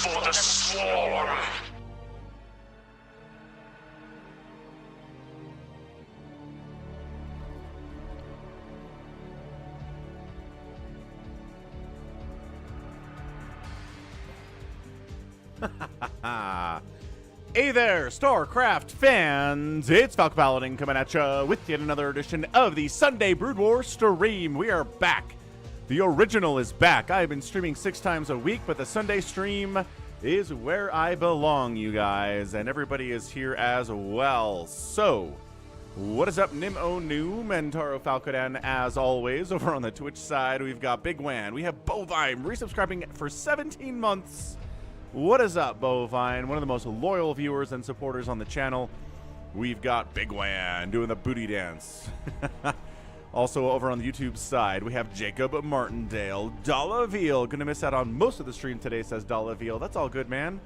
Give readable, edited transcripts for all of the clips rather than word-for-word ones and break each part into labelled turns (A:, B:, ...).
A: for the swarm!
B: Hey there, StarCraft fans! It's Falcon Paladin coming at ya with yet another edition of the Sunday BroodWar stream. We are back. The original is back. I've been streaming 6 times a week, but the Sunday stream is where I belong, you guys, and everybody is here as well. So, what is up, Nim-O-Noom and Taro Falcon? As always, over on the Twitch side, we've got Bigwan. We have Bovine resubscribing for 17 months. What is up, Bovine? One of the most loyal viewers and supporters on the channel. We've got Bigwan doing the booty dance. Also over on the YouTube side, we have Jacob Martindale. Dalaville, gonna miss out on most of the stream today, says Dalaville. That's all good, man.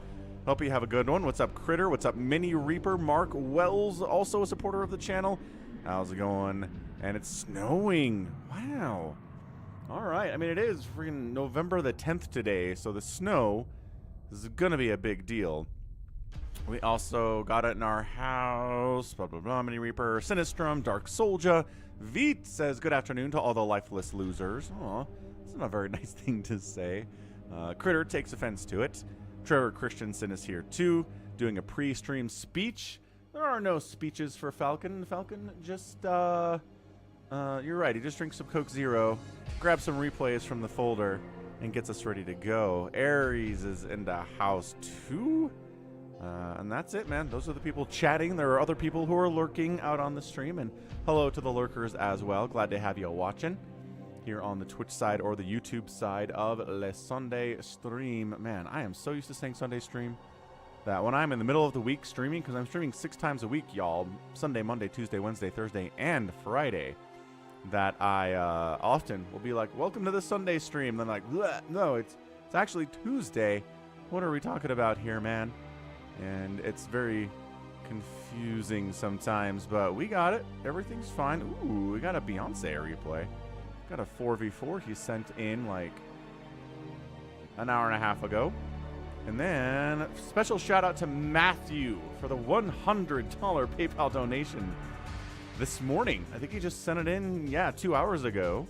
B: Hope you have a good one. What's up, Critter? What's up, Mini Reaper? Mark Wells, also a supporter of the channel. How's it going? And it's snowing. Wow. All right. I mean, it is freaking November the 10th today, so the snow is gonna be a big deal. We also got it in our house. Blah, blah, blah. Mini Reaper, Sinistrum, Dark Soldier. Veet says, good afternoon to all the lifeless losers. Aw, that's not a very nice thing to say. Critter takes offense to it. Trevor Christensen is here too, doing a pre-stream speech. There are no speeches for Falcon. Falcon just, you're right, he just drinks some Coke Zero, grabs some replays from the folder, and gets us ready to go. Aries is in the house too. And that's it, man. Those are the people chatting. There are other people who are lurking out on the stream. And hello to the lurkers as well. Glad to have you watching here on the Twitch side or the YouTube side of Le Sunday stream. Man, I am so used to saying Sunday stream that when I'm in the middle of the week streaming, because I'm streaming 6 times a week, y'all, Sunday, Monday, Tuesday, Wednesday, Thursday, and Friday, that I often will be like, welcome to the Sunday stream. Then like, no, it's actually Tuesday. What are we talking about here, man? And it's very confusing sometimes, but we got it. Everything's fine. Ooh, we got a Beyonce replay. Got a 4v4 he sent in like an hour and a half ago. And then special shout out to Matthew for the $100 PayPal donation this morning. I think he just sent it in, yeah, 2 hours ago.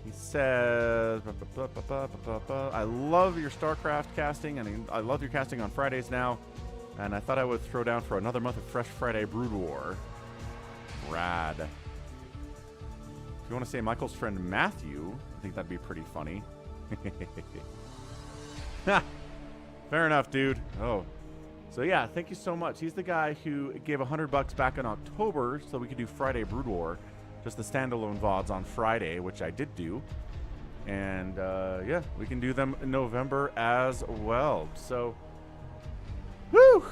B: He says, I love your StarCraft casting, and I love your casting on Fridays now. And I thought I would throw down for another month of Fresh Friday BroodWar. Rad. If you want to say Michael's friend Matthew, I think that'd be pretty funny. Fair enough, dude. Oh. So yeah, thank you so much. He's the guy who gave $100 back in October so we could do Friday BroodWar. Just the standalone VODs on Friday, which I did do. And yeah, we can do them in November as well. So, whew,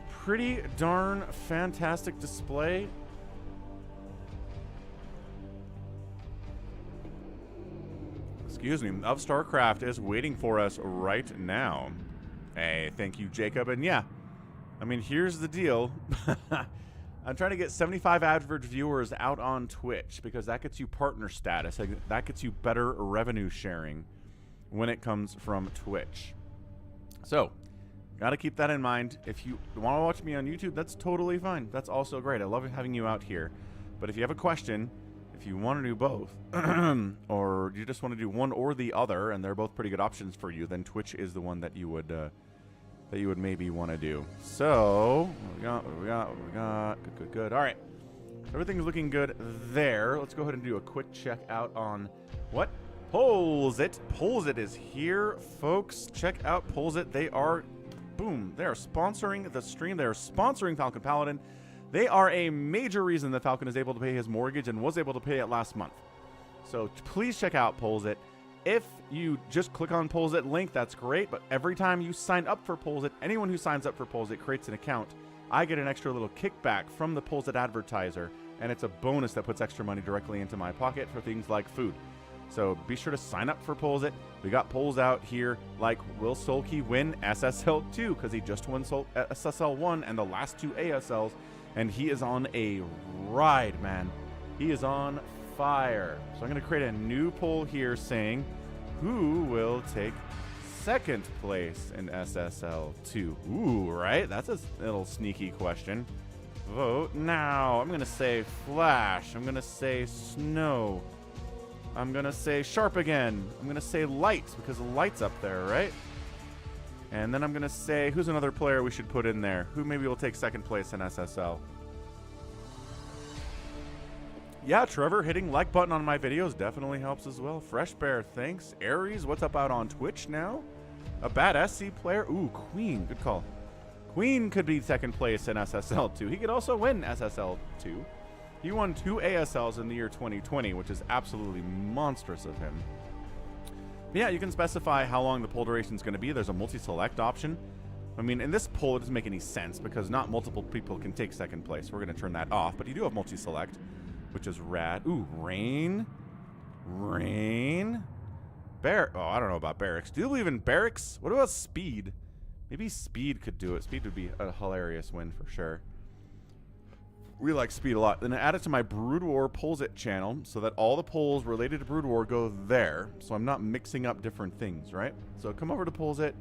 B: pretty darn fantastic display. Excuse me, of StarCraft is waiting for us right now. Hey, thank you, Jacob. And yeah, I mean, here's the deal. I'm trying to get 75 average viewers out on Twitch because that gets you partner status. That gets you better revenue sharing when it comes from Twitch. So, got to keep that in mind. If you want to watch me on YouTube, that's totally fine. That's also great. I love having you out here. But if you have a question, if you want to do both, or you just want to do one or the other, and they're both pretty good options for you, then Twitch is the one that you would maybe want to do. So, what we got. Good. All right. Everything's looking good there. Let's go ahead and do a quick check out on what? Pollzit. Pollzit is here, folks. Check out Pollzit. They are, boom, they are sponsoring the stream. They are sponsoring Falcon Paladin. They are a major reason that Falcon is able to pay his mortgage and was able to pay it last month. So please check out Pollzit. If you just click on Pollzit link, that's great. But every time you sign up for Pollzit, anyone who signs up for Pollzit creates an account. I get an extra little kickback from the Pollzit advertiser, and it's a bonus that puts extra money directly into my pocket for things like food. So be sure to sign up for Pollzit. We got polls out here like, will Solkey win SSL 2? Because he just won SSL 1 and the last 2 ASLs, and he is on a ride, man. He is on fire. So I'm going to create a new poll here saying, who will take second place in SSL2? Ooh, right? That's a little sneaky question. Vote now. I'm going to say Flash. I'm going to say Snow. I'm going to say Sharp again. I'm going to say Light because the Light's up there, right? And then I'm going to say, who's another player we should put in there? Who maybe will take second place in SSL? Yeah, Trevor, hitting like button on my videos definitely helps as well. Fresh Bear, thanks. Aries, what's up out on Twitch now? A bad SC player. Ooh, Queen, good call. Queen could be second place in SSL2. He could also win SSL2. He won 2 ASLs in the year 2020, which is absolutely monstrous of him. But yeah, you can specify how long the poll duration is going to be. There's a multi-select option. I mean, in this poll, it doesn't make any sense because not multiple people can take second place. We're going to turn that off, but you do have multi-select, which is rad. Ooh, Rain. Oh, I don't know about Barracks. Do you believe in Barracks? What about Speed? Maybe Speed could do it. Speed would be a hilarious win for sure. We like Speed a lot. Then I add it to my BroodWar Pollzit channel so that all the polls related to BroodWar go there. So I'm not mixing up different things, right? So come over to Pollzit,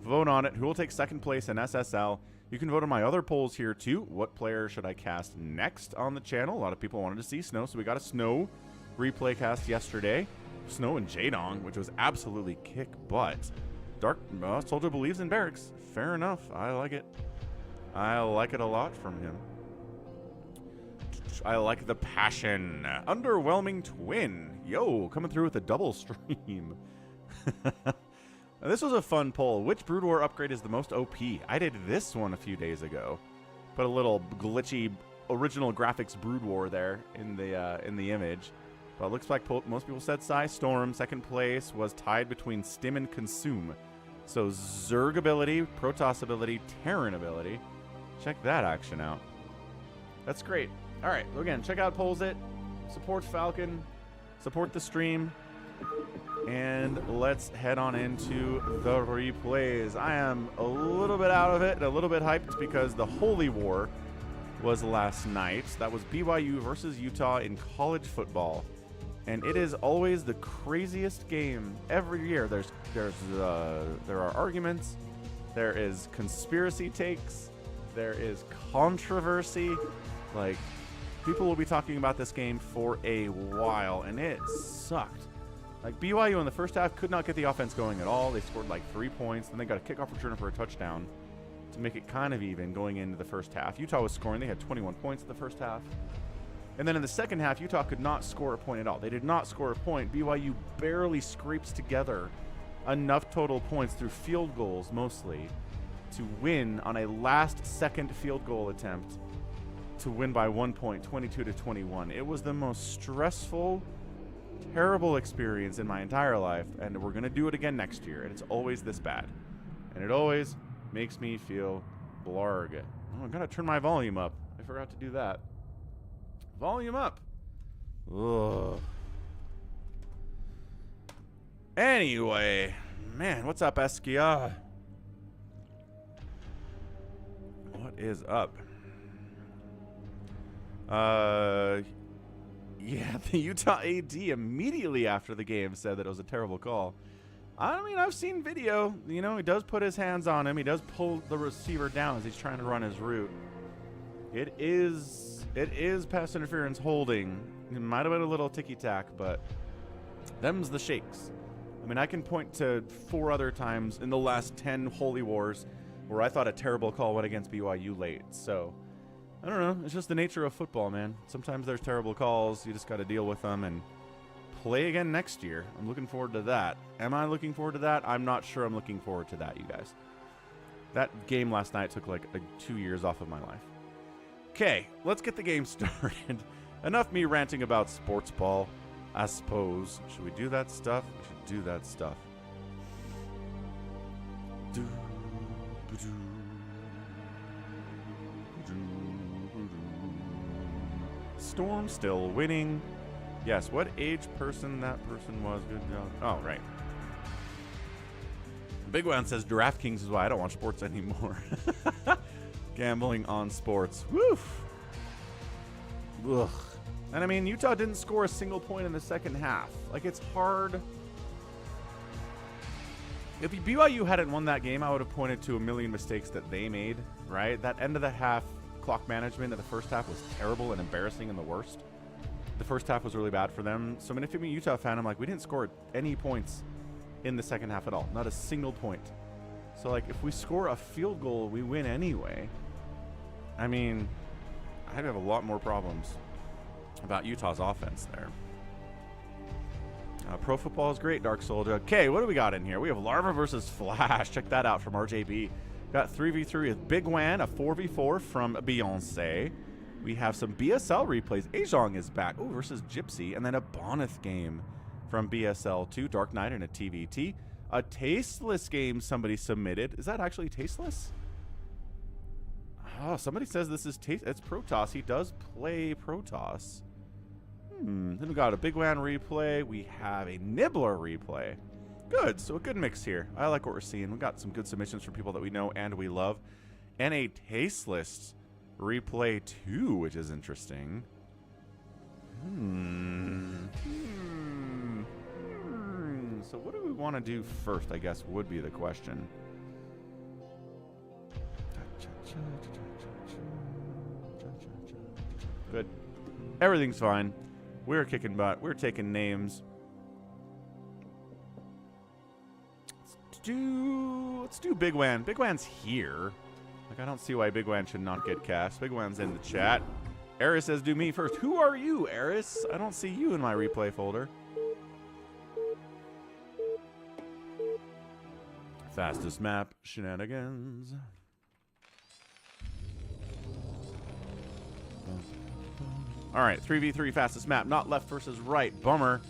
B: vote on it. Who will take second place in SSL? You can vote on my other polls here too. What player should I cast next on the channel? A lot of people wanted to see Snow, so we got a Snow replay cast yesterday. Snow and Aegjong, which was absolutely kick butt. Soldier believes in Barracks. Fair enough. I like it. I like it a lot from him. I like the passion. Underwhelming Twin. Yo, coming through with a double stream. This was a fun poll. Which BroodWar upgrade is the most OP? I did this one a few days ago. Put a little glitchy original graphics BroodWar there in the image. But it looks like most people said Psy Storm. Second place was tied between Stim and Consume. So Zerg ability, Protoss ability, Terran ability. Check that action out. That's great. All right, again, check out Pollzit. Support Falcon. Support the stream. And let's head on into the replays. I am a little bit out of it and a little bit hyped because the Holy War was last night. That was BYU versus Utah in college football. And it is always the craziest game every year. There are arguments, there is conspiracy takes, there is controversy. Like, people will be talking about this game for a while, and it sucked. Like, BYU in the first half could not get the offense going at all. They scored like 3 points, then they got a kickoff return for a touchdown to make it kind of even going into the first half. Utah was scoring. They had 21 points in the first half. And then in the second half, Utah could not score a point at all. They did not score a point. BYU barely scrapes together enough total points through field goals mostly to win on a last-second field goal attempt to win by 1 point, 22-21. It was the most stressful, terrible experience in my entire life, and we're going to do it again next year, and it's always this bad. And it always makes me feel blarg. Oh, I got to turn my volume up. I forgot to do that. Volume up. Ugh. Anyway, man, what's up, Eskia? What is up? Yeah, the Utah AD immediately after the game said that it was a terrible call. I mean, I've seen video. You know, he does put his hands on him. He does pull the receiver down as he's trying to run his route. It is pass interference holding. It might have been a little ticky-tack, but them's the shakes. I mean, I can point to 4 other times in the last 10 Holy Wars where I thought a terrible call went against BYU late. So, I don't know. It's just the nature of football, man. Sometimes there's terrible calls. You just got to deal with them and play again next year. I'm looking forward to that. Am I looking forward to that? I'm not sure I'm looking forward to that, you guys. That game last night took like 2 years off of my life. Okay, let's get the game started. Enough me ranting about sports ball, I suppose. Should we do that stuff? We should do that stuff. Storm still winning. Yes, what age person that person was. Good job. Oh, right. Bigwan says DraftKings is why I don't watch sports anymore. Gambling on sports. Woof. Ugh. And I mean, Utah didn't score a single point in the second half. Like, it's hard If BYU hadn't won that game, I would have pointed to a million mistakes that they made, right? That end of the half clock management in the first half was terrible and embarrassing and the worst. The first half was really bad for them. So, I mean, if I'm a Utah fan, I'm like, we didn't score any points in the second half at all. Not a single point. So, like, if we score a field goal, we win anyway. I mean, I'd have a lot more problems about Utah's offense there. Pro football is great, Dark Soldier. Okay, what do we got in here? We have Larva versus Flash. Check that out from RJB. Got 3v3 with bigwan, a 4v4 from Beyonce. We have some BSL replays. Aegjong is back. Ooh, versus Gypsy. And then a Bonyth game from BSL2. DarkKnight and a TvT. A Tasteless game somebody submitted. Is that actually Tasteless? Oh, somebody says this is it's Protoss. He does play Protoss. Then we got a bigwan replay. We have a Nibbler replay. Good. So a good mix here. I like what we're seeing. We got some good submissions from people that we know and we love. And a Tasteless replay too, which is interesting. So what do we want to do first, I guess, would be the question. Good. Everything's fine. We're kicking butt. We're taking names. Let's do bigwan. Bigwan's here. Like, I don't see why bigwan should not get cast. Bigwan's in the chat. Eris says, do me first. Who are you, Eris? I don't see you in my replay folder. Fastest map shenanigans. All right, 3v3 fastest map. Not left versus right. Bummer.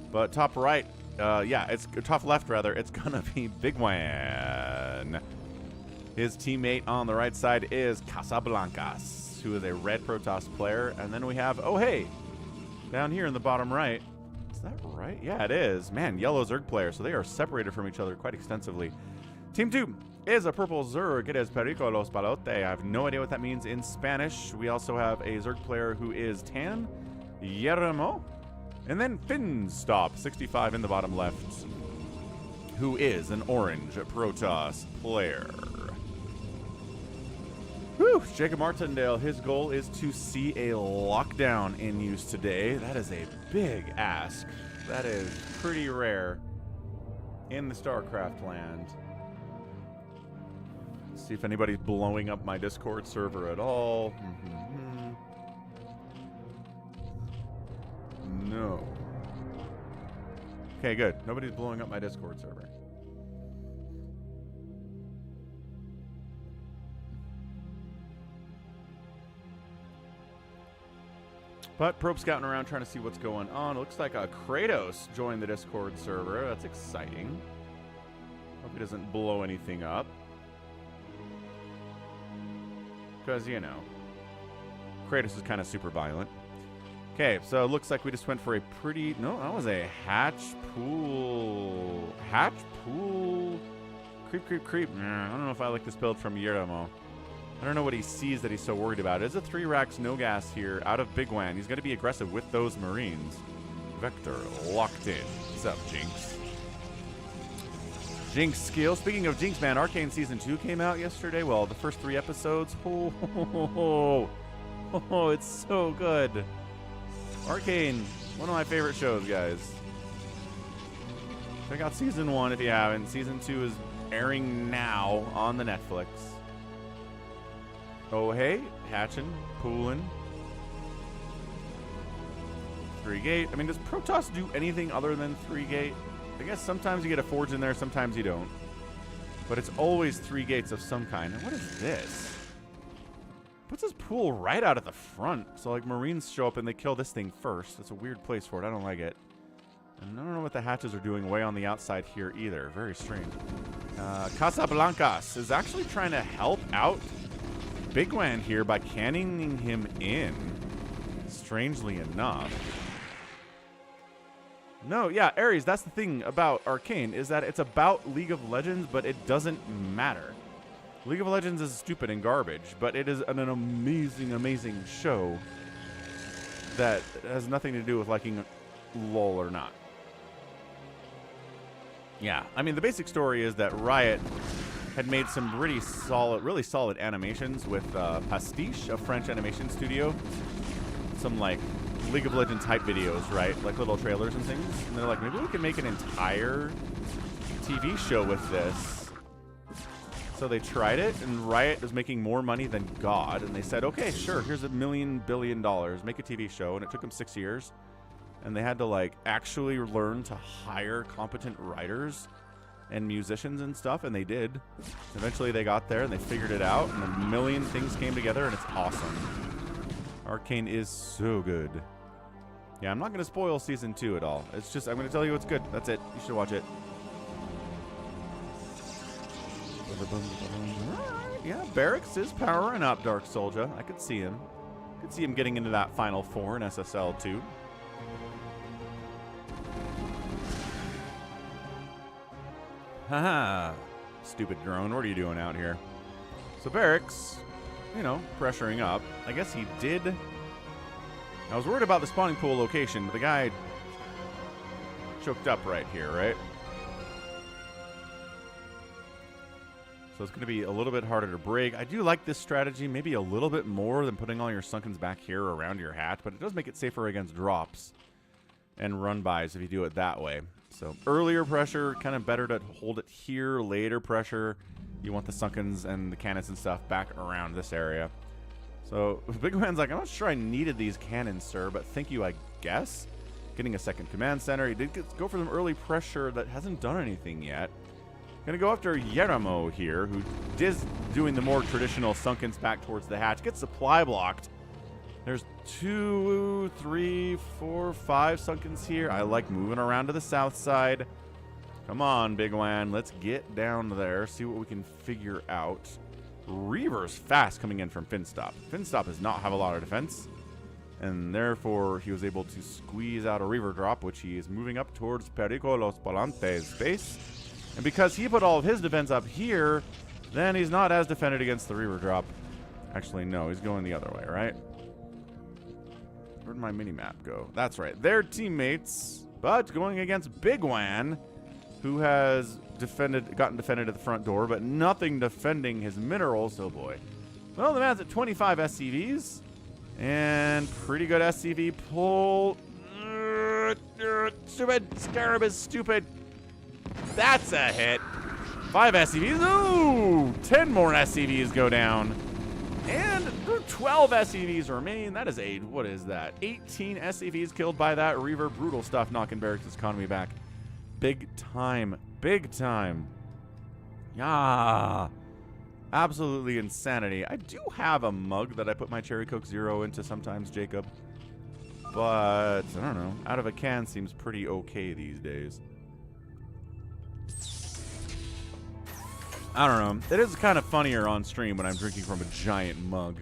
B: But top right, yeah, it's top left, rather. It's going to be bigwan. His teammate on the right side is Casablancas, who is a red Protoss player. And then we have, oh, hey, down here in the bottom right. Is that right? Yeah, it is. Man, yellow Zerg player. So they are separated from each other quite extensively. Team 2 is a purple Zerg. It is Perico Los Palote. I have no idea what that means in Spanish. We also have a Zerg player who is tan, Yermo, and then Finstop, 65 in the bottom left, who is an orange Protoss player. Whew, Jacob Martindale, his goal is to see a lockdown in use today. That is a big ask. That is pretty rare in the StarCraft land. Let's see if anybody's blowing up my Discord server at all. No. Okay, good. Nobody's blowing up my Discord server. But probe scouting around trying to see what's going on. It looks like a Kratos joined the Discord server. That's exciting. Hope he doesn't blow anything up. Because, you know, Kratos is kind of super violent. Okay, so it looks like we just went for a pretty... No, that was a hatch pool. Hatch pool. Creep, creep, creep. I don't know if I like this build from Yermo. I don't know what he sees that he's so worried about. It's a 3 racks no gas here out of bigwan. He's going to be aggressive with those Marines. Vector locked in. What's up, Jinx? Jinx skill. Speaking of Jinx, man, Arcane Season 2 came out yesterday. Well, the first 3 episodes. Oh, it's so good. Arcane, one of my favorite shows, guys. Check out Season 1 if you haven't. Season 2 is airing now on the Netflix. Oh, hey, hatching, pooling. 3-gate. I mean, does Protoss do anything other than 3-gate? I guess sometimes you get a forge in there, sometimes you don't. But it's always 3 gates of some kind. And what is this? Puts his pool right out at the front. So, like, Marines show up and they kill this thing first. That's a weird place for it. I don't like it. And I don't know what the hatches are doing way on the outside here either. Very strange. Casablancas is actually trying to help out bigwan here by canning him in. Strangely enough. No, yeah, Ares, that's the thing about Arcane, is that it's about League of Legends, but it doesn't matter. League of Legends is stupid and garbage, but it is an amazing, amazing show that has nothing to do with liking LOL or not. Yeah, I mean, the basic story is that Riot had made some really solid animations with Pastiche, a French animation studio. Some, like, League of Legends hype videos, right? Like little trailers and things. And they're like, maybe we can make an entire TV show with this. So they tried it, and Riot was making more money than God. And they said, okay, sure, here's $1 billion, make a TV show. And it took them 6 years. And they had to, like, actually learn to hire competent writers and musicians and stuff, and they did. Eventually they got there, and they figured it out, and a million things came together, and it's awesome. Arcane is so good. Yeah, I'm not going to spoil Season 2 at all. It's just, I'm going to tell you it's good. That's it. You should watch it. Yeah, Barracks is powering up Dark Soldier. I could see him. I could see him getting into that Final Four in SSL 2. Haha. Stupid drone. What are you doing out here? So Barracks, you know, pressuring up. I guess he did. I was worried about the spawning pool location, but the guy choked up right here, right? So it's going to be a little bit harder to break. I do like this strategy maybe a little bit more than putting all your Sunkens back here around your hatch, but it does make it safer against drops and run-bys if you do it that way. So earlier pressure, kind of better to hold it here. Later pressure, you want the Sunkens and the cannons and stuff back around this area. So bigwan's like, I'm not sure I needed these cannons, sir, but thank you, I guess. Getting a second command center. He did go for some early pressure that hasn't done anything yet. Gonna go after Yeramo here, who is doing the more traditional Sunkens back towards the hatch. Gets supply blocked. There's 2, 3, 4, 5 Sunkens here. I like moving around to the south side. Come on, Bigwan. Let's get down there, see what we can figure out. Reaver's fast coming in from Finstop. Finstop does not have a lot of defense, and therefore he was able to squeeze out a Reaver drop, which he is moving up towards Perico Los Palantes base. And because he put all of his defense up here, then he's not as defended against the Reaver drop. Actually, no, he's going the other way, right? Where'd my mini-map go? That's right. They're teammates, but going against Bigwan, who has gotten defended at the front door, but nothing defending his minerals. Oh, boy. Well, the man's at 25 SCVs, and pretty good SCV pull. Stupid. Scarab is stupid. That's a hit. 5 SCVs. Ooh! 10 more SCVs go down. And 12 SCVs remain. That is what is that? 18 SCVs killed by that Reaver. Brutal stuff, knocking Barracks' economy back. Big time. Big time. Yeah. Absolutely insanity. I do have a mug that I put my Cherry Coke Zero into sometimes, Jacob. But, I don't know. Out of a can seems pretty okay these days. I don't know. It is kind of funnier on stream when I'm drinking from a giant mug.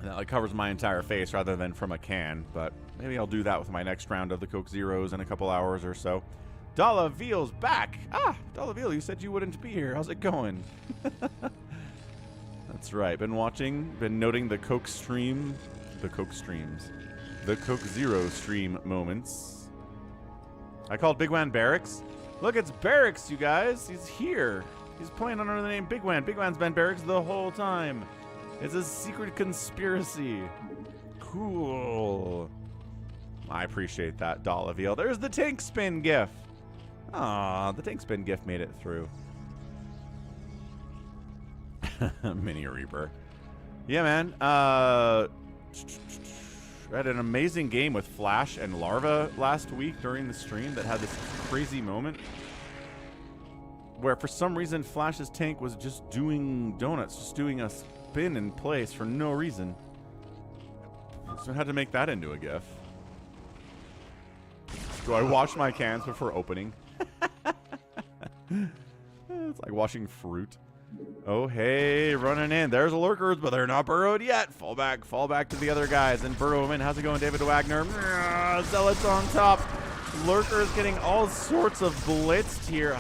B: That like covers my entire face rather than from a can. But maybe I'll do that with my next round of the Coke Zeros in a couple hours or so. Dalaveel's back. Ah, Dalaveel, you said you wouldn't be here. How's it going? That's right. Been noting the Coke stream. The Coke streams. The Coke Zero stream moments. I called Bigwan Barracks. Look, it's Barracks, you guys. He's here. He's playing under the name Bigwan. Bigwan's been Barracks the whole time. It's a secret conspiracy. Cool. I appreciate that, Dalaveal. There's the tank spin gif. Aw, the tank spin gif made it through. Mini Reaper. Yeah, man. I had an amazing game with Flash and Larva last week during the stream that had this crazy moment where for some reason Flash's tank was just doing donuts, just doing a spin in place for no reason. So I had to make that into a GIF. Do I wash my cans before opening? It's like washing fruit. Oh, hey, running in. There's the lurkers, but they're not burrowed yet. Fall back to the other guys and burrow them in. How's it going, David Wagner? Zealots on top. Lurkers getting all sorts of blitzed here.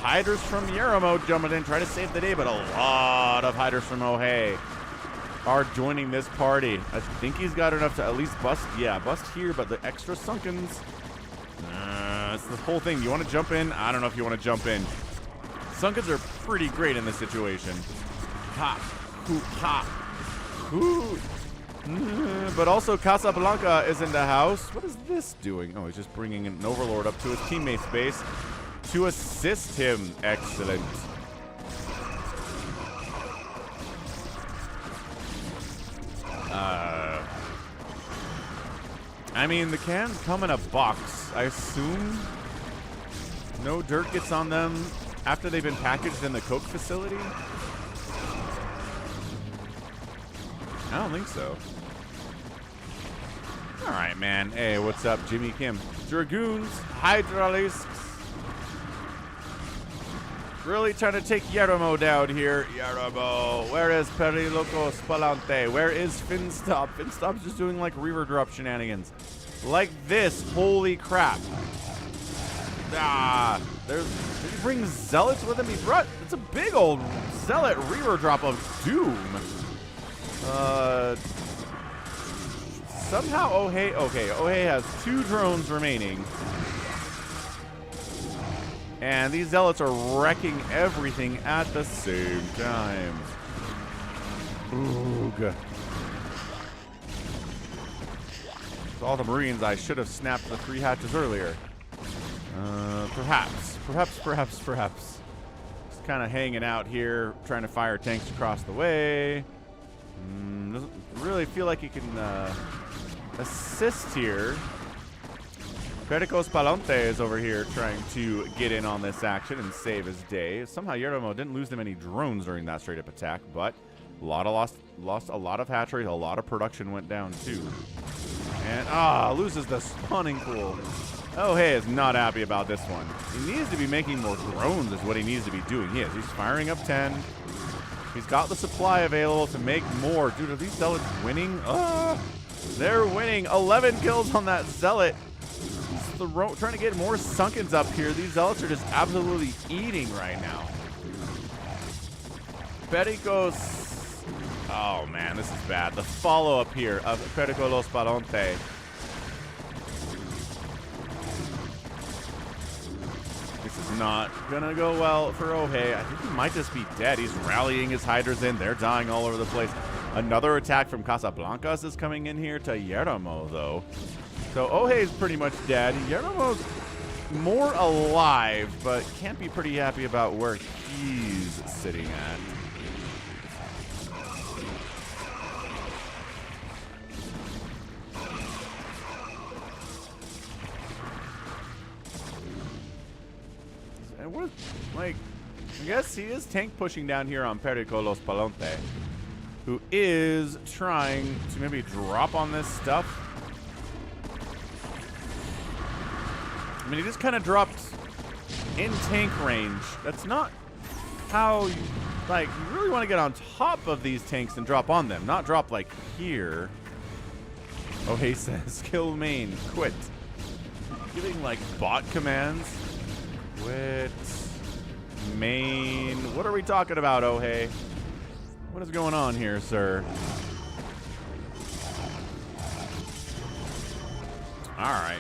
B: Hiders from Yeramo jumping in, try to save the day, but a lot of hiders from Ohei are joining this party. I think he's got enough to at least bust, bust here, but the extra Sunkens It's the whole thing. You want to jump in? I don't know if you want to jump in. Sunkens are pretty great in this situation. Ha. Hoop, ha. Ooh. But also Casablanca is in the house. What is this doing? Oh, he's just bringing an overlord up to his teammate's base to assist him. Excellent. I mean, the cans come in a box. I assume no dirt gets on them after they've been packaged in the Coke facility. I don't think so. All right, man. Hey, what's up, Jimmy Kim? Dragoons, Hydralisks. Really trying to take Yeramo down here. Yeramo. Where is Periloco Spalante? Where is Finstop? Finstop's just doing like reaver drop shenanigans. Like this. Holy crap. Did he bring zealots with him? He brought, it's a big old zealot reaver drop of doom. Somehow Ohei, okay, Ohei has 2 drones remaining. And these zealots are wrecking everything at the same time. Oog. With all the Marines, I should have snapped the 3 hatches earlier. Perhaps. Just kind of hanging out here, trying to fire tanks across the way. Doesn't really feel like he can assist here. Perico Spalante is over here trying to get in on this action and save his day. Somehow Yeramo didn't lose them any drones during that straight-up attack, but a lot of lost a lot of hatcheries, a lot of production went down too. And loses the spawning pool. Oh, hey, is not happy about this one. He needs to be making more drones is what he needs to be doing. He is. He's firing up 10. He's got the supply available to make more. Dude, are these zealots winning? They're winning. 11 kills on that zealot. Trying to get more Sunkens up here. These zealots are just absolutely eating right now. Pericos. Oh, man, this is bad. The follow-up here of Perico Los Palonte. This is not going to go well for Ohei. I think he might just be dead. He's rallying his Hydras in. They're dying all over the place. Another attack from Casablancas is coming in here to Yeramo, though. So Ohei's pretty much dead. Yeramo's more alive, but can't be pretty happy about where he's sitting at. And what, like, I guess he is tank pushing down here on Perico Los Palonte, who is trying to maybe drop on this stuff. I mean, he just kind of dropped in tank range. That's not how you, like, you really want to get on top of these tanks and drop on them, not drop like here. Ohei says, kill main, quit. Giving like bot commands. Quit. Main. What are we talking about, Ohei? What is going on here, sir? Alright,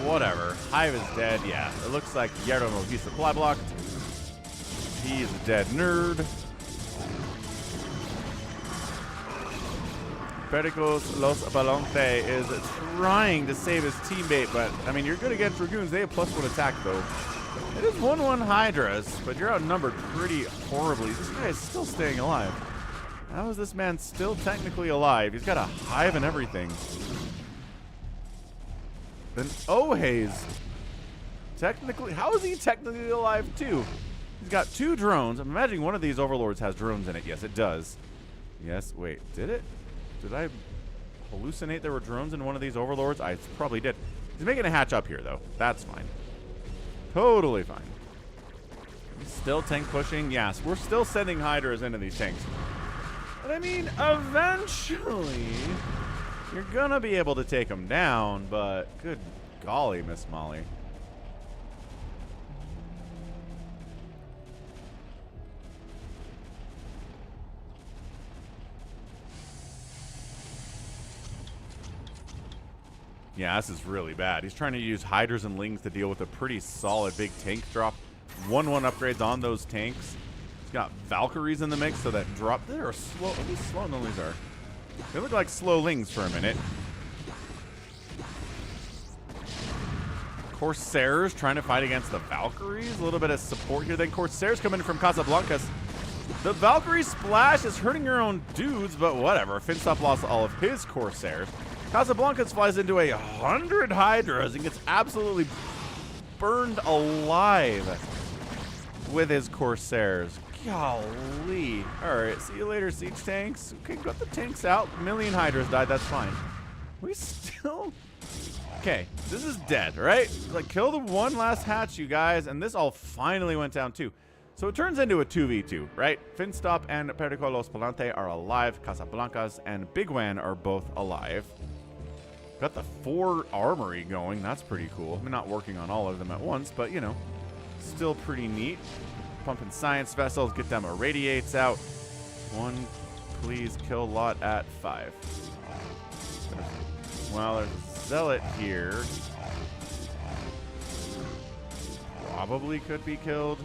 B: whatever. Hive is dead. Yeah, it looks like Yeramo, he's supply blocked. He's a dead nerd. Pericos Los Palonte is trying to save his teammate, but, I mean, you're good against Dragoons. They have +1 attack, though. It is 1-1 Hydras, but you're outnumbered pretty horribly. This guy is still staying alive. How is this man still technically alive? He's got a hive and everything. Then Ohei's technically, how is he technically alive too? He's got 2 drones. I'm imagining one of these overlords has drones in it. Yes, it does. Yes, wait, did it? Did I hallucinate there were drones in one of these overlords? I probably did. He's making a hatch up here though. That's fine. Totally fine. He's still tank pushing. Yes, we're still sending Hydras into these tanks. But I mean, eventually you're gonna be able to take them down, but good golly, Miss Molly. Yeah, this is really bad. He's trying to use Hydras and Lings to deal with a pretty solid big tank drop. 1/1 upgrades on those tanks. He's got Valkyries in the mix, so that drop. They're slow. At least slow no Lings are. They look like slow Lings for a minute. Corsairs trying to fight against the Valkyries. A little bit of support here. Then Corsairs come in from Casablancas. The Valkyrie splash is hurting your own dudes, but whatever. Finstop lost all of his Corsairs. Casablancas flies into 100 Hydras and gets absolutely burned alive with his Corsairs. Golly. Alright, see you later, siege tanks. Okay, got the tanks out. A million Hydras died, that's fine. We still... Okay, this is dead, right? Like, kill the one last hatch, you guys, and this all finally went down too. So it turns into a 2v2, right? Finstop and Pericolos Palante are alive. Casablancas and bigwan are both alive. Got the 4 armory going. That's pretty cool. I'm not working on all of them at once, but, you know, still pretty neat. Pumping science vessels. Get them irradiates out. 1, please kill lot at 5. Well, there's a zealot here. Probably could be killed.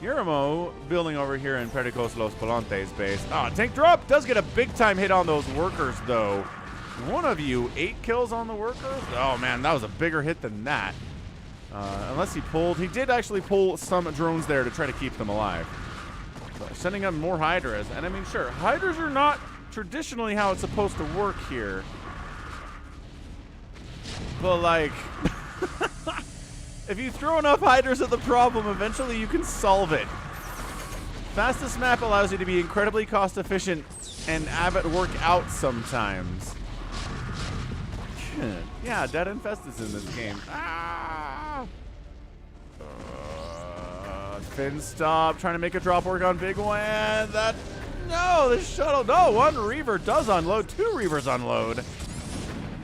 B: Yermo building over here in Pericos Los Palantes base. Ah, tank drop does get a big time hit on those workers, though. One of you, 8 kills on the workers? Oh, man, that was a bigger hit than that. Unless he pulled. He did actually pull some drones there to try to keep them alive. So sending up more Hydras. And, I mean, sure, Hydras are not traditionally how it's supposed to work here. But, like... if you throw enough Hydras at the problem, eventually you can solve it. Fastest map allows you to be incredibly cost efficient and have it work out sometimes. Yeah, Dead Infestus in this game. Ah! Finstop trying to make a drop work on bigwan. That... No, the shuttle... No, 1 Reaver does unload. 2 Reavers unload.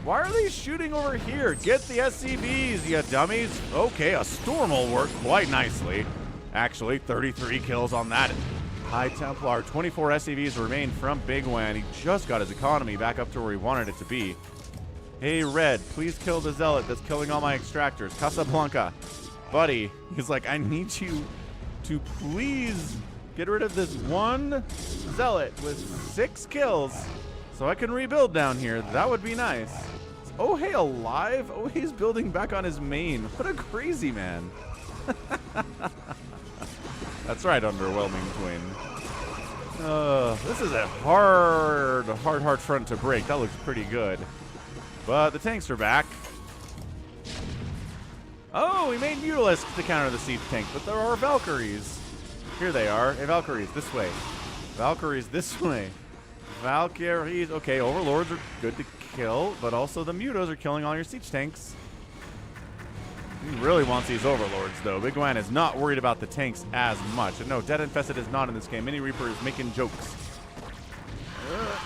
B: Why are they shooting over here? Get the SCVs, you dummies. Okay, a Storm will work quite nicely. Actually, 33 kills on that. High Templar, 24 SCVs remain from bigwan. He just got his economy back up to where he wanted it to be. Hey, Red, please kill the Zealot that's killing all my extractors. Casablanca, buddy. He's like, I need you to please get rid of this one Zealot with 6 kills so I can rebuild down here. That would be nice. Is Ohei alive? Ohei's building back on his main. What a crazy man. That's right, underwhelming twin. This is a hard front to break. That looks pretty good. But the tanks are back. Oh, we made Mutalisks to counter the siege tank, but there are Valkyries. Here they are. Hey, Valkyries, this way. Valkyries, this way. Valkyries. Okay, Overlords are good to kill, but also the Mutos are killing all your siege tanks. He really wants these Overlords, though. bigwan is not worried about the tanks as much. And no, Dead Infested is not in this game. Mini Reaper is making jokes.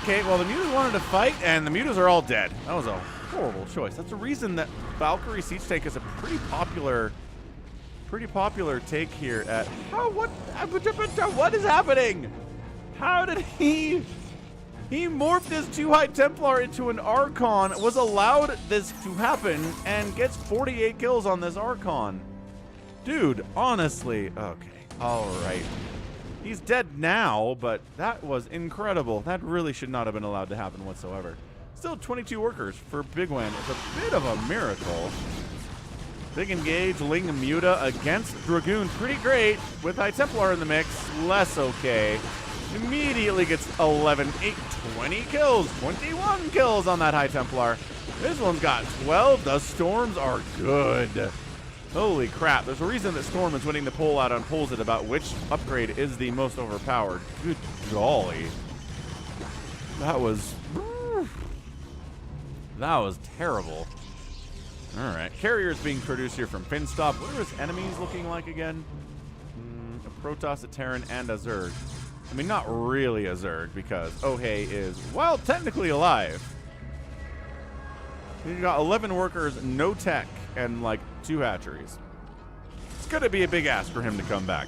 B: Okay, well, the Mutas wanted to fight, and the Mutas are all dead. That was a horrible choice. That's the reason that Valkyrie Siege Tank is a pretty popular take here at... Oh, what is happening? How did he morphed his 2 High Templar into an Archon, was allowed this to happen, and gets 48 kills on this Archon. Dude, honestly, okay, all right. He's dead now, but that was incredible. That really should not have been allowed to happen whatsoever. Still 22 workers for bigwan. It's a bit of a miracle. Big engage, Ling Muta against Dragoon. Pretty great with High Templar in the mix. Less okay. Immediately gets 11, 8, 20 kills. 21 kills on that High Templar. This one's got 12. The Storms are good. Holy crap. There's a reason that Storm is winning the poll out on Pollzit about which upgrade is the most overpowered. Good golly. That was terrible. All right. Carriers being produced here from Finstop. What are his enemies looking like again? A Protoss, a Terran, and a Zerg. I mean, not really a Zerg, because Ohei is, well, technically alive. He's got 11 workers, no tech, and like 2 hatcheries. It's going to be a big ask for him to come back.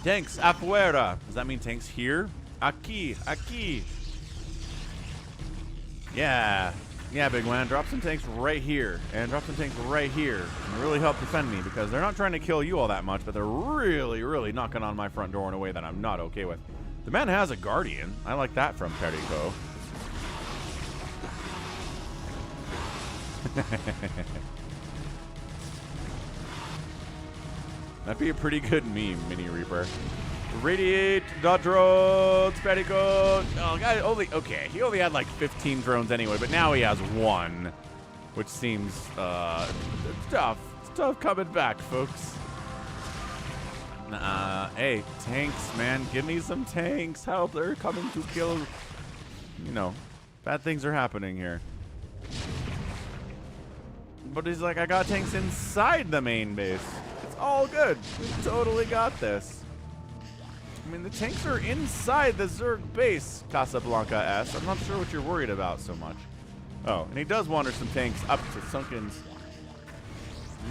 B: Tanks afuera. Does that mean tanks here? Aquí, aquí. Yeah. Yeah, bigwan. Drop some tanks right here. And drop some tanks right here. And really help defend me because they're not trying to kill you all that much, but they're really, really knocking on my front door in a way that I'm not okay with. The man has a Guardian. I like that from Perico. That'd be a pretty good meme, Mini Reaper. Radiate, dot drones, Perico. Oh, guy, okay, he only had like 15 drones anyway, but now he has 1, which seems it's tough. It's tough coming back, folks. Hey, tanks, man. Give me some tanks. Help, they're coming to kill. You know, bad things are happening here. But he's like, I got tanks inside the main base. It's all good. We totally got this. I mean, the tanks are inside the Zerg base, Casablanca S. I'm not sure what you're worried about so much. Oh, and he does wander some tanks up to Sunken's.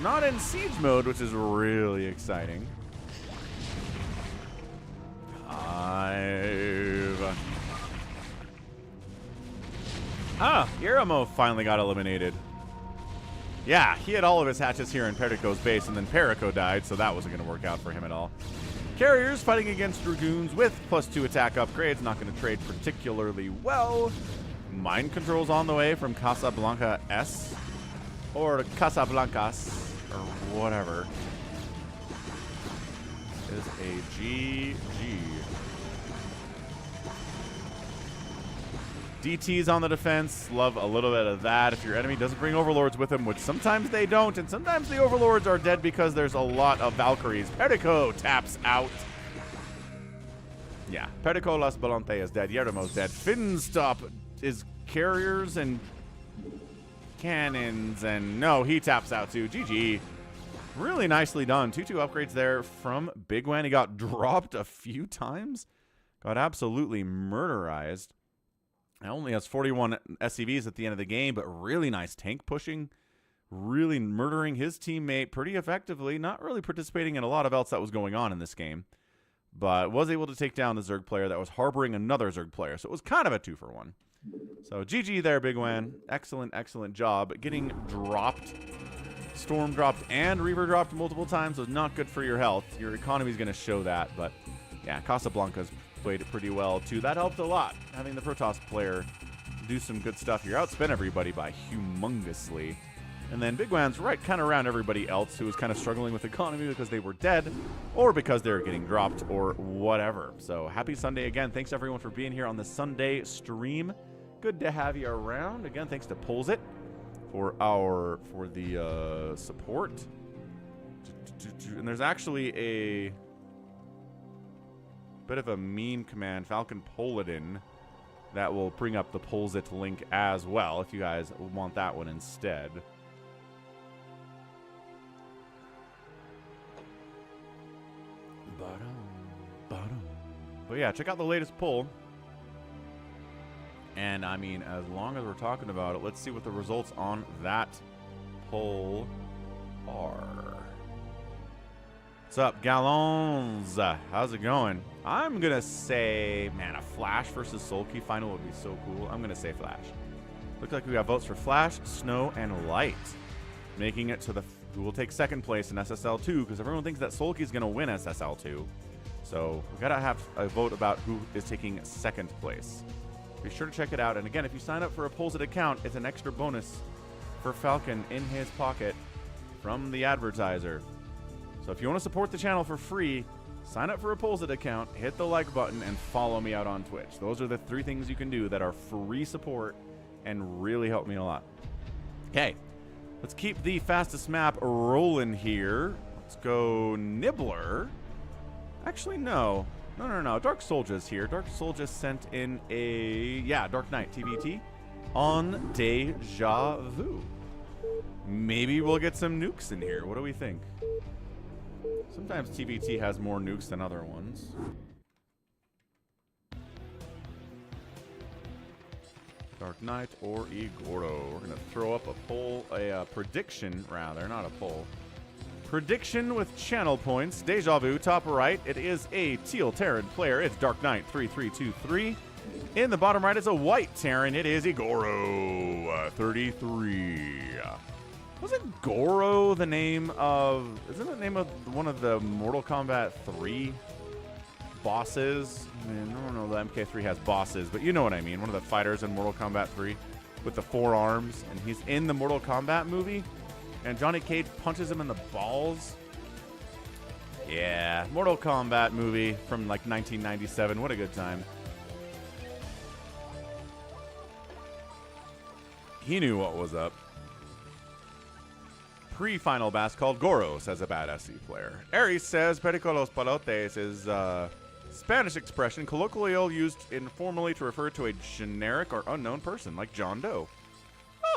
B: Not in siege mode, which is really exciting. 5. Ah, Yeramo finally got eliminated. Yeah, he had all of his hatches here in Perico's base, and then Perico died, so that wasn't going to work out for him at all. Carriers fighting against Dragoons with +2 attack upgrades. Not going to trade particularly well. Mind control's on the way from Casablanca S. Or Casablancas. Or whatever. Is a GG. DT's on the defense. Love a little bit of that. If your enemy doesn't bring overlords with them, which sometimes they don't, and sometimes the overlords are dead because there's a lot of Valkyries. Perico taps out. Yeah, Perico Las Balante is dead. Yeramo's dead. Finstop is carriers and cannons, and no, he taps out too. GG. Really nicely done. 2-2 upgrades there from bigwan. He got dropped a few times. Got absolutely murderized. He only has 41 SCVs at the end of the game, but really nice tank pushing. Really murdering his teammate pretty effectively. Not really participating in a lot of else that was going on in this game. But was able to take down the Zerg player that was harboring another Zerg player. So it was kind of a 2-for-1. So GG there, bigwan. Excellent, excellent job. Getting dropped. Storm dropped and Reaver dropped multiple times was not good for your health. Your economy is going to show that. But yeah, Casablanca's played it pretty well too. That helped a lot, having the Protoss player do some good stuff here. Outspent everybody by humongously. And then bigwan's right kind of around everybody else who was kind of struggling with economy because they were dead or because they were getting dropped or whatever. So happy Sunday again. Thanks everyone for being here on the Sunday stream. Good to have you around. Again, thanks to Pollzit for the support. And there's actually a bit of a meme command, Falcon Pollzit, that will bring up the Pollzit link as well if you guys want that one instead. But yeah, check out the latest poll. And I mean, as long as we're talking about it, let's see what the results on that poll are. What's up, Gallons? How's it going? I'm gonna say, man, a Flash versus Sulky final would be so cool. I'm gonna say Flash. Looks like we got votes for Flash, Snow, and Light, making it to the who will take second place in SSL2 because everyone thinks that Sulky's gonna win SSL2. So we gotta have a vote about who is taking second place. Be sure to check it out. And again, if you sign up for a Pollzit account, it's an extra bonus for Falcon in his pocket from the advertiser. So if you want to support the channel for free, sign up for a Pollzit account, hit the like button, and follow me out on Twitch. Those are the 3 things you can do that are free support and really help me a lot. Okay, let's keep the fastest map rolling here. Let's go Nibbler. Actually, no. No. Dark Soldier's here. Dark Soldier sent in a, DarkKnight TvT on Deja Vu. Maybe we'll get some nukes in here. What do we think? Sometimes TvT has more nukes than other ones. DarkKnight or igoro. We're going to throw up a poll, a prediction, rather, not a poll. Prediction with channel points. Deja vu, top right. It is a teal Terran player. It's DarkKnight 3323. In the bottom right is a white Terran. It is igoro 33. Wasn't Goro the name of... Isn't it the name of one of the Mortal Kombat 3 bosses? I mean, I don't know the MK3 has bosses, but you know what I mean. One of the fighters in Mortal Kombat 3 with the 4 arms. And he's in the Mortal Kombat movie. And Johnny Cage punches him in the balls. Yeah, Mortal Kombat movie from like 1997. What a good time. He knew what was up. Pre-final bass called Goro, says a bad SE player. Aries says Perico los Palotes is a Spanish expression colloquially used informally to refer to a generic or unknown person, like John Doe.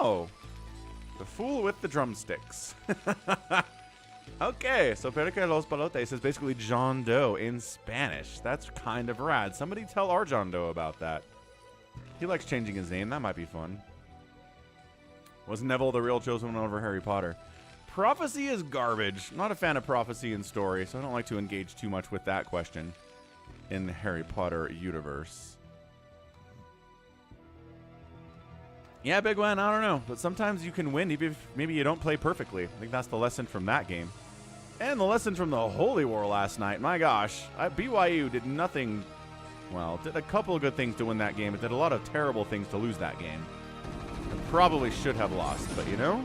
B: Oh. The fool with the drumsticks. Okay, so Perico los Palotes is basically John Doe in Spanish. That's kind of rad. Somebody tell our John Doe about that. He likes changing his name. That might be fun. Was Neville the real chosen one over Harry Potter? Prophecy is garbage. Not a fan of prophecy in story, so I don't like to engage too much with that question in the Harry Potter universe. Yeah, bigwan, I don't know. But sometimes you can win even if maybe you don't play perfectly. I think that's the lesson from that game. And the lesson from the Holy War last night. My gosh. BYU did nothing... Well, did a couple of good things to win that game. It did a lot of terrible things to lose that game. It probably should have lost. But, you know,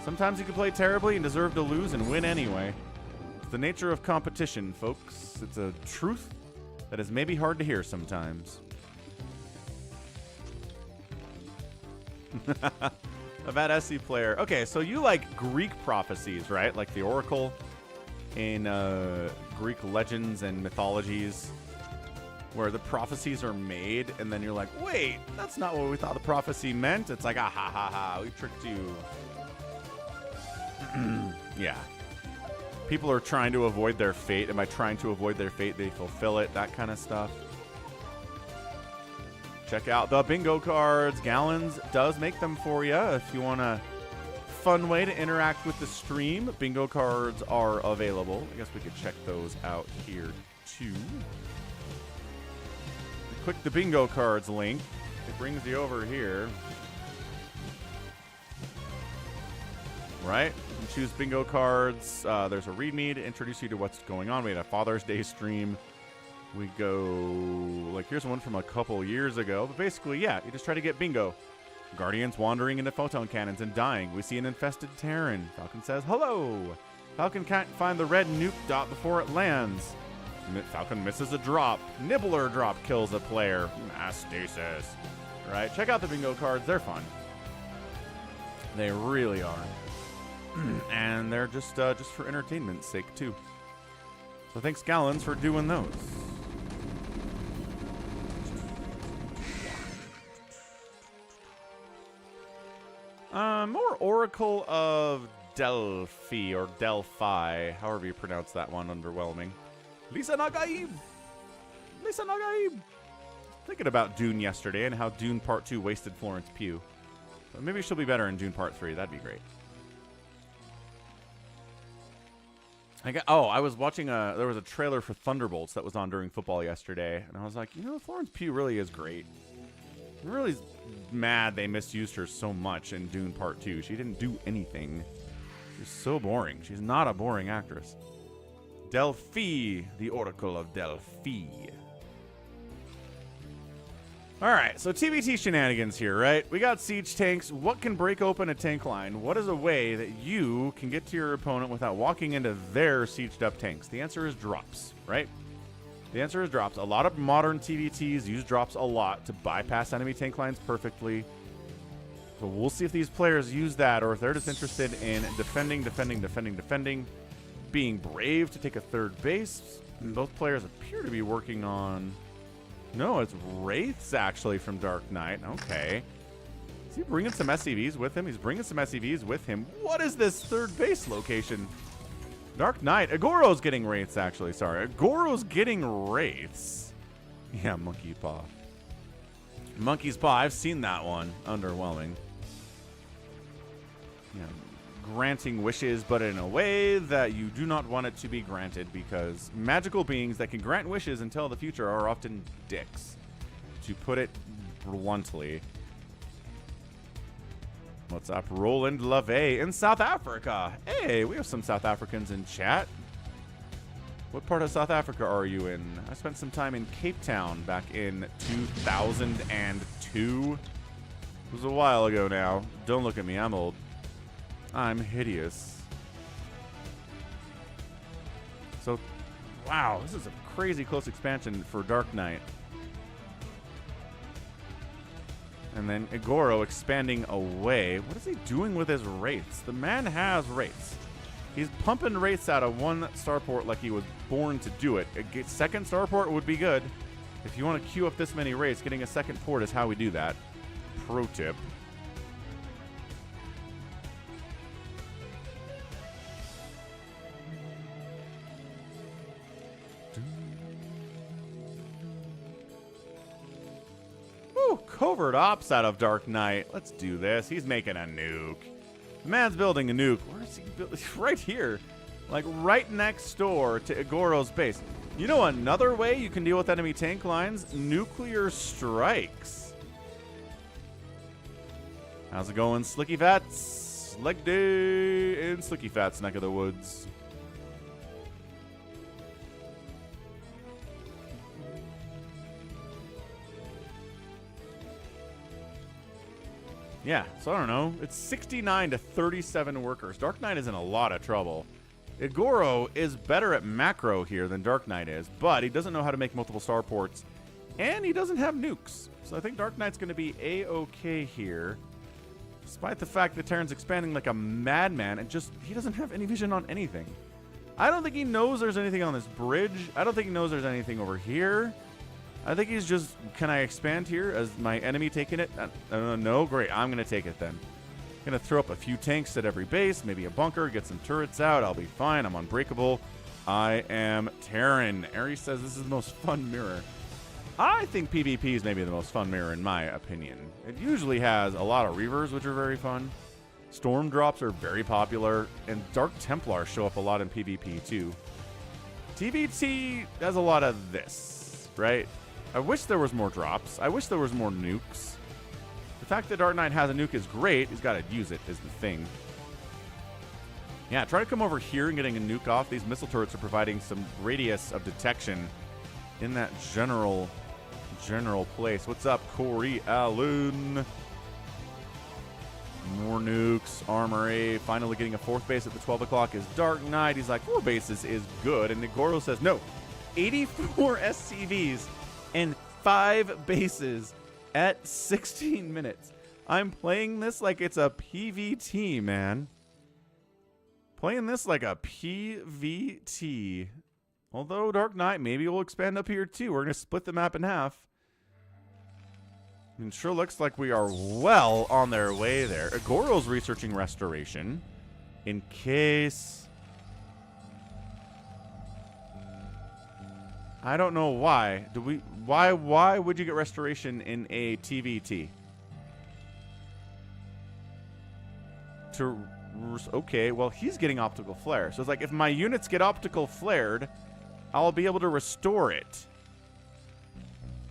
B: sometimes you can play terribly and deserve to lose and win anyway. It's the nature of competition, folks. It's a truth that is maybe hard to hear sometimes. A bad SC player. Okay, so you like Greek prophecies, right? Like the Oracle in Greek legends and mythologies, where the prophecies are made, and then you're like, wait, that's not what we thought the prophecy meant. It's like, ah, ha, ha, ha, we tricked you. Yeah. People are trying to avoid their fate, and by trying to avoid their fate, they fulfill it, that kind of stuff. Check out the bingo cards. Gallons does make them for you if you want a fun way to interact with the stream. Bingo cards are available. I guess we could check those out here too. Click the bingo cards link. It brings you over here. Right? You can choose bingo cards. There's a readme to introduce you to what's going on. We had a Father's Day stream. We go, like, here's one from a couple years ago. But basically, yeah, you just try to get bingo. Guardians wandering into photon cannons and dying. We see an infested Terran. Falcon says, hello. Falcon can't find the red nuke dot before it lands. Falcon misses a drop. Nibbler drop kills a player. Stasis. Right? Check out the bingo cards. They're fun. They really are. And they're just for entertainment's sake, too. So thanks, Gallons, for doing those. More Oracle of Delphi, or Delphi, however you pronounce that one, underwhelming. Lisa Nagaib! Lisa Nagaib! Thinking about Dune yesterday and how Dune Part 2 wasted Florence Pugh. But maybe she'll be better in Dune Part 3. That'd be great. I was watching there was a trailer for Thunderbolts that was on during football yesterday, and I was like, you know, Florence Pugh really is great. I'm really mad they misused her so much in Dune Part 2. She didn't do anything. She's so boring. She's not a boring actress. Delphi, the Oracle of Delphi. All right, so TvT shenanigans here, right? We got siege tanks. What can break open a tank line? What is a way that you can get to your opponent without walking into their sieged up tanks? The answer is drops, right? The answer is drops. A lot of modern TvTs use drops a lot to bypass enemy tank lines perfectly. So we'll see if these players use that or if they're just interested in defending, being brave to take a third base. And both players appear to be working on... No, it's Wraiths, actually, from DarkKnight. Okay. Is he bringing some SCVs with him? He's bringing some SCVs with him. What is this third base location? DarkKnight. Agoro's getting Wraiths, actually. Sorry. Agoro's getting Wraiths. Yeah, Monkey Paw. Monkey's Paw. I've seen that one. Underwhelming. Yeah. granting wishes, but in a way that you do not want it to be granted, because magical beings that can grant wishes and tell the future are often dicks, to put it bluntly. What's up, Roland LaVey in South Africa? Hey, we have some South Africans in chat. What part of South Africa are you in? I spent some time in Cape Town back in 2002. It was a while ago now. Don't look at me, I'm old. I'm hideous. So, wow, this is a crazy close expansion for DarkKnight. And then Igoro expanding away. What is he doing with his wraiths? The man has wraiths. He's pumping wraiths out of one starport like he was born to do it. A second starport would be good. If you want to queue up this many wraiths, getting a second port is how we do that. Pro tip. Woo, covert ops out of DarkKnight. Let's do this. He's making a nuke. The man's building a nuke. Where is he building? Right here. Like right next door to Igoro's base. You know another way you can deal with enemy tank lines? Nuclear strikes. How's it going, Slicky Fats? Leg day in Slicky Fats neck of the woods. Yeah, so I don't know. It's 69 to 37 workers. DarkKnight is in a lot of trouble. Igoro is better at macro here than DarkKnight is, but he doesn't know how to make multiple starports, and he doesn't have nukes. So I think DarkKnight's going to be A-okay here, despite the fact that Terran's expanding like a madman, and just, he doesn't have any vision on anything. I don't think he knows there's anything on this bridge. I don't think he knows there's anything over here. I think he's just, can I expand here? As my enemy taking it? No, great. I'm going to take it then. Going to throw up a few tanks at every base, maybe a bunker, get some turrets out. I'll be fine. I'm unbreakable. I am Terran. Aries says this is the most fun mirror. I think PvP is maybe the most fun mirror in my opinion. It usually has a lot of Reavers, which are very fun. Storm drops are very popular, and Dark Templars show up a lot in PvP too. TvT has a lot of this, right? I wish there was more drops. I wish there was more nukes. The fact that DarkKnight has a nuke is great. He's got to use it is the thing. Yeah, try to come over here and getting a nuke off. These missile turrets are providing some radius of detection in that general place. What's up, Corey Allen? More nukes. Armory. Finally getting a fourth base at the 12 o'clock is DarkKnight. He's like, 4 bases is good. And Igoro says, no. 84 SCVs and 5 bases at 16 minutes. I'm playing this like it's a PvT, man. Playing this like a PvT. Although DarkKnight maybe will expand up here too. We're going to split the map in half. And sure looks like we are well on their way there. Igoro's researching restoration. In case... I don't know why. Why would you get restoration in a TvT? Okay, well, he's getting optical flare. So it's like, if my units get optical flared, I'll be able to restore it.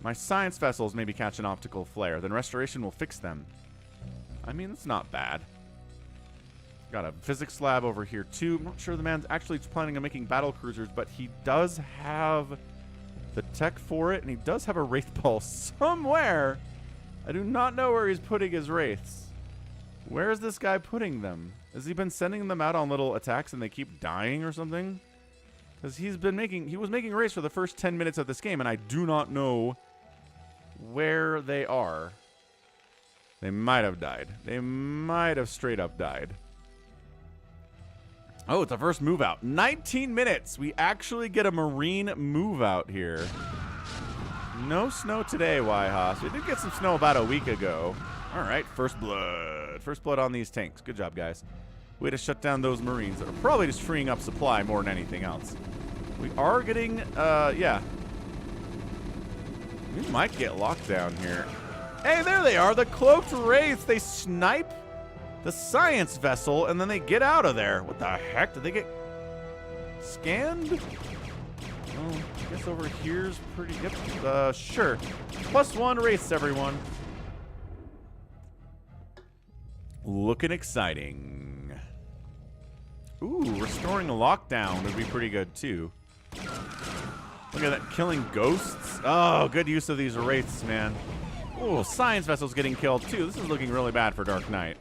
B: My science vessels maybe catch an optical flare. Then restoration will fix them. I mean, it's not bad. Got a physics lab over here, too. I'm not sure the man's actually planning on making battle cruisers, but he does have the tech for it, and he does have a Wraith Ball somewhere. I do not know where he's putting his Wraiths. Where is this guy putting them? Has he been sending them out on little attacks and they keep dying or something? Because he was making Wraiths for the first 10 minutes of this game, and I do not know where they are. They might have died. They might have straight up died. Oh, it's a first move out. 19 minutes. We actually get a Marine move out here. No snow today, Yhaas. We did get some snow about a week ago. All right, first blood. First blood on these tanks. Good job, guys. Way to shut down those Marines that are probably just freeing up supply more than anything else. We are getting, yeah. We might get lockdown here. Hey, there they are. The cloaked wraiths. They snipe the science vessel, and then they get out of there. What the heck? Did they get scanned? Well, I guess over here's pretty good. Sure. +1 race, everyone. Looking exciting. Ooh, restoring a lockdown would be pretty good, too. Look at that, killing ghosts. Oh, good use of these wraiths, man. Oh, science vessel's getting killed, too. This is looking really bad for DarkKnight.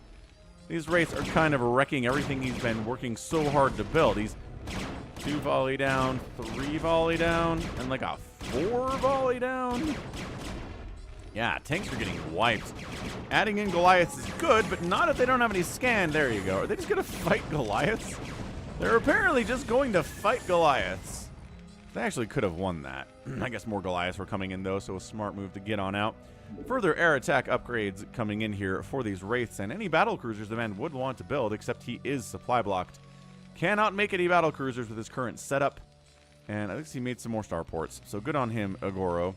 B: These wraiths are kind of wrecking everything he's been working so hard to build. He's 2 volley down, 3 volley down, and like a 4 volley down. Yeah, tanks are getting wiped. Adding in Goliaths is good, but not if they don't have any scan. There you go. Are they just going to fight Goliaths? They're apparently just going to fight Goliaths. They actually could have won that. I guess more Goliaths were coming in, though, so a smart move to get on out. Further air attack upgrades coming in here for these wraiths, and any battle cruisers the man would want to build, except he is supply blocked. Cannot make any battle cruisers with his current setup, and I think he made some more starports, so good on him, Igoro.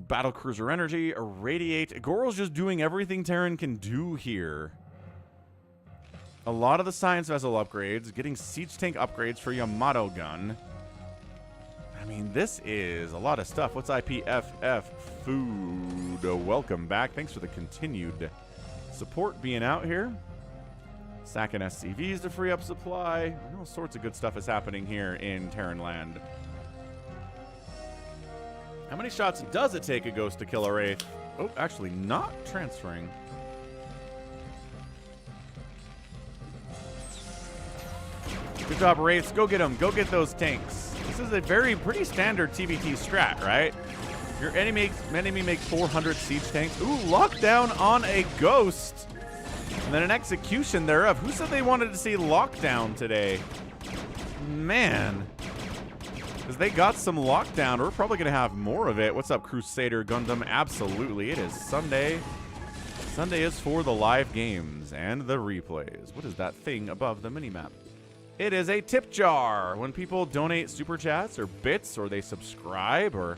B: Battle cruiser energy, irradiate. Igoro's just doing everything Terran can do here. A lot of the science vessel upgrades, getting siege tank upgrades for Yamato gun. I mean, this is a lot of stuff. What's IPFF? Food. Welcome back. Thanks for the continued support being out here. Sacking SCVs to free up supply. All sorts of good stuff is happening here in Terran land. How many shots does it take a ghost to kill a wraith? Oh, actually not transferring. Good job, wraiths. Go get them. Go get those tanks. This is a pretty standard TvT strat, right? Your enemy makes 400 siege tanks. Ooh, lockdown on a ghost. And then an execution thereof. Who said they wanted to see lockdown today? Man. Because they got some lockdown. We're probably going to have more of it. What's up, Crusader Gundam? Absolutely. It is Sunday. Sunday is for the live games and the replays. What is that thing above the minimap? It is a tip jar. When people donate super chats or bits, or they subscribe or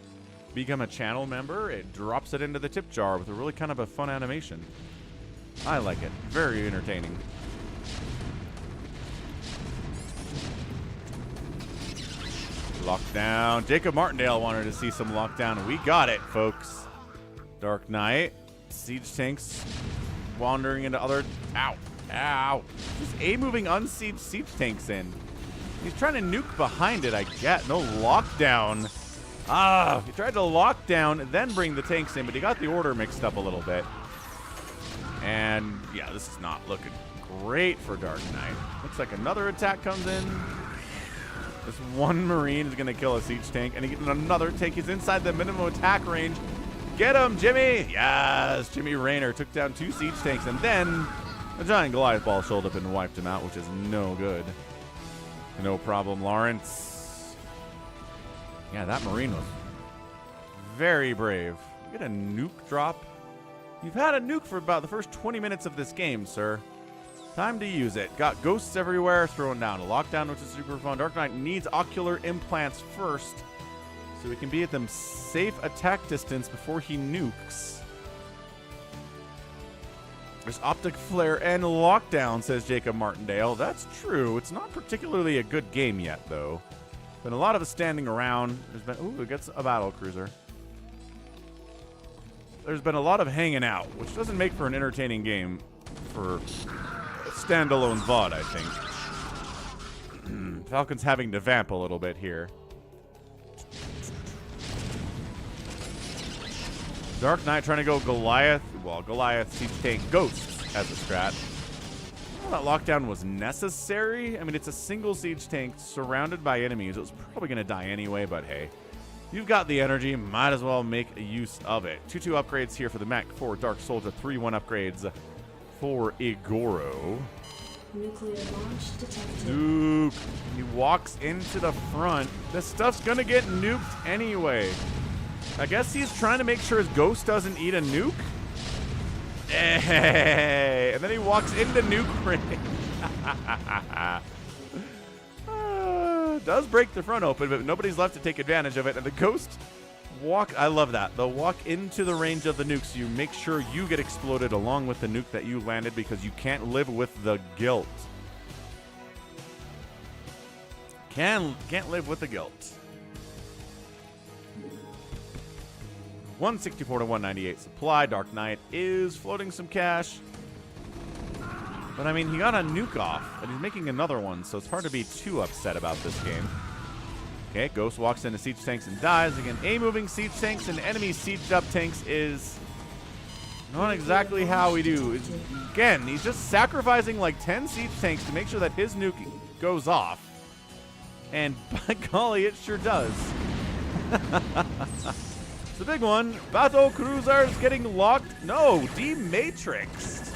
B: become a channel member, it drops it into the tip jar with a really kind of a fun animation. I like it. Very entertaining. Lockdown. Jacob Martindale wanted to see some lockdown. We got it, folks. DarkKnight. Siege tanks wandering into other... Ow. Ow. Just A-moving unsieged siege tanks in. He's trying to nuke behind it, I get. No lockdown. Ah, he tried to lock down, then bring the tanks in, but he got the order mixed up a little bit. And, yeah, this is not looking great for DarkKnight. Looks like another attack comes in. This one Marine is going to kill a siege tank, and he gets another tank. He's inside the minimum attack range. Get him, Jimmy! Yes, Jimmy Rayner took down 2 siege tanks, and then a giant Goliath ball showed up and wiped him out, which is no good. No problem, Lawrence. Yeah, that Marine was very brave. Get a nuke drop. You've had a nuke for about the first 20 minutes of this game, sir. Time to use it. Got ghosts everywhere, throwing down a lockdown, which is super fun. DarkKnight needs ocular implants first, so he can be at them safe attack distance before he nukes. There's optic flare and lockdown, says Jacob Martindale. That's true. It's not particularly a good game yet, though. Been a lot of us standing around. There's been... Ooh, it gets a battle cruiser. There's been a lot of hanging out, which doesn't make for an entertaining game for standalone VOD, I think. Falcon's having to vamp a little bit here. DarkKnight trying to go Goliath. Well, Goliath, siege tank, ghosts as a strat. That lockdown was necessary. I mean, it's a single siege tank surrounded by enemies. It was probably going to die anyway, but hey. You've got the energy, might as well make use of it. 2-2 upgrades here for the mech for Dark Soldier. 3-1 upgrades for Igoro.
A: Nuclear launch detected.
B: Nuke. He walks into the front. This stuff's gonna get nuked anyway. I guess he's trying to make sure his ghost doesn't eat a nuke. Hey, and then he walks into nuke range. Does break the front open, but nobody's left to take advantage of it. And the ghost walk. I love that. They'll walk into the range of the nukes. You make sure you get exploded along with the nuke that you landed because you can't live with the guilt. Can't live with the guilt. 164 to 198 supply. DarkKnight is floating some cash. But I mean, he got a nuke off, and he's making another one, so it's hard to be too upset about this game. Okay, Ghost walks into siege tanks and dies. Again, A-moving siege tanks and enemy sieged up tanks is not exactly how we do. Again, he's just sacrificing like 10 siege tanks to make sure that his nuke goes off. And by golly, it sure does. It's the big one. Battle cruisers getting locked. No, dematrixed.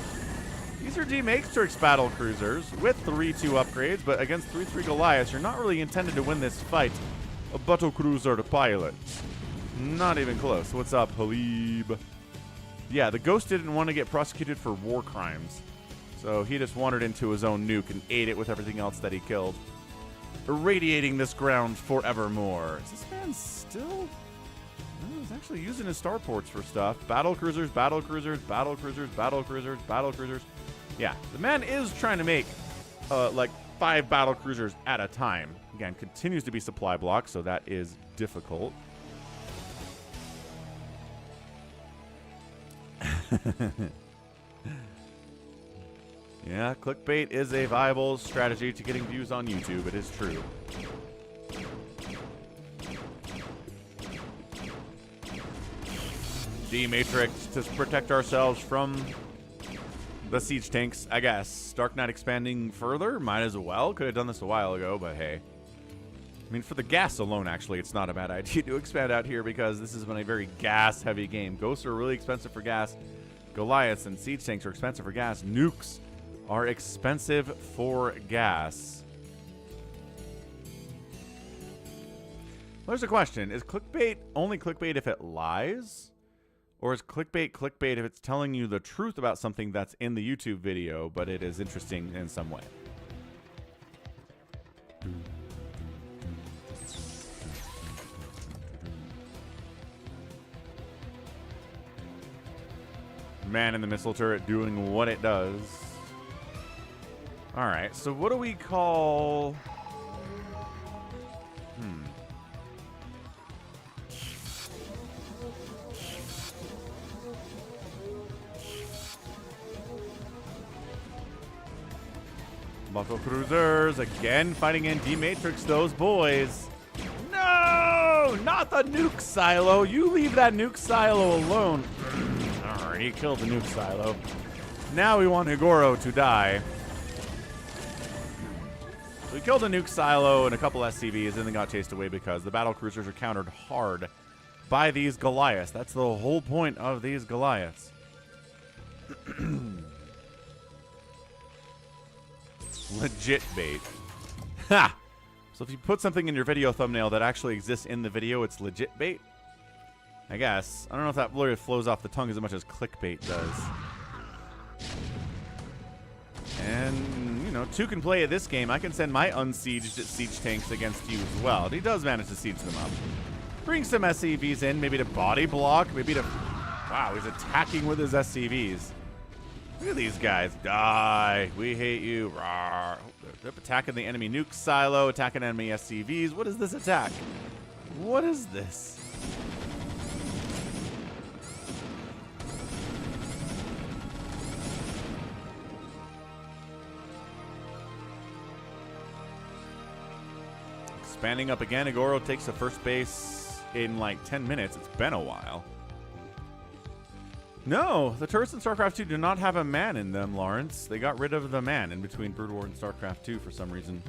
B: These are dematrix battle cruisers with 3-2 upgrades, but against 3-3 Goliaths, you're not really intended to win this fight. A battle cruiser to pilot. Not even close. What's up, Halib? Yeah, the Ghost didn't want to get prosecuted for war crimes, so he just wandered into his own nuke and ate it with everything else that he killed, irradiating this ground forevermore. Is this man still? No, he's actually using his starports for stuff. Battle cruisers, battle cruisers, battle cruisers, battle cruisers, battle cruisers. Yeah, the man is trying to make like 5 battle cruisers at a time. Again, continues to be supply block, so that is difficult. Yeah, clickbait is a viable strategy to getting views on YouTube. It is true. D-Matrix to protect ourselves from the siege tanks, I guess. DarkKnight expanding further? Might as well. Could have done this a while ago, but hey. I mean, for the gas alone, actually, it's not a bad idea to expand out here because this has been a very gas-heavy game. Ghosts are really expensive for gas. Goliaths and siege tanks are expensive for gas. Nukes are expensive for gas. Well, there's a question. Is clickbait only clickbait if it lies? Or is clickbait clickbait if it's telling you the truth about something that's in the YouTube video, but it is interesting in some way? Man in the missile turret doing what it does. Alright, so what do we call... Battle cruisers again fighting in D-Matrix those boys. No! Not the nuke silo. You leave that nuke silo alone. Alright, he killed the nuke silo. Now we want Igoro to die. So we killed a nuke silo and a couple SCVs and then got chased away because the battle cruisers are countered hard by these Goliaths. That's the whole point of these Goliaths. Legit bait. Ha! So if you put something in your video thumbnail that actually exists in the video, it's legit bait? I guess. I don't know if that really flows off the tongue as much as clickbait does. And, you know, 2 can play at this game. I can send my unsieged siege tanks against you as well. And he does manage to siege them up. Bring some SCVs in, maybe to body block, maybe to... Wow, he's attacking with his SCVs. Look at these guys. Die. We hate you. Rawr. They're attacking the enemy nuke silo, attacking enemy SCVs. What is this attack? What is this? Expanding up again. Igoro takes the first base in like 10 minutes. It's been a while. No, the turrets in StarCraft 2 do not have a man in them, Lawrence. They got rid of the man in between BroodWar and StarCraft 2 for some reason.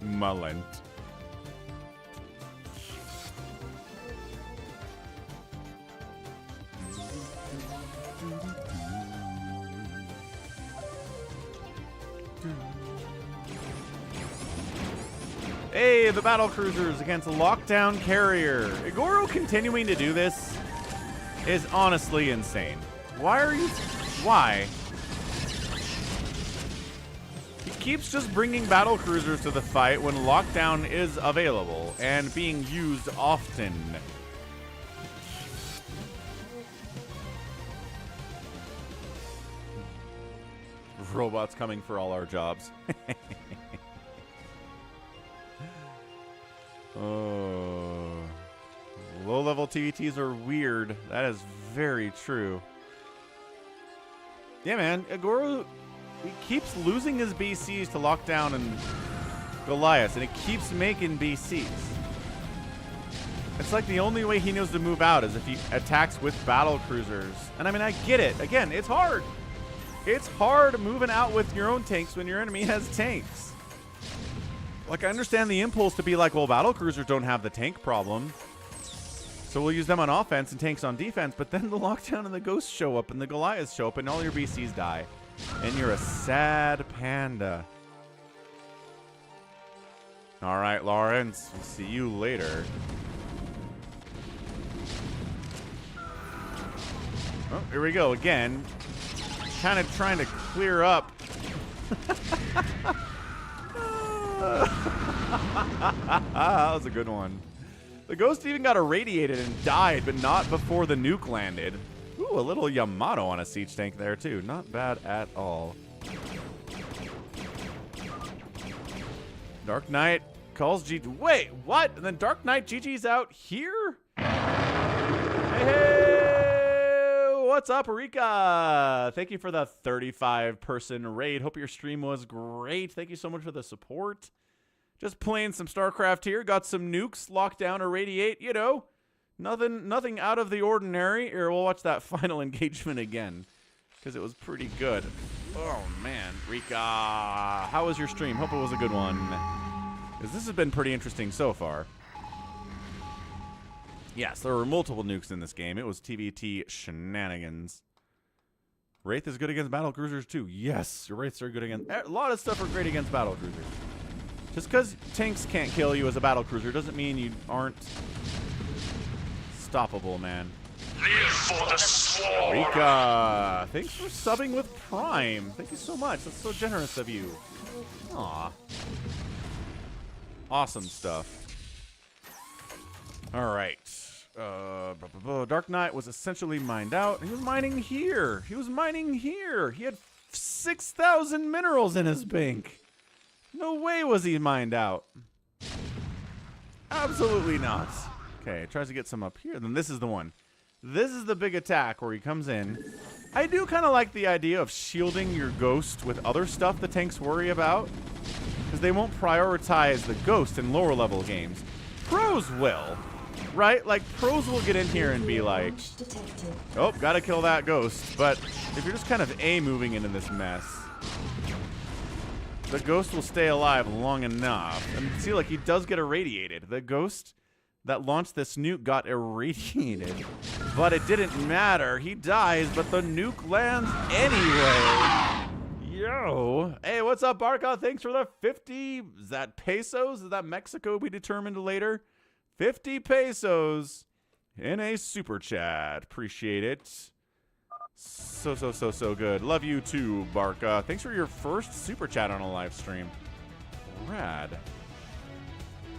B: Mullent. Hey, the battle cruisers against a lockdown carrier. Igoro continuing to do this is honestly insane. Why are you... Why? keeps just bringing battle cruisers to the fight when lockdown is available and being used often. Robots coming for all our jobs. Oh, low-level TvTs are weird. That is very true. Yeah, man. Igoro, he keeps losing his BCs to Lockdown and Goliath, and it keeps making BCs. It's like the only way he knows to move out is if he attacks with battle cruisers. And I mean, I get it. Again, it's hard. It's hard moving out with your own tanks when your enemy has tanks. Like, I understand the impulse to be like, well, battle cruisers don't have the tank problem, so we'll use them on offense and tanks on defense, but then the Lockdown and the Ghosts show up and the Goliaths show up and all your BCs die. And you're a sad panda. All right, Lawrence, we'll see you later. Oh, here we go again. Kind of trying to clear up. That was a good one. The Ghost even got irradiated and died, but not before the nuke landed. Ooh, a little Yamato on a siege tank there, too. Not bad at all. DarkKnight calls GG. Wait, what? And then DarkKnight GG's out here? Hey, what's up, Rika? Thank you for the 35-person raid. Hope your stream was great. Thank you so much for the support. Just playing some StarCraft here. Got some nukes, lockdown, irradiate. You know, nothing out of the ordinary. Here, we'll watch that final engagement again because it was pretty good. Oh man, Rika, how was your stream? Hope it was a good one. Because this has been pretty interesting so far. Yes, there were multiple nukes in this game. It was TvT shenanigans. Wraith is good against battle cruisers too. Yes, Wraiths are good against. A lot of stuff are great against battle cruisers. Just because tanks can't kill you as a battle cruiser doesn't mean you aren't stoppable, man.
C: Live for the slaughter.
B: Rika, thanks for subbing with Prime. Thank you so much. That's so generous of you. Aw. Awesome stuff. All right. DarkKnight was essentially mined out. He was mining here. He was mining here. He had 6,000 minerals in his bank. No way was he mined out. Absolutely not. Okay, tries to get some up here. Then this is the one. This is the big attack where he comes in. I do kind of like the idea of shielding your ghost with other stuff the tanks worry about, because they won't prioritize the ghost in lower level games. Pros will, right? Like, pros will get in here and be like, oh, gotta kill that ghost. But if you're just kind of moving into this mess, the ghost will stay alive long enough. And see, like, he does get irradiated. The ghost that launched this nuke got irradiated, but it didn't matter. He dies, but the nuke lands anyway. Yo. Hey, what's up, Barcode? Thanks for the 50. Is that pesos? Is that Mexico? We determined later. 50 pesos in a super chat. Appreciate it. So good. Love you too, Barca. Thanks for your first super chat on a live stream. Rad.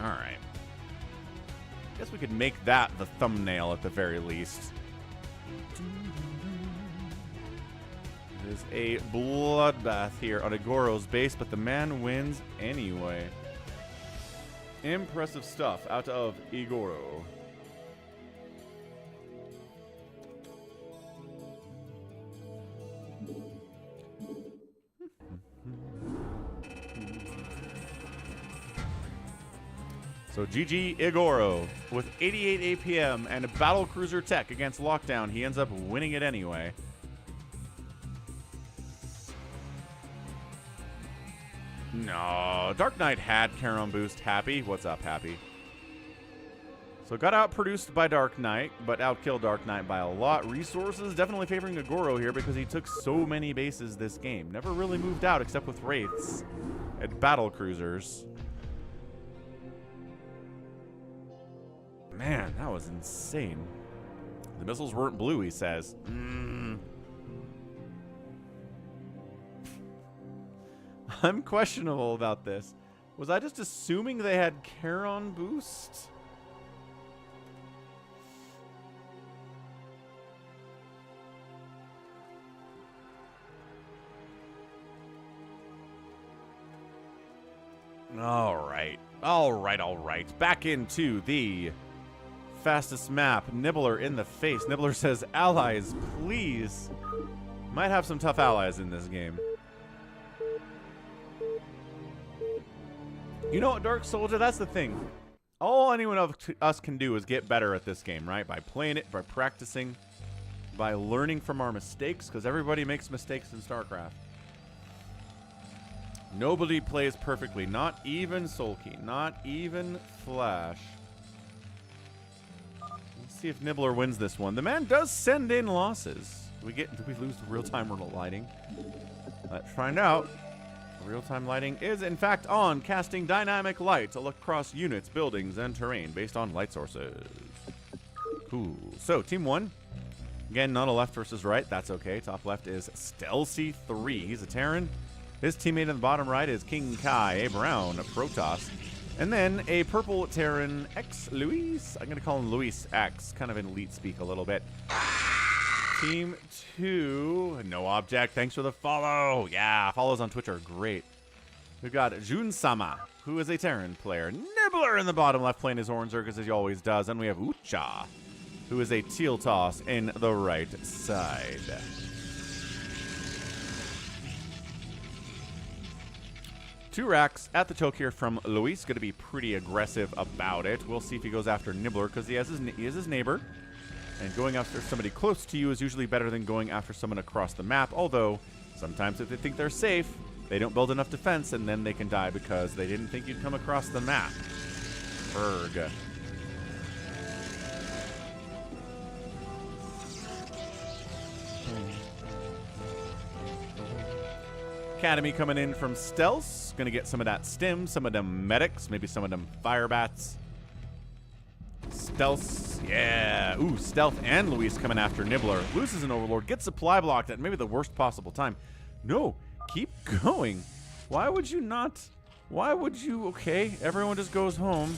B: All right. Guess we could make that the thumbnail at the very least. It is a bloodbath here on Igoro's base, but the man wins anyway. Impressive stuff out of Igoro. So GG Igoro with 88 APM and a battle cruiser tech against Lockdown. He ends up winning it anyway. No, DarkKnight had Charon boost. Happy? What's up, Happy? So got outproduced by DarkKnight, but outkilled DarkKnight by a lot. Resources definitely favoring Igoro here because he took so many bases this game. Never really moved out except with Wraiths and battle cruisers. Man, that was insane. The missiles weren't blue, he says. I'm questionable about this. Was I just assuming they had Charon boost? All right. Back into the fastest map. Nibbler in the face. Nibbler says, allies, please. Might have some tough allies in this game. You know what, Dark Soldier? That's the thing. All anyone of us can do is get better at this game, right? By playing it, by practicing, by learning from our mistakes, because everybody makes mistakes in StarCraft. Nobody plays perfectly. Not even Sulky. Not even Flash. Let's see if Nibbler wins this one. The man does send in losses. Do we lose the real-time lighting? Let's find out. Real-time lighting is, in fact, on, casting dynamic light to look across units, buildings, and terrain based on light sources. Cool. So, Team 1. Again, not a left versus right. That's okay. Top left is Stealthy3. He's a Terran. His teammate in the bottom right is King Kai, a brown Protoss. And then a purple Terran, X-Luis. I'm going to call him Luis X, kind of in elite speak a little bit. Team 2, no object. Thanks for the follow. Yeah, follows on Twitch are great. We've got Jun-sama, who is a Terran player. Nibbler in the bottom left playing his orange circus as he always does. And we have Ucha, who is a teal toss in the right side. Two racks at the choke here from Luis. Going to be pretty aggressive about it. We'll see if he goes after Nibbler because he is his neighbor. And going after somebody close to you is usually better than going after someone across the map. Although, sometimes if they think they're safe, they don't build enough defense and then they can die because they didn't think you'd come across the map. Berg. Academy coming in from Stealth. Going to get some of that stim, some of them medics, maybe some of them firebats. Stealth, yeah. Ooh, Stealth and Luis coming after Nibbler. Luis is an overlord. Gets supply blocked at maybe the worst possible time. No, keep going. Why would you not? Why would you? Okay, everyone just goes home.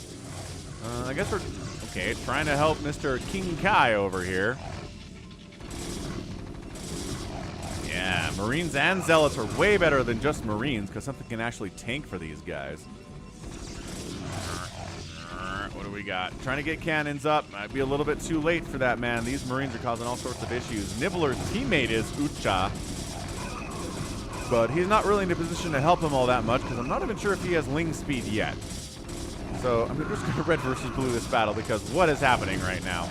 B: I guess we're, okay, trying to help Mr. King Kai over here. Yeah, Marines and Zealots are way better than just Marines because something can actually tank for these guys. What do we got? Trying to get cannons up. Might be a little bit too late for that, man. These Marines are causing all sorts of issues. Nibbler's teammate is Ucha, but he's not really in a position to help him all that much because I'm not even sure if he has Ling speed yet. So I'm just going to red versus blue this battle because what is happening right now?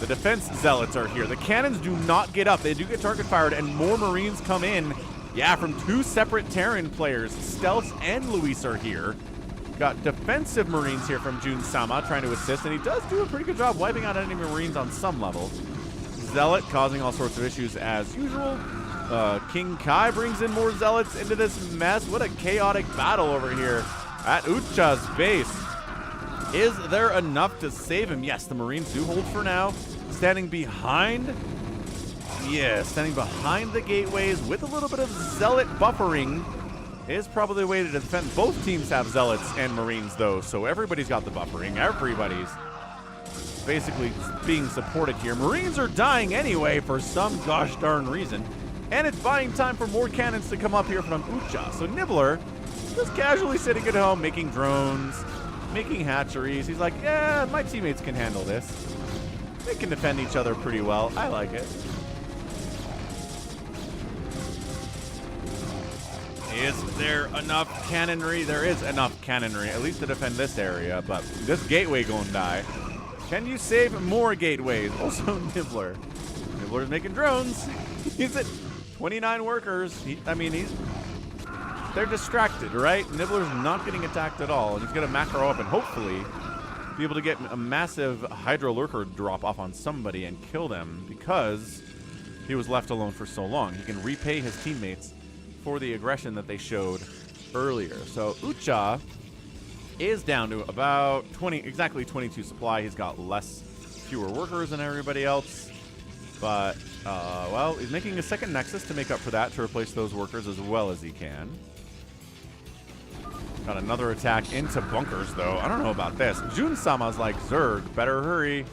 B: The defense Zealots are here. The cannons do not get up. They do get target fired, and more Marines come in. Yeah, from two separate Terran players. Stealth and Luis are here. Got defensive Marines here from Jun-sama trying to assist, and he does do a pretty good job wiping out enemy Marines on some level. Zealot causing all sorts of issues as usual. King Kai brings in more Zealots into this mess. What a chaotic battle over here at Ucha's base. Is there enough to save him? Yes, the Marines do hold for now. Standing behind. Yeah, standing behind the gateways with a little bit of Zealot buffering is probably the way to defend. Both teams have Zealots and Marines, though, so everybody's got the buffering. Everybody's basically being supported here. Marines are dying anyway for some gosh darn reason, and it's buying time for more cannons to come up here from Ucha. So Nibbler just casually sitting at home, making drones, making hatcheries. He's like, yeah, my teammates can handle this. They can defend each other pretty well. I like it. Is there enough cannonry? There is enough cannonry, at least to defend this area, but this gateway gonna die. Can you save more gateways? Also, Nibbler. Nibbler's making drones. He's at 29 workers. They're distracted, right? Nibbler's not getting attacked at all, and he's gonna macro up and hopefully be able to get a massive Hydro Lurker drop off on somebody and kill them because he was left alone for so long. He can repay his teammates for the aggression that they showed earlier. So Ucha is down to about exactly 22 supply. He's got fewer workers than everybody else, but well, he's making a second Nexus to make up for that, to replace those workers as well as he can. Got another attack into bunkers, though. I don't know about this. Jun-sama's like, Zerg, better hurry.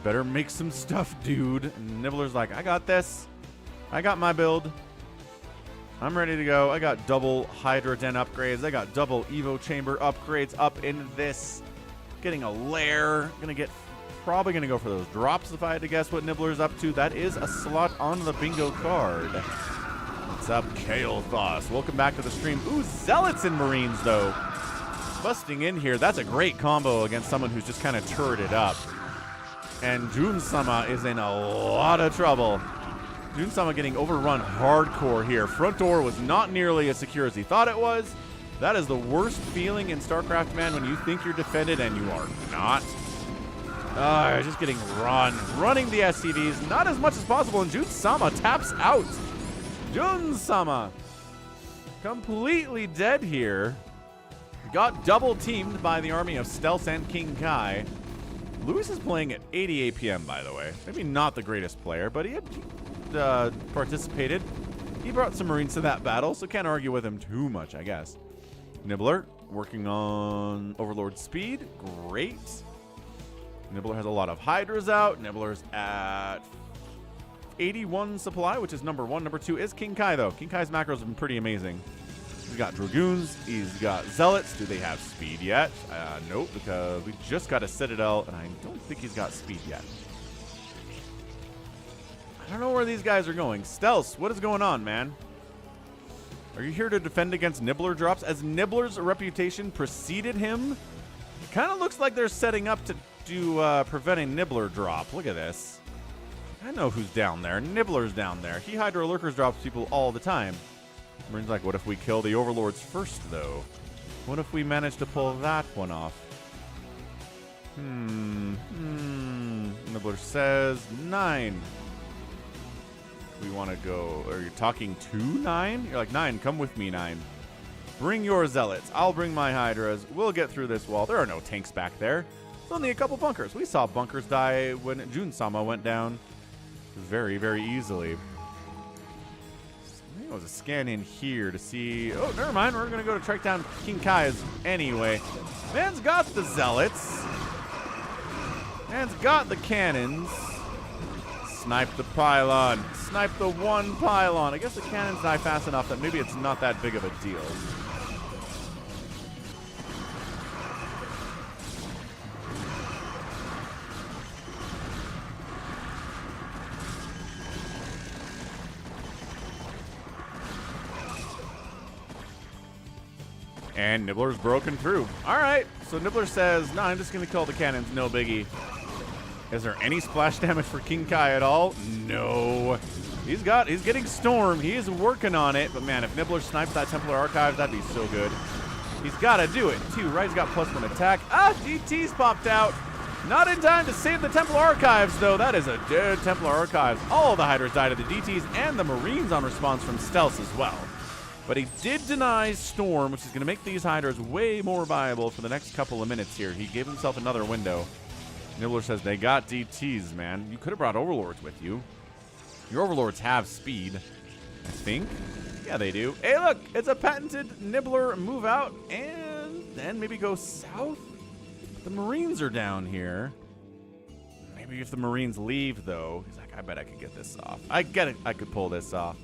B: Better make some stuff, dude. And Nibbler's like, I got this. I got my build. I'm ready to go. I got double Hydra Den upgrades. I got double Evo Chamber upgrades up in this. Getting a lair. Probably gonna go for those drops if I had to guess what Nibbler's up to. That is a slot on the bingo card. What's up, Kael'thas? Welcome back to the stream. Ooh, Zealots and Marines, though. Busting in here. That's a great combo against someone who's just kind of turreted up. And Jun-sama is in a lot of trouble. Jun-sama getting overrun hardcore here. Front door was not nearly as secure as he thought it was. That is the worst feeling in StarCraft, man, when you think you're defended and you are not. Just getting running the SCVs, not as much as possible, and Jun-sama taps out. Jun-sama completely dead here. Got double teamed by the army of Stealth and King Kai. Lewis is playing at 80 APM, by the way. Maybe not the greatest player, but he had participated. He brought some Marines to that battle, so can't argue with him too much, I guess. Nibbler working on Overlord speed. Great. Nibbler has a lot of Hydras out. Nibbler's at 81 supply, which is number 1. Number 2 is King Kai, though. King Kai's macros have been pretty amazing. He's got Dragoons. He's got Zealots. Do they have speed yet? Nope, because we just got a Citadel, and I don't think he's got speed yet. I don't know where these guys are going. Stealth, what is going on, man? Are you here to defend against Nibbler drops? As Nibbler's reputation preceded him, it kind of looks like they're setting up to do prevent a Nibbler drop. Look at this. I know who's down there. Nibbler's down there. He Hydra Lurkers drops people all the time. Marine's like, what if we kill the Overlords first, though? What if we manage to pull that one off? Nibbler says 9. We want to go. Are you talking to 9? You're like, 9, come with me, 9. Bring your Zealots. I'll bring my Hydras. We'll get through this wall. There are no tanks back there. It's only a couple bunkers. We saw bunkers die when Jun-sama went down very, very easily. There was a scan in here to see. Oh, never mind. We're going to go to track down King Kai's anyway. Man's got the Zealots. Man's got the cannons. Snipe the pylon. Snipe the one pylon. I guess the cannons die fast enough that maybe it's not that big of a deal. And Nibbler's broken through. All right. So Nibbler says, no, I'm just going to kill the cannons. No biggie. Is there any splash damage for King Kai at all? No. He's getting Storm. He is working on it. But, man, if Nibbler snipes that Templar Archives, that'd be so good. He's got to do it, too, right? He's got +1 attack. GT's popped out. Not in time to save the Templar Archives, though. That is a dead Templar Archives. All the Hydras died of the DTs and the Marines on response from Stealth as well. But he did deny Storm, which is going to make these Hydras way more viable for the next couple of minutes here. He gave himself another window. Nibbler says they got DTs, man. You could have brought Overlords with you. Your Overlords have speed, I think. Yeah, they do. Hey, look, it's a patented Nibbler move out and then maybe go south. The Marines are down here. Maybe if the Marines leave, though, he's like, I bet I could get this off. I get it. I could pull this off.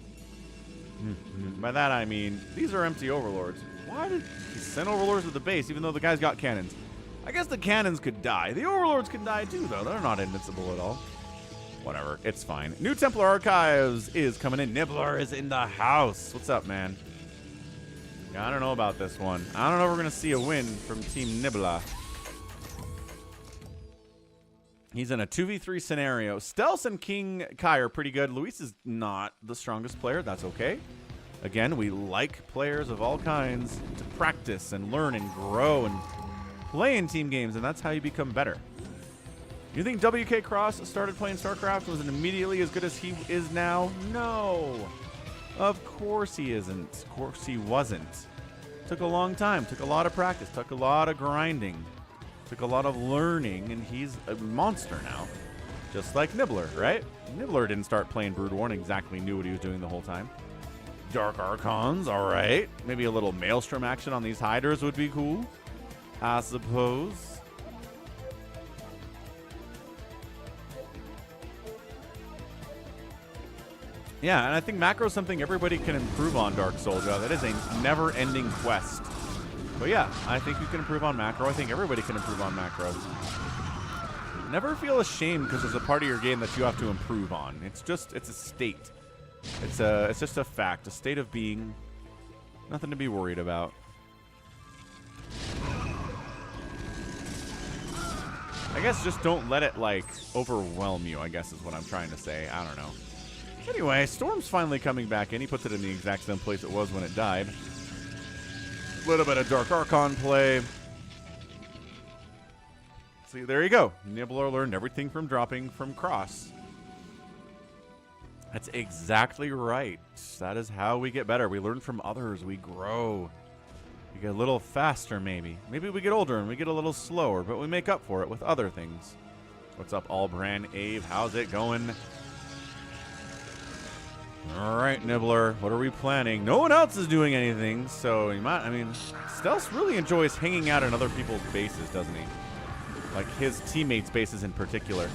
B: By that, I mean, these are empty Overlords. Why did he send Overlords to the base, even though the guy's got cannons? I guess the cannons could die. The Overlords can die, too, though. They're not invincible at all. Whatever. It's fine. New Templar Archives is coming in. Nibbler is in the house. What's up, man? Yeah, I don't know about this one. I don't know if we're going to see a win from Team Nibbler. He's in a 2v3 scenario. Stealth and King Kai are pretty good. Luis is not the strongest player. That's okay. Again, we like players of all kinds to practice and learn and grow and play in team games, and that's how you become better. You think WK Cross started playing StarCraft and was immediately as good as he is now? No. Of course he isn't. Of course he wasn't. Took a long time. Took a lot of practice. Took a lot of grinding. Took a lot of learning, and he's a monster now. Just like Nibbler, right? Nibbler didn't start playing BroodWar and exactly knew what he was doing the whole time. Dark Archons, all right. Maybe a little Maelstrom action on these Hydras would be cool, I suppose. Yeah, and I think macro is something everybody can improve on, Dark Soldier. That is a never-ending quest. But yeah, I think you can improve on macro. I think everybody can improve on macro. Never feel ashamed because there's a part of your game that you have to improve on. It's a state. It's just a fact, a state of being. Nothing to be worried about. I guess just don't let it, like, overwhelm you, I guess is what I'm trying to say. I don't know. Anyway, Storm's finally coming back in. He puts it in the exact same place it was when it died. A little bit of Dark Archon play. See, there you go. Nibbler learned everything from dropping from Cross. That's exactly right. That is how we get better. We learn from others. We grow. We get a little faster, maybe. Maybe we get older and we get a little slower, but we make up for it with other things. What's up, Allbrand Ave? How's it going? All right, Nibbler. What are we planning? No one else is doing anything, so you might. I mean, Stealth really enjoys hanging out in other people's bases, doesn't he? Like his teammates' bases in particular.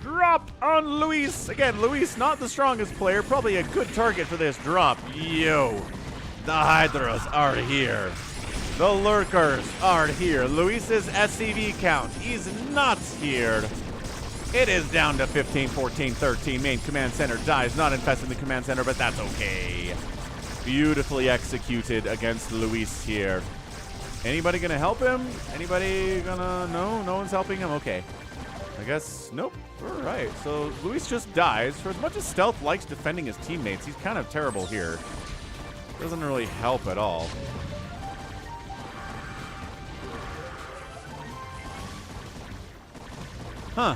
B: Drop on Luis. Again, Luis, not the strongest player. Probably a good target for this drop. Yo. The Hydras are here. The Lurkers are here. Luis's SCV count. He's not here. It is down to 15, 14, 13. Main command center dies. Not infesting the command center, but that's okay. Beautifully executed against Luis here. Anybody gonna help him? Anybody gonna... No? No one's helping him? Okay. I guess... Nope. All right. So Luis just dies. For as much as Stealth likes defending his teammates, he's kind of terrible here. Doesn't really help at all. Huh.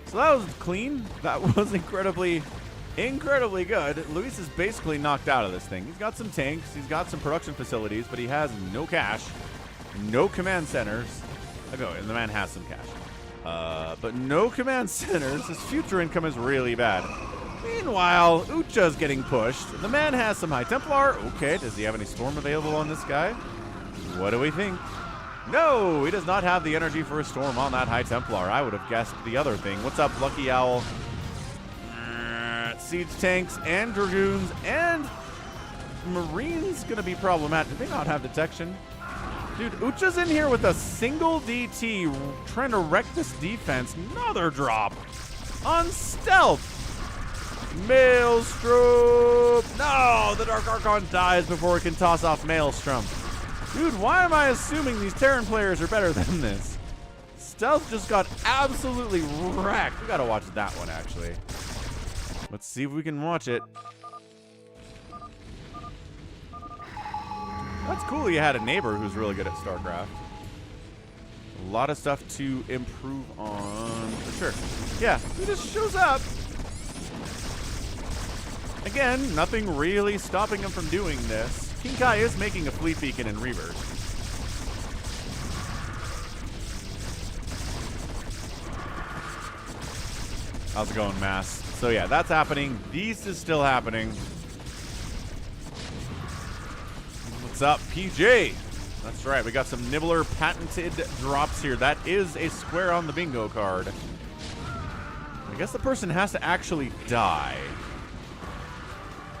B: So that was clean. That was incredibly good. Luis is basically knocked out of this thing. He's got some tanks. He's got some production facilities, but he has no cash, no command centers. Okay, and the man has some cash. But no command centers. His future income is really bad. Meanwhile, Ucha's getting pushed. The man has some High Templar. Okay, does he have any Storm available on this guy? What do we think? No, he does not have the energy for a Storm on that High Templar. I would have guessed the other thing. What's up, Lucky Owl? Siege tanks and Dragoons and Marines going to be problematic. Do they not have detection? Dude, Ucha's in here with a single DT trying to wreck this defense. Another drop on Stealth. Maelstrom. No, the Dark Archon dies before it can toss off Maelstrom. Dude, why am I assuming these Terran players are better than this? Stealth just got absolutely wrecked. We gotta watch that one, actually. Let's see if we can watch it. That's cool you had a neighbor who's really good at StarCraft. A lot of stuff to improve on, for sure. Yeah, he just shows up. Again, nothing really stopping him from doing this. King Kai is making a fleet beacon in reverse. How's it going, Mass? So yeah, that's happening. Beast is still happening. What's up, PJ? That's right, we got some Nibbler patented drops here. That is a square on the bingo card. I guess the person has to actually die.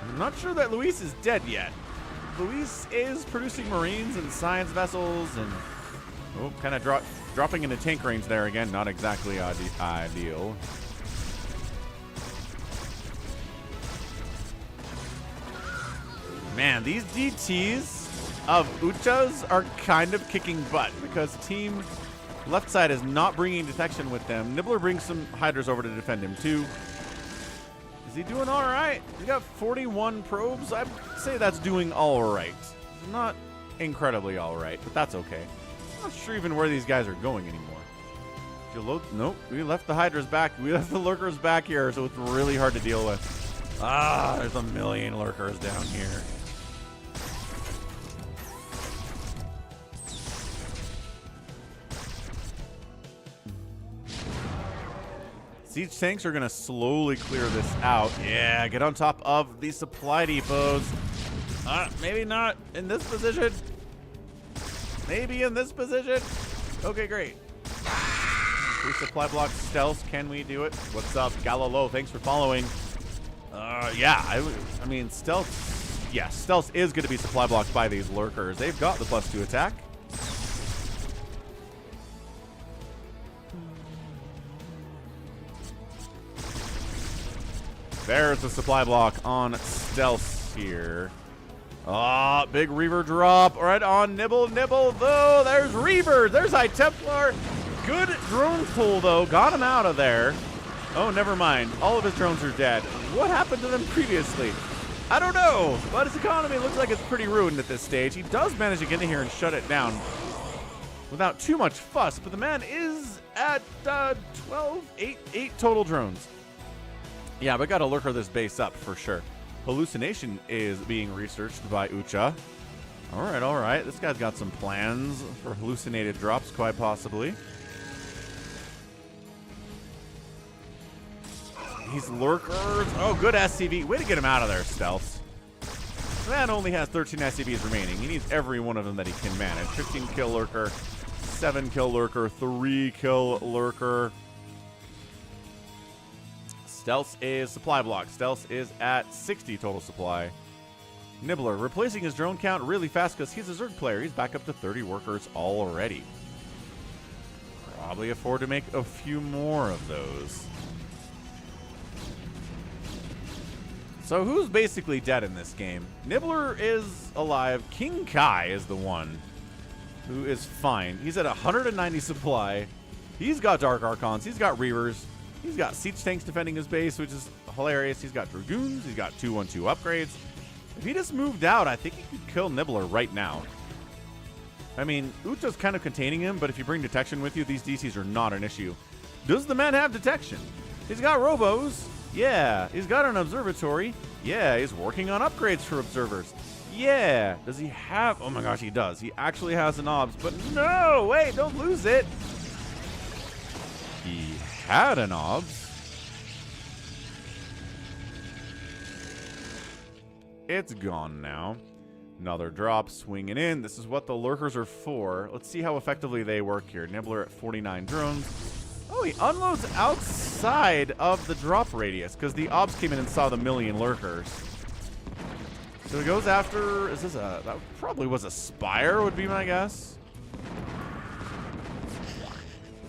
B: I'm not sure that Luis is dead yet. Luis is producing Marines and science vessels and kind of dropping into tank range there again. Not exactly ideal. Man, these DTs of Uchas are kind of kicking butt because team left side is not bringing detection with them. Nibbler brings some Hydras over to defend him too. Is he doing all right? He got 41 probes. I'd say that's doing all right. Not incredibly all right, but that's okay. I'm not sure even where these guys are going anymore. Did you load? Nope. We left the Hydras back. We left the Lurkers back here, so it's really hard to deal with. Ah, there's a million Lurkers down here. Siege tanks are going to slowly clear this out. Yeah, get on top of the supply depots. Maybe not in this position. Maybe in this position. Okay, great. Resupply block stealth. Can we do it? What's up, Galileo? Thanks for following. Yeah, I mean, stealth. Yeah, stealth is going to be supply blocked by these lurkers. They've got the +2 attack. There's the supply block on stealth here. Ah, big Reaver drop right on Nibble, though. There's Reaver. There's iTemplar. Good drone pull, though. Got him out of there. Oh, never mind. All of his drones are dead. What happened to them previously? I don't know, but his economy looks like it's pretty ruined at this stage. He does manage to get in here and shut it down without too much fuss, but the man is at 8 total drones. Yeah, we got to lurker this base up for sure. Hallucination is being researched by Ucha. All right. This guy's got some plans for hallucinated drops, quite possibly. These lurkers. Oh, good SCV. Way to get him out of there, Stealth. Man only has 13 SCVs remaining. He needs every one of them that he can manage. 15 kill lurker, 7 kill lurker, 3 kill lurker. Stealth is supply block. Stealth is at 60 total supply. Nibbler replacing his drone count really fast because he's a Zerg player. He's back up to 30 workers already. Probably afford to make a few more of those. So who's basically dead in this game? Nibbler is alive. King Kai is the one who is fine. He's at 190 supply. He's got Dark Archons. He's got Reavers. He's got siege tanks defending his base, which is hilarious. He's got Dragoons. He's got 2-1-2 upgrades. If he just moved out, I think he could kill Nibbler right now. I mean, Ucha's kind of containing him, but if you bring detection with you, these DCs are not an issue. Does the man have detection? He's got robos. Yeah. He's got an observatory. Yeah. He's working on upgrades for observers. Yeah. Does he have... Oh my gosh, he does. He actually has an obs, but no! Wait, don't lose it. He had an obs. It's gone now. Another drop swinging in. This is what the lurkers are for. Let's see how effectively they work here. Nibbler at 49 drones. Oh, he unloads outside of the drop radius because the obs came in and saw the million lurkers. So he goes after... Is this a... That probably was a Spire, would be my guess.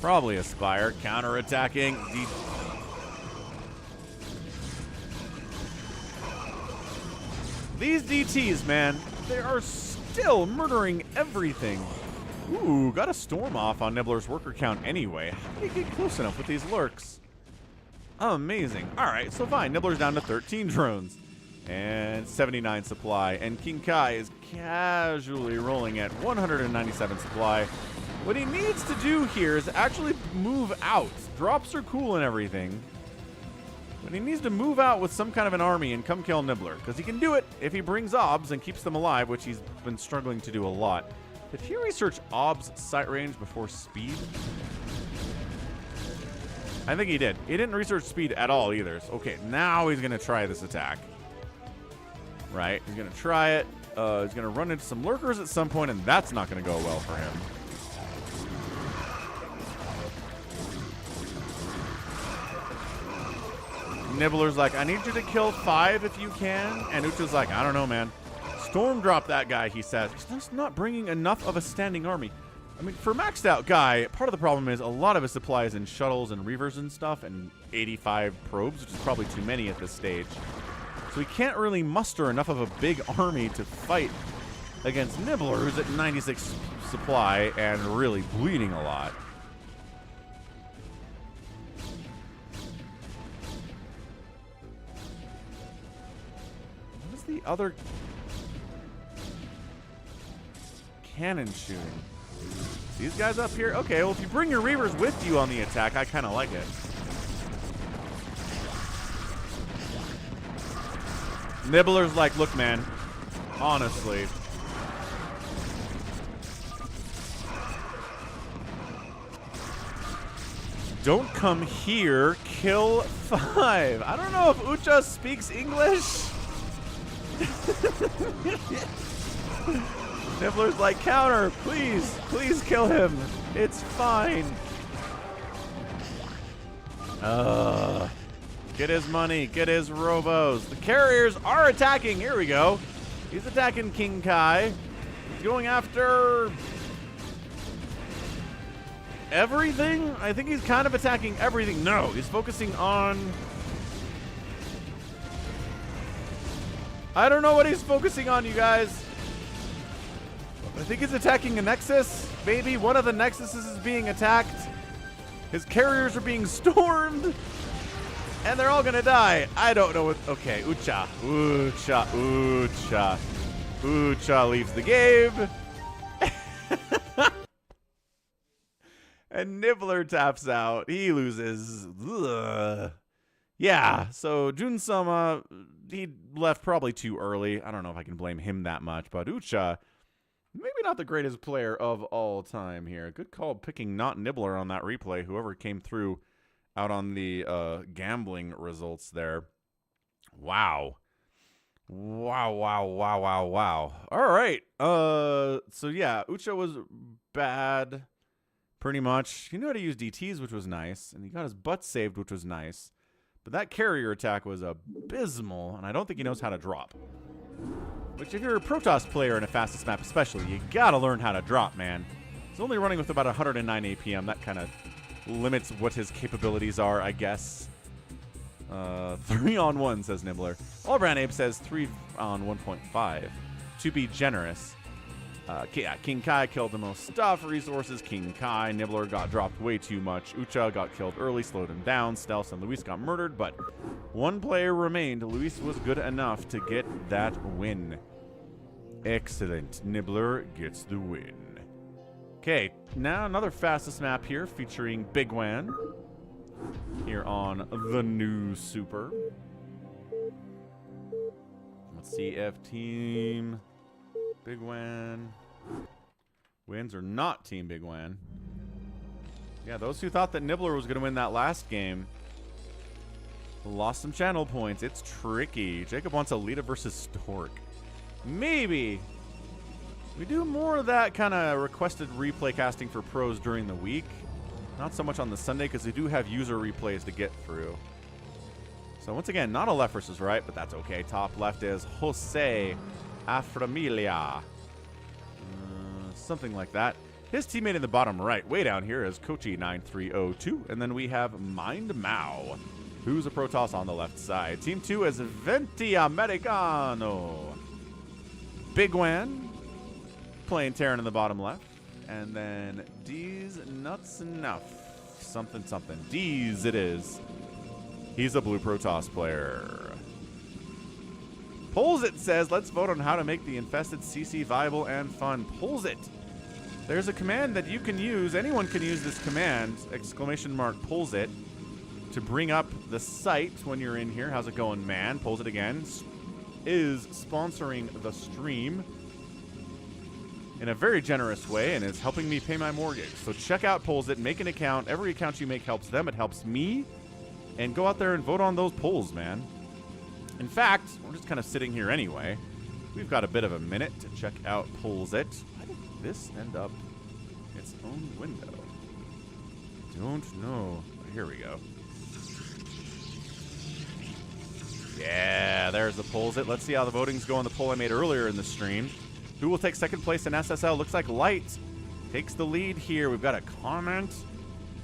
B: Probably a Spire. Counter-attacking. These DTs, man, they are still murdering everything. Ooh, got a storm off on Nibbler's worker count anyway. How did he get close enough with these lurks? Amazing. All right, so fine. Nibbler's down to 13 drones and 79 supply. And King Kai is casually rolling at 197 supply. What he needs to do here is actually move out. Drops are cool and everything. But he needs to move out with some kind of an army and come kill Nibbler. Because he can do it if he brings obs and keeps them alive, which he's been struggling to do a lot. Did he research obs sight range before speed? I think he did. He didn't research speed at all either. So, okay, now he's going to try this attack. Right, he's going to try it. He's going to run into some lurkers at some point, and that's not going to go well for him. Nibbler's like, I need you to kill 5 if you can. And Ucha's like, I don't know, man. Storm drop that guy, he says. He's just not bringing enough of a standing army. I mean, for maxed out guy, part of the problem is a lot of his supply is in shuttles and reavers and stuff, and 85 probes, which is probably too many at this stage. So he can't really muster enough of a big army to fight against Nibbler, who's at 96 supply and really bleeding a lot. What is the other cannon shooting? These guys up here? Okay, well, if you bring your reavers with you on the attack, I kind of like it. Nibbler's like, look, man, honestly. Don't come here, kill 5. I don't know if Ucha speaks English. Nibbler's like, counter, please, please kill him. It's fine. Get his money, get his robos. The carriers are attacking. Here we go. He's attacking King Kai. He's going after everything. I think he's kind of attacking everything. No, he's focusing on... I don't know what he's focusing on, you guys. I think he's attacking a Nexus. Maybe one of the Nexuses is being attacked. His carriers are being stormed. And they're all gonna die. I don't know what... Okay, Ucha. Ucha. Ucha. Ucha leaves the game. And Nibbler taps out. He loses. Ugh. Yeah, so Junsama, he left probably too early. I don't know if I can blame him that much, but Ucha, maybe not the greatest player of all time here. Good call picking not Nibbler on that replay, whoever came through out on the gambling results there. Wow. Wow, wow, wow, wow, wow. All right. So yeah, Ucha was bad, pretty much. He knew how to use DTs, which was nice, and he got his butt saved, which was nice. But that carrier attack was abysmal, and I don't think he knows how to drop. Which, if you're a Protoss player in a fastest map especially, you gotta learn how to drop, man. He's only running with about 109 APM. That kind of limits what his capabilities are, I guess. 3 on 1, says Nibbler. Allbrand Abe says 3 on 1.5. To be generous. Yeah, King Kai killed the most stuff, resources. King Kai, Nibbler got dropped way too much. Ucha got killed early, slowed him down. Stealth and Luis got murdered, but one player remained. Luis was good enough to get that win. Excellent. Nibbler gets the win. Okay, now another fastest map here featuring bigwan here on the new Super. Let's see if Team bigwan wins or not Team bigwan. Yeah, those who thought that Nibbler was going to win that last game lost some channel points. It's tricky. Jacob wants Alita versus Stork. Maybe. We do more of that kind of requested replay casting for pros during the week. Not so much on the Sunday because they do have user replays to get through. So once again, not a left versus right, but that's okay. Top left is Jose Aframilia. Something like that. His teammate in the bottom right, way down here, is Kochi9302. And then we have Mind Mao, who's a Protoss on the left side. Team 2 is Venti Americano. bigwan playing Terran in the bottom left. And then D's Nuts Enough. Something, something. D's it is. He's a blue Protoss player. Pollzit says, let's vote on how to make the infested CC viable and fun. Pollzit. There's a command that you can use. Anyone can use this command, !Pollzit, to bring up the site when you're in here. How's it going, man? Pollzit again is sponsoring the stream in a very generous way and is helping me pay my mortgage. So check out Pollzit, make an account. Every account you make helps them. It helps me. And go out there and vote on those polls, man. In fact, we're just kind of sitting here anyway. We've got a bit of a minute to check out Pollzit. Why did this end up its own window? Don't know. Here we go. Yeah, there's the Pollzit. Let's see how the voting's go on the poll I made earlier in the stream. Who will take second place in SSL? Looks like Light takes the lead here. We've got a comment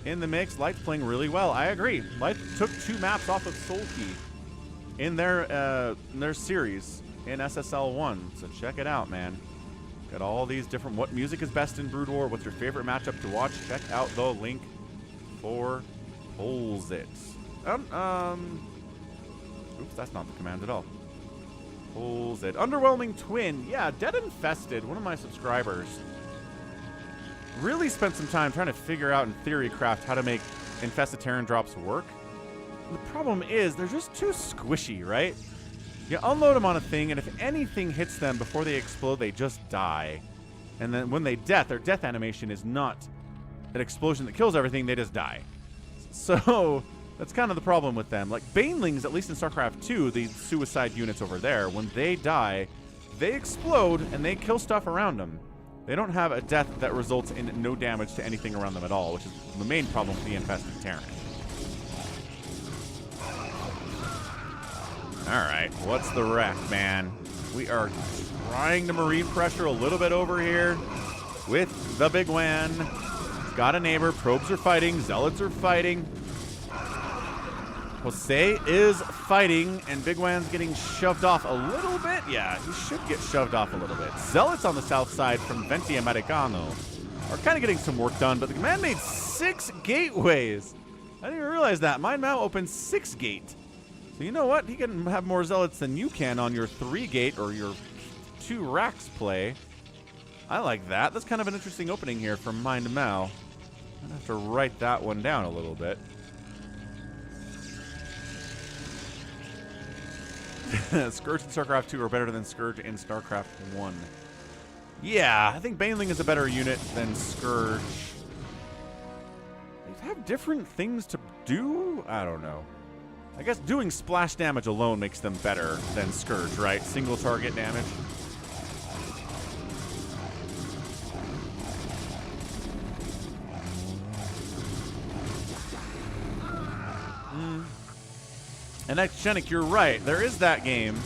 B: in the mix. Light's playing really well. I agree. Light took 2 maps off of Soulkey in their series in SSL 1. So check it out, man. Got all these different... What music is best in BroodWar? What's your favorite matchup to watch? Check out the link for Pollzit. Oops, that's not the command at all. Pollzit. Underwhelming Twin. Yeah, Dead Infested, one of my subscribers, really spent some time trying to figure out in Theorycraft how to make Infested Terran drops work. The problem is they're just too squishy, right? You unload them on a thing, and if anything hits them before they explode, they just die. And then when they death, their death animation is not an explosion that kills everything, they just die. So That's kind of the problem with them. Like, Banelings, at least in StarCraft 2, the suicide units over there, when they die, they explode and they kill stuff around them. They don't have a death that results in no damage to anything around them at all, which is the main problem with the infested Terran. Alright, what's the wreck, man? We are trying to marine pressure a little bit over here with the bigwan. Got a neighbor. Probes are fighting. Zealots are fighting. Jose is fighting, and bigwan's getting shoved off a little bit. Yeah, he should get shoved off a little bit. Zealots on the south side from Venti Americano are kind of getting some work done, but the command made 6 gateways. I didn't even realize that. Mine Mao opened 6 gate. So you know what? He can have more zealots than you can on your 3 gate or your 2 racks play. I like that. That's kind of an interesting opening here from Mind Mao. I'm going to have to write that one down a little bit. Scourge in StarCraft 2 are better than Scourge in StarCraft 1. Yeah, I think Baneling is a better unit than Scourge. They have different things to do? I don't know. I guess doing splash damage alone makes them better than Scourge, right? Single target damage. And Aegjong, you're right. There is that game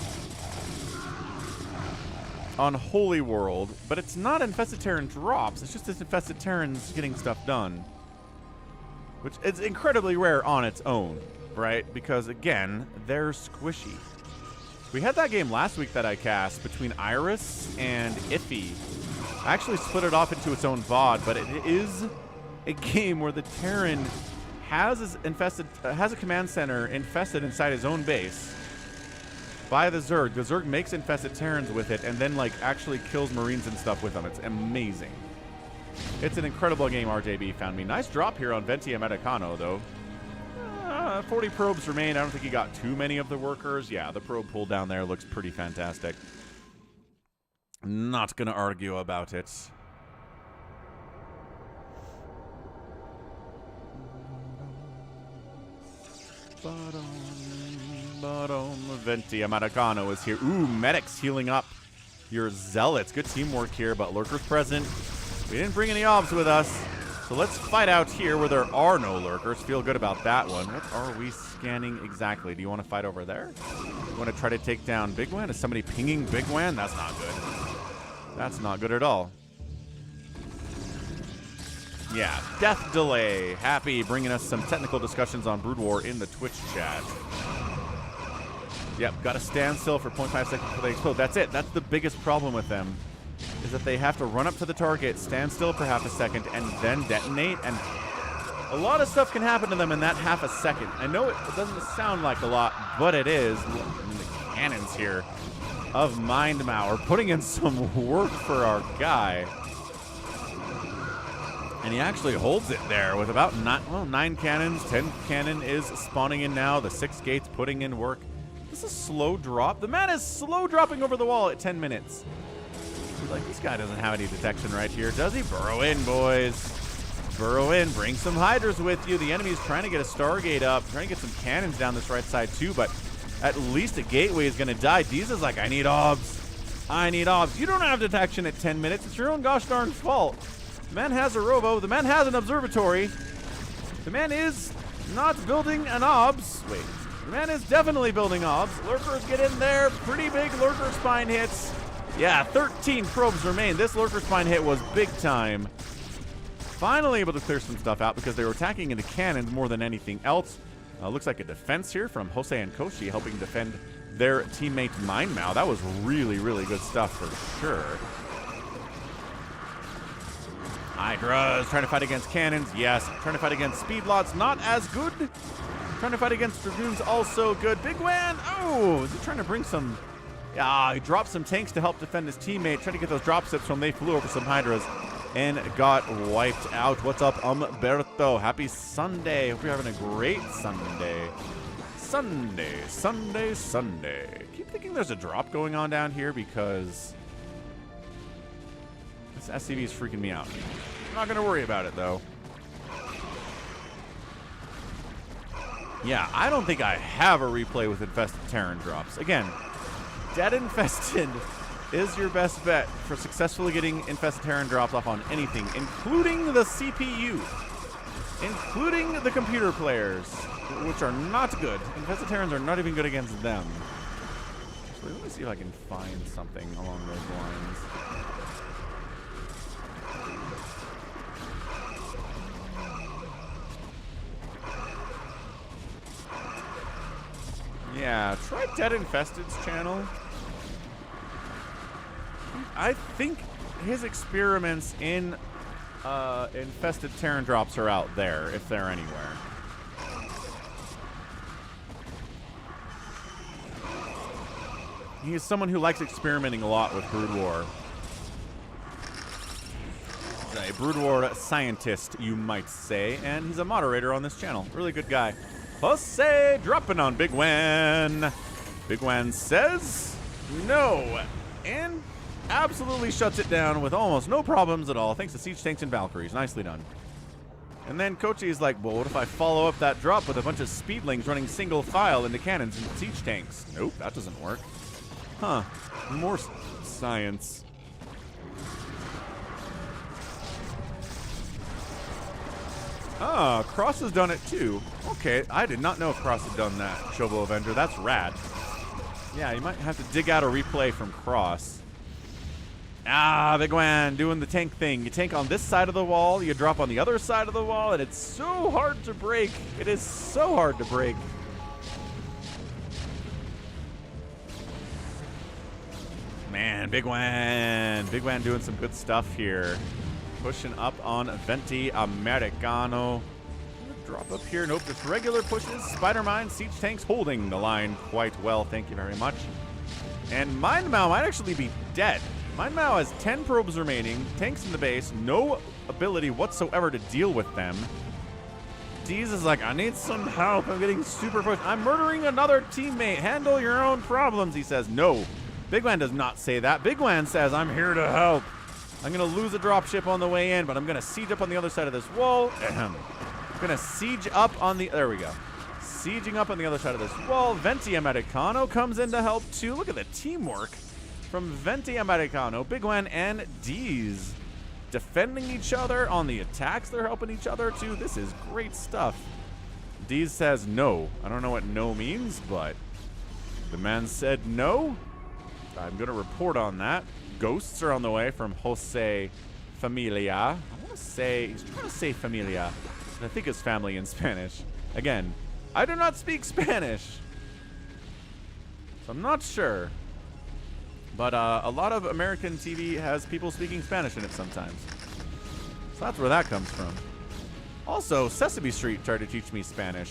B: on Holy World, but it's not Infested Terran drops. It's just this Infested Terran's getting stuff done. Which is incredibly rare on its own, right? Because, again, they're squishy. We had that game last week that I cast between Iris and Iffy. I actually split it off into its own VOD, but it is a game where the Terran has a command center infested inside his own base by the Zerg. The Zerg makes infested Terrans with it and then like actually kills Marines and stuff with them. It's amazing. It's an incredible game. RJB found me. Nice drop here on Venti Americano though. 40 probes remain. I don't think he got too many of the workers. Yeah, the probe pull down there looks pretty fantastic. Not gonna argue about it. Venti Americano is here. Ooh, medics healing up your zealots. Good teamwork here, but lurkers present. We didn't bring any obs with us, so let's fight out here where there are no lurkers. Feel good about that one. What are we scanning exactly? Do you want to fight over there? You want to try to take down bigwan? Is somebody pinging bigwan? That's not good. That's not good at all. Yeah, death delay. Happy bringing us some technical discussions on BroodWar in the Twitch chat. Yep, got to stand still for 0.5 seconds before they explode. That's it. That's the biggest problem with them, is that they have to run up to the target, stand still for half a second, and then detonate. And a lot of stuff can happen to them in that half a second. I know it doesn't sound like a lot, but it is. I mean, the cannons here of Mind Mao are putting in some work for our guy. And he actually holds it there with about 9 cannons. 10th cannon is spawning in now. The 6 gates putting in work. This is a slow drop. The man is slow dropping over the wall at 10 minutes. He's like, this guy doesn't have any detection right here, does he? Burrow in, boys. Burrow in. Bring some Hydras with you. The enemy's trying to get a Stargate up. Trying to get some cannons down this right side too, but at least a gateway is going to die. Diza's like, I need obs. I need obs. You don't have detection at 10 minutes. It's your own gosh darn fault. The man has a robo. The man has an observatory. The man is not building an obs. Wait. The man is definitely building obs. Lurkers get in there. Pretty big lurker spine hits. Yeah, 13 probes remain. This lurker spine hit was big time. Finally able to clear some stuff out because they were attacking into cannons more than anything else. Looks like a defense here from Jose and Koshi helping defend their teammate Mind Mao. That was really, really good stuff for sure. Hydras trying to fight against cannons. Yes. Trying to fight against speedlots. Not as good. Trying to fight against dragoons. Also good. bigwan. Oh, is he trying to bring some... he dropped some tanks to help defend his teammate. Trying to get those drop zips when they flew over some Hydras and got wiped out. What's up, Umberto? Happy Sunday. Hope you're having a great Sunday. Sunday. Keep thinking there's a drop going on down here because... this SCV is freaking me out. I'm not going to worry about it, though. Yeah, I don't think I have a replay with infested Terran drops. Again, dead infested is your best bet for successfully getting infested Terran drops off on anything, including the CPU, including the computer players, which are not good. Infested Terrans are not even good against them. Actually, let me see if I can find something along those lines. Yeah, try Dead Infested's channel. I think his experiments in infested Terran drops are out there, if they're anywhere. He is someone who likes experimenting a lot with BroodWar. A BroodWar scientist, you might say, and he's a moderator on this channel. Really good guy. Jose dropping on bigwan. Bigwan says no, and absolutely shuts it down with almost no problems at all, thanks to Siege Tanks and Valkyries. Nicely done. And then Kochi's like, well, what if I follow up that drop with a bunch of speedlings running single file into cannons and Siege Tanks? Nope, that doesn't work. Huh. More science. Ah, Cross has done it too. Okay, I did not know Cross had done that, Shovel Avenger. That's rad. Yeah, you might have to dig out a replay from Cross. Ah, bigwan doing the tank thing. You tank on this side of the wall, you drop on the other side of the wall, and it's so hard to break. It is so hard to break. Man, bigwan doing some good stuff here. Pushing up on Venti Americano. Drop up here. Nope, just regular pushes. Spider Mine, Siege Tanks holding the line quite well. Thank you very much. And Mindmao might actually be dead. Mindmao has 10 probes remaining. Tanks in the base. No ability whatsoever to deal with them. Deez is like, I need some help. I'm getting super pushed. I'm murdering another teammate. Handle your own problems, he says. No. Bigwan does not say that. Bigwan says, I'm here to help. I'm going to lose a dropship on the way in, but I'm going to siege up on the other side of this wall. I'm going to siege up on the... There we go. Sieging up on the other side of this wall. Venti Americano comes in to help, too. Look at the teamwork from Venti Americano, Bigwan, and Deez. Defending each other on the attacks. They're helping each other, too. This is great stuff. Deez says no. I don't know what no means, but the man said no. I'm going to report on that. Ghosts are on the way from Jose Familia. I want to say, he's trying to say Familia. I think it's family in Spanish. Again, I do not speak Spanish, so I'm not sure. But a lot of American TV has people speaking Spanish in it sometimes. So that's where that comes from. Also, Sesame Street tried to teach me Spanish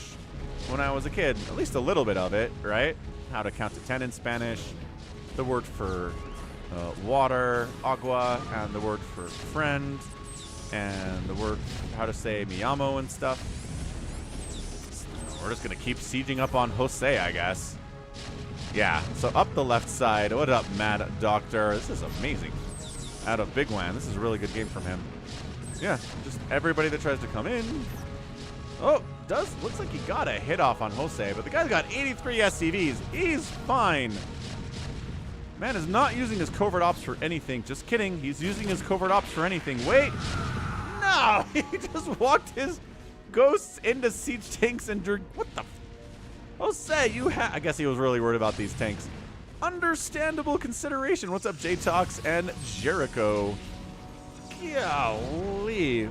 B: when I was a kid. At least a little bit of it, right? How to count to 10 in Spanish. The word for water, agua, and the word for friend, and the word how to say mi amo and stuff. We're just going to keep sieging up on Jose, I guess. Yeah, so up the left side. What up, Mad Doctor? This is amazing. Out of Bigwan. This is a really good game from him. Yeah, just everybody that tries to come in. Oh, looks like he got a hit off on Jose, but the guy's got 83 SCVs. He's fine. Man is not using his covert ops for anything. Just kidding. He's using his covert ops for anything. Wait. No. He just walked his ghosts into siege tanks and... What the... Jose, I guess he was really worried about these tanks. Understandable consideration. What's up, J-Tox and Jericho? Golly.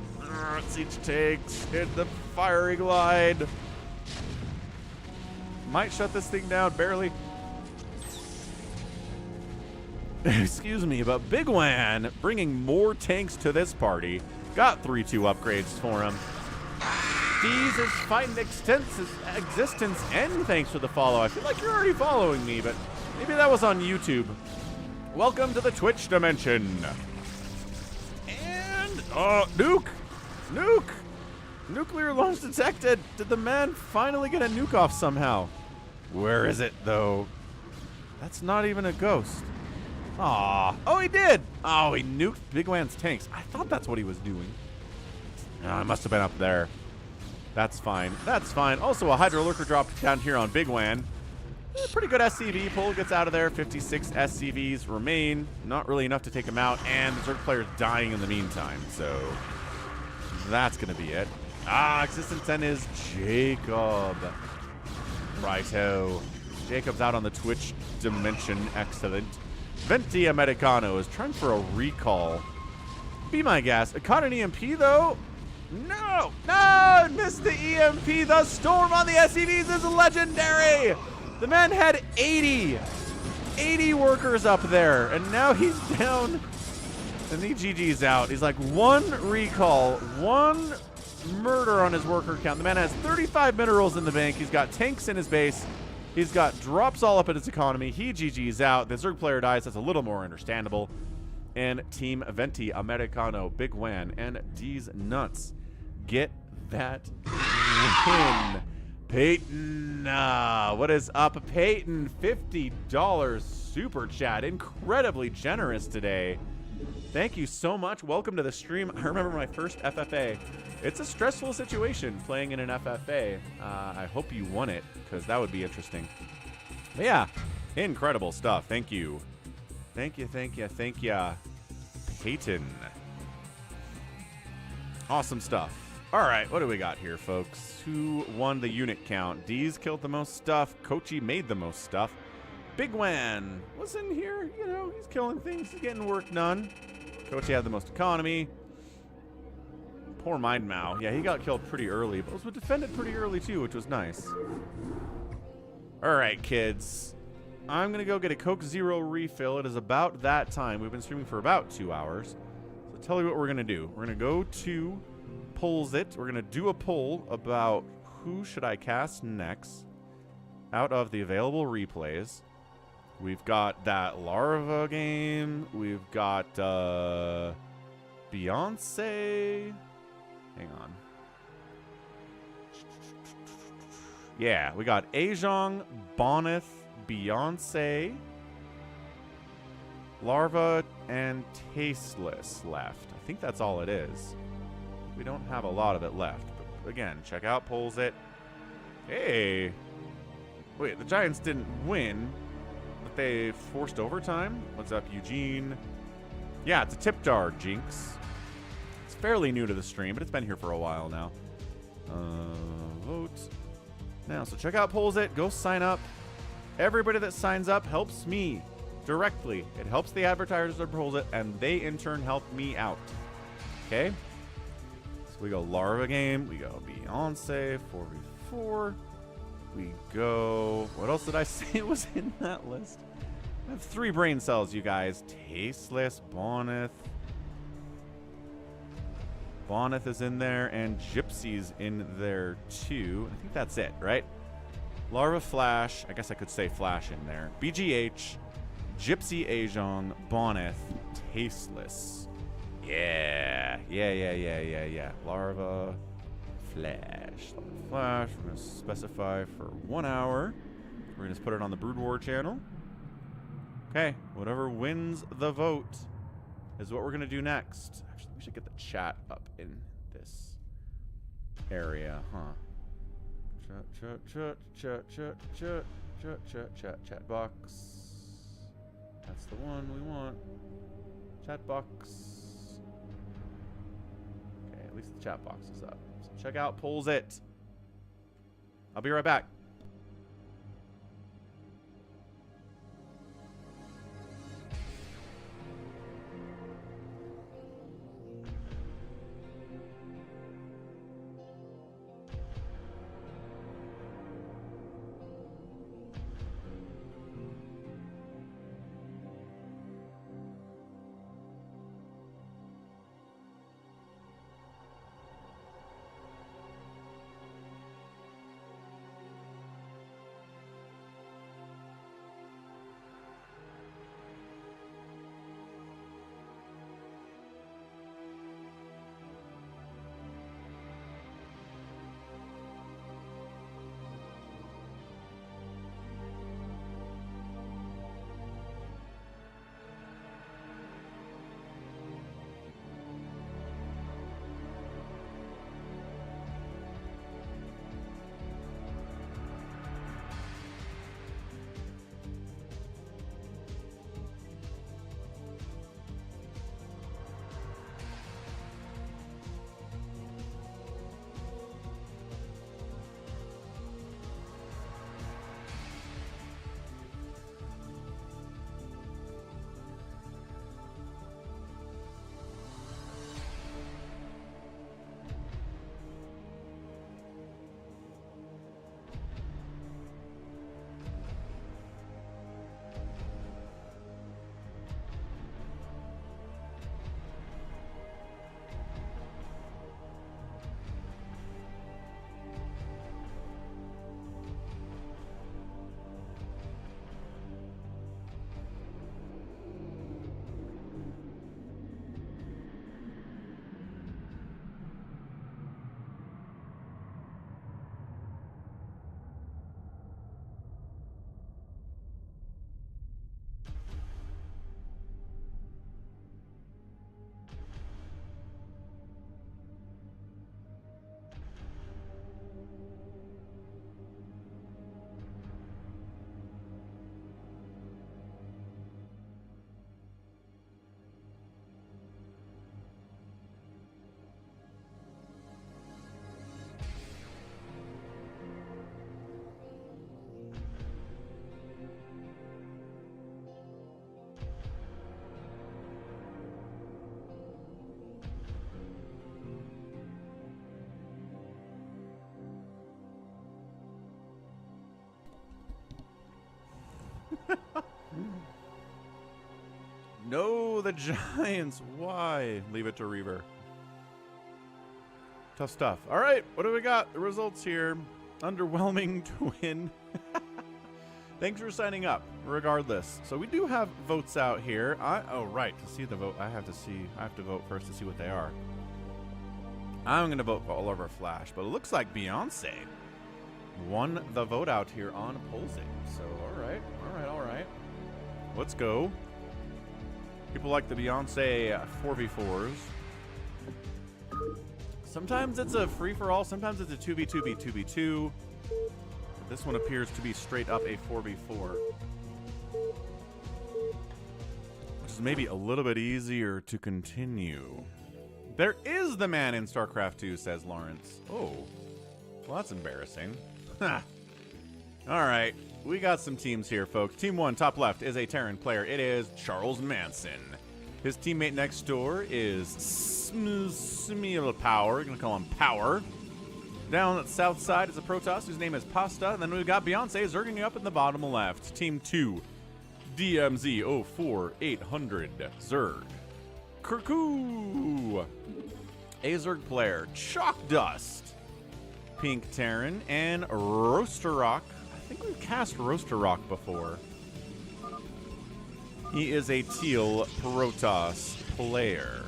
B: Siege tanks. Hit the fiery glide. Might shut this thing down, barely. Excuse me, but Bigwan bringing more tanks to this party. Got 3-2 upgrades for him. Deez is fighting existence, and thanks for the follow. I feel like you're already following me, but maybe that was on YouTube. Welcome to the Twitch dimension. And, nuke! Nuke! Nuclear launch detected. Did the man finally get a nuke off somehow? Where is it, though? That's not even a ghost. Aw. Oh, he did. Oh, he nuked Bigwan's tanks. I thought that's what he was doing. Oh, it must have been up there. That's fine. That's fine. Also, a Hydro Lurker drop down here on bigwan. Pretty good SCV. Pull gets out of there. 56 SCVs remain. Not really enough to take him out. And the Zerg player's dying in the meantime. So that's going to be it. Ah, Existence 10 is Jacob. Righto. Jacob's out on the Twitch dimension. Excellent. Venti Americano is trying for a recall. Be my guess. It caught an EMP, though. No! No! Missed the EMP. The storm on the SCVs is legendary! The man had 80 workers up there, and now he's down. And the GG's out. He's like 1 recall, 1 murder on his worker count. The man has 35 minerals in the bank. He's got tanks in his base. He's got drops all up in his economy. He GG's out. The Zerg player dies. That's a little more understandable. And Team Venti Americano, bigwan, and D's nuts get that win. Peyton, what is up, Peyton? $50 super chat. Incredibly generous today. Thank you so much. Welcome to the stream. I remember my first FFA. It's a stressful situation playing in an FFA. I hope you won it, because that would be interesting. But yeah, incredible stuff. Thank you. Thank you, thank you, thank you, Peyton. Awesome stuff. All right, what do we got here, folks? Who won the unit count? D's killed the most stuff. Kochi made the most stuff. bigwan was in here. You know, he's killing things. He's getting work done. Kochi had the most economy. Poor Mindmao. Yeah, he got killed pretty early, but was defended pretty early, too, which was nice. All right, kids. I'm going to go get a Coke Zero refill. It is about that time. We've been streaming for about 2 hours. So tell you what we're going to do. We're going to go to Pollzit. We're going to do a poll about who should I cast next out of the available replays. We've got that Larva game. We've got Beyonce. Hang on. Yeah, we got Aegjong, Bonyth, Beyonce, Larva, and Tasteless left. I think that's all it is. We don't have a lot of it left. But again, check out Pollzit. Hey. Wait, the Giants didn't win, but they forced overtime. What's up, Eugene? Yeah, it's a tip jar, Jinx. It's fairly new to the stream, but it's been here for a while now. Vote. Now, so check out Pollzit. Go sign up. Everybody that signs up helps me directly. It helps the advertisers of Pollzit, and they in turn help me out. Okay? So we go Larva game. We go Beyonce 4v4. We go... What else did I say was in that list? I have 3 brain cells, you guys. Tasteless, Bonyth. Bonyth is in there, and Gypsy's in there too. I think that's it, right? Larva, Flash. I guess I could say Flash in there. BGH, Gypsy, Aegjong, Bonyth, Tasteless. Yeah. Larva, Flash. Flash. We're going to specify for 1 hour. We're going to put it on the BroodWar channel. Okay. Whatever wins the vote is what we're going to do next. Actually, we should get the chat up in this area, huh? Chat box. That's the one we want. Chat box. Okay, at least the chat box is up. So check out Pollzit. I'll be right back. No, the Giants. Why? Leave it to Reaver. Tough stuff. All right, what do we got? The results here. Underwhelming to win. Thanks for signing up, regardless. So we do have votes out here. Oh, right. To see the vote, I have to vote first to see what they are. I'm going to vote for Larva Flash, but it looks like Beyonce won the vote out here on Pollzit. So, all right. Let's go. People like the Beyonce 4v4s. Sometimes it's a free-for-all. Sometimes it's a 2v2v2v2. But this one appears to be straight up a 4v4. Which is maybe a little bit easier to continue. There is the man in StarCraft 2, says Lawrence. Oh. Well, that's embarrassing. All right. We got some teams here, folks. Team 1, top left, is a Terran player. It is Charles Manson. His teammate next door is Smil Power. We're going to call him Power. Down at the south side is a Protoss whose name is Pasta. And then we've got Beyonce zerging up in the bottom left. Team 2, DMZ 04800 Zerg. Kurku. A Zerg player, Chalk Dust. Pink Terran and Roaster Rock. I think we've cast Roaster Rock before. He is a teal Protoss player.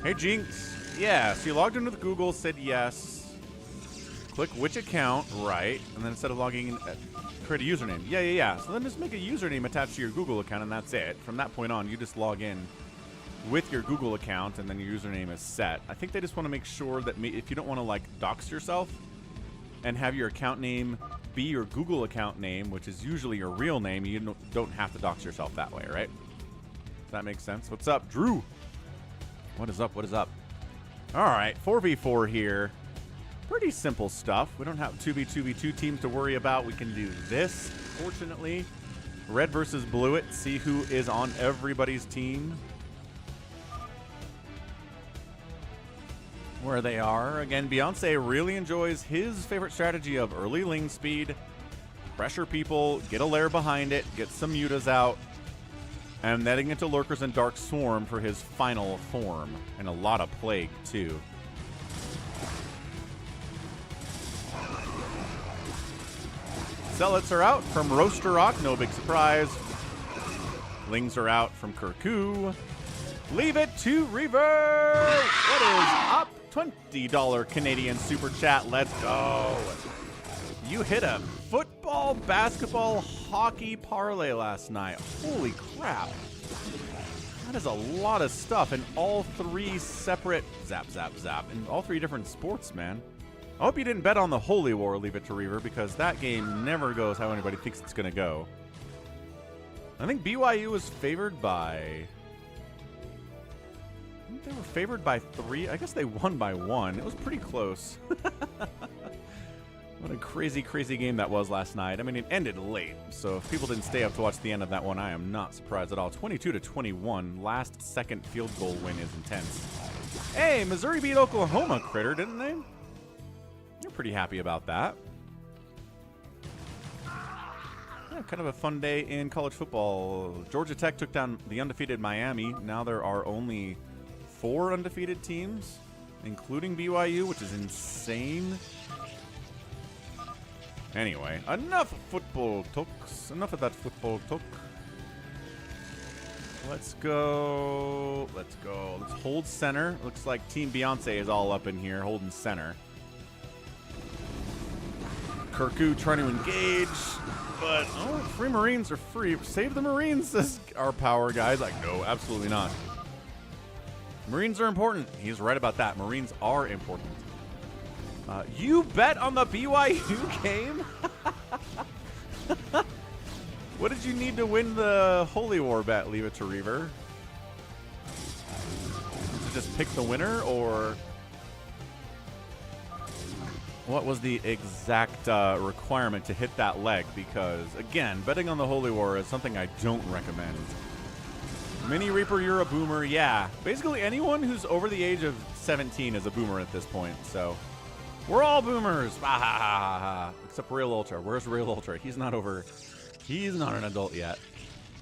B: Hey, Jinx. Yeah, so you logged in with Google, said yes. Click which account, right, and then instead of logging in, create a username. Yeah. So then just make a username attached to your Google account, and that's it. From that point on, you just log in with your Google account, and then your username is set. I think they just want to make sure that if you don't want to, like, dox yourself and have your account name be your Google account name, which is usually your real name, you don't have to dox yourself that way, right? Does that make sense? What's up, Drew? What is up? All right, 4v4 here. Pretty simple stuff. We don't have 2v2v2 teams to worry about. We can do this, fortunately. Red versus blue it. See who is on everybody's team. Where they are. Again, Beyonce really enjoys his favorite strategy of early ling speed, pressure people, get a lair behind it, get some mutas out, and netting into lurkers and Dark Swarm for his final form, and a lot of plague too. Zealots are out from Roaster Rock, no big surprise. Lings are out from Kurku. Leave it to Reaver! What is up? $20 Canadian Super Chat. Let's go. You hit a football, basketball, hockey parlay last night. Holy crap. That is a lot of stuff in all three separate zap, in all three different sports, man. I hope you didn't bet on the Holy War, Leave it to Reaver, because that game never goes how anybody thinks it's going to go. I think BYU was favored by... I think they were favored by 3. I guess they won by 1. It was pretty close. What a crazy, crazy game that was last night. I mean, it ended late, so if people didn't stay up to watch the end of that one, I am not surprised at all. 22-21. Last second field goal win is intense. Hey, Missouri beat Oklahoma, Critter, didn't they? You're pretty happy about that. Yeah, kind of a fun day in college football. Georgia Tech took down the undefeated Miami. Now there are only 4 undefeated teams, including BYU, which is insane. Anyway, enough football talks. Enough of that football talk. Let's go. Let's hold center. Looks like Team Beyonce is all up in here, holding center. Kurku trying to engage, but free Marines are free. Save the Marines, says our power guys. Like, no, absolutely not. Marines are important. He's right about that. Marines are important. You bet on the BYU game? What did you need to win the Holy War bet, Leave it to Reaver? To just pick the winner, or what was the exact requirement to hit that leg? Because, again, betting on the Holy War is something I don't recommend. Mini Reaper, you're a boomer. Yeah, basically anyone who's over the age of 17 is a boomer at this point, so We're all boomers. Ah, ha, ha, ha, ha. Except Real Ultra. Where's Real Ultra? He's not over. He's not an adult yet.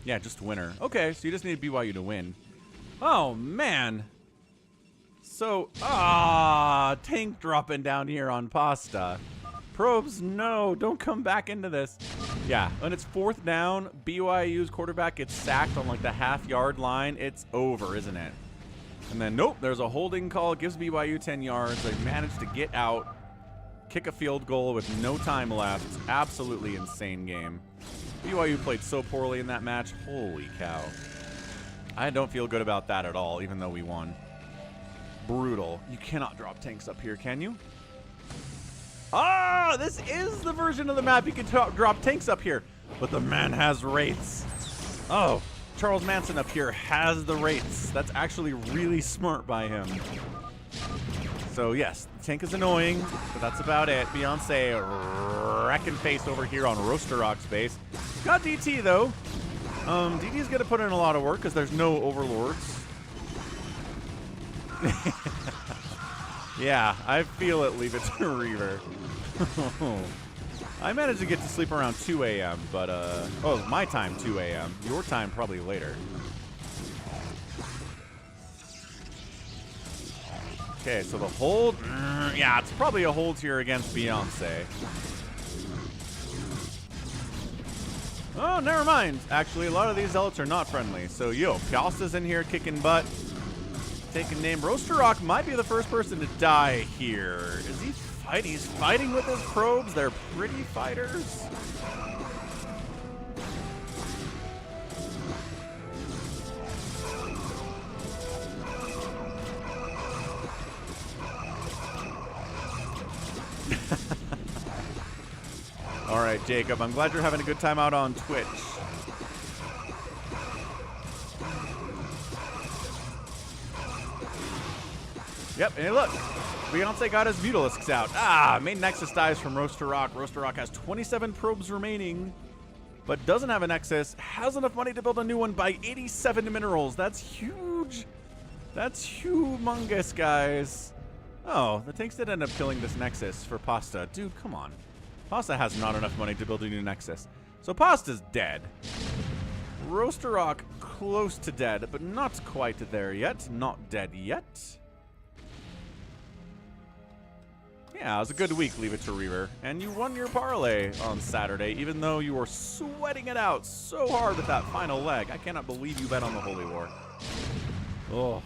B: Yeah, just winner. Okay, so you just need BYU to win. Oh, man. So, tank dropping down here on Pasta. Probes, no, don't come back into this. Yeah, when it's 4th down, BYU's quarterback gets sacked on like the half-yard line. It's over, isn't it? And then, nope, there's a holding call. Gives BYU 10 yards. They managed to get out, kick a field goal with no time left. Absolutely insane game. BYU played so poorly in that match. Holy cow. I don't feel good about that at all, even though we won. Brutal. You cannot drop tanks up here, can you? Ah, this is the version of the map you can drop tanks up here. But the man has wraiths. Oh, Charles Manson up here has the wraiths. That's actually really smart by him. So yes, the tank is annoying, but that's about it. Beyonce wrecking face over here on Roaster Rock's base. Got DT though. DT's gonna put in a lot of work because there's no overlords. Yeah, I feel it. Leave it to Reaver. I managed to get to sleep around 2 a.m., but, oh, my time, 2 a.m. Your time, probably later. Okay, so the hold, yeah, it's probably a hold here against Beyonce. Oh, never mind. Actually, a lot of these zealots are not friendly. So, yo, Piasta's in here kicking butt. Taking name. Roaster Rock might be the first person to die here. Is he fighting? He's fighting with his probes. They're pretty fighters. All right, Jacob. I'm glad you're having a good time out on Twitch. Yep, and look, Beyonce got his Mutalisks out. Ah, main Nexus dies from Roaster Rock. Roaster Rock has 27 probes remaining, but doesn't have a Nexus. Has enough money to build a new one by 87 minerals. That's huge. That's humongous, guys. Oh, the tanks did end up killing this Nexus for Pasta. Dude, come on. Pasta has not enough money to build a new Nexus. So Pasta's dead. Roaster Rock close to dead, but not quite there yet. Not dead yet. Yeah, it was a good week, leave it to Reaver. And you won your parlay on Saturday, even though you were sweating it out so hard with that final leg. I cannot believe you bet on the Holy War. Oh.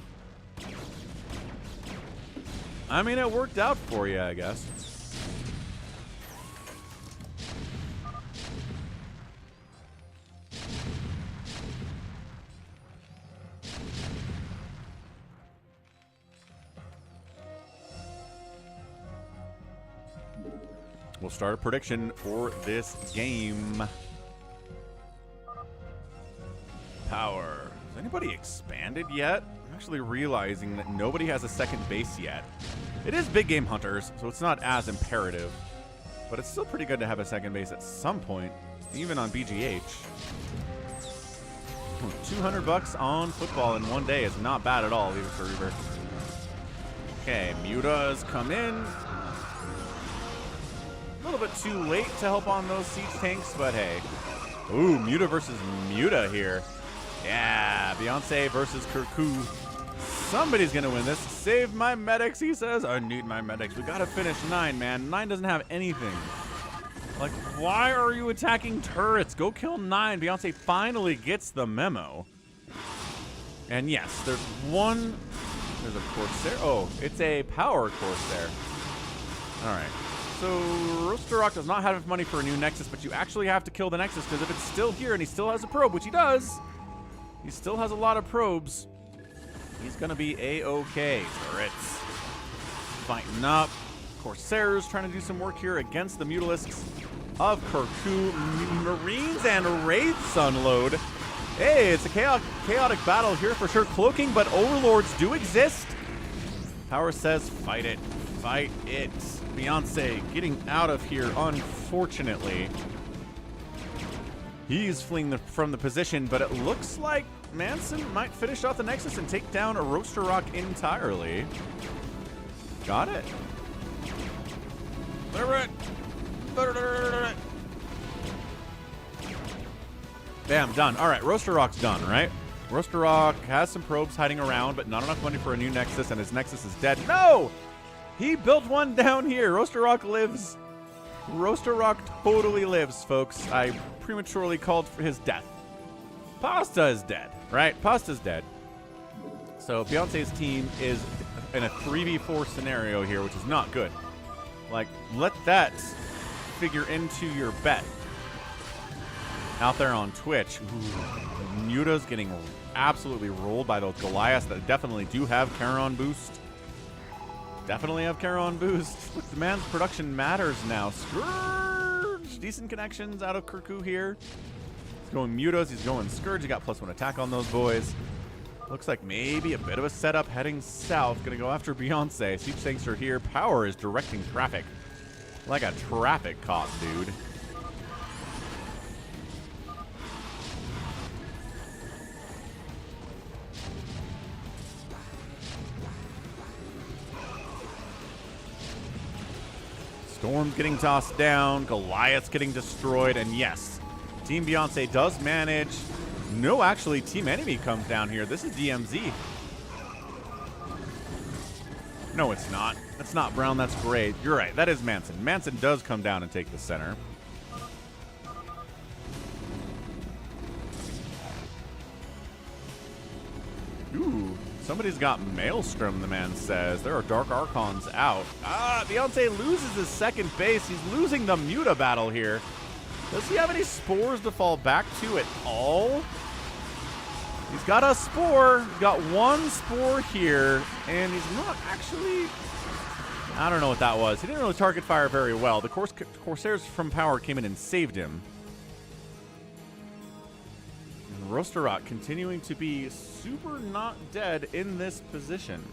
B: I mean, it worked out for you, I guess. We'll start a prediction for this game. Power. Has anybody expanded yet? I'm actually realizing that nobody has a second base yet. It is Big Game Hunters, so it's not as imperative. But it's still pretty good to have a second base at some point, even on BGH. 200 bucks on football in one day is not bad at all, leave it for Reaver. Okay, Mutas come in. A little bit too late to help on those siege tanks, but hey. Ooh, Muta versus Muta here. Yeah, Beyonce versus Kirku. Somebody's going to win this. Save my medics, he says. I need my medics. We got to finish 9, man. 9 doesn't have anything. Like, why are you attacking turrets? Go kill 9. Beyonce finally gets the memo. And yes, there's one. There's a Corsair. Oh, it's a power Corsair. All right. So Roaster Rock does not have enough money for a new Nexus, but you actually have to kill the Nexus because if it's still here and he still has a probe, which he does, he still has a lot of probes, he's going to be A-OK. Turrets fighting up. Corsairs trying to do some work here against the Mutalisks of Kirku. Marines and Wraiths unload. Hey, it's a chaotic battle here for sure. Cloaking, but Overlords do exist. Power says fight it. Fight it. Beyonce getting out of here, unfortunately. He's fleeing from the position, but it looks like Manson might finish off the Nexus and take down a Roaster Rock entirely. Got it. Deliver it. Bam, done. All right, Roaster Rock's done, right? Roaster Rock has some probes hiding around, but not enough money for a new Nexus, and his Nexus is dead. No! He built one down here. Roaster Rock lives. Roaster Rock totally lives, folks. I prematurely called for his death. Pasta is dead, right? Pasta's dead. So Beyonce's team is in a 3v4 scenario here, which is not good. Like, let that figure into your bet. Out there on Twitch, ooh, Muta's getting absolutely rolled by those Goliaths that definitely do have Charon boost. Definitely have Charon boost. Look, the man's production matters now. Scourge! Decent connections out of Kirku here. He's going Mutas, he's going Scourge. He got +1 attack on those boys. Looks like maybe a bit of a setup heading south. Gonna go after Beyonce. Siege tanks are here. Power is directing traffic. Like a traffic cop, dude. Storm's getting tossed down, Goliath's getting destroyed, and yes, Team Beyonce does manage. No, actually, Team Enemy comes down here. This is DMZ. No, it's not. That's not Brown, that's great. You're right, that is Manson. Manson does come down and take the center. Ooh. Somebody's got Maelstrom, the man says. There are Dark Archons out. Ah, Beyonce loses his second base. He's losing the Monobattle here. Does he have any spores to fall back to at all? He's got a spore. He's got one spore here, and he's not actually... I don't know what that was. He didn't really target fire very well. The Corsairs from Power came in and saved him. Roaster Rock continuing to be super not dead in this position.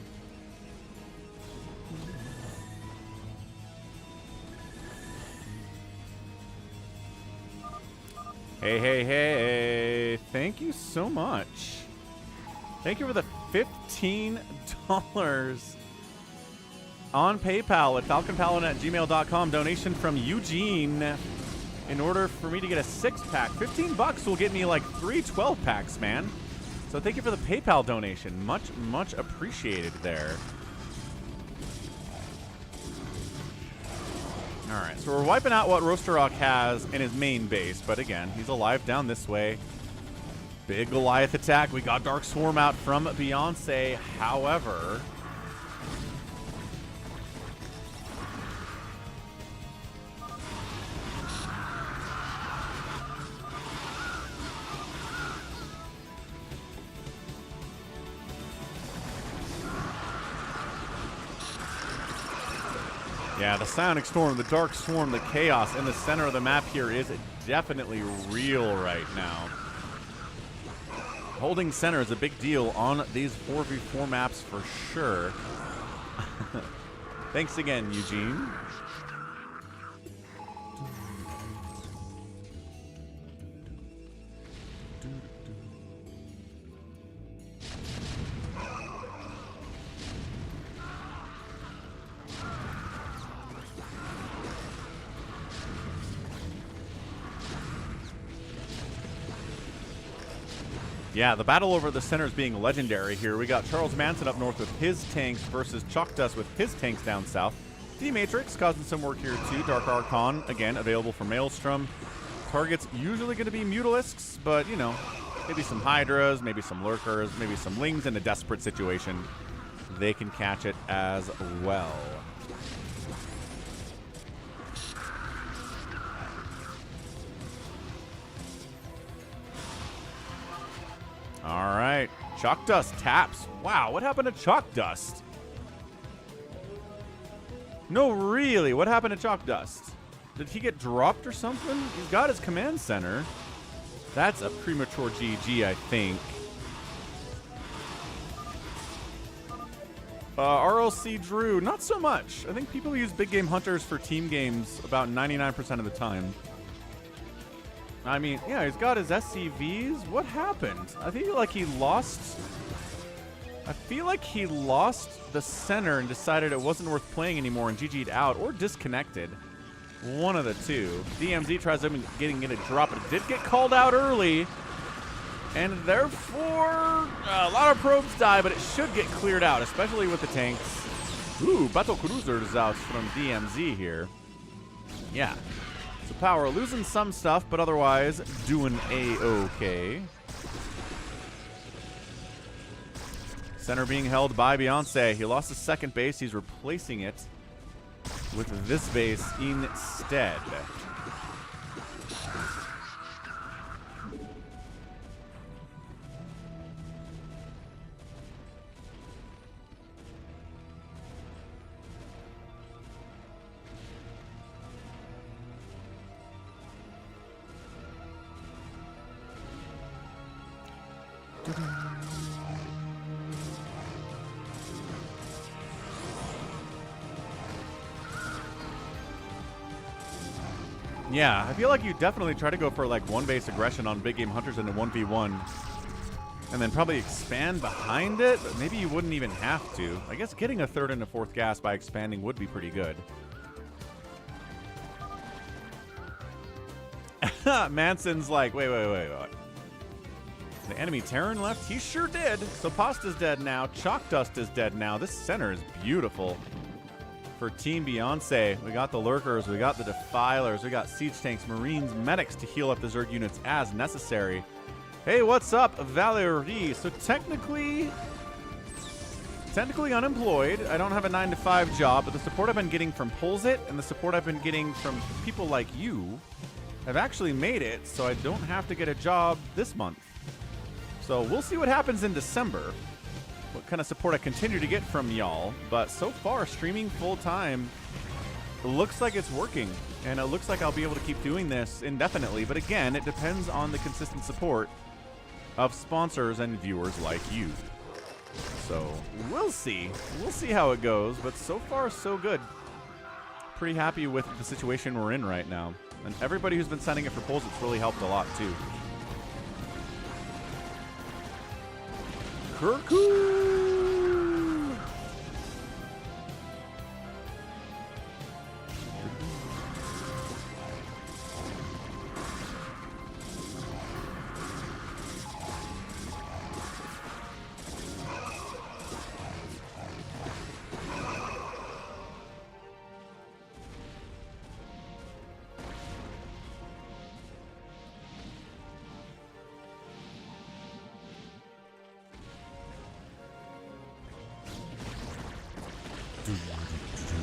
B: Hey, hey, hey. Thank you so much. Thank you for the $15 on PayPal at falconpaladin@gmail.com. Donation from Eugene. In order for me to get a 6-pack, $15 will get me like 3 12-packs, man. So thank you for the PayPal donation. Much, much appreciated there. All right, so we're wiping out what Roaster Rock has in his main base. But again, he's alive down this way. Big Goliath attack. We got Dark Swarm out from Beyonce. However... yeah, the Psionic Storm, the Dark Swarm, the Chaos in the center of the map here is definitely real right now. Holding center is a big deal on these 4v4 maps for sure. Thanks again, Eugene. Yeah, the battle over the center is being legendary here. We got Charles Manson up north with his tanks versus Chalk Dust with his tanks down south. D-Matrix causing some work here too. Dark Archon, again, available for Maelstrom. Target's usually going to be Mutalisks, but, you know, maybe some Hydras, maybe some Lurkers, maybe some Lings in a desperate situation. They can catch it as well. All right, Chalk Dust taps. Wow, what happened to Chalk Dust? No, really, what happened to Chalk Dust? Did he get dropped or something? He's got his command center. That's a premature GG, I think. RLC Drew, not so much. I think people use big game hunters for team games about 99% of the time. I mean, yeah, he's got his SCVs. What happened? I feel like he lost the center and decided it wasn't worth playing anymore and GG'd out or disconnected. One of the two. DMZ tries getting in a drop, but it did get called out early. And therefore, a lot of probes die, but it should get cleared out, especially with the tanks. Ooh, battle cruisers out from DMZ here. Yeah. So Power losing some stuff, but otherwise doing A-okay. Center being held by Beyonce. He lost his second base. He's replacing it with this base instead. Yeah, I feel like you definitely try to go for like one base aggression on big game hunters in a 1v1 and then probably expand behind it, but maybe you wouldn't even have to. I guess getting a third and a fourth gas by expanding would be pretty good. Manson's like, wait. The enemy Terran left? He sure did. So Pasta's dead now. Chalk Dust is dead now. This center is beautiful. For Team Beyonce, we got the Lurkers, we got the Defilers, we got Siege Tanks, Marines, Medics to heal up the Zerg units as necessary. Hey, what's up, Valerie? So technically unemployed. I don't have a 9-to-5 job, but the support I've been getting from Pollzit and the support I've been getting from people like you have actually made it, so I don't have to get a job this month. So we'll see what happens in December. What kind of support I continue to get from y'all, but so far streaming full time looks like it's working, and it looks like I'll be able to keep doing this indefinitely, but again, it depends on the consistent support of sponsors and viewers like you. So we'll see how it goes, but so far so good. Pretty happy with the situation we're in right now, and everybody who's been sending it for polls, it's really helped a lot too. Kirku!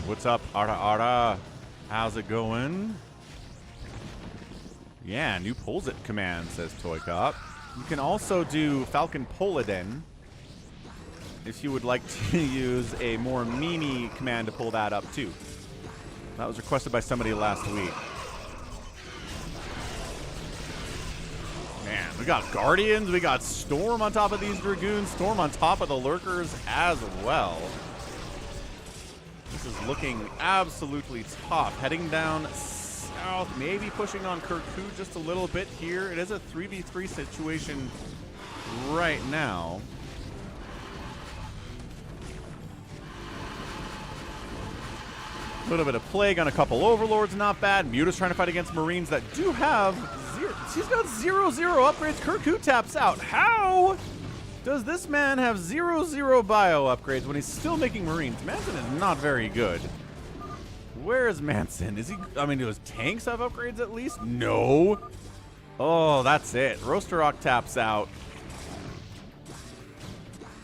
B: What's up, Ara? How's it going? Yeah, new Pollzit command, says Toy Cop. You can also do Falcon Polliden if you would like to use a more memey command to pull that up too. That was requested by somebody last week. Man, we got Guardians, we got Storm on top of these Dragoons, Storm on top of the Lurkers as well. This is looking absolutely tough. Heading down south, maybe pushing on Kirku just a little bit here. It is a 3v3 situation right now. A little bit of Plague on a couple Overlords, not bad. Muta's trying to fight against Marines that do have zero. She's got 0/0 upgrades. Kirku taps out. How does this man have 0/0 bio upgrades when he's still making Marines? Manson is not very good. Where is Manson? Is he, I mean, do his tanks have upgrades at least? No. Oh, that's it. Roasterrock taps out.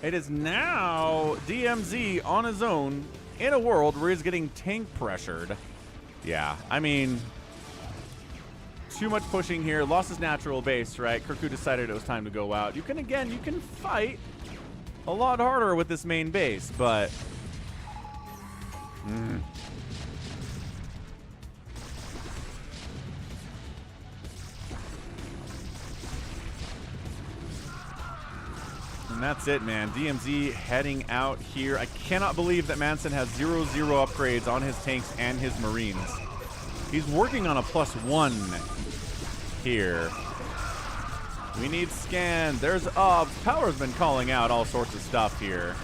B: It is now DMZ on his own in a world where he's getting tank pressured. Yeah, I mean, too much pushing here. Lost his natural base, right? Kirku decided it was time to go out. You can fight a lot harder with this main base, but and that's it, man. DMZ heading out here. I cannot believe that Manson has 0/0 upgrades on his tanks and his Marines. He's working on a +1 here. We need scan. There's Power's been calling out all sorts of stuff here.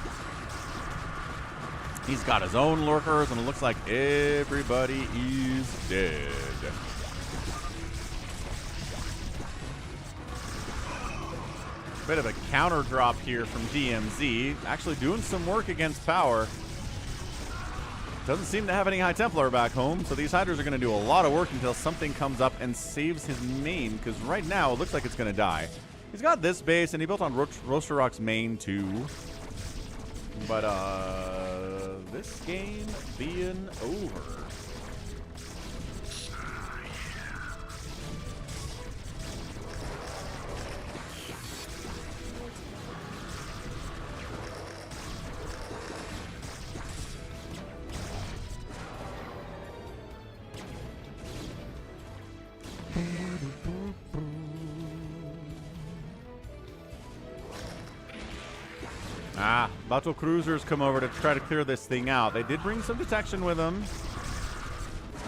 B: He's got his own lurkers, and it looks like everybody is dead. Bit of a counter drop here from DMZ. Actually doing some work against power. Doesn't seem to have any High Templar back home, so these Hydras are going to do a lot of work until something comes up and saves his main, because right now it looks like it's going to die. He's got this base, and he built on Roaster Rock's main too. But, this game being over. Battle cruisers come over to try to clear this thing out. They did bring some detection with them.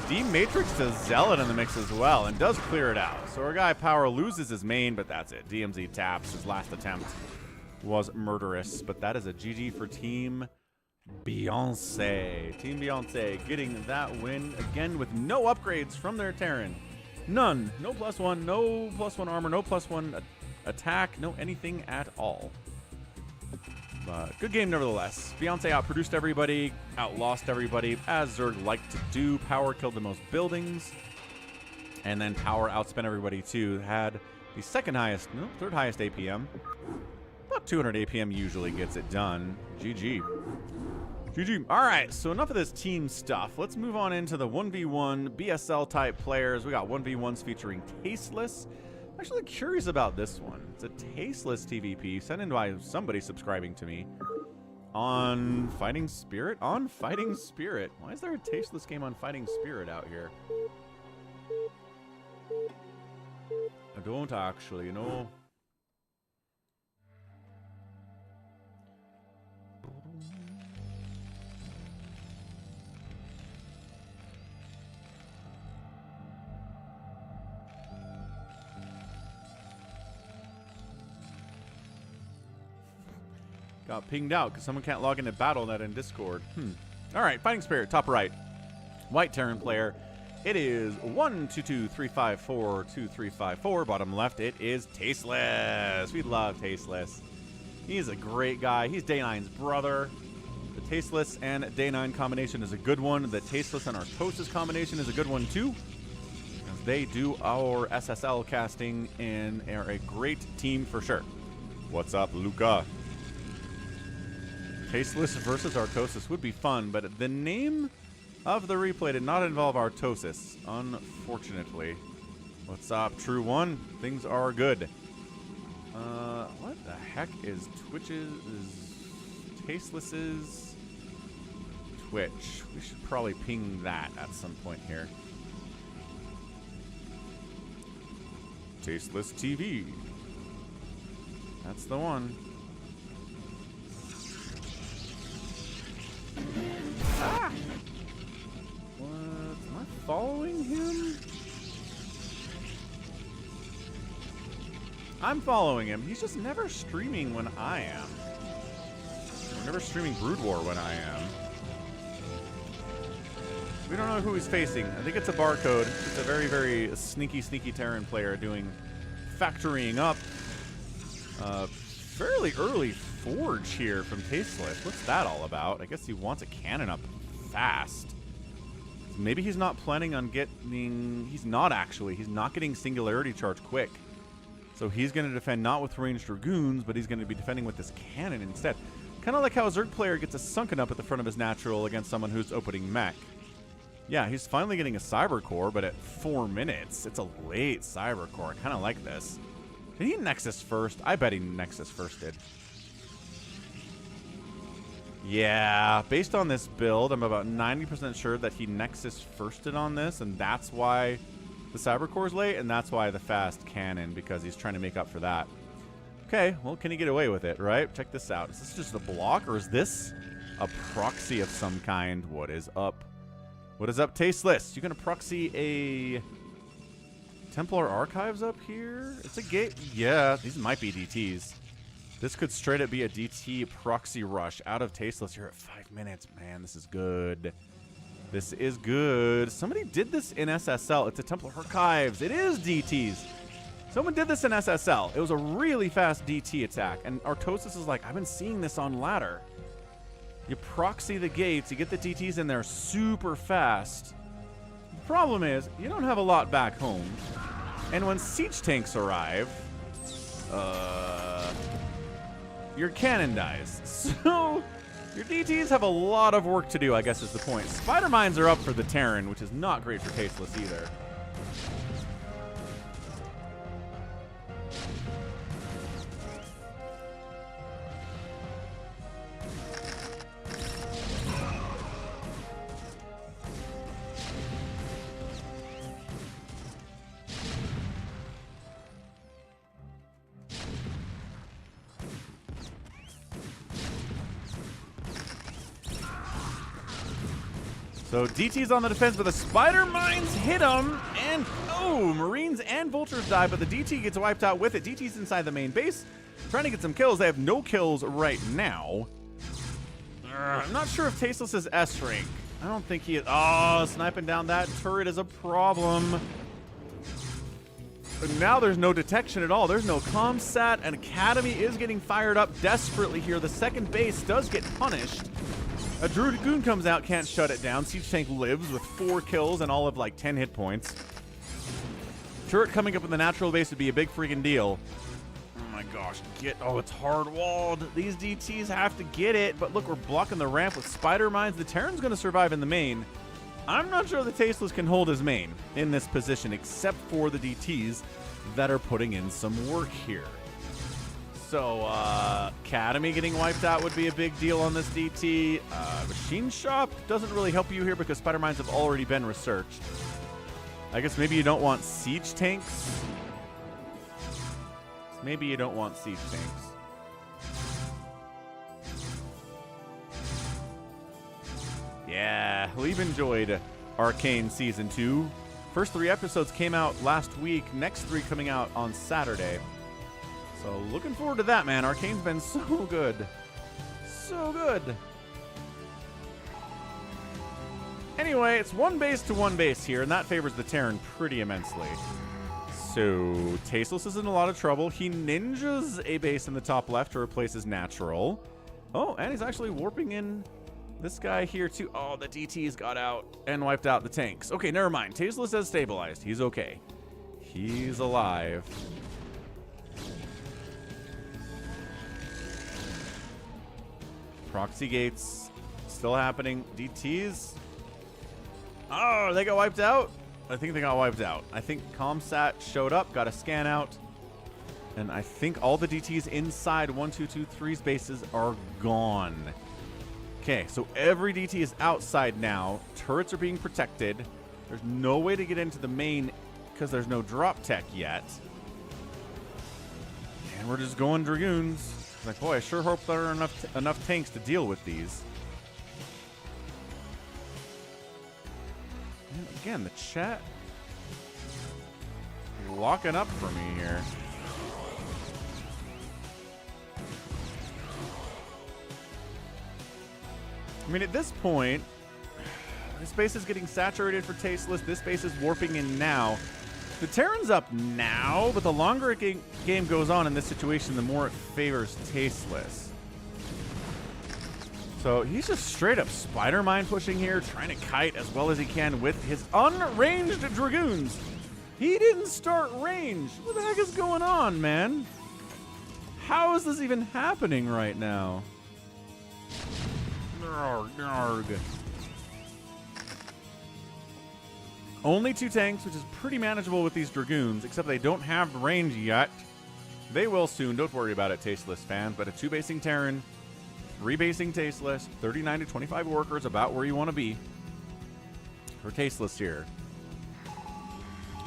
B: D-Matrix to Zealot in the mix as well, and does clear it out. So our guy Power loses his main, but that's it. DMZ taps. His last attempt was murderous, but that is a GG for Team Beyonce. Team Beyonce getting that win again with no upgrades from their Terran. None. No +1, no +1 armor, no +1 attack, no anything at all. But good game nevertheless. Beyonce outproduced everybody, outlost everybody, as Zerg liked to do. Power killed the most buildings. And then Power outspent everybody too. Had the third highest APM. About 200 APM usually gets it done. GG. GG. All right, so enough of this team stuff. Let's move on into the 1v1 BSL type players. We got 1v1s featuring Tasteless. I'm actually curious about this one. It's a Tasteless TVP sent in by somebody subscribing to me on Fighting Spirit. On Fighting Spirit. Why is there a Tasteless game on Fighting Spirit out here? I don't actually, you know. Got pinged out because someone can't log into BattleNet in Discord. All right, Fighting Spirit, top right. White Terran player. It is 122354234. Bottom left, it is Tasteless. We love Tasteless. He's a great guy. He's Day9's brother. The Tasteless and Day9 combination is a good one. The Tasteless and Artosis combination is a good one too. As they do our SSL casting and are a great team for sure. What's up, Luca? Tasteless versus Artosis would be fun, but the name of the replay did not involve Artosis, unfortunately. What's up, True One? Things are good. What the heck is Tasteless's Twitch? We should probably ping that at some point here. Tasteless TV. That's the one. Ah! What? Am I following him? I'm following him. He's just never streaming when I am. We're never streaming BroodWar when I am. We don't know who he's facing. I think it's a Barcode. It's a very, very sneaky Terran player factoring up. Fairly early Forge here from Tasteless. What's that all about? I guess he wants a cannon up fast. Maybe he's not planning on getting... He's not actually. He's not getting Singularity Charge quick. So he's going to defend not with ranged Dragoons, but he's going to be defending with this cannon instead. Kind of like how a Zerg player gets a Sunken Up at the front of his natural against someone who's opening mech. Yeah, he's finally getting a Cyber Core, but at 4 minutes. It's a late Cyber Core. I kind of like this. Did he Nexus first? I bet he Nexus first did. Yeah, based on this build, I'm about 90% sure that he Nexus firsted on this, and that's why the Cyber Core's late, and that's why the fast cannon, because he's trying to make up for that. Okay, well, can he get away with it, right? Check this out. Is this just a block, or is this a proxy of some kind? What is up? What is up, Tasteless? You gonna proxy a Templar Archives up here? It's a gate. Yeah, these might be DTs. This could straight up be a DT proxy rush out of Tasteless here at 5 minutes. Man, this is good. This is good. Somebody did this in SSL. It's a Templar Archives. It is DTs. Someone did this in SSL. It was a really fast DT attack. And Artosis is like, I've been seeing this on ladder. You proxy the gates. You get the DTs in there super fast. The problem is, you don't have a lot back home. And when siege tanks arrive, your cannon dies. So your DTs have a lot of work to do, I guess is the point. Spider Mines are up for the Terran, which is not great for Tasteless either. So DT's on the defense, but the Spider Mines hit him, and oh, Marines and Vultures die, but the DT gets wiped out with it. DT's inside the main base, trying to get some kills. They have no kills right now. I'm not sure if Tasteless is S rank. I don't think he is. Oh, sniping down that turret is a problem. But now there's no detection at all. There's no comsat, and Academy is getting fired up desperately here. The second base does get punished. A Dragoon comes out, can't shut it down. Siege Tank lives with 4 kills and all of like 10 hit points. Turret coming up in the natural base would be a big freaking deal. Oh my gosh, oh, it's hard walled. These DTs have to get it, but look, we're blocking the ramp with Spider Mines. The Terran's gonna survive in the main. I'm not sure the Tasteless can hold his main in this position, except for the DTs that are putting in some work here. So, Academy getting wiped out would be a big deal on this DT. Machine Shop doesn't really help you here because Spider Mines have already been researched. I guess maybe you don't want Siege Tanks. Maybe you don't want Siege Tanks. Yeah, we've enjoyed Arcane Season 2. First 3 episodes came out last week. Next 3 coming out on Saturday. So looking forward to that, man. Arcane's been so good. So good. Anyway, it's 1 base to 1 base here, and that favors the Terran pretty immensely. So Tasteless is in a lot of trouble. He ninjas a base in the top left to replace his natural. Oh, and he's actually warping in this guy here too. Oh, the DTs got out and wiped out the tanks. Okay, never mind. Tasteless has stabilized. He's okay. He's alive. Proxy gates still happening. DTs. Oh, they got wiped out? I think they got wiped out. I think Comsat showed up, got a scan out, and I think all the DTs inside 1223's bases are gone. Okay, so every DT is outside now. Turrets are being protected. There's no way to get into the main because there's no drop tech yet. And we're just going Dragoons. Like, boy, I sure hope there are enough tanks to deal with these. And again, the chat locking up for me here. I mean, at this point, this base is getting saturated for Tasteless. This base is warping in now. The Terran's up now, but the longer a game goes on in this situation, the more it favors Tasteless. So he's just straight up Spider Mine pushing here, trying to kite as well as he can with his unranged Dragoons. He didn't start range. What the heck is going on, man? How is this even happening right now? Narg, narg. Only 2 tanks, which is pretty manageable with these Dragoons, except they don't have range yet. They will soon. Don't worry about it, Tasteless fans. But a 2-basing Terran, 3-basing Tasteless, 39 to 25 workers, about where you want to be for Tasteless here.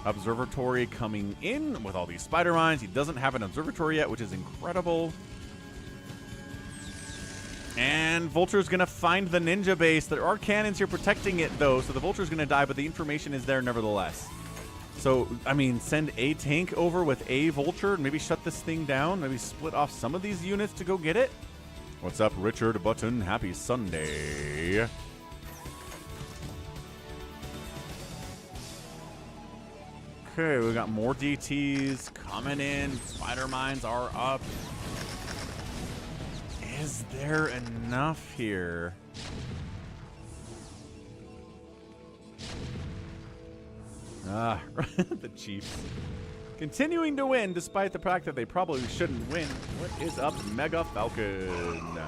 B: Observatory coming in with all these Spider Mines. He doesn't have an observatory yet, which is incredible. And Vulture's going to find the ninja base. There are cannons here protecting it, though, so the Vulture's going to die, but the information is there nevertheless. So, I mean, send a tank over with a vulture and maybe shut this thing down. Maybe split off some of these units to go get it. What's up, Richard Button? Happy Sunday. Okay, we got more DTs coming in. Spider mines are up. Is there enough here? Ah, the Chiefs. Continuing to win despite the fact that they probably shouldn't win. What is up, Mega Falcon?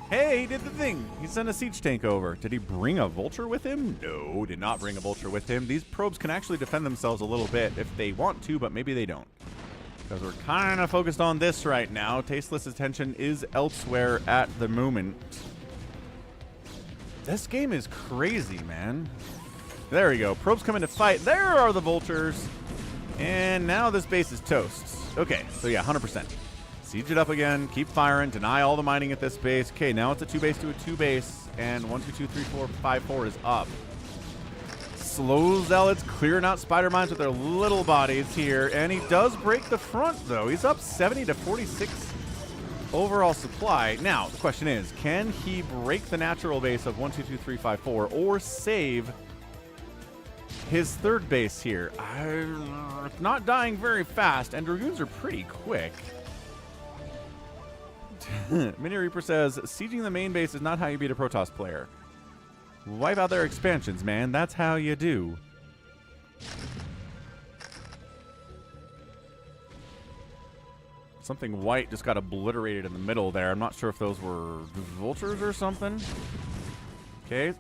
B: Hey, he did the thing. He sent a siege tank over. Did he bring a vulture with him? No, did not bring a vulture with him. These probes can actually defend themselves a little bit if they want to, but maybe they don't. Because we're kind of focused on this right now. Tasteless' attention is elsewhere at the moment. This game is crazy, man. There we go. Probes come in to fight. There are the vultures. And now this base is toast. Okay, so yeah, 100%. Siege it up again, keep firing, deny all the mining at this base. Okay, now it's a 2 base to a 2 base, and 1, 2, 2, 3, 4, 5, 4 is up. Slow Zealots clearing out spider mines with their little bodies here, and he does break the front though. He's up 70 to 46 overall supply. Now, the question is, can he break the natural base of 1, 2, 2, 3, 5, 4, or save his third base here? It's not dying very fast, and Dragoons are pretty quick. Mini Reaper says, sieging the main base is not how you beat a Protoss player. Wipe out their expansions, man. That's how you do. Something white just got obliterated in the middle there. I'm not sure if those were vultures or something. Okay,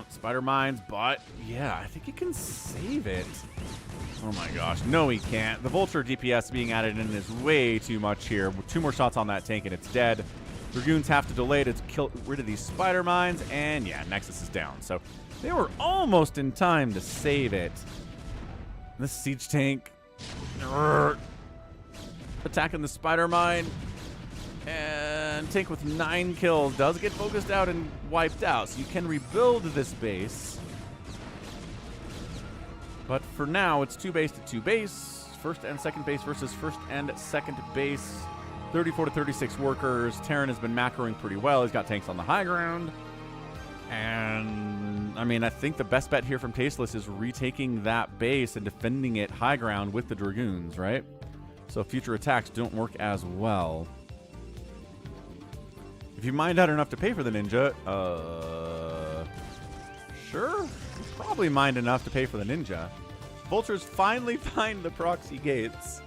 B: spider mines, but yeah, I think he can save it. Oh my gosh, no he can't. The vulture DPS being added in is way too much here. 2 more shots on that tank and it's dead. Dragoons have to delay to kill rid of these spider mines, and yeah, Nexus is down. So they were almost in time to save it. This siege tank attacking the spider mine. And tank with 9 kills does get focused out and wiped out. So you can rebuild this base. But for now, it's 2 base to 2 base. First and second base versus first and second base. 34 to 36 workers. Terran has been macroing pretty well. He's got tanks on the high ground. And, I mean, I think the best bet here from Tasteless is retaking that base and defending it high ground with the Dragoons, right? So future attacks don't work as well. If you mined out enough to pay for the ninja, sure. You probably mined enough to pay for the ninja. Vultures finally find the proxy gates.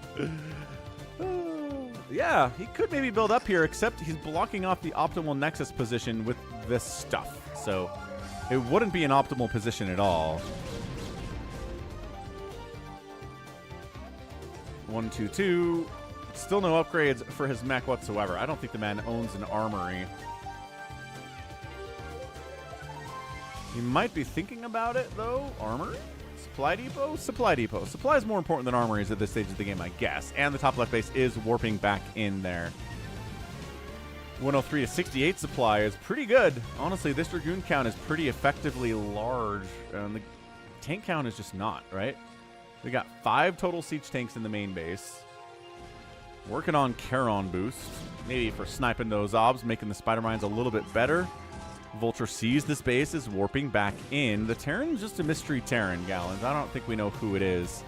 B: Yeah, he could maybe build up here, except he's blocking off the optimal Nexus position with this stuff. So it wouldn't be an optimal position at all. 1, 2, 2. Still no upgrades for his mech whatsoever. I don't think the man owns an armory. He might be thinking about it, though. Armory? Supply depot? Supply depot. Supply is more important than armories at this stage of the game, I guess. And the top left base is warping back in there. 103 to 68 supply is pretty good. Honestly, this Dragoon count is pretty effectively large. And the tank count is just not, right? We got 5 total siege tanks in the main base. Working on Charon boost. Maybe for sniping those obs, making the spider mines a little bit better. Vulture sees this base, is warping back in. The Terran's just a mystery Terran, Gallons. I don't think we know who it is.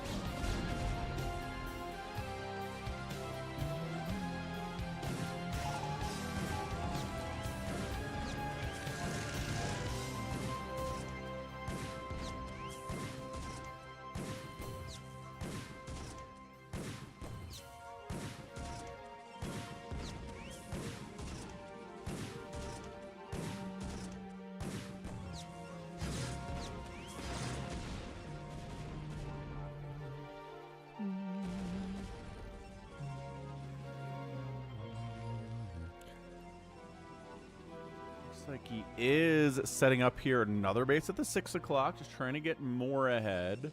B: like he is setting up here another base at the 6 o'clock, just trying to get more ahead.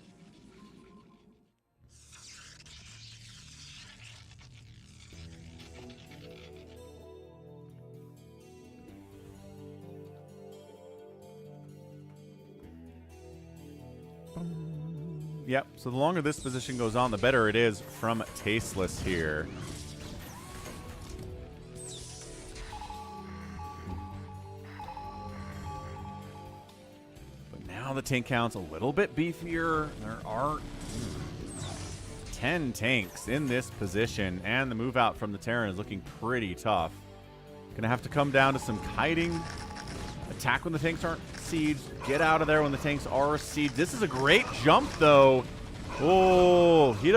B: Yep, so the longer this position goes on, the better it is from Tasteless here. But now the tank count's a little bit beefier. There are 10 tanks in this position, and the move out from the Terran is looking pretty tough. Gonna have to come down to some kiting. Attack when the tanks aren't sieged. Get out of there when the tanks are sieged. This is a great jump, though. Oh, he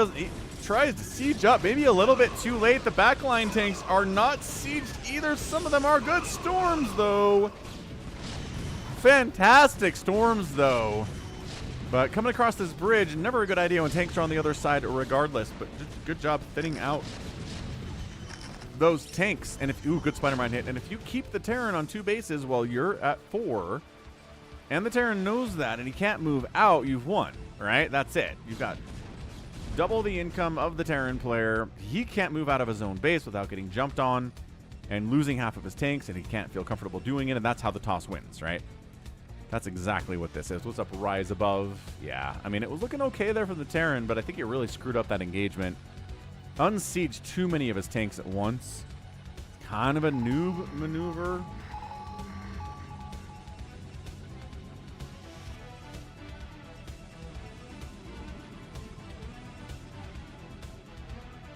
B: tries to siege up. Maybe a little bit too late. The backline tanks are not sieged either. Some of them are good. Storms, though. Fantastic storms, though. But coming across this bridge, never a good idea when tanks are on the other side regardless. But good job thinning out those tanks. And if, ooh, good Spider-Man hit. And if you keep the Terran on 2 bases while you're at 4, and the Terran knows that, and he can't move out, you've won, right? That's it. You've got double the income of the Terran player. He can't move out of his own base without getting jumped on and losing half of his tanks, and he can't feel comfortable doing it, and that's how the toss wins, right? That's exactly what this is. What's up, Rise Above? Yeah, I mean, it was looking okay there for the Terran, but I think it really screwed up that engagement. Unsieged too many of his tanks at once. Kind of a noob maneuver.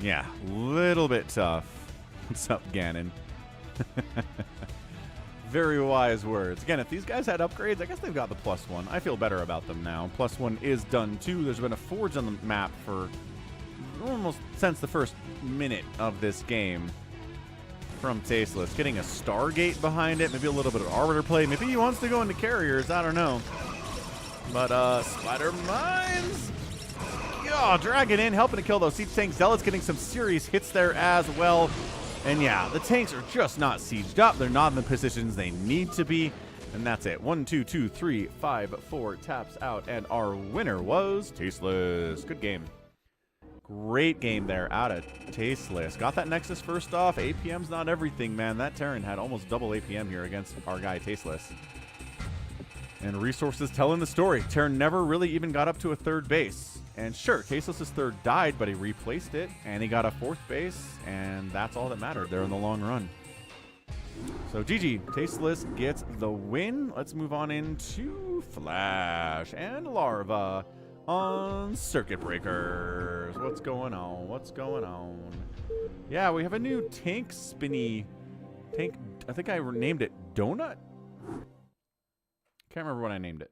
B: Yeah, little bit tough. What's up, Ganon? Very wise words. Again, if these guys had upgrades, I guess they've got the +1. I feel better about them now. +1 is done, too. There's been a forge on the map for almost since the first minute of this game from Tasteless. Getting a Stargate behind it, maybe a little bit of Arbiter play. Maybe he wants to go into carriers, I don't know. But Spider Mines, oh, drag it in, helping to kill those siege tanks. Zealot's getting some serious hits there as well. And yeah, the tanks are just not sieged up. They're not in the positions they need to be. And that's it. 1, 2, 2, 3, 5, 4 taps out. And our winner was Tasteless. Good game. Great game there out of Tasteless. Got that Nexus first off. APM's not everything, man. That Terran had almost double APM here against our guy Tasteless. And resources telling the story. Terran never really even got up to a 3rd base. And sure, Tasteless' 3rd died, but he replaced it, and he got a 4th base, and that's all that mattered there in the long run. So GG, Tasteless gets the win. Let's move on into Flash and Larva on Circuit Breakers. What's going on? What's going on? Yeah, we have a new tank spinny tank. I think I named it Donut. Can't remember what I named it.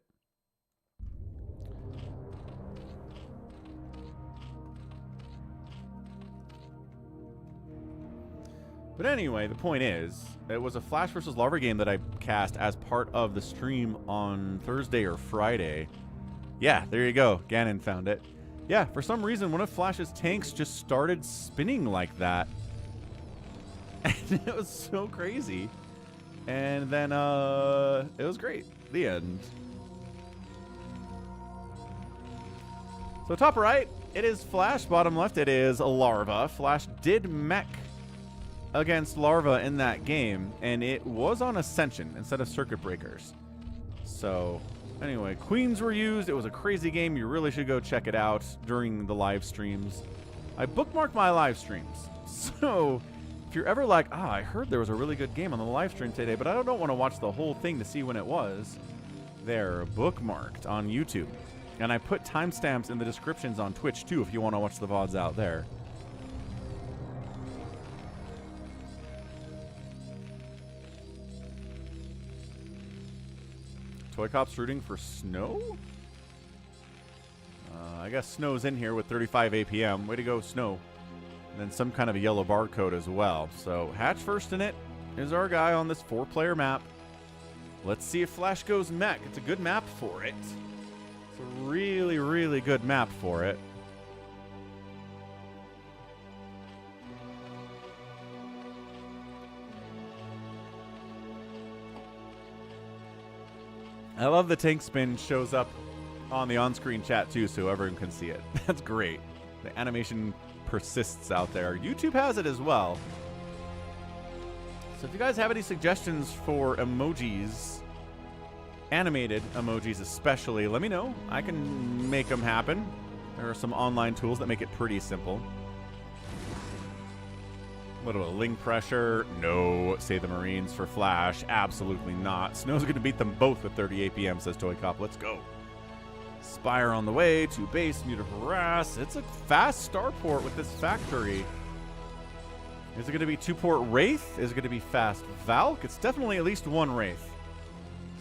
B: But anyway, the point is, it was a Flash versus Larva game that I cast as part of the stream on Thursday or Friday. Yeah, there you go. Ganon found it. Yeah, for some reason, one of Flash's tanks just started spinning like that. And it was so crazy. And then, it was great. The end. So top right, it is Flash. Bottom left, it is Larva. Flash did mech against Larva in that game, and it was on Ascension instead of Circuit Breakers. So anyway, Queens were used. It was a crazy game. You really should go check it out during the live streams. I bookmarked my live streams. So if you're ever like, I heard there was a really good game on the live stream today, but I don't want to watch the whole thing to see when it was, they're bookmarked on YouTube. And I put timestamps in the descriptions on Twitch too if you want to watch the VODs out there. Toy Cop's rooting for Snow? I guess Snow's in here with 35 APM. Way to go, Snow. And then some kind of a yellow barcode as well. So Hatch first in it is our guy on this 4-player map. Let's see if Flash goes mech. It's a good map for it. It's a really, really good map for it. I love the tank spin shows up on the on-screen chat too, so everyone can see it. That's great. The animation persists out there. YouTube has it as well. So if you guys have any suggestions for emojis, animated emojis especially, let me know. I can make them happen. There are some online tools that make it pretty simple. A little bit of link pressure. No, say the Marines for Flash. Absolutely not. Snow's going to beat them both with 30 APM, says Toy Cop. Let's go. Spire on the way. 2 base. Muta Harass. It's a fast starport with this factory. Is it going to be 2-port Wraith? Is it going to be fast Valk? It's definitely at least 1 Wraith.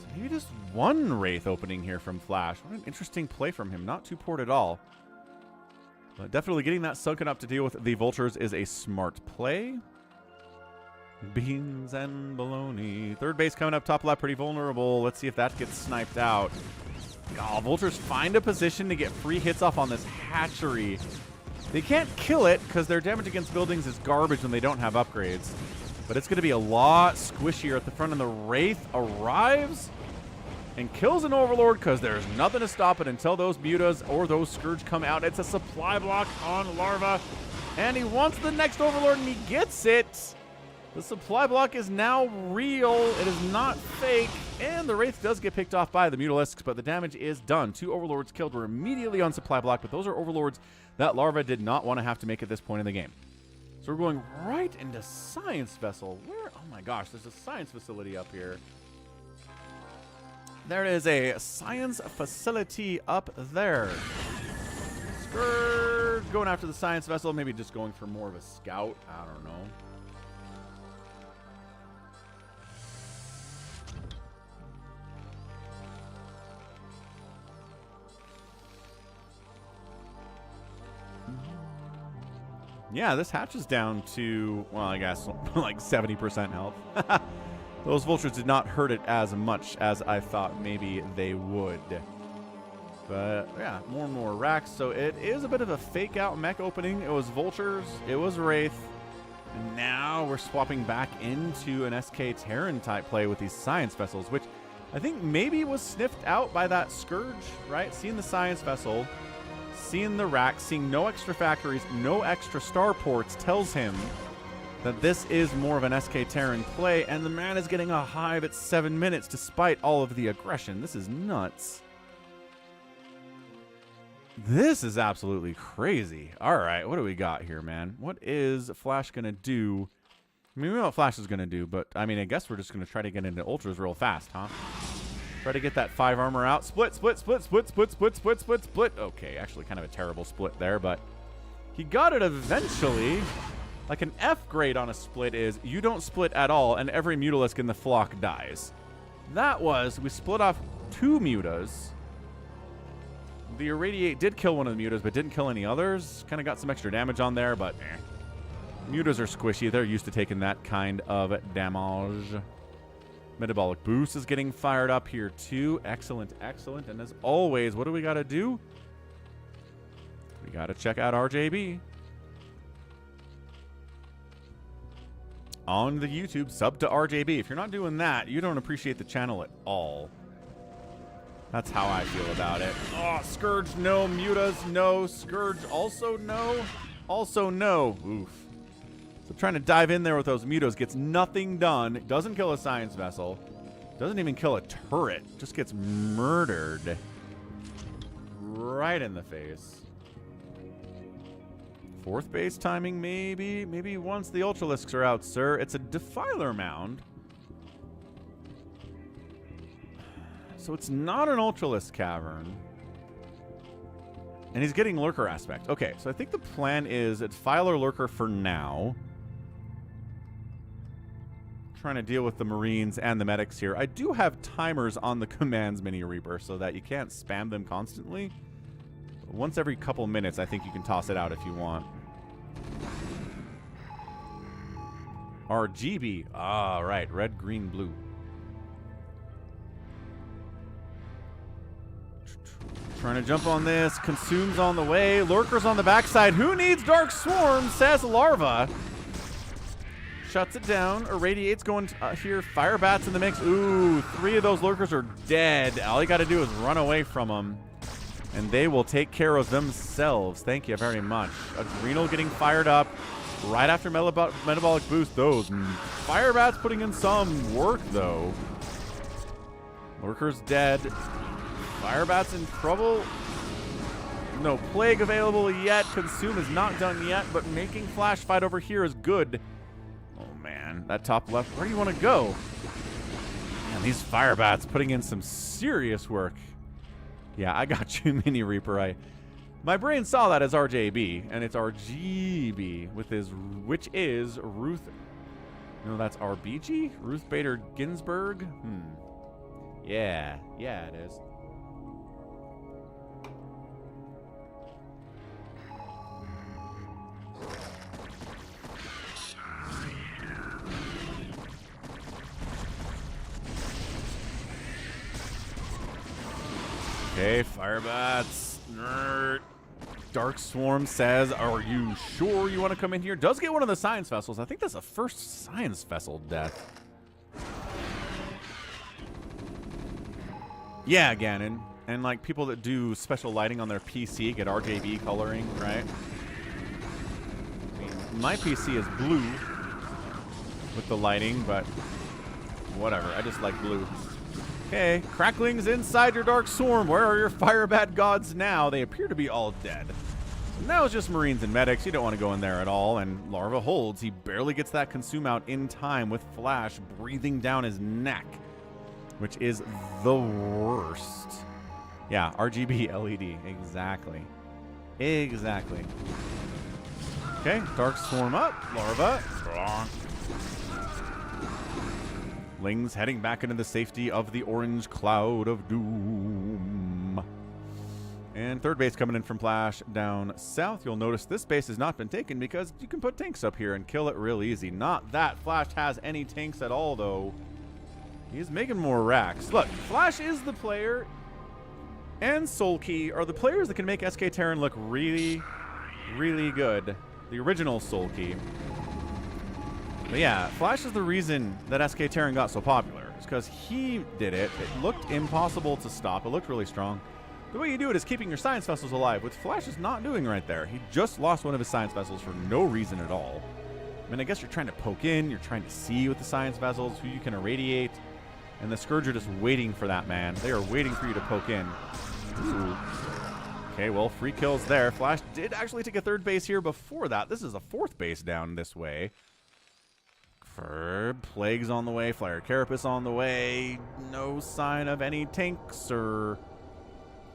B: So maybe just 1 Wraith opening here from Flash. What an interesting play from him. Not 2-port at all. But definitely getting that sunken up to deal with the Vultures is a smart play. Beans and baloney. 3rd base coming up top left, pretty vulnerable. Let's see if that gets sniped out. Oh, Vultures find a position to get free hits off on this hatchery. They can't kill it because their damage against buildings is garbage when they don't have upgrades. But it's going to be a lot squishier at the front, and the Wraith arrives and kills an Overlord because there's nothing to stop it until those Mutas or those Scourge come out. It's a supply block on Larva, and he wants the next Overlord, and he gets it. The supply block is now real. It is not fake, and the Wraith does get picked off by the Mutalisks, but the damage is done. 2 Overlords killed were immediately on supply block, but those are Overlords that Larva did not want to have to make at this point in the game. So we're going right into Science Vessel. Where? Oh my gosh, there's a science facility up here. There is a science facility up there. Scourge going after the science vessel. Maybe just going for more of a scout. I don't know. Yeah, this hatch is down to, well, I guess like 70% health. Those Vultures did not hurt it as much as I thought maybe they would. But yeah, more and more racks. So it is a bit of a fake out mech opening. It was Vultures, it was Wraith, and now we're swapping back into an SK Terran type play with these science vessels, which I think maybe was sniffed out by that Scourge, right? Seeing the science vessel, seeing the rack, seeing no extra factories, no extra starports tells him that this is more of an SK Terran play, and the man is getting a hive at 7 minutes despite all of the aggression. This is nuts. This is absolutely crazy. All right, what do we got here, man? What is Flash going to do? I mean, we know what Flash is going to do, but I mean, I guess we're just going to try to get into Ultras real fast, huh? Try to get that 5 armor out. Split, split, split, split, split, split, split, split, split. Okay, actually kind of a terrible split there, but he got it eventually. Like an F grade on a split is you don't split at all, and every Mutalisk in the flock dies. That was, we split off 2 Mutas. The Irradiate did kill one of the Mutas, but didn't kill any others. Kind of got some extra damage on there, but Mutas are squishy. They're used to taking that kind of damage. Metabolic boost is getting fired up here too. Excellent, excellent. And as always, what do we got to do? We got to check out RJB. On the YouTube, sub to RJB. If you're not doing that, you don't appreciate the channel at all. That's how I feel about it. Oh, Scourge, no. Mutas, no. Scourge, also no. Also no. Oof. So trying to dive in there with those Mutas gets nothing done. Doesn't kill a science vessel. Doesn't even kill a turret. Just gets murdered. Right in the face. 4th base timing, maybe. Maybe once the Ultralisks are out, sir. It's a Defiler Mound. So it's not an Ultralisk Cavern. And he's getting Lurker Aspect. Okay, so I think the plan is a Defiler Lurker for now. Trying to deal with the Marines and the medics here. I do have timers on the commands mini Reaper so that you can't spam them constantly. But once every couple minutes, I think you can toss it out if you want. RGB. Ah, right. Red, green, blue. Trying to jump on this. Consumes on the way. Lurkers on the backside. Who needs Dark Swarm, says Larva. shuts it down. Irradiate's going here. Fire Bat's in the mix. Ooh, 3 of those lurkers are dead. All you got to do is run away from them, and they will take care of themselves. Thank you very much. Adrenal getting fired up right after metabolic boost. Those Fire Bats putting in some work, though. Lurker's dead. Fire Bat's in trouble. No plague available yet. Consume is not done yet, but making Flash fight over here is good. Oh, man. That top left. Where do you want to go? Man, these Fire Bats putting in some serious work. Yeah, I got you, Mini Reaper. My brain saw that as RJB, and it's RGB, which is Ruth. No, that's RBG? Ruth Bader Ginsburg? Yeah, it is. Okay, Fire Bats. Nerd. Dark Swarm says, are you sure you want to come in here? Does get one of the Science Vessels. I think that's the first Science Vessel death. Yeah, Ganon. And like people that do special lighting on their PC get RGB coloring, right? I mean, my PC is blue with the lighting, but whatever. I just like blue. Okay, Crackling's inside your Dark Swarm. Where are your Fire Bat gods now? They appear to be all dead. Now it's just Marines and Medics. You don't want to go in there at all. And Larva holds. He barely gets that Consume out in time with Flash breathing down his neck, which is the worst. Yeah, RGB LED. Exactly. Exactly. Okay, Dark Swarm up. Larva. Ling's heading back into the safety of the orange cloud of doom. And third base coming in from Flash down south. You'll notice this base has not been taken because you can put tanks up here and kill it real easy. Not that Flash has any tanks at all, though. He's making more racks. Look, Flash is the player, and Soul Key are the players that can make SK Terran look really, really good. The original Soul Key. But yeah, Flash is the reason that SK Terran got so popular. It's because he did it. It looked impossible to stop. It looked really strong. The way you do it is keeping your Science Vessels alive, which Flash is not doing right there. He just lost one of his Science Vessels for no reason at all. I mean, I guess you're trying to poke in. You're trying to see with the Science Vessels who you can irradiate. And the Scourge are just waiting for that, man. They are waiting for you to poke in. Ooh. Okay, well, free kills there. Flash did actually take a third base here before that. This is a fourth base down this way. Plague's on the way. Flyer Carapace on the way. No sign of any tanks or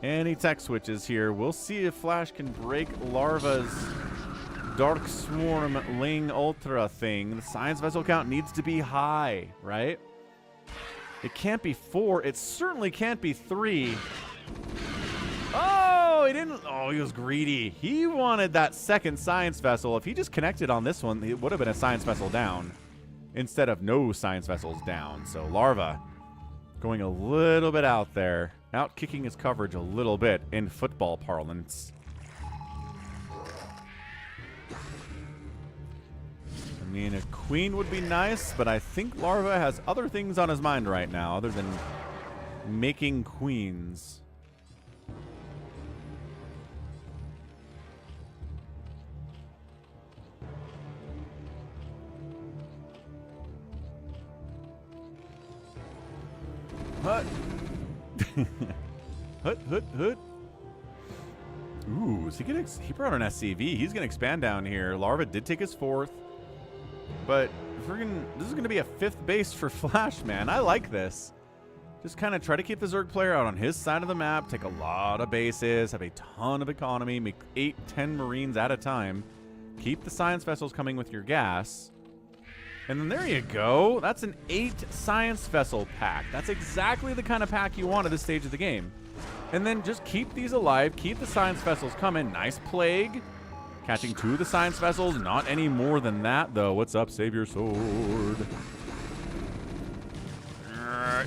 B: any tech switches here. We'll see if Flash can break Larva's Dark Swarm Ling Ultra thing. The Science Vessel count needs to be high, right? It can't be 4. It certainly can't be 3. Oh, he didn't. Oh, he was greedy. He wanted that second Science Vessel. If he just connected on this one, it would have been a Science Vessel down instead of no Science Vessels down. So Larva going a little bit out there, out kicking his coverage a little bit in football parlance. I mean, a queen would be nice, but I think Larva has other things on his mind right now other than making queens. Hut. Hut. Ooh, is he gonna? He brought an SCV. He's gonna expand down here. Larva did take his 4th, but this is gonna be a 5th base for Flash, man. I like this. Just kind of try to keep the Zerg player out on his side of the map. Take a lot of bases. Have a ton of economy. Make 8, 10 Marines at a time. Keep the Science Vessels coming with your gas. And then there you go. That's an 8 Science Vessel pack. That's exactly the kind of pack you want at this stage of the game. And then just keep these alive. Keep the Science Vessels coming. Nice Plague. Catching 2 of the Science Vessels. Not any more than that, though. What's up, Savior Sword?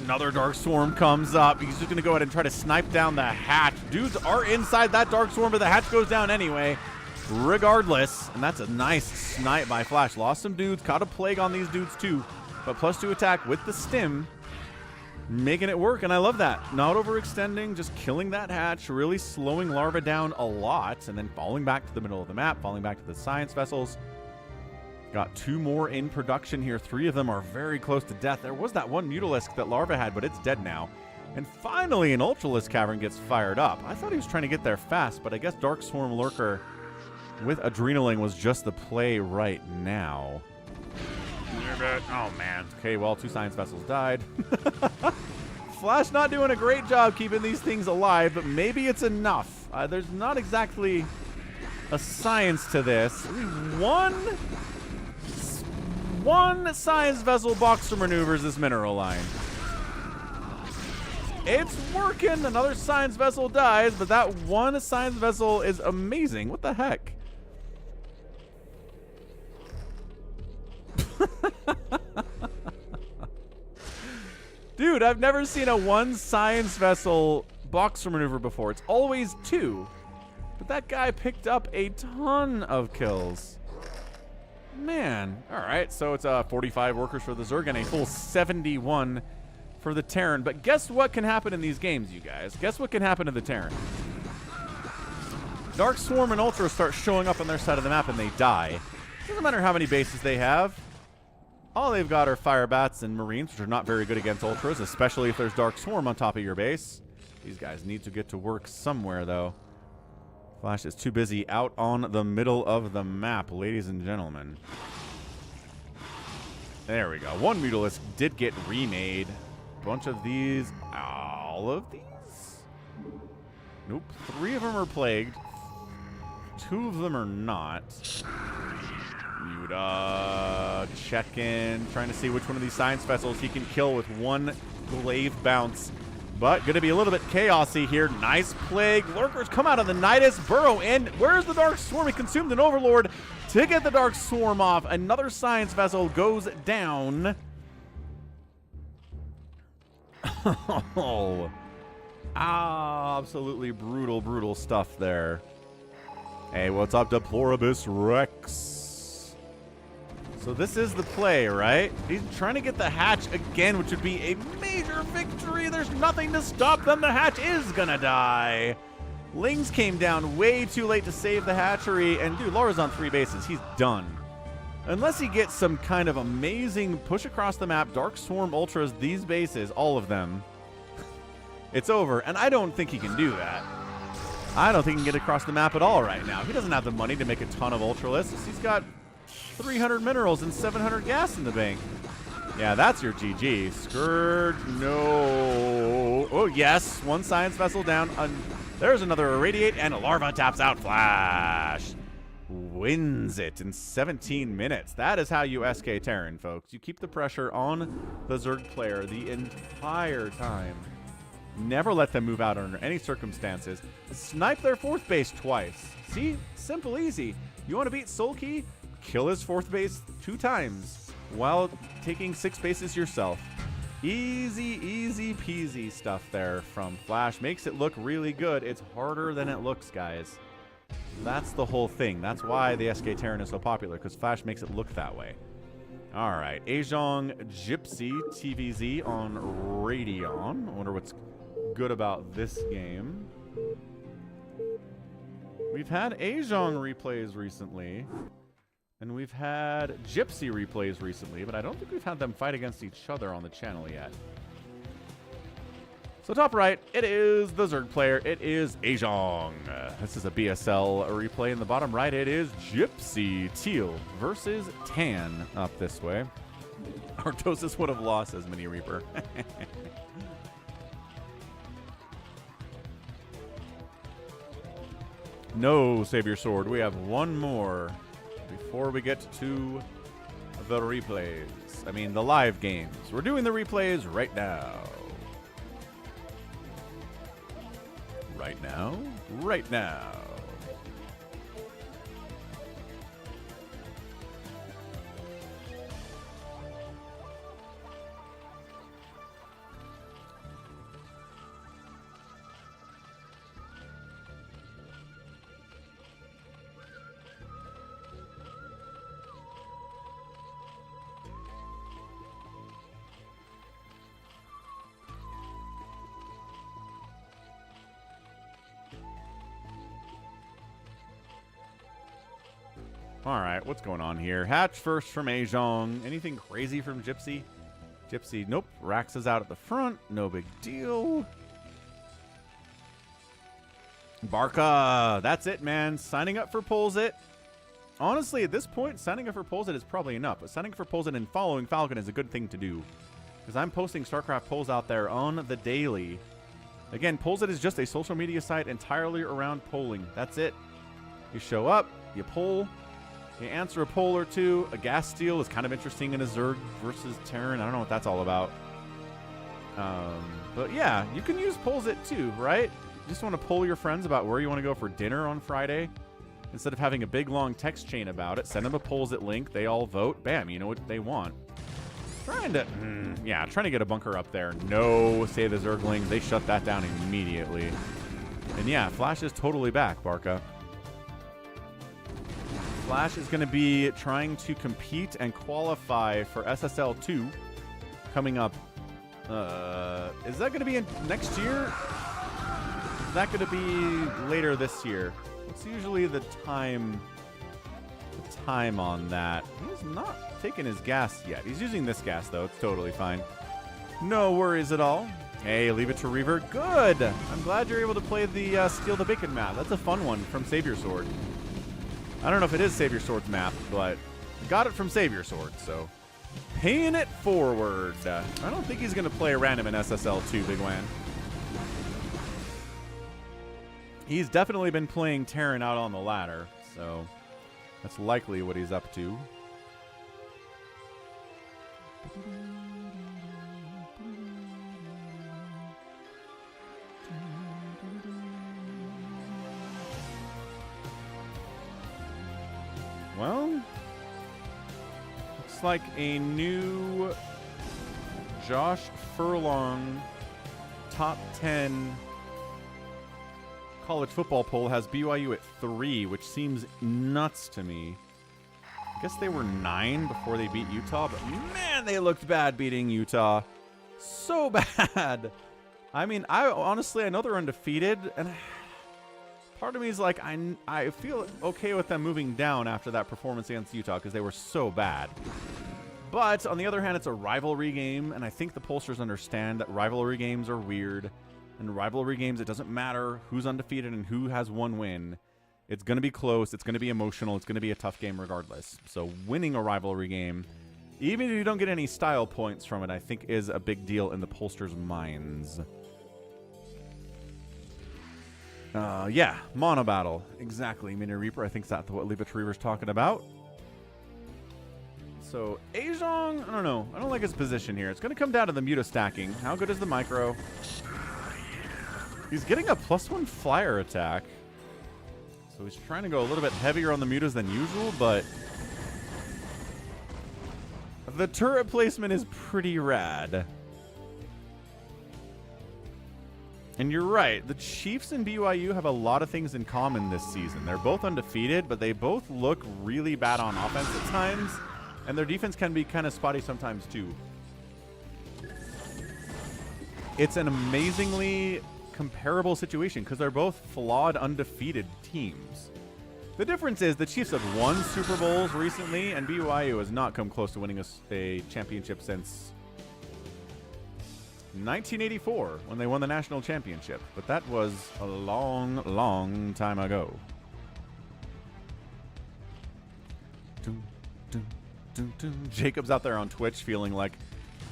B: Another Dark Swarm comes up. He's just going to go ahead and try to snipe down the hatch. Dudes are inside that Dark Swarm, but the hatch goes down anyway. regardless. And that's a nice snipe by Flash. Lost some dudes, caught a plague on these dudes too. But +2 attack with the stim, making it work, and I love that. Not overextending, just killing that hatch, really slowing Larva down a lot, and then falling back to the middle of the map, falling back to the science vessels. Got 2 more in production here. 3 of them are very close to death. There was that one Mutalisk that Larva had, but it's dead now. And finally, an Ultralisk Cavern gets fired up. I thought he was trying to get there fast, but I guess Dark Swarm Lurker with Adrenaling was just the play right now. Oh, man. Okay, well, 2 science vessels died. Flash not doing a great job keeping these things alive, but maybe it's enough. There's not exactly a science to this. One science vessel boxer maneuvers this mineral line. It's working. Another science vessel dies, but that one science vessel is amazing. What the heck? Dude, I've never seen a 1 science vessel boxer maneuver before. It's always 2. But that guy picked up a ton of kills. Man. All right, so it's 45 workers for the Zerg and a full 71 for the Terran. But guess what can happen in these games, you guys? Guess what can happen to the Terran? Dark Swarm and Ultra start showing up on their side of the map and they die. Doesn't matter how many bases they have. All they've got are Fire Bats and Marines, which are not very good against Ultras, especially if there's Dark Swarm on top of your base. These guys need to get to work somewhere, though. Flash is too busy out on the middle of the map, ladies and gentlemen. There we go. 1 Mutalisk did get remade. Bunch of these. All of these? Nope. 3 of them are plagued. 2 of them are not. Check in. Trying to see which one of these science vessels he can kill with 1 glaive bounce. But going to be a little bit chaosy here. Nice plague. Lurkers come out of the Nidus, burrow in. Where's the Dark Swarm? He consumed an Overlord to get the Dark Swarm off. Another science vessel goes down. Oh, absolutely brutal, brutal stuff there. Hey, what's up, Deploribus Rex? So this is the play, right? He's trying to get the hatch again, which would be a major victory. There's nothing to stop them. The hatch is gonna die. Lings came down way too late to save the hatchery. And dude, Laura's on 3 bases. He's done. Unless he gets some kind of amazing push across the map, Dark Swarm Ultras, these bases, all of them, it's over. And I don't think he can do that. I don't think he can get across the map at all right now. He doesn't have the money to make a ton of Ultralisks. He's got 300 minerals and 700 gas in the bank. Yeah, that's your GG. Scourge, no. Oh, yes. 1 science vessel down. There's another Irradiate, and a Larva taps out. Flash wins it in 17 minutes. That is how you SK Terran, folks. You keep the pressure on the Zerg player the entire time. Never let them move out under any circumstances. Snipe their 4th base twice. See? Simple, easy. You want to beat Sulky? Kill his 4th base 2 times while taking 6 bases yourself. Easy, easy peasy stuff there from Flash. Makes it look really good. It's harder than it looks, guys. That's the whole thing. That's why the SK Terran is so popular, because Flash makes it look that way. All right. Aegjong Gypsy TvZ on Radeon. I wonder what's good about this game. We've had Aegjong replays recently. And we've had Gypsy replays recently, but I don't think we've had them fight against each other on the channel yet. So top right, it is the Zerg player. It is Aegjong. This is a BSL replay. In the bottom right, it is Gypsy Teal versus Tan up this way. Artosis would have lost as Mini Reaper. No, save your sword. We have 1 more before we get to the replays. I mean, the live games. We're doing the replays right now. Right now? Right now. All right, what's going on here? Hatch first from Aegjong. Anything crazy from Gypsy? Gypsy, nope. Rax is out at the front. No big deal. Barca. That's it, man. Signing up for Pollzit. Honestly, at this point, signing up for Pollzit is probably enough. But signing up for Pollzit and following Falcon is a good thing to do. Because I'm posting StarCraft polls out there on the daily. Again, Pollzit is just a social media site entirely around polling. That's it. You show up, you poll, you answer a poll or two. A gas steal is kind of interesting in a Zerg versus Terran. I don't know what that's all about. But yeah, you can use Pollzit too, right? You just want to poll your friends about where you want to go for dinner on Friday. Instead of having a big long text chain about it, send them a Pollzit link. They all vote. Bam, you know what they want. Trying to get a bunker up there. No, say the Zerglings. They shut that down immediately. And yeah, Flash is totally back, Barca. Flash is going to be trying to compete and qualify for SSL 2 coming up. Is that going to be in next year? Is that going to be later this year? What's usually the time on that? He's not taking his gas yet. He's using this gas, though. It's totally fine. No worries at all. Hey, leave it to Reaver. Good! I'm glad you're able to play the Steal the Bacon map. That's a fun one from Savior Sword. I don't know if it is Savior Sword's map, but got it from Savior Sword, so paying it forward. I don't think he's going to play random in SSL 2, bigwan. He's definitely been playing Terran out on the ladder, so that's likely what he's up to. Well, looks like a new Josh Furlong top 10 college football poll has BYU at 3, which seems nuts to me. I guess they were 9 before they beat Utah, but man, they looked bad beating Utah. So bad. I mean, I know they're undefeated, and part of me is like, I feel okay with them moving down after that performance against Utah because they were so bad. But on the other hand, it's a rivalry game, and I think the pollsters understand that rivalry games are weird. And rivalry games, it doesn't matter who's undefeated and who has one win. It's going to be close. It's going to be emotional. It's going to be a tough game regardless. So winning a rivalry game, even if you don't get any style points from it, I think is a big deal in the pollsters' minds. Yeah, Monobattle. Exactly, Mini Reaper. I think that's what Leave It to Reaper's talking about. So, Aegjong, I don't know. I don't like his position here. It's going to come down to the muta stacking. How good is the micro? He's getting a +1 flyer attack. So he's trying to go a little bit heavier on the mutas than usual, but the turret placement is pretty rad. And you're right, the Chiefs and BYU have a lot of things in common this season. They're both undefeated, but they both look really bad on offense at times, and their defense can be kind of spotty sometimes too. It's an amazingly comparable situation because they're both flawed, undefeated teams. The difference is the Chiefs have won Super Bowls recently, and BYU has not come close to winning a championship since 1984 when they won the national championship. But that was a long, long time ago. Jacob's out there on Twitch feeling like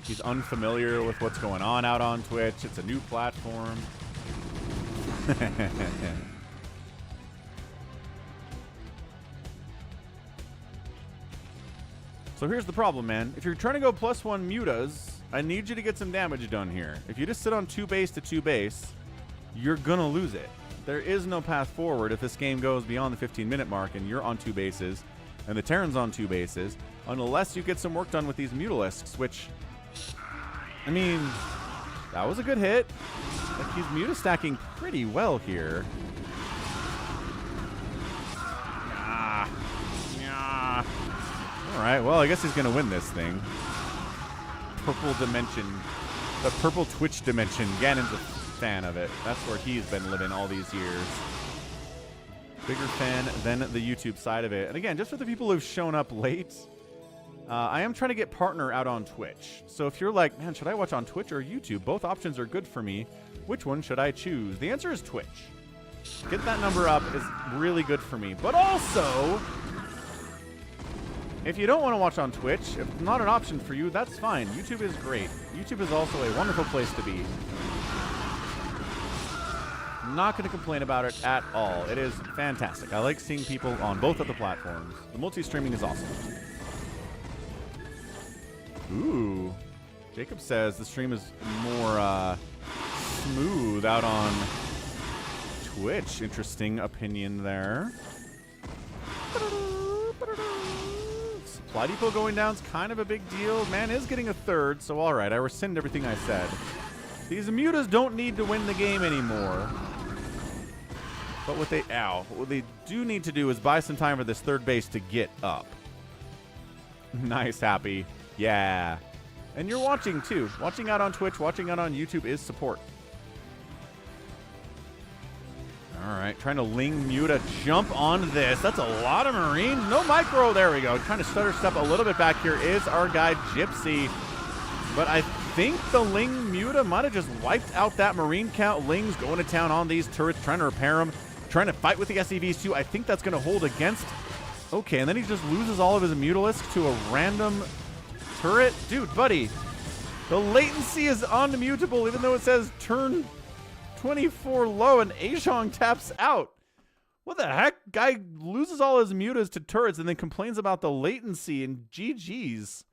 B: he's unfamiliar with what's going on out on Twitch. It's a new platform. So here's the problem, man. If you're trying to go +1 mutas, I need you to get some damage done here. If you just sit on 2 base to 2 base, you're gonna lose it. There is no path forward if this game goes beyond the 15-minute mark and you're on 2 bases and the Terran's on 2 bases, unless you get some work done with these Mutalisks, which, I mean, that was a good hit. Like, he's muta stacking pretty well here. Alright, well, I guess he's going to win this thing. Purple Dimension. The Purple Twitch Dimension. Ganon's a fan of it. That's where he's been living all these years. Bigger fan than the YouTube side of it. And again, just for the people who've shown up late, I am trying to get partner out on Twitch. So if you're like, man, should I watch on Twitch or YouTube? Both options are good for me. Which one should I choose? The answer is Twitch. Get that number up is really good for me. But also, if you don't want to watch on Twitch, if it's not an option for you, that's fine. YouTube is great. YouTube is also a wonderful place to be. I'm not going to complain about it at all. It is fantastic. I like seeing people on both of the platforms. The multi-streaming is awesome. Ooh. Jacob says the stream is more smooth out on Twitch. Interesting opinion there. Supply depot going down is kind of a big deal. Man is getting a third, so all right, I rescind everything I said. These mutas don't need to win the game anymore. But what they do need to do is buy some time for this third base to get up. Nice, Happy. Yeah. And you're watching, too. Watching out on Twitch, watching out on YouTube is support. All right, trying to Ling Muta jump on this. That's a lot of Marine. No micro. There we go. Trying to stutter step a little bit back here is our guy Gypsy. But I think the Ling Muta might have just wiped out that Marine count. Ling's going to town on these turrets, trying to repair them, trying to fight with the SCVs too. I think that's going to hold against. Okay, and then he just loses all of his Mutalisk to a random turret. Dude, buddy, the latency is unmutable, even though it says turn 24 low and Aegjong taps out. What the heck? Guy loses all his mutas to turrets and then complains about the latency and GG's.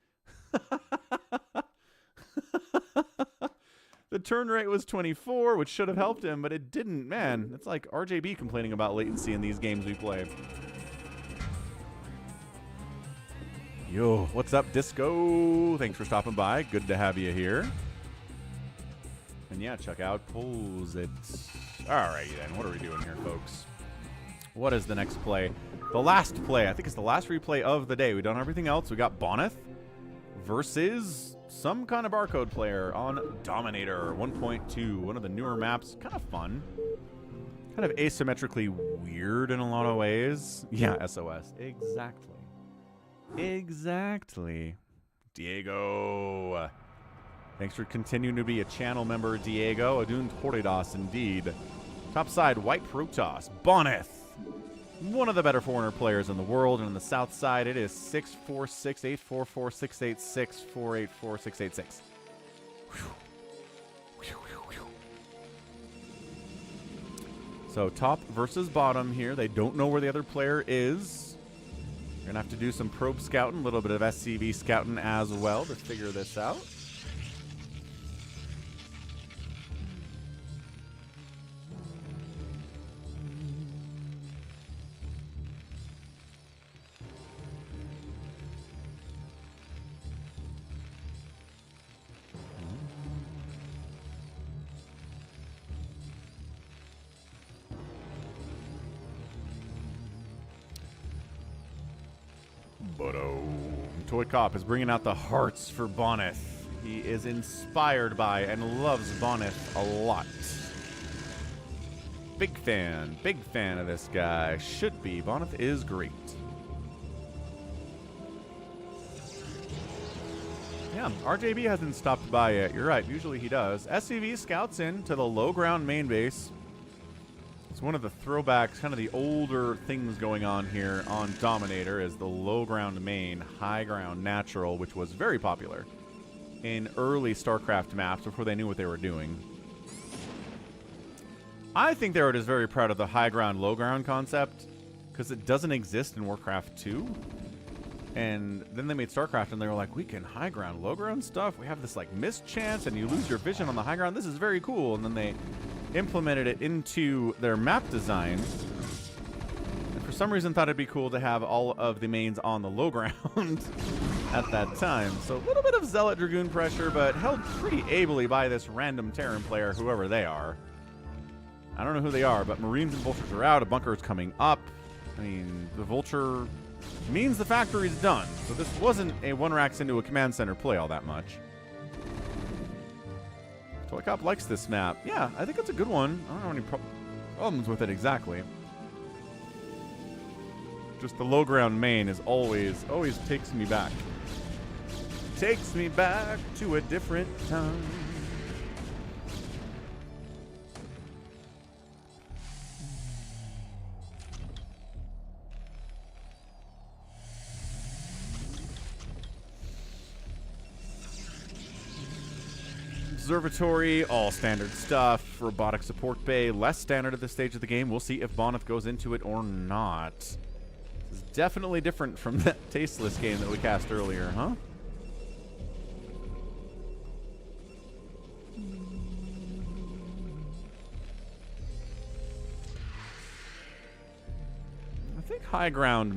B: The turn rate was 24, which should have helped him, but it didn't. Man, it's like RJB complaining about latency in these games we play. Yo, what's up, Disco? Thanks for stopping by. Good to have you here. And yeah, check out Pollzit. Alrighty then, what are we doing here, folks? What is the next play? The last play. I think it's the last replay of the day. We've done everything else. We got Bonyth versus some kind of barcode player on Dominator 1.2. One of the newer maps. Kind of fun. Kind of asymmetrically weird in a lot of ways. Yeah, SOS. Exactly. Exactly. Diego. Thanks for continuing to be a channel member, Diego. Adun Torridas, indeed. Top side, White Protoss. Bonyth. One of the better foreigner players in the world. And on the south side, it is 646-844-686-484-686. So top versus bottom here. They don't know where the other player is. You're going to have to do some probe scouting, a little bit of SCV scouting as well to figure this out. But Toy Cop is bringing out the hearts for Bonyth. He is inspired by and loves Bonyth a lot. Big fan of this guy. Should be. Bonyth is great. Yeah, RJB hasn't stopped by yet. You're right. Usually he does. SCV scouts in to the low ground main base. It's one of the throwbacks, kind of the older things going on here on Dominator is the low ground main, high ground natural, which was very popular in early StarCraft maps before they knew what they were doing. I think they were just very proud of the high ground, low ground concept because it doesn't exist in Warcraft 2. And then they made StarCraft and they were like, we can high ground, low ground stuff. We have this like mist chance and you lose your vision on the high ground. This is very cool. And then they implemented it into their map design. And for some reason thought it'd be cool to have all of the mains on the low ground at that time. So a little bit of Zealot Dragoon pressure, but held pretty ably by this random Terran player, whoever they are. I don't know who they are, but Marines and Vultures are out. A bunker is coming up. I mean, the Vulture means the factory's done. So this wasn't a one racks into a command center play all that much. Toy Cop likes this map. Yeah, I think it's a good one. I don't have any problems with it exactly. Just the low ground main is always takes me back. Takes me back to a different time. Observatory, all standard stuff. Robotic support bay, less standard at this stage of the game. We'll see if Bonyth goes into it or not. This is definitely different from that Tasteless game that we cast earlier, huh? I think high ground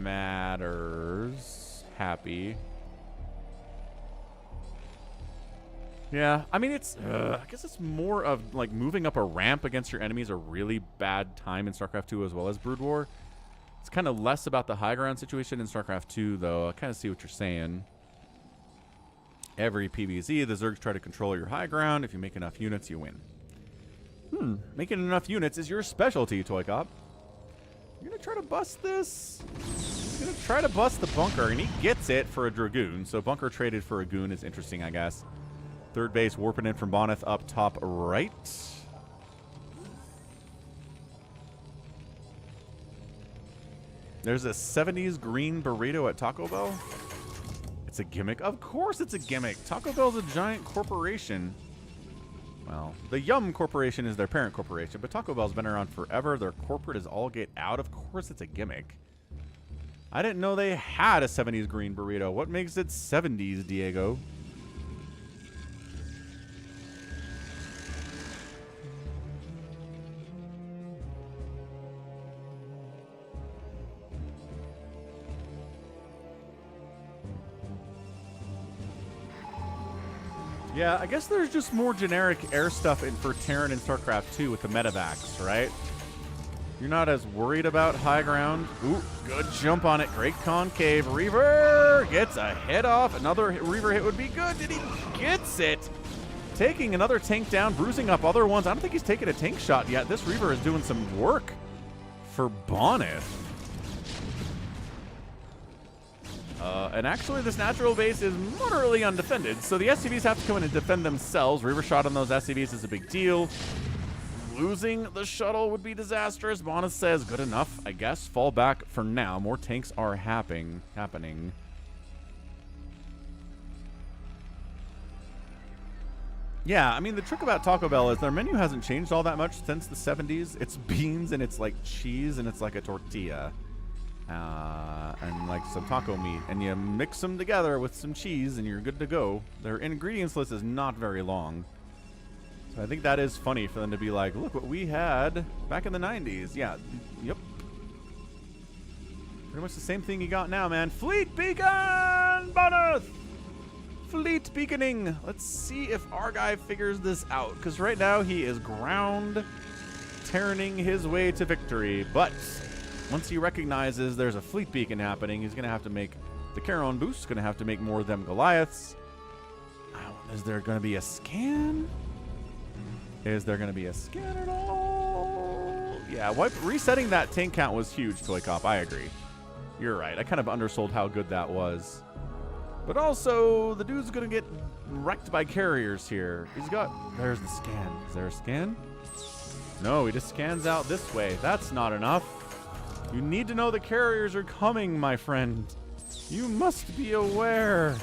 B: matters. Happy. Yeah, I mean, it's, I guess it's more of, like, moving up a ramp against your enemies a really bad time in StarCraft 2 as well as BroodWar. It's kind of less about the high ground situation in StarCraft 2, though. I kind of see what you're saying. Every PvZ, the Zergs try to control your high ground. If you make enough units, you win. Making enough units is your specialty, Toy Cop. You're going to try to bust this? He's going to try to bust the bunker, and he gets it for a Dragoon. So bunker traded for a Goon is interesting, I guess. Third base warping in from Bonyth up top right. There's a 70s green burrito at Taco Bell. It's a gimmick. Of course it's a gimmick. Taco Bell's a giant corporation. Well, the Yum Corporation is their parent corporation, but Taco Bell's been around forever. Their corporate is all get out. Of course it's a gimmick. I didn't know they had a 70s green burrito. What makes it 70s, Diego? Yeah, I guess there's just more generic air stuff in for Terran and StarCraft 2 with the medevacs, right? You're not as worried about high ground. Ooh, good jump on it. Great concave. Reaver gets a hit off. Another Reaver hit would be good. Did he gets it? Taking another tank down, bruising up other ones. I don't think he's taken a tank shot yet. This Reaver is doing some work for Bonyth. And actually, this natural base is moderately undefended, so the SCVs have to come in and defend themselves. Reaver shot on those SCVs is a big deal. Losing the shuttle would be disastrous. Bonyth says, good enough, I guess. Fall back for now. More tanks are happening. Yeah, I mean, the trick about Taco Bell is their menu hasn't changed all that much since the 70s. It's beans, and it's like cheese, and it's like a tortilla. And like some taco meat, and you mix them together with some cheese and you're good to go. Their ingredients list is not very long, so I think that is funny for them to be like, look what we had back in the 90s. Yeah, yep, pretty much the same thing you got now, man. Fleet beacon, Bonyth! Fleet beaconing. Let's see if our guy figures this out, because right now he is ground Terraning his way to victory, but once he recognizes there's a fleet beacon happening, he's going to have to make the Charon boost. Going to have to make more of them Goliaths. Is there going to be a scan? Is there going to be a scan at all? Yeah, resetting that tank count was huge, Toy Cop. I agree. You're right. I kind of undersold how good that was. But also, the dude's going to get wrecked by carriers here. He's got... There's the scan. Is there a scan? No, he just scans out this way. That's not enough. You need to know the carriers are coming, my friend. You must be aware.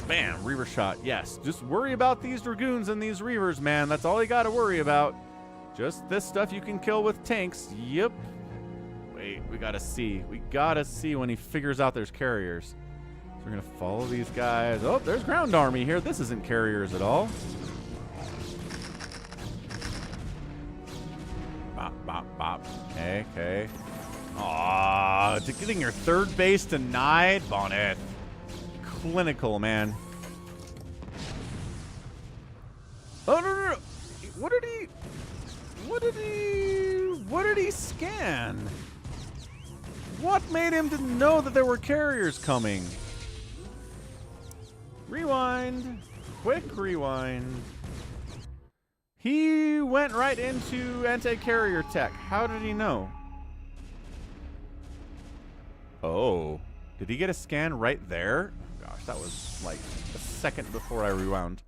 B: Bam, Reaver shot. Yes, just worry about these Dragoons and these Reavers, man. That's all you got to worry about. Just this stuff you can kill with tanks. Yep. Wait, we gotta see. We gotta see when he figures out there's carriers. So we're gonna follow these guys. Oh, there's ground army here. This isn't carriers at all. Bop, bop, bop. Okay, okay. Aww, getting your third base denied, Bonyth. Clinical, man. Oh, no, no, no. What did he... What did he scan? What made him to know that there were carriers coming? Rewind. Quick rewind. He went right into anti-carrier tech. How did he know? Oh. Did he get a scan right there? Oh gosh, that was like a second before I rewound.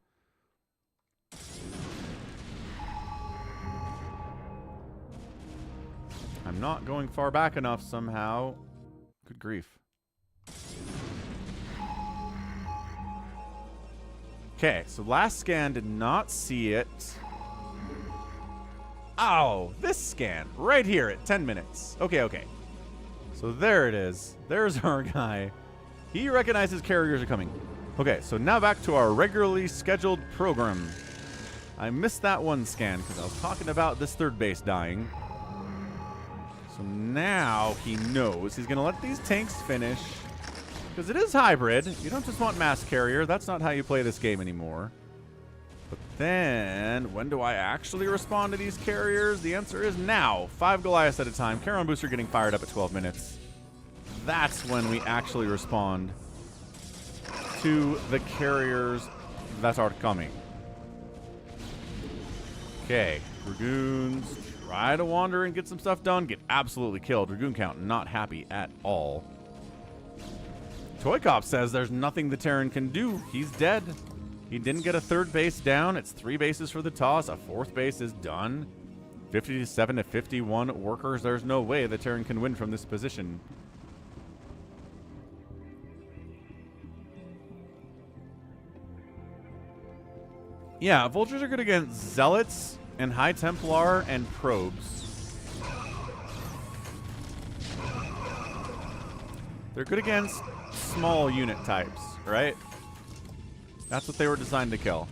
B: I'm not going far back enough somehow. Good grief. Okay, so last scan did not see it. Oh, this scan right here at 10 minutes. Okay, okay. So there it is. There's our guy. He recognizes carriers are coming. Okay, so now back to our regularly scheduled program. I missed that one scan because I was talking about this third base dying. So now he knows he's going to let these tanks finish. Because it is hybrid. You don't just want mass carrier. That's not how you play this game anymore. But then, when do I actually respond to these carriers? The answer is now. 5 Goliaths at a time. Charon Booster getting fired up at 12 minutes. That's when we actually respond to the carriers that are coming. Okay, Dragoons try to wander and get some stuff done. Get absolutely killed. Dragoon count not happy at all. Toy Cop says there's nothing the Terran can do. He's dead. He didn't get a third base down. It's 3 bases for the toss. A 4th base is done. 57 to 51 workers. There's no way the Terran can win from this position. Yeah, Vultures are good against Zealots and High Templar and Probes. They're good against small unit types, right? That's what they were designed to kill.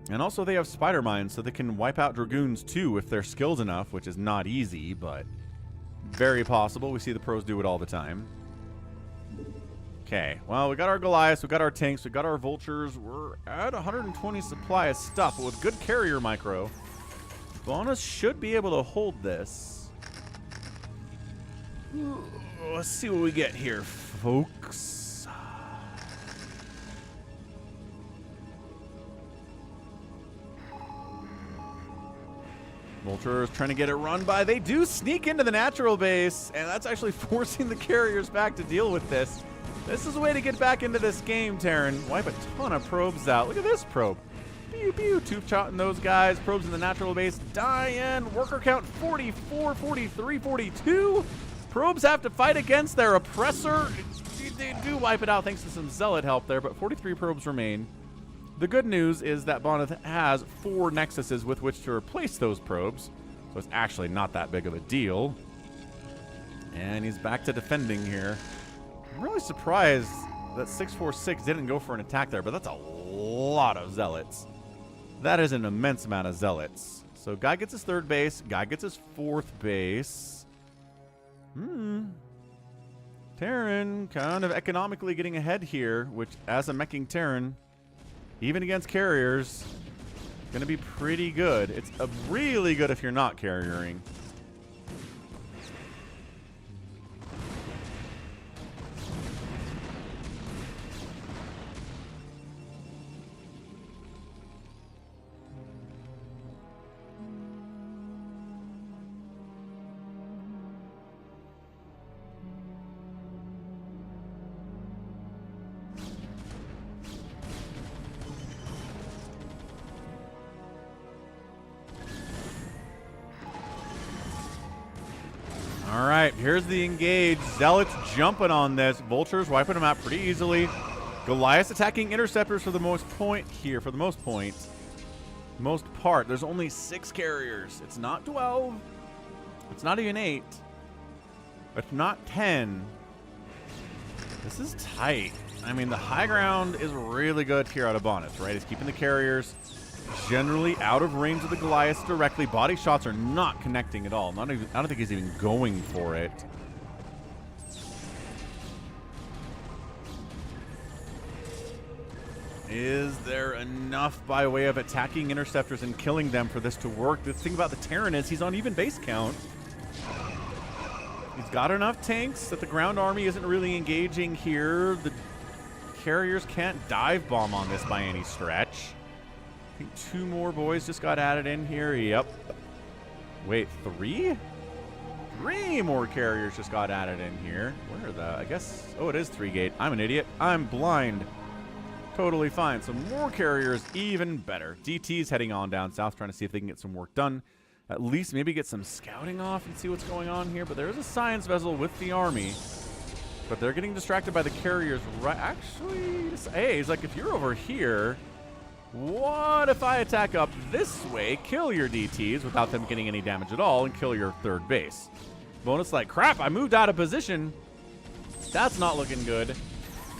B: And also they have Spider Mines, so they can wipe out Dragoons too if they're skilled enough, which is not easy, but very possible. We see the pros do it all the time. Okay, well, we got our Goliaths, we got our tanks, we got our Vultures. We're at 120 supply of stuff, but with good carrier micro, Bonyth should be able to hold this. Let's see what we get here, folks. Vultures trying to get it run by. They do sneak into the natural base, and that's actually forcing the carriers back to deal with this. This is a way to get back into this game, Terran. Wipe a ton of probes out. Look at this probe. Pew, pew. Two-shotting those guys. Probes in the natural base. Dying. Worker count 44, 43, 42. Probes have to fight against their oppressor. They do wipe it out thanks to some Zealot help there, but 43 probes remain. The good news is that Bonyth has 4 Nexuses with which to replace those probes, so it's actually not that big of a deal. And he's back to defending here. I'm really surprised that 646 didn't go for an attack there, but that's a lot of Zealots. That is an immense amount of Zealots. So guy gets his 3rd base, guy gets his 4th base. Terran kind of economically getting ahead here, which as a meching Terran, even against carriers, going to be pretty good. It's really good if you're not carriering. All right, here's the engage. Zealots jumping on this. Vultures wiping them out pretty easily. Goliaths attacking interceptors for the most point here. For the most part, there's only 6 carriers. It's not 12. It's not even 8. It's not 10. This is tight. I mean, the high ground is really good here out of Bonyth, right? It's keeping the carriers generally out of range of the Goliaths directly. Body shots are not connecting at all. Not even, I don't think he's even going for it. Is there enough by way of attacking interceptors and killing them for this to work? The thing about the Terran is he's on even base count. He's got enough tanks that the ground army isn't really engaging here. The carriers can't dive bomb on this by any stretch. I think 2 more boys just got added in here. Yep. Wait, 3? 3 more carriers just got added in here. Where are the... I guess... Oh, it is 3 gate. I'm an idiot. I'm blind. Totally fine. So more carriers, even better. DT's heading on down south, trying to see if they can get some work done. At least maybe get some scouting off and see what's going on here. But there is a science vessel with the army. But they're getting distracted by the carriers. Right? Actually, hey, he's like, if you're over here, what if I attack up this way, kill your DTs without them getting any damage at all, and kill your 3rd base? Bonus like, crap, I moved out of position. That's not looking good.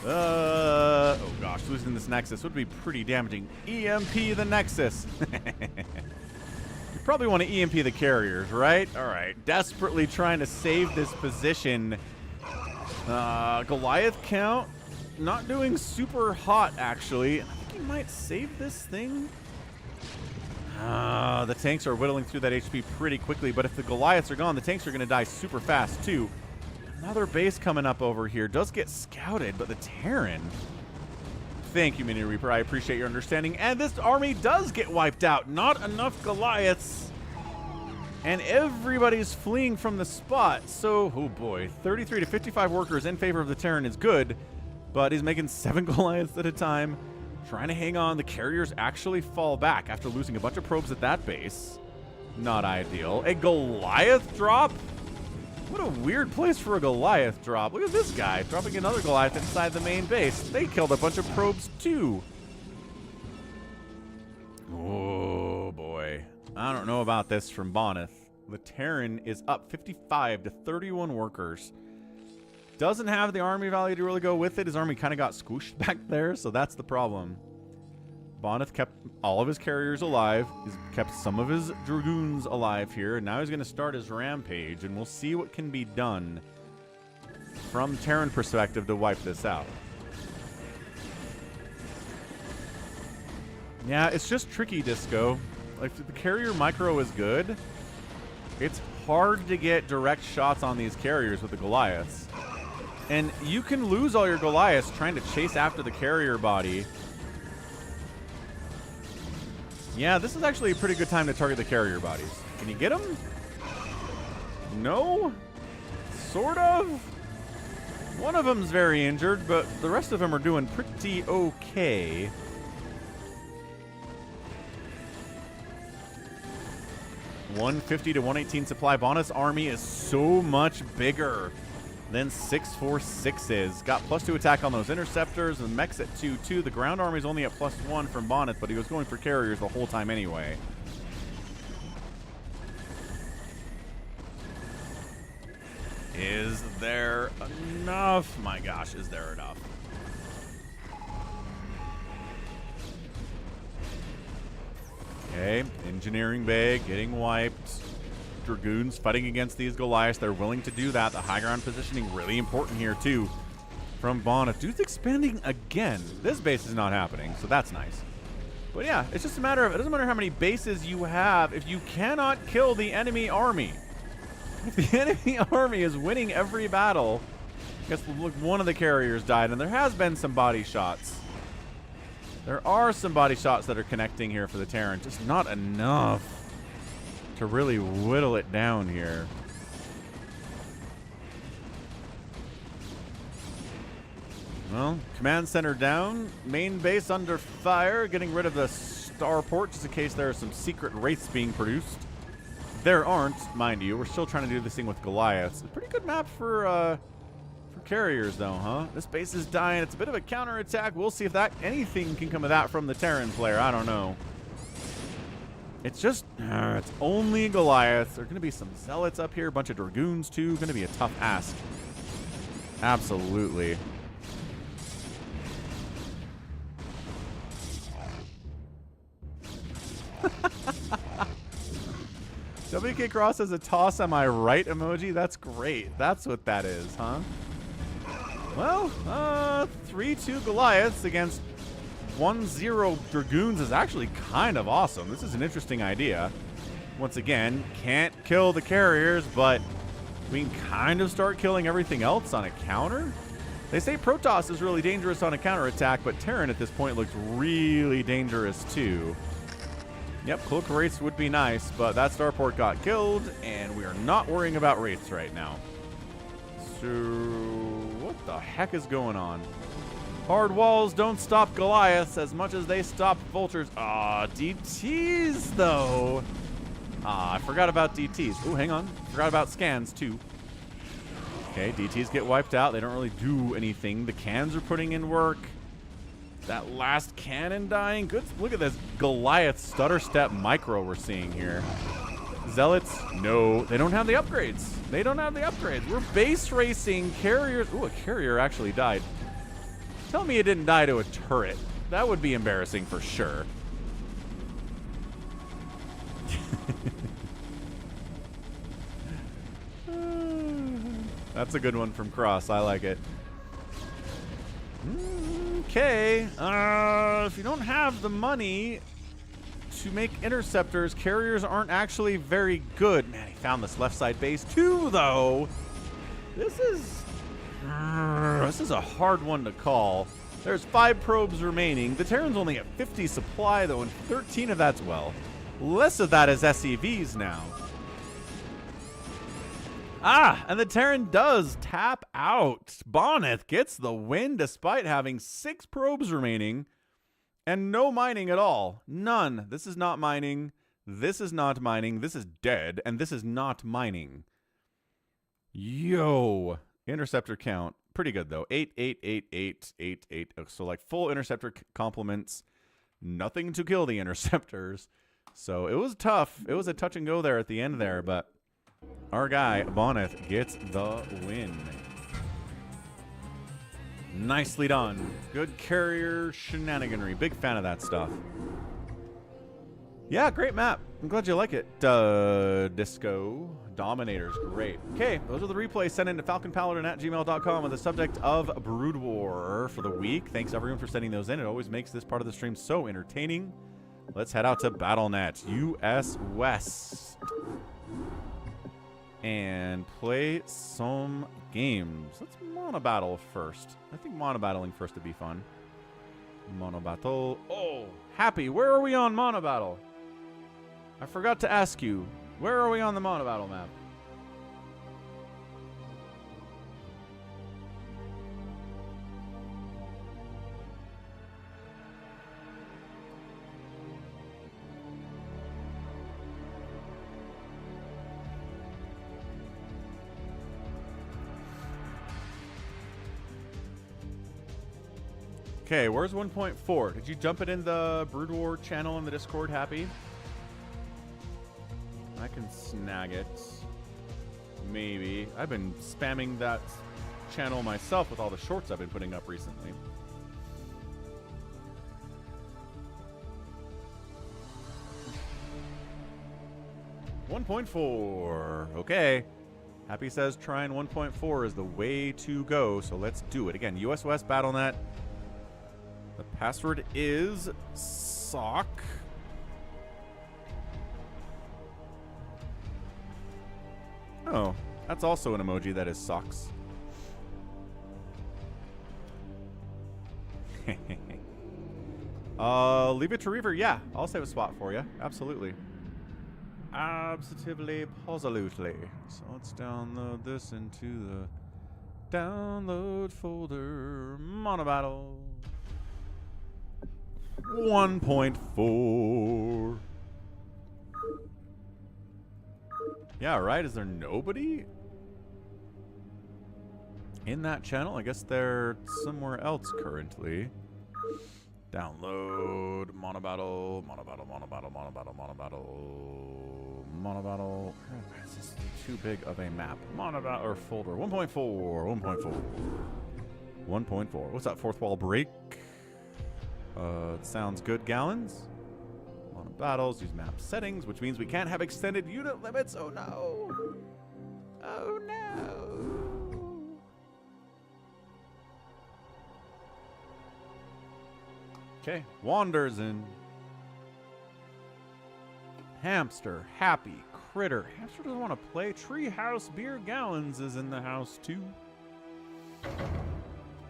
B: Oh gosh, losing this Nexus would be pretty damaging. EMP the Nexus. You probably want to EMP the carriers, right? All right, desperately trying to save this position. Goliath count, not doing super hot, actually. I think he might save this thing. The tanks are whittling through that HP pretty quickly, but if the Goliaths are gone, the tanks are going to die super fast, too. Another base coming up over here. Does get scouted, but the Terran... Thank you, Mini Reaper. I appreciate your understanding. And this army does get wiped out. Not enough Goliaths. And everybody's fleeing from the spot. So, oh boy. 33 to 55 workers in favor of the Terran is good. But he's making 7 Goliaths at a time. Trying to hang on. The carriers actually fall back after losing a bunch of probes at that base. Not ideal. A Goliath drop? What a weird place for a Goliath drop. Look at this guy dropping another Goliath inside the main base. They killed a bunch of probes too. Oh boy. I don't know about this from Bonyth. The Terran is up 55 to 31 workers. Doesn't have the army value to really go with it. His army kind of got squished back there, so that's the problem. Bonyth kept all of his carriers alive. He's kept some of his dragoons alive here. And now he's going to start his rampage, and we'll see what can be done from Terran perspective to wipe this out. Yeah, it's just tricky, Disco. Like, the carrier micro is good. It's hard to get direct shots on these carriers with the Goliaths. And you can lose all your Goliaths trying to chase after the carrier body. Yeah, this is actually a pretty good time to target the carrier bodies. Can you get them? No? Sort of? One of them's very injured, but the rest of them are doing pretty okay. $150 to $118 supply. Bonyth's army is so much bigger than 646 is. Got +2 attack on those interceptors, and mechs at 2-2. The ground army is only at +1 from Bonyth, but he was going for carriers the whole time anyway. Is there enough? My gosh, is there enough? Okay, engineering bay getting wiped. Dragoons fighting against these Goliaths. They're willing to do that. The high ground positioning really important here too from Bonyth. Dude's expanding again. This base is not happening, so that's nice. But yeah, it's just a matter of, it doesn't matter how many bases you have if you cannot kill the enemy army. If the enemy army is winning every battle, I guess look, one of the carriers died, and there has been some body shots. There are some body shots that are connecting here for the Terran, just not enough to really whittle it down here. Well, command center down, main base under fire, getting rid of the starport just in case there are some secret wraiths being produced. There aren't, mind you. We're still trying to do this thing with Goliaths. A pretty good map for carriers, though, huh? This base is dying. It's a bit of a counterattack. We'll see if that anything can come of that from the Terran player. I don't know. It's just, it's only Goliaths. There are going to be some Zealots up here, a bunch of Dragoons, too. Going to be a tough ask. Absolutely. WK Cross has a toss am I right emoji. That's great. That's what that is, huh? Well, 3-2 Goliaths against 1-0 Dragoons is actually kind of awesome. This is an interesting idea. Once again, can't kill the carriers, but we can kind of start killing everything else on a counter. They say Protoss is really dangerous on a counterattack, but Terran at this point looks really dangerous too. Yep, Cloak Wraiths would be nice, but that starport got killed, and we are not worrying about Wraiths right now. So, what the heck is going on? Hard walls don't stop Goliaths as much as they stop Vultures. Ah, DTs though. Ah, I forgot about DTs. Oh, hang on. Forgot about scans too. Okay, DTs get wiped out. They don't really do anything. The cans are putting in work. That last cannon dying. Good. Look at this Goliath stutter step micro we're seeing here. Zealots, no, they don't have the upgrades. They don't have the upgrades. We're base racing carriers. Ooh, a carrier actually died. Tell me it didn't die to a turret. That would be embarrassing for sure. That's a good one from Cross. I like it. Okay. If you don't have the money to make interceptors, carriers aren't actually very good. Man, he found this left side base too, though. This is a hard one to call. There's 5 probes remaining. The Terran's only at 50 supply, though, and 13 of that's, well, less of that is SEVs now. Ah, and the Terran does tap out. Bonyth gets the win despite having 6 probes remaining and no mining at all. None. This is not mining. This is not mining. This is dead, and this is not mining. Yo. Interceptor count. Pretty good, though. 8, 8, 8, 8, 8, 8. So, like, full interceptor complements. Nothing to kill the interceptors. So, it was tough. It was a touch and go there at the end there, but our guy, Bonyth, gets the win. Nicely done. Good carrier shenaniganry. Big fan of that stuff. Yeah, great map. I'm glad you like it. Disco. Dominator's great. Okay, those are the replays sent in to falconpaladin@gmail.com with the subject of BroodWar for the week. Thanks everyone for sending those in. It always makes this part of the stream so entertaining. Let's head out to BattleNet, US West, and play some games. Let's Monobattle first. I think Monobattling first would be fun. Monobattle. Oh, Happy, where are we on Monobattle? I forgot to ask you. Where are we on the Monobattle map? Okay, where's 1.4? Did you jump it in the BroodWar channel in the Discord, Happy? I can snag it. Maybe. I've been spamming that channel myself with all the shorts I've been putting up recently. .4. Okay. Happy says trying 1.4 is the way to go, so let's do it. Again, US West BattleNet. The password is SOC. Oh, that's also an emoji that is socks. Leave it to Reaver. Yeah, I'll save a spot for you. Absolutely. Absolutely, positively. So let's download this into the download folder. Monobattle 1.4. Yeah, right. Is there nobody in that channel? I guess they're somewhere else currently. Download Monobattle, Monobattle, Monobattle, Monobattle, Monobattle, Monobattle. This is too big of a map. Monobattle or folder. 1.4, 1.4, 1.4. What's that? Fourth wall break. Sounds good. Gallons. Battles, use map settings, which means we can't have extended unit limits. Oh no. Oh no. Okay, Wanders in. Hamster, Happy, Critter. Hamster doesn't want to play. Treehouse Beer Gallons is in the house too.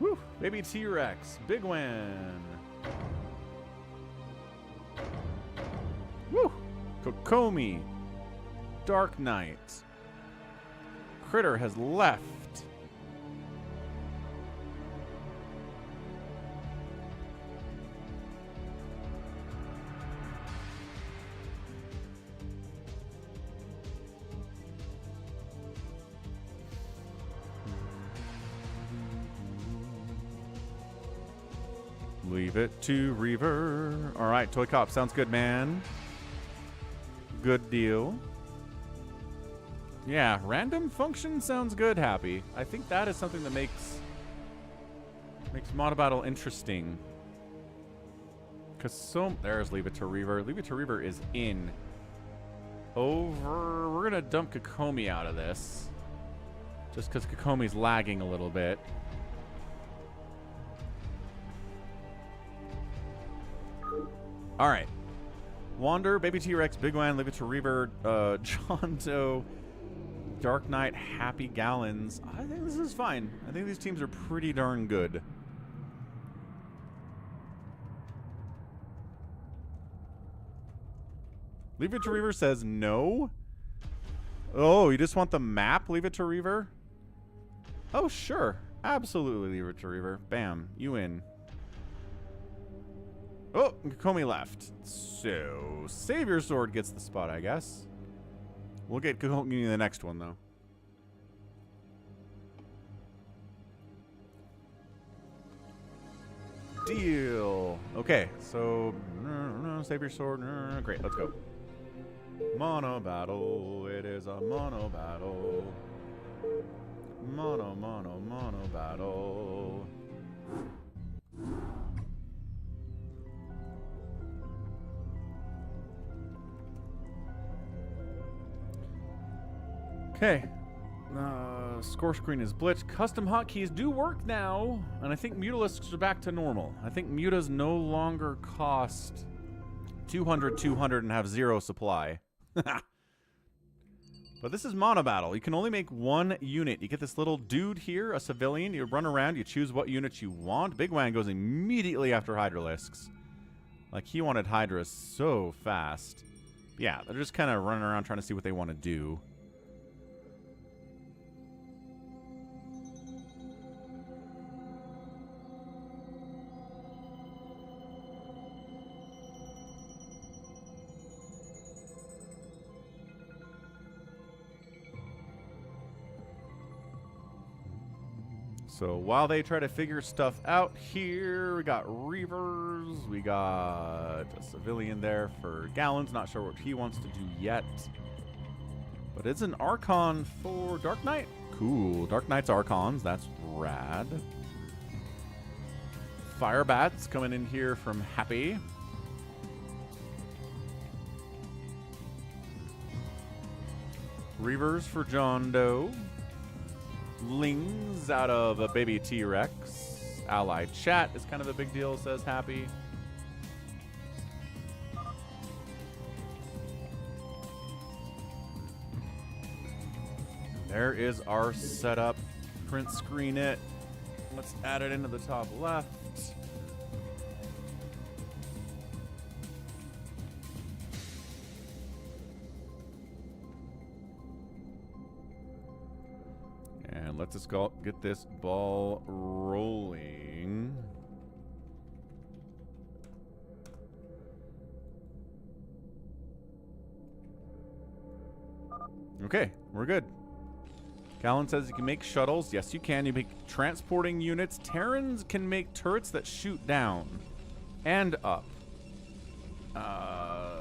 B: Woo! Baby T-Rex, bigwan. Woo! Kokomi, DarkKnight. Critter has left. Leave it to Reaver. All right, Toy Cop, sounds good, man. Good deal. Yeah, random function sounds good, Happy. I think that is something that makes Monobattle interesting. Cause there's Leave It to Reaver. Leave It to Reaver is in. We're gonna dump Kokomi out of this. Just because Kokomi's lagging a little bit. All right. Wander, Baby T-Rex, bigwan, Leave It to Reaver, John Doe, DarkKnight, Happy Gallons. I think this is fine. I think these teams are pretty darn good. Leave It to Reaver says no. Oh, you just want the map, Leave It to Reaver? Oh, sure. Absolutely, Leave It to Reaver. Bam. You in. Oh, Kokomi left. So, Savior Sword gets the spot, I guess. We'll get Kokomi in the next one, though. Deal. Okay, so Savior Sword. Great, let's go. Monobattle. It is a monobattle. Monobattle. Okay. Score screen is blitzed. Custom hotkeys do work now. And I think Mutalisks are back to normal. I think Mutas no longer cost 200, 200 and have 0 supply. But this is Monobattle. You can only make one unit. You get this little dude here, a civilian. You run around. You choose what units you want. bigwan goes immediately after Hydralisks. Like, he wanted Hydra so fast. Yeah, they're just kind of running around trying to see what they want to do. So while they try to figure stuff out here, we got Reavers, we got a civilian there for Gallons, not sure what he wants to do yet. But it's an Archon for DarkKnight. Cool, DarkKnight's Archons, that's rad. Firebats coming in here from Happy. Reavers for John Doe. Lings out of a Baby T-Rex. Allied Chat is kind of a big deal, says Happy. There is our setup. Print screen it. Let's add it into the top left. And let's just go get this ball rolling. Okay, we're good. Callan says you can make shuttles. Yes, you can. You make transporting units. Terrans can make turrets that shoot down and up.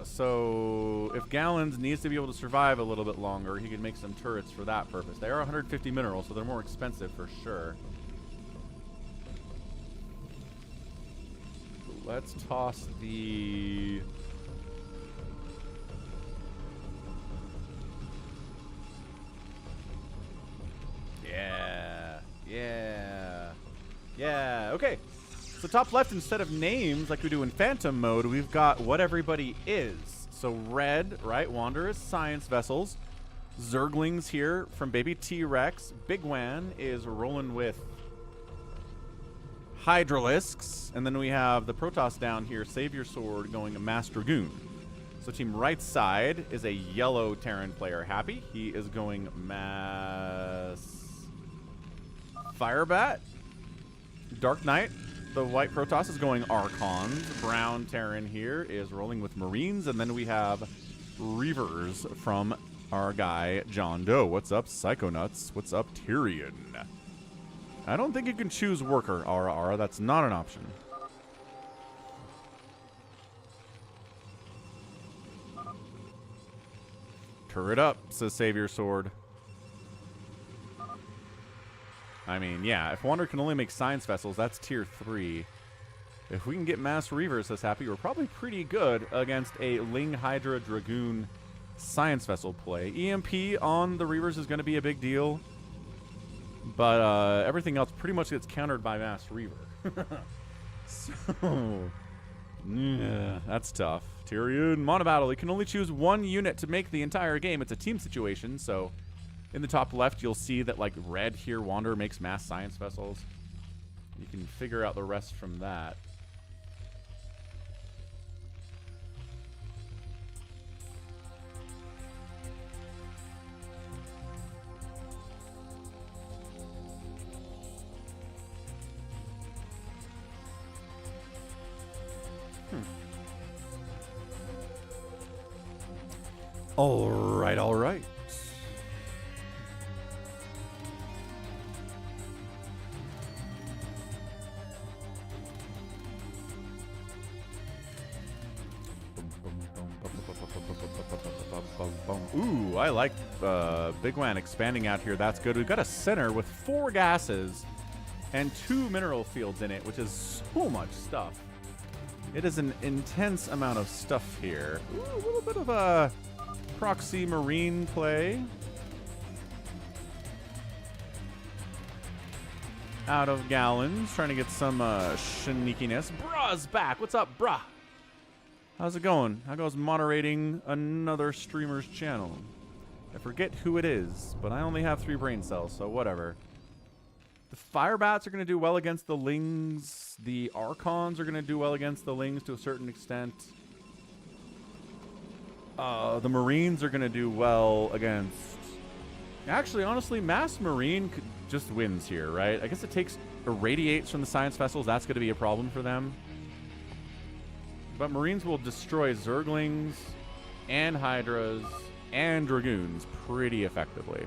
B: So if Gallons needs to be able to survive a little bit longer, he can make some turrets for that purpose. They are 150 minerals, so they're more expensive for sure. Let's toss the... Yeah. Okay. So top left, instead of names like we do in Phantom mode, we've got what everybody is. So red, right, Wanderers, Science Vessels. Zerglings here from Baby T-Rex. Bigwan is rolling with Hydralisks. And then we have the Protoss down here, Savior Sword, going Mass Dragoon. So team right side is a yellow Terran player, Happy. He is going Mass Firebat. DarkKnight, the white Protoss, is going Archons. Brown Terran here is rolling with Marines. And then we have Reavers from our guy, John Doe. What's up, Psychonauts? What's up, Tyrion? I don't think you can choose Worker, Ara. That's not an option. Turret up, says Savior Sword. I mean, yeah, if Wanderer can only make Science Vessels, that's tier 3. If we can get Mass Reavers, says Happy, we're probably pretty good against a Ling Hydra Dragoon Science Vessel play. EMP on the Reavers is going to be a big deal. But everything else pretty much gets countered by Mass Reaver. So, yeah, that's tough. Tyrion, Monobattle. You can only choose one unit to make the entire game. It's a team situation, so in the top left, you'll see that, like, red here, Wanderer makes Mass Science Vessels. You can figure out the rest from that. All right, all right. Ooh, I like Bigwan expanding out here. That's good. We've got a center with 4 gases and 2 mineral fields in it, which is so much stuff. It is an intense amount of stuff here. Ooh, a little bit of a proxy marine play. Out of gallons, trying to get some sneakiness. Bruh's back. What's up, bruh? How's it going? How goes moderating another streamer's channel? I forget who it is, but I only have 3 brain cells, so whatever. The Firebats are going to do well against the Lings. The Archons are going to do well against the Lings to a certain extent. The Marines are going to do well against... Actually, honestly, Mass Marine just wins here, right? I guess it takes irradiates from the Science Vessels. That's going to be a problem for them. But Marines will destroy Zerglings and Hydras and Dragoons pretty effectively.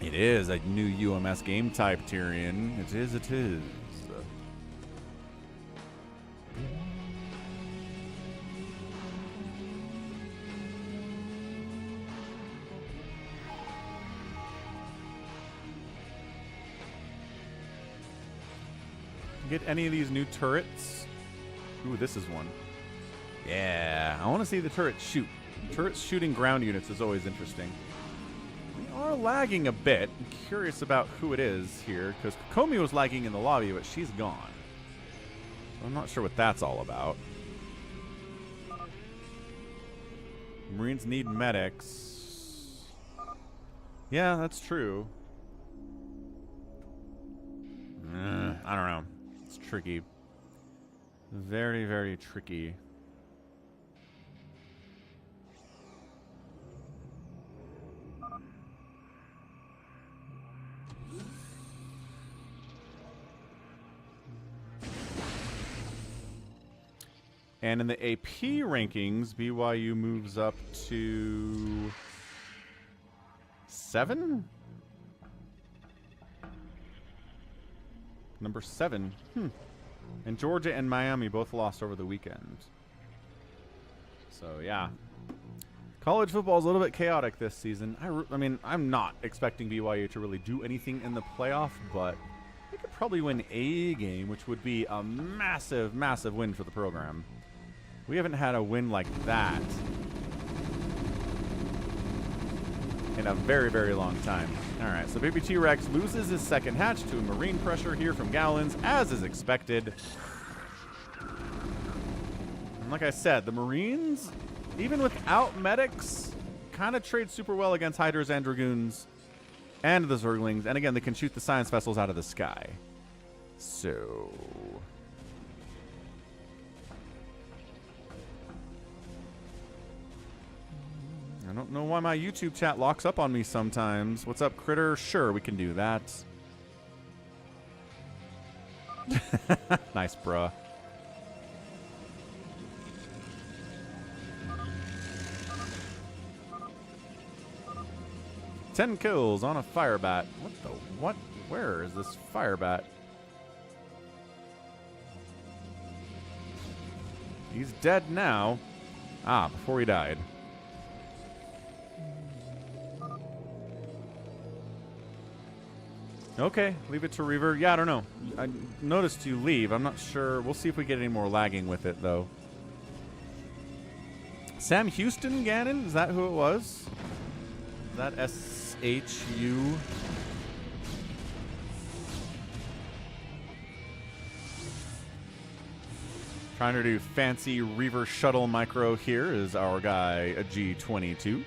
B: It is a new UMS game type, Tyrion. It is, it is. Get any of these new turrets? Ooh, this is one. Yeah, I want to see the turret shoot. Turrets shooting ground units is always interesting. We are lagging a bit. I'm curious about who it is here, because Kokomi was lagging in the lobby, but she's gone. I'm not sure what that's all about. Marines need medics. Yeah, that's true. I don't know. It's tricky. Very, very tricky. And in the AP rankings, BYU moves up to 7? Number 7. And Georgia and Miami both lost over the weekend. So, yeah. College football is a little bit chaotic this season. I mean, I'm not expecting BYU to really do anything in the playoff, but they could probably win a game, which would be a massive, massive win for the program. We haven't had a win like that in a very, very long time. All right, so Baby T-Rex loses his second hatch to marine pressure here from Gallons, as is expected. And like I said, the Marines, even without medics, kind of trade super well against Hydras and Dragoons and the Zerglings. And again, they can shoot the science vessels out of the sky. So... I don't know why my YouTube chat locks up on me sometimes. What's up, Critter? Sure, we can do that. Nice, bruh. Ten kills on a firebat. What the what? Where is this firebat? He's dead now. Ah, before he died. Okay, leave it to Reaver. Yeah, I don't know. I noticed you leave. I'm not sure. We'll see if we get any more lagging with it, though. Sam Houston Gannon? Is that who it was? Is that SHU? Trying to do fancy Reaver shuttle micro here is our guy, a G22.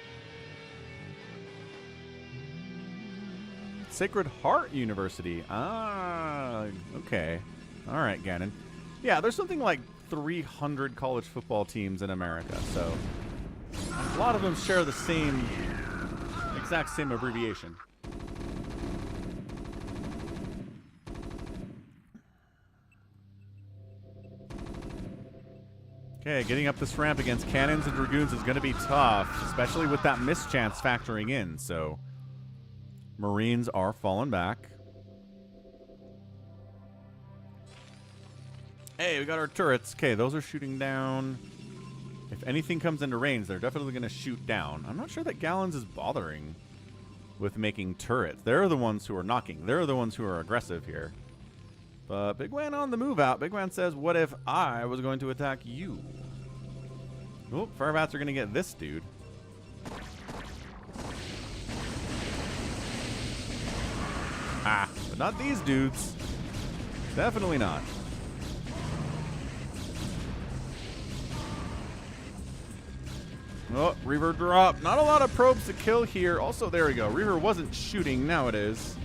B: Sacred Heart University. Ah, okay. All right, Gannon. Yeah, there's something like 300 college football teams in America, so a lot of them share the same, exact same abbreviation. Okay, getting up this ramp against cannons and dragoons is going to be tough, especially with that mischance factoring in, so... Marines are falling back. Hey, we got our turrets. Okay, those are shooting down. If anything comes into range, they're definitely going to shoot down. I'm not sure that Gallons is bothering with making turrets. They're the ones who are knocking. They're the ones who are aggressive here. But bigwan on the move out. Bigwan says, what if I was going to attack you? Oh, firebats are going to get this dude. Ah, but not these dudes. Definitely not. Oh, Reaver drop. Not a lot of probes to kill here. Also, there we go. Reaver wasn't shooting. Now it is.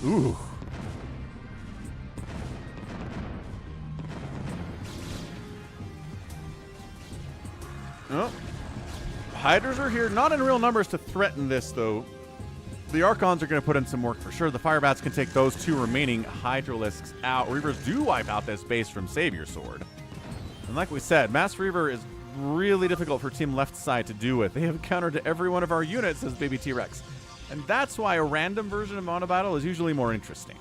B: Ooh. Oh. Hydras are here. Not in real numbers to threaten this, though. The Archons are going to put in some work for sure. The Firebats can take those two remaining Hydralisks out. Reavers do wipe out this base from Savior Sword. And like we said, Mass Reaver is really difficult for Team Left Side to do with. They have counter to every one of our units, says Baby T-Rex. And that's why a random version of Monobattle is usually more interesting.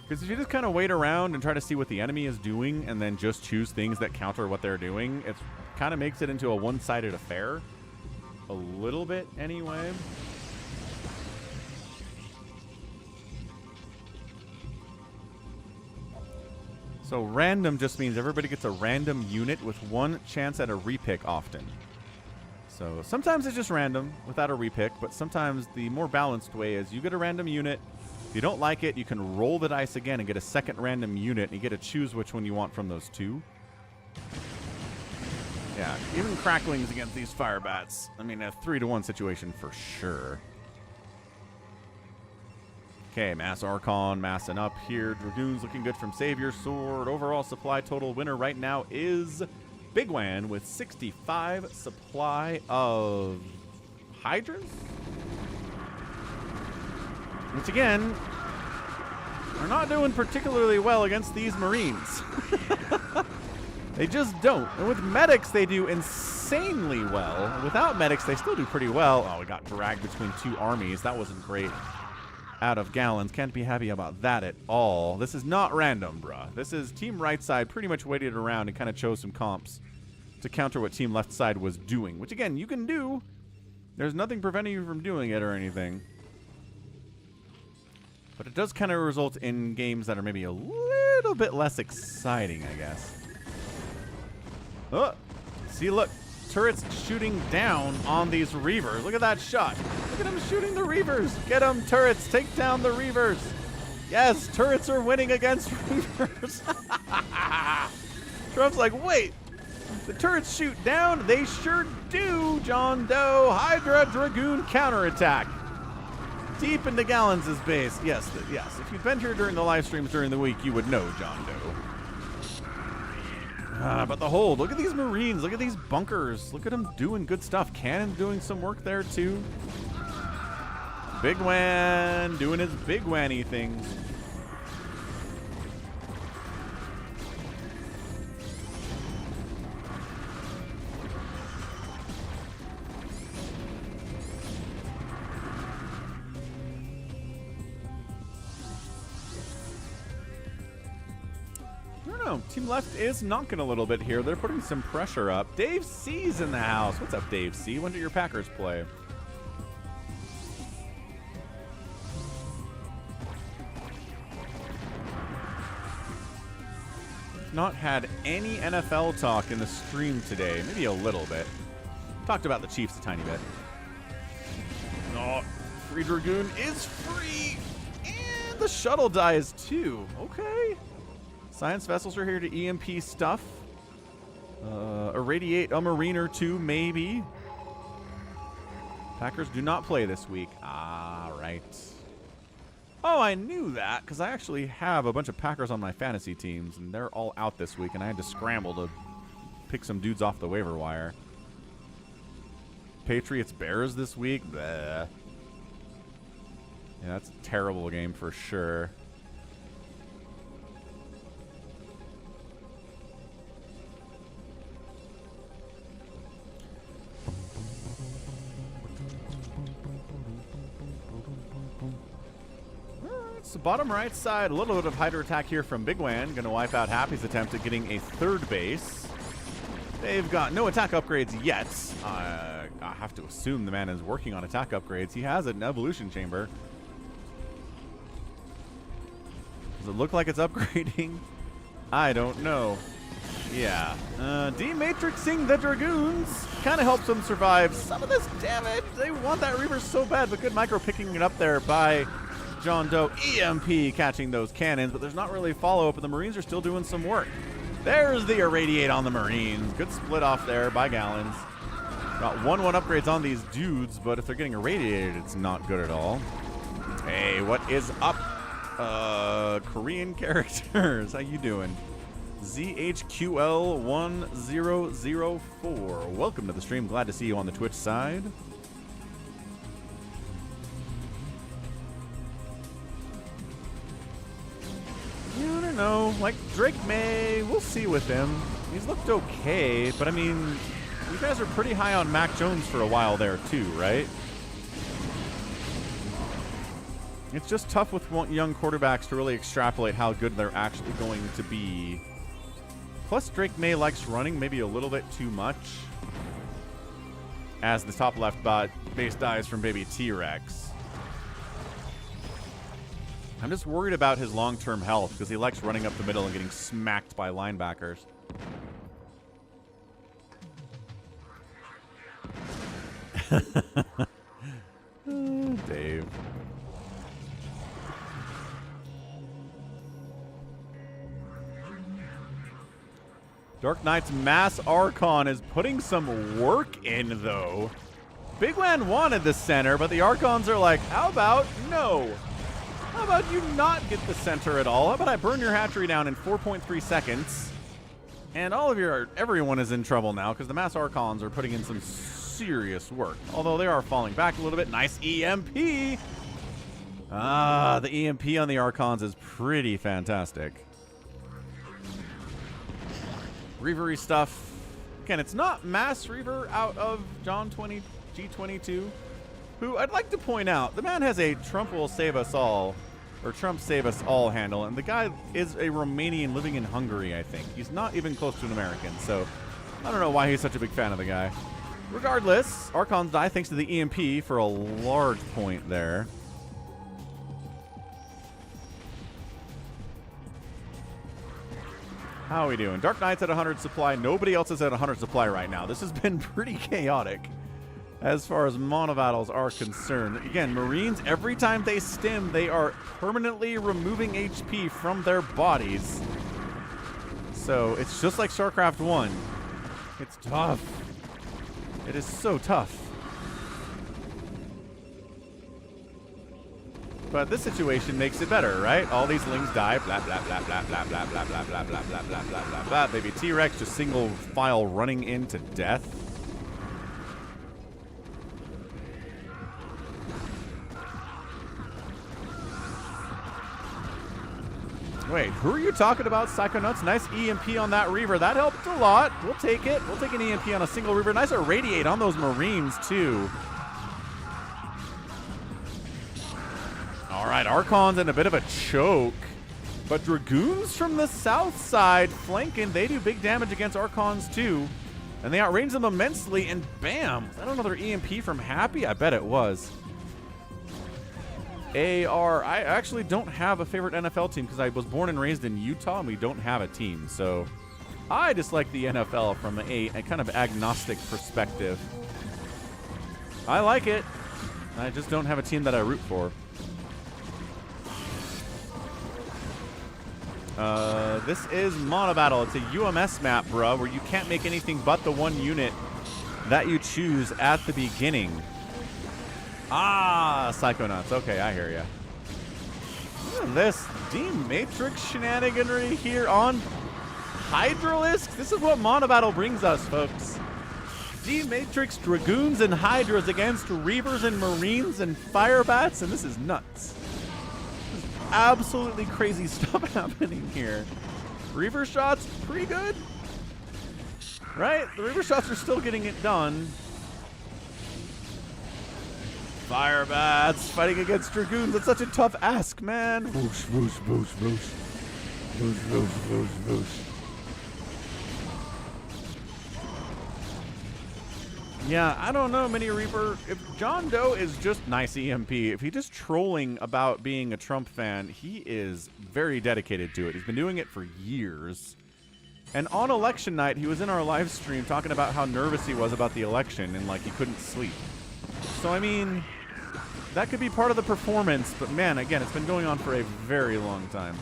B: Because if you just kind of wait around and try to see what the enemy is doing and then just choose things that counter what they're doing, it kind of makes it into a one-sided affair. A little bit, anyway. So random just means everybody gets a random unit with one chance at a repick often. So sometimes it's just random without a repick, but sometimes the more balanced way is you get a random unit. If you don't like it, you can roll the dice again and get a second random unit, and you get to choose which one you want from those two. Yeah, even cracklings against these firebats. I mean, a 3-to-1 situation for sure. Okay, Mass Archon massing up here. Dragoons looking good from Savior Sword. Overall supply total winner right now is bigwan with 65 supply of Hydras. Which again, are not doing particularly well against these Marines. They just don't. And with medics, they do insanely well. Without medics, they still do pretty well. Oh, we got dragged between two armies. That wasn't great. Out of Gallons. Can't be happy about that at all. This is not random, bruh. This is Team Right Side pretty much waited around and kind of chose some comps to counter what Team Left Side was doing. Which, again, you can do. There's nothing preventing you from doing it or anything. But it does kind of result in games that are maybe a little bit less exciting, I guess. Oh, see, look. turrets shooting down on these Reavers. Look at that shot. Look at him shooting the Reavers. Get them, turrets. Take down the Reavers. Yes, turrets are winning against Reavers. Trump's like, wait, the turrets shoot down? They sure do, John Doe. Hydra Dragoon counterattack. Deep into Gallons' base. Yes, yes. If you've been here during the live streams during the week, you would know John Doe. But the hold. Look at these Marines. Look at these bunkers. Look at them doing good stuff. Cannon doing some work there, too. Bigwan doing his bigwan-y things. Team left is knocking a little bit here. They're putting some pressure up. Dave C's in the house. What's up, Dave C? When do your Packers play? Not had any NFL talk in the stream today. Maybe a little bit. Talked about the Chiefs a tiny bit. Oh, Free Dragoon is free. And the shuttle dies too. Okay. Science vessels are here to EMP stuff. Irradiate a Marine or two, maybe. Packers do not play this week. Ah, right. Oh, I knew that, because I actually have a bunch of Packers on my fantasy teams, and they're all out this week, and I had to scramble to pick some dudes off the waiver wire. Patriots Bears this week? Bleh. Yeah, that's a terrible game for sure. So bottom right side, a little bit of Hydra attack here from Bigwan. Going to wipe out Happy's attempt at getting a third base. They've got no attack upgrades yet. I have to assume the man is working on attack upgrades. He has an evolution chamber. Does it look like it's upgrading? I don't know. Yeah. Dematrixing the Dragoons kind of helps them survive some of this damage. They want that Reaver so bad, but good micro picking it up there by John Doe. EMP catching those cannons, but there's not really follow-up, and the Marines are still doing some work. There's the Irradiate on the Marines. Good split off there by Gallons. Got 1-1 upgrades on these dudes, but if they're getting irradiated, it's not good at all. Hey, what is up? Korean characters. How you doing? ZHQL1004. Welcome to the stream. Glad to see you on the Twitch side. Yeah, I don't know. Like Drake May, we'll see with him. He's looked okay, but I mean, you guys are pretty high on Mac Jones for a while there too, right? It's just tough with young quarterbacks to really extrapolate how good they're actually going to be. Plus, Drake May likes running maybe a little bit too much. As the top left base dies from baby T-Rex. I'm just worried about his long-term health because he likes running up the middle and getting smacked by linebackers. Dave. DarkKnight's Mass Archon is putting some work in, though. Bigwan wanted the center, but the Archons are like, how about no? How about you not get the center at all? How about I burn your hatchery down in 4.3 seconds? And everyone is in trouble now because the Mass Archons are putting in some serious work. Although they are falling back a little bit. Nice EMP! Ah, the EMP on the Archons is pretty fantastic. Reavery stuff. Again, it's not Mass Reaver out of John 20 G22, who I'd like to point out, the man has a Trump will save us all, or Trump save us all handle, and the guy is a Romanian living in Hungary, I think. He's not even close to an American, so I don't know why he's such a big fan of the guy. Regardless, Archons die thanks to the EMP for a large point there. How are we doing? DarkKnight's at 100 supply. Nobody else is at 100 supply right now. This has been pretty chaotic as far as monobattles are concerned. Again, Marines, every time they stim, they are permanently removing HP from their bodies. So it's just like StarCraft 1. It's tough. It is so tough. But this situation makes it better, right? All these lings die. Blah, blah, blah, blah, blah, blah, blah, blah, blah, blah, blah, blah, blah, blah, blah. Baby T-Rex just single file running into death. Wait, who are you talking about, Psychonauts? Nice EMP on that Reaver. That helped a lot. We'll take it. We'll take an EMP on a single Reaver. Nice irradiate on those Marines, too. All right, Archon's in a bit of a choke. But Dragoons from the south side flanking. They do big damage against Archons, too. And they outrange them immensely. And bam! Was that another EMP from Happy? I bet it was. AR. I actually don't have a favorite NFL team because I was born and raised in Utah and we don't have a team. So I just like the NFL from a kind of agnostic perspective. I like it. I just don't have a team that I root for. This is Monobattle. It's a UMS map, bro, where you can't make anything but the one unit that you choose at the beginning. Ah, Psychonauts. Okay, I hear ya. Look at this D-Matrix shenaniganry here on Hydralisk. This is what Monobattle brings us, folks. D-Matrix Dragoons and Hydras against Reavers and Marines and Firebats, and this is nuts. This is absolutely crazy stuff happening here. Reaver shots, pretty good. Right? The Reaver shots are still getting it done. Firebats fighting against Dragoons. That's such a tough ask, man. Whoosh, whoosh, whoosh, whoosh. Whoosh, whoosh, whoosh, whoosh. Yeah, I don't know, Mini Reaper. If John Doe is just nice EMP, if he's just trolling about being a Trump fan, he is very dedicated to it. He's been doing it for years. And on election night, he was in our live stream talking about how nervous he was about the election and like he couldn't sleep. So, I mean, that could be part of the performance, but man, again, it's been going on for a very long time.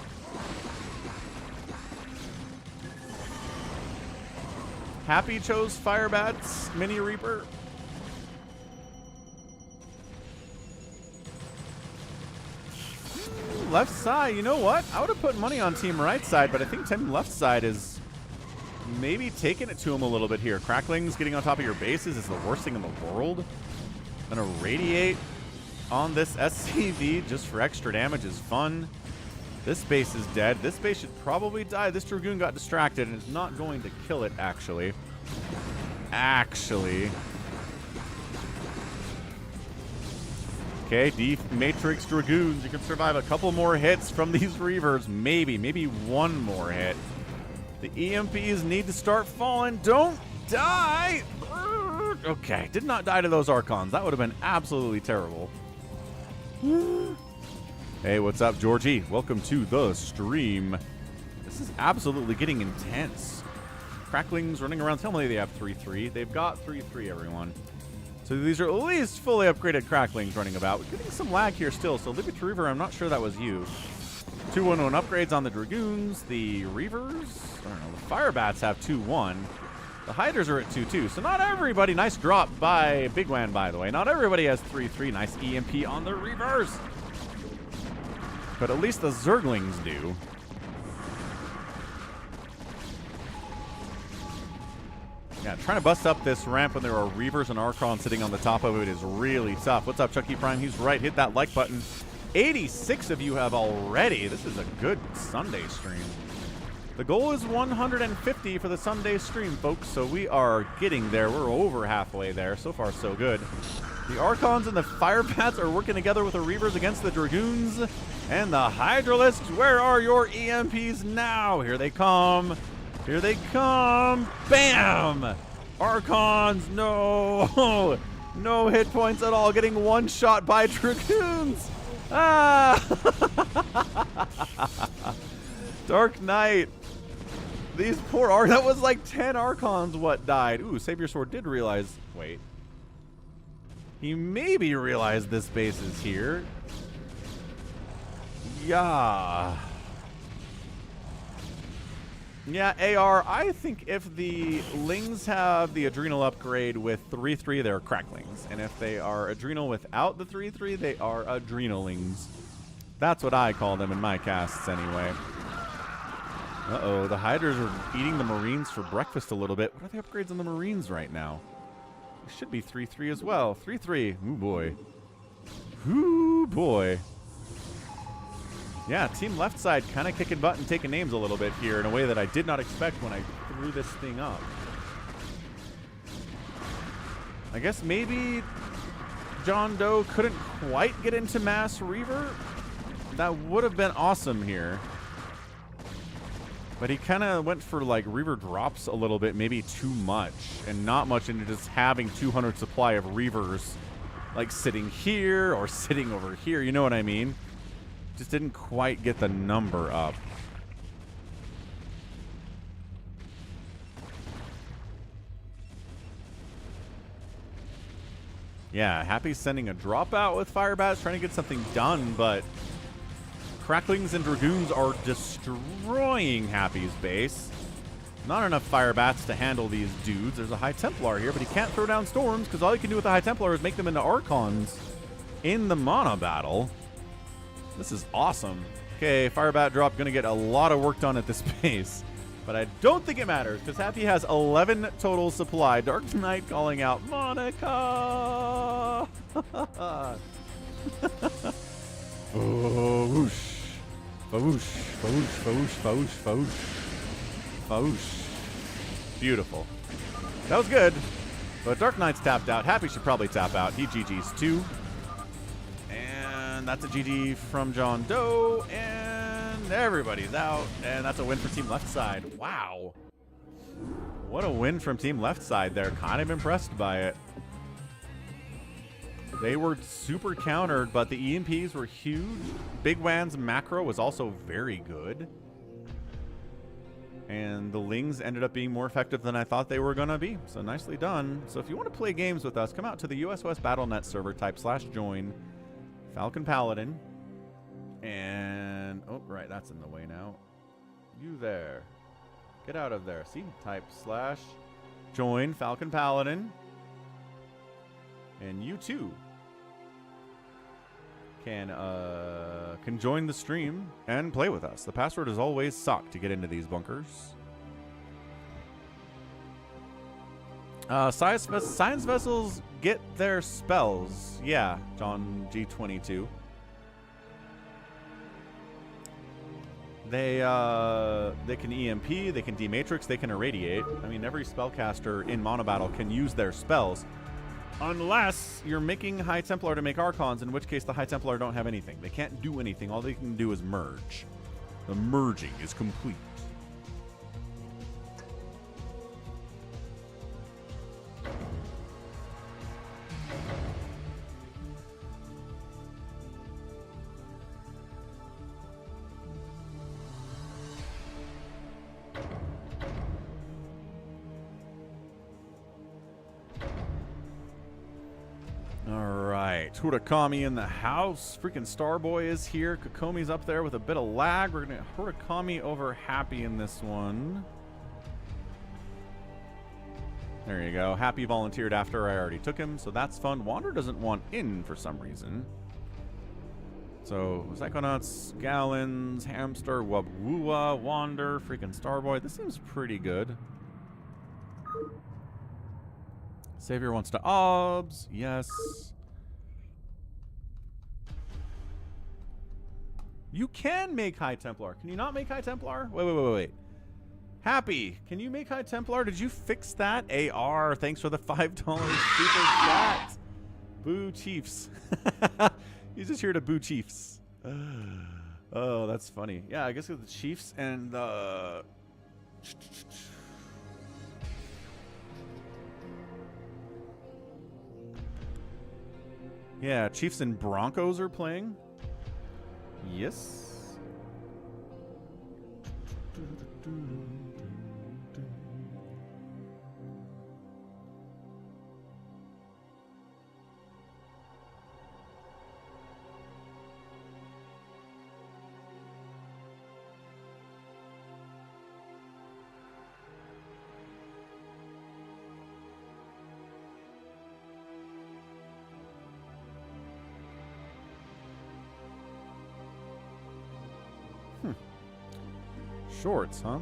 B: Happy chose Firebats, Mini Reaper. Left side, you know what? I would have put money on Team Right side, but I think Team Left side is maybe taking it to him a little bit here. Cracklings getting on top of your bases is the worst thing in the world. Gonna radiate on this SCV just for extra damage is fun. This base is dead. This base should probably die. This Dragoon got distracted and is not going to kill it, actually. Okay, D-Matrix Dragoons. You can survive a couple more hits from these Reavers. Maybe one more hit. The EMPs need to start falling. Don't die! Okay, did not die to those Archons. That would have been absolutely terrible. Hey, what's up, Georgie? Welcome to the stream. This is absolutely getting intense. Cracklings running around. Tell me they have 3-3. They've got 3-3, everyone. So these are at least fully upgraded Cracklings running about. We're getting some lag here still, so Libby Reaver, I'm not sure that was you. 2-1-1 upgrades on the Dragoons. The Reavers, I don't know, the Firebats have 2-1. The Hydras are at 2-2, so not everybody. Nice drop by bigwan, by the way. Not everybody has 3-3. Nice EMP on the Reavers. But at least the Zerglings do. Yeah, trying to bust up this ramp when there are Reavers and Archons sitting on the top of it is really tough. What's up, Chucky Prime? He's right. Hit that like button. 86 of you have already. This is a good Sunday stream. The goal is 150 for the Sunday stream, folks, so we are getting there. We're over halfway there. So far, so good. The Archons and the Firebats are working together with the Reavers against the Dragoons and the Hydralisks. Where are your EMPs now? Here they come. Here they come. Bam! Archons, no. No hit points at all. Getting one shot by Dragoons. Ah! DarkKnight. These poor Ark. That was like 10 Archons what died. Ooh, Savior Sword did realize. Wait. He maybe realized this base is here. Yeah. Yeah, AR, I think if the Lings have the Adrenal upgrade with 3-3, they're Cracklings. And if they are Adrenal without the 3-3, they are Adrenalings. That's what I call them in my casts anyway. Uh-oh, the Hydras are eating the Marines for breakfast a little bit. What are the upgrades on the Marines right now? It should be 3-3 as well. 3-3. Ooh, boy. Ooh, boy. Yeah, team left side kind of kicking butt and taking names a little bit here in a way that I did not expect when I threw this thing up. I guess maybe John Doe couldn't quite get into Mass Reaver. That would have been awesome here. But he kind of went for like Reaver drops a little bit, maybe too much, and not much into just having 200 supply of Reavers like sitting here or sitting over here. You know what I mean? Just didn't quite get the number up. Yeah, Happy's sending a dropout with Firebats, trying to get something done, but Cracklings and Dragoons are destroying Happy's base. Not enough Firebats to handle these dudes. There's a High Templar here, but he can't throw down Storms because all he can do with the High Templar is make them into Archons in the Monobattle. This is awesome. Okay, Firebat drop going to get a lot of work done at this base. But I don't think it matters because Happy has 11 total supply. DarkKnight calling out Monica. Oh, whoosh. Fawoosh, fawoosh, fawoosh, fawoosh, fawoosh. Fawoosh. Beautiful. That was good. But DarkKnight's tapped out. Happy should probably tap out. He GG's too. And that's a GG from John Doe. And everybody's out. And that's a win for Team Left Side. Wow. What a win from Team Left Side there. Kind of impressed by it. They were super countered, but the EMPs were huge. bigwan's macro was also very good. And the Lings ended up being more effective than I thought they were going to be. So nicely done. So if you want to play games with us, come out to the US West BattleNet server, type /join, Falcon Paladin. And, oh, right, that's in the way now. You there. Get out of there. See, type /join, Falcon Paladin. And you too can join the stream and play with us. The password is always SOCK to get into these bunkers. Science vessels get their spells. Yeah, John G22. They can EMP, they can dematrix, they can irradiate. I mean, every spellcaster in Monobattle can use their spells. Unless you're making High Templar to make Archons, in which case the High Templar don't have anything. They can't do anything. All they can do is merge. The merging is complete. Hurakami in the house. Freaking Starboy is here. Kokomi's up there with a bit of lag. We're going to Hurakami over Happy in this one. There you go. Happy volunteered after I already took him, so that's fun. Wander doesn't want in for some reason. So, Psychonauts, Gallons, Hamster, Wubwua, Wander, freaking Starboy. This seems pretty good. Savior wants to obs. Yes. You can make High Templar. Can you not make High Templar? Wait. Happy, can you make High Templar? Did you fix that? AR, thanks for the $5 super chat. Boo Chiefs. He's just here to boo Chiefs. Oh, that's funny. Yeah, I guess with the Chiefs and the... Yeah, Chiefs and Broncos are playing. Yes. Shorts, huh?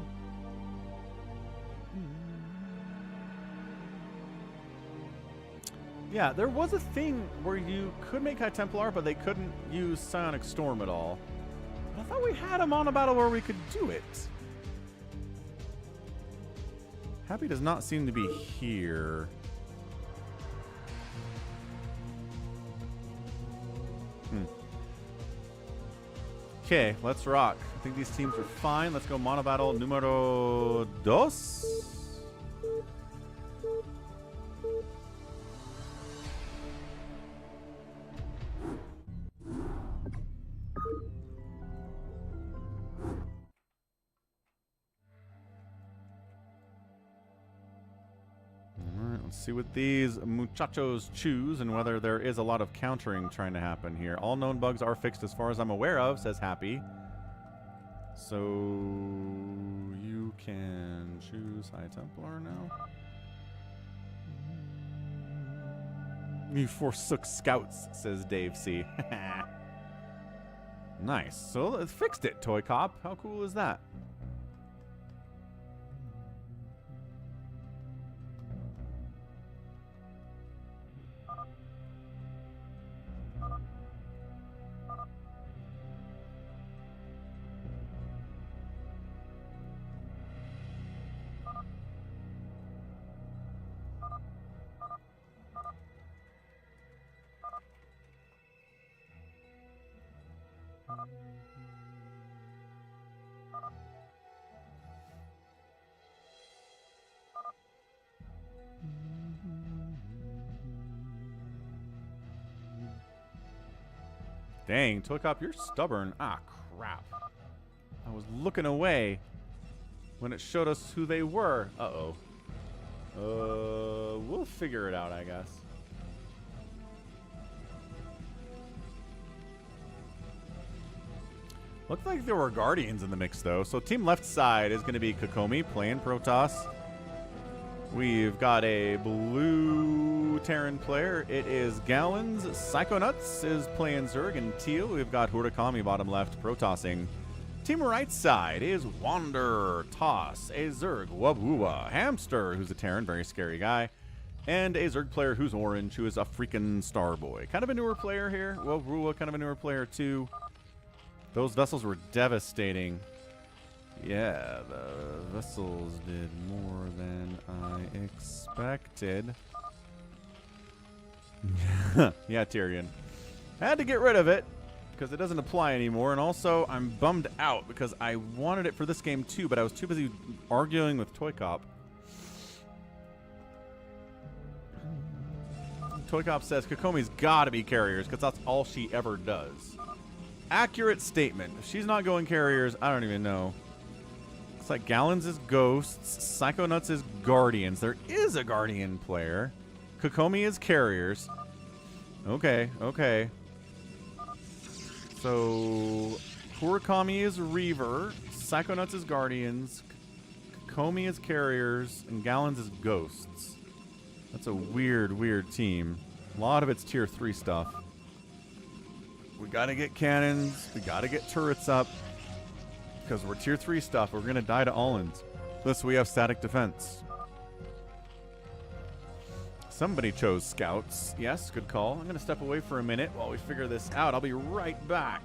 B: Yeah, there was a thing where you could make High Templar, but they couldn't use Psionic Storm at all. I thought we had a Monobattle where we could do it. Happy does not seem to be here. Okay, let's rock. I think these teams are fine. Let's go Monobattle numero dos. Alright, let's see what these muchachos choose and whether there is a lot of countering trying to happen here. All known bugs are fixed as far as I'm aware of, says Happy. So you can choose High Templar now. You forsook scouts, says Dave C. Nice. So it fixed it, Toy Cop. How cool is that? Dang, Toy Cop, you're stubborn. Ah, crap. I was looking away when it showed us who they were. Uh-oh. We'll figure it out, I guess. Looked like there were Guardians in the mix, though. So team left side is going to be Kokomi playing Protoss. We've got a blue Terran player. It is Gallons. Psychonauts is playing Zerg. And teal, we've got Hurikami bottom left Protossing. Team right side is Wander, Toss, a Zerg, Wabua, Hamster, who's a Terran, very scary guy, and a Zerg player who's orange, who is a freaking Starboy. Kind of a newer player here. Wabua, kind of a newer player too. Those vessels were devastating. Yeah, the vessels did more than I expected. Yeah, Tyrion. Had to get rid of it because it doesn't apply anymore. And also, I'm bummed out because I wanted it for this game too, but I was too busy arguing with Toy Cop. Toy Cop says Kokomi's got to be carriers because that's all she ever does. Accurate statement. If she's not going carriers, I don't even know. Looks like Gallons is Ghosts. Psychonauts is Guardians. There is a Guardian player. Kokomi is Carriers. Okay, okay. So, Hurikami is Reaver. Psychonauts is Guardians. Kokomi is Carriers. And Gallons is Ghosts. That's a weird, weird team. A lot of it's tier 3 stuff. We gotta get cannons. We gotta get turrets up. Because we're tier 3 stuff. We're gonna die to Allens. Unless we have static defense. Somebody chose scouts. Yes, good call. I'm gonna step away for a minute while we figure this out. I'll be right back.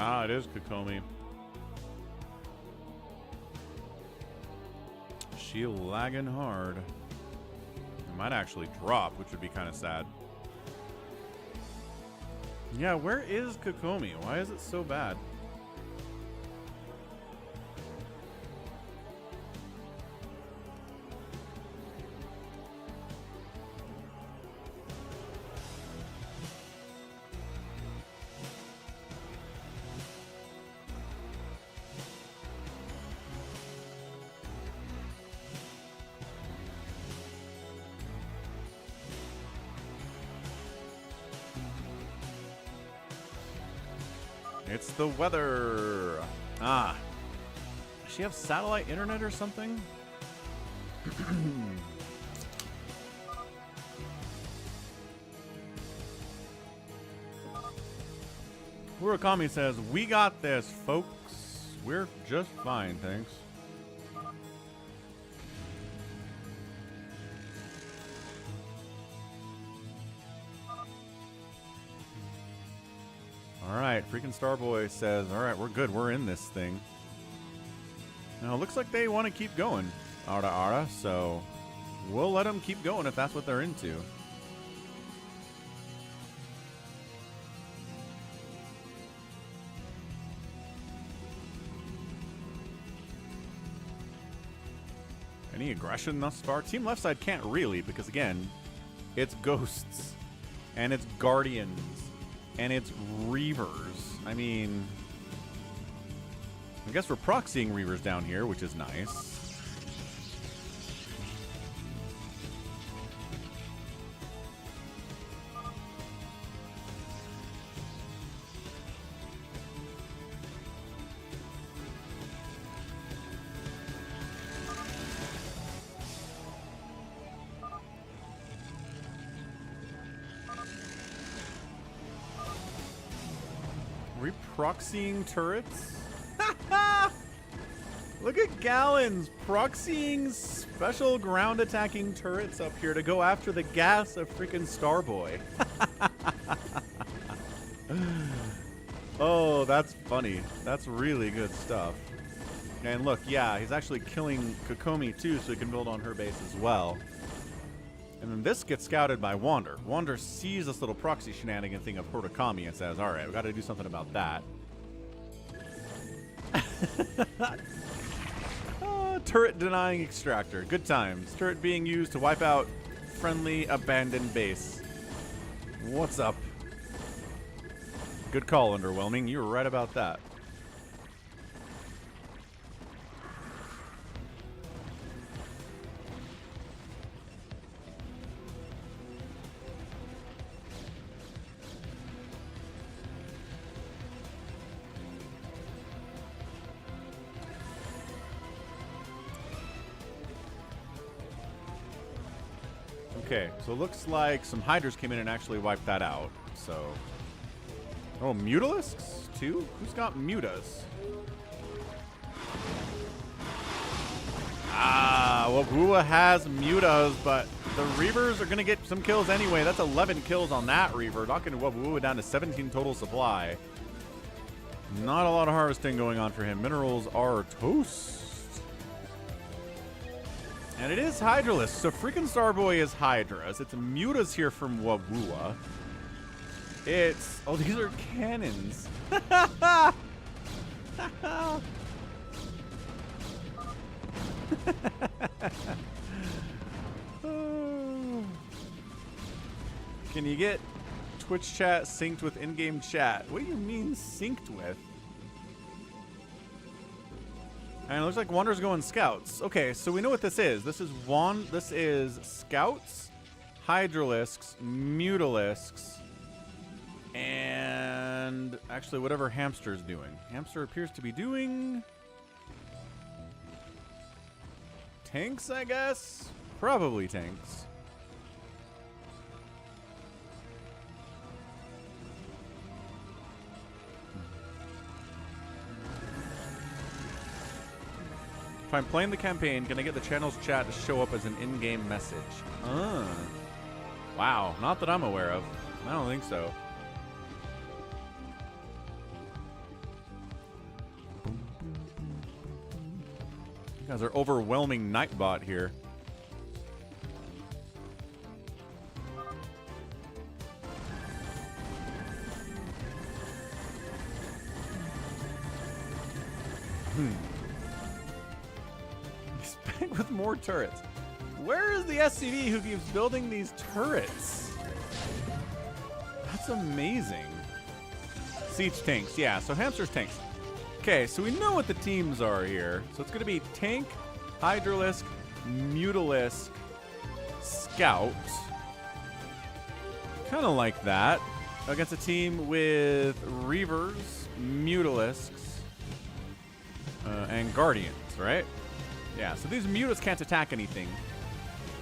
B: Ah, it is Kokomi. She lagging hard. It might actually drop, which would be kind of sad. Yeah, where is Kokomi? Why is it so bad? It's the weather. Ah. Does she have satellite internet or something? Murakami says, "We got this, folks. We're just fine, thanks." Alright, freaking Starboy says, alright, we're good, we're in this thing. Now, it looks like they want to keep going, Ara, so we'll let them keep going if that's what they're into. Any aggression thus far? Team left side can't really, because again, it's ghosts, and it's guardians, and it's reavers. I mean, I guess we're proxying reavers down here, which is nice. Proxying turrets? Look at Gallons proxying special ground attacking turrets up here to go after the gas of freaking Starboy. Oh, that's funny. That's really good stuff. And look, yeah, he's actually killing Kokomi too, so he can build on her base as well. And then this gets scouted by Wander. Wander sees this little proxy shenanigan thing of Horikami and says, alright, we gotta do something about that. Turret denying extractor. Good times. Turret being used to wipe out friendly abandoned base. What's up? Good call, Underwhelming. You were right about that. Okay, so it looks like some Hydras came in and actually wiped that out. So, oh, Mutalisks too? Who's got Mutas? Ah, well, Bua has Mutas, but the Reavers are going to get some kills anyway. That's 11 kills on that Reaver, knocking Wabua down to 17 total supply. Not a lot of harvesting going on for him. Minerals are toast. And it is Hydraless, so freaking Starboy is Hydras. It's Mutas here from Wabua. It's... oh, these are cannons. Can you get Twitch chat synced with in-game chat? What do you mean synced with? And it looks like Wander's going Scouts. Okay, so we know what this is. This is Scouts, Hydralisks, Mutalisks, and actually whatever Hamster's doing. Hamster appears to be doing tanks, I guess? Probably tanks. If I'm playing the campaign, can I get the channel's chat to show up as an in-game message? Wow, not that I'm aware of. I don't think so. guys are overwhelming Nightbot here. He's back with more turrets. Where is the SCV who keeps building these turrets? That's amazing. Siege tanks, yeah, so hamsters tanks. Okay, so we know what the teams are here. So it's going to be Tank, Hydralisk, Mutalisk, Scout. Kind of like that. Against a team with Reavers, Mutalisks, and Guardians, right? Yeah, so these Mutas can't attack anything.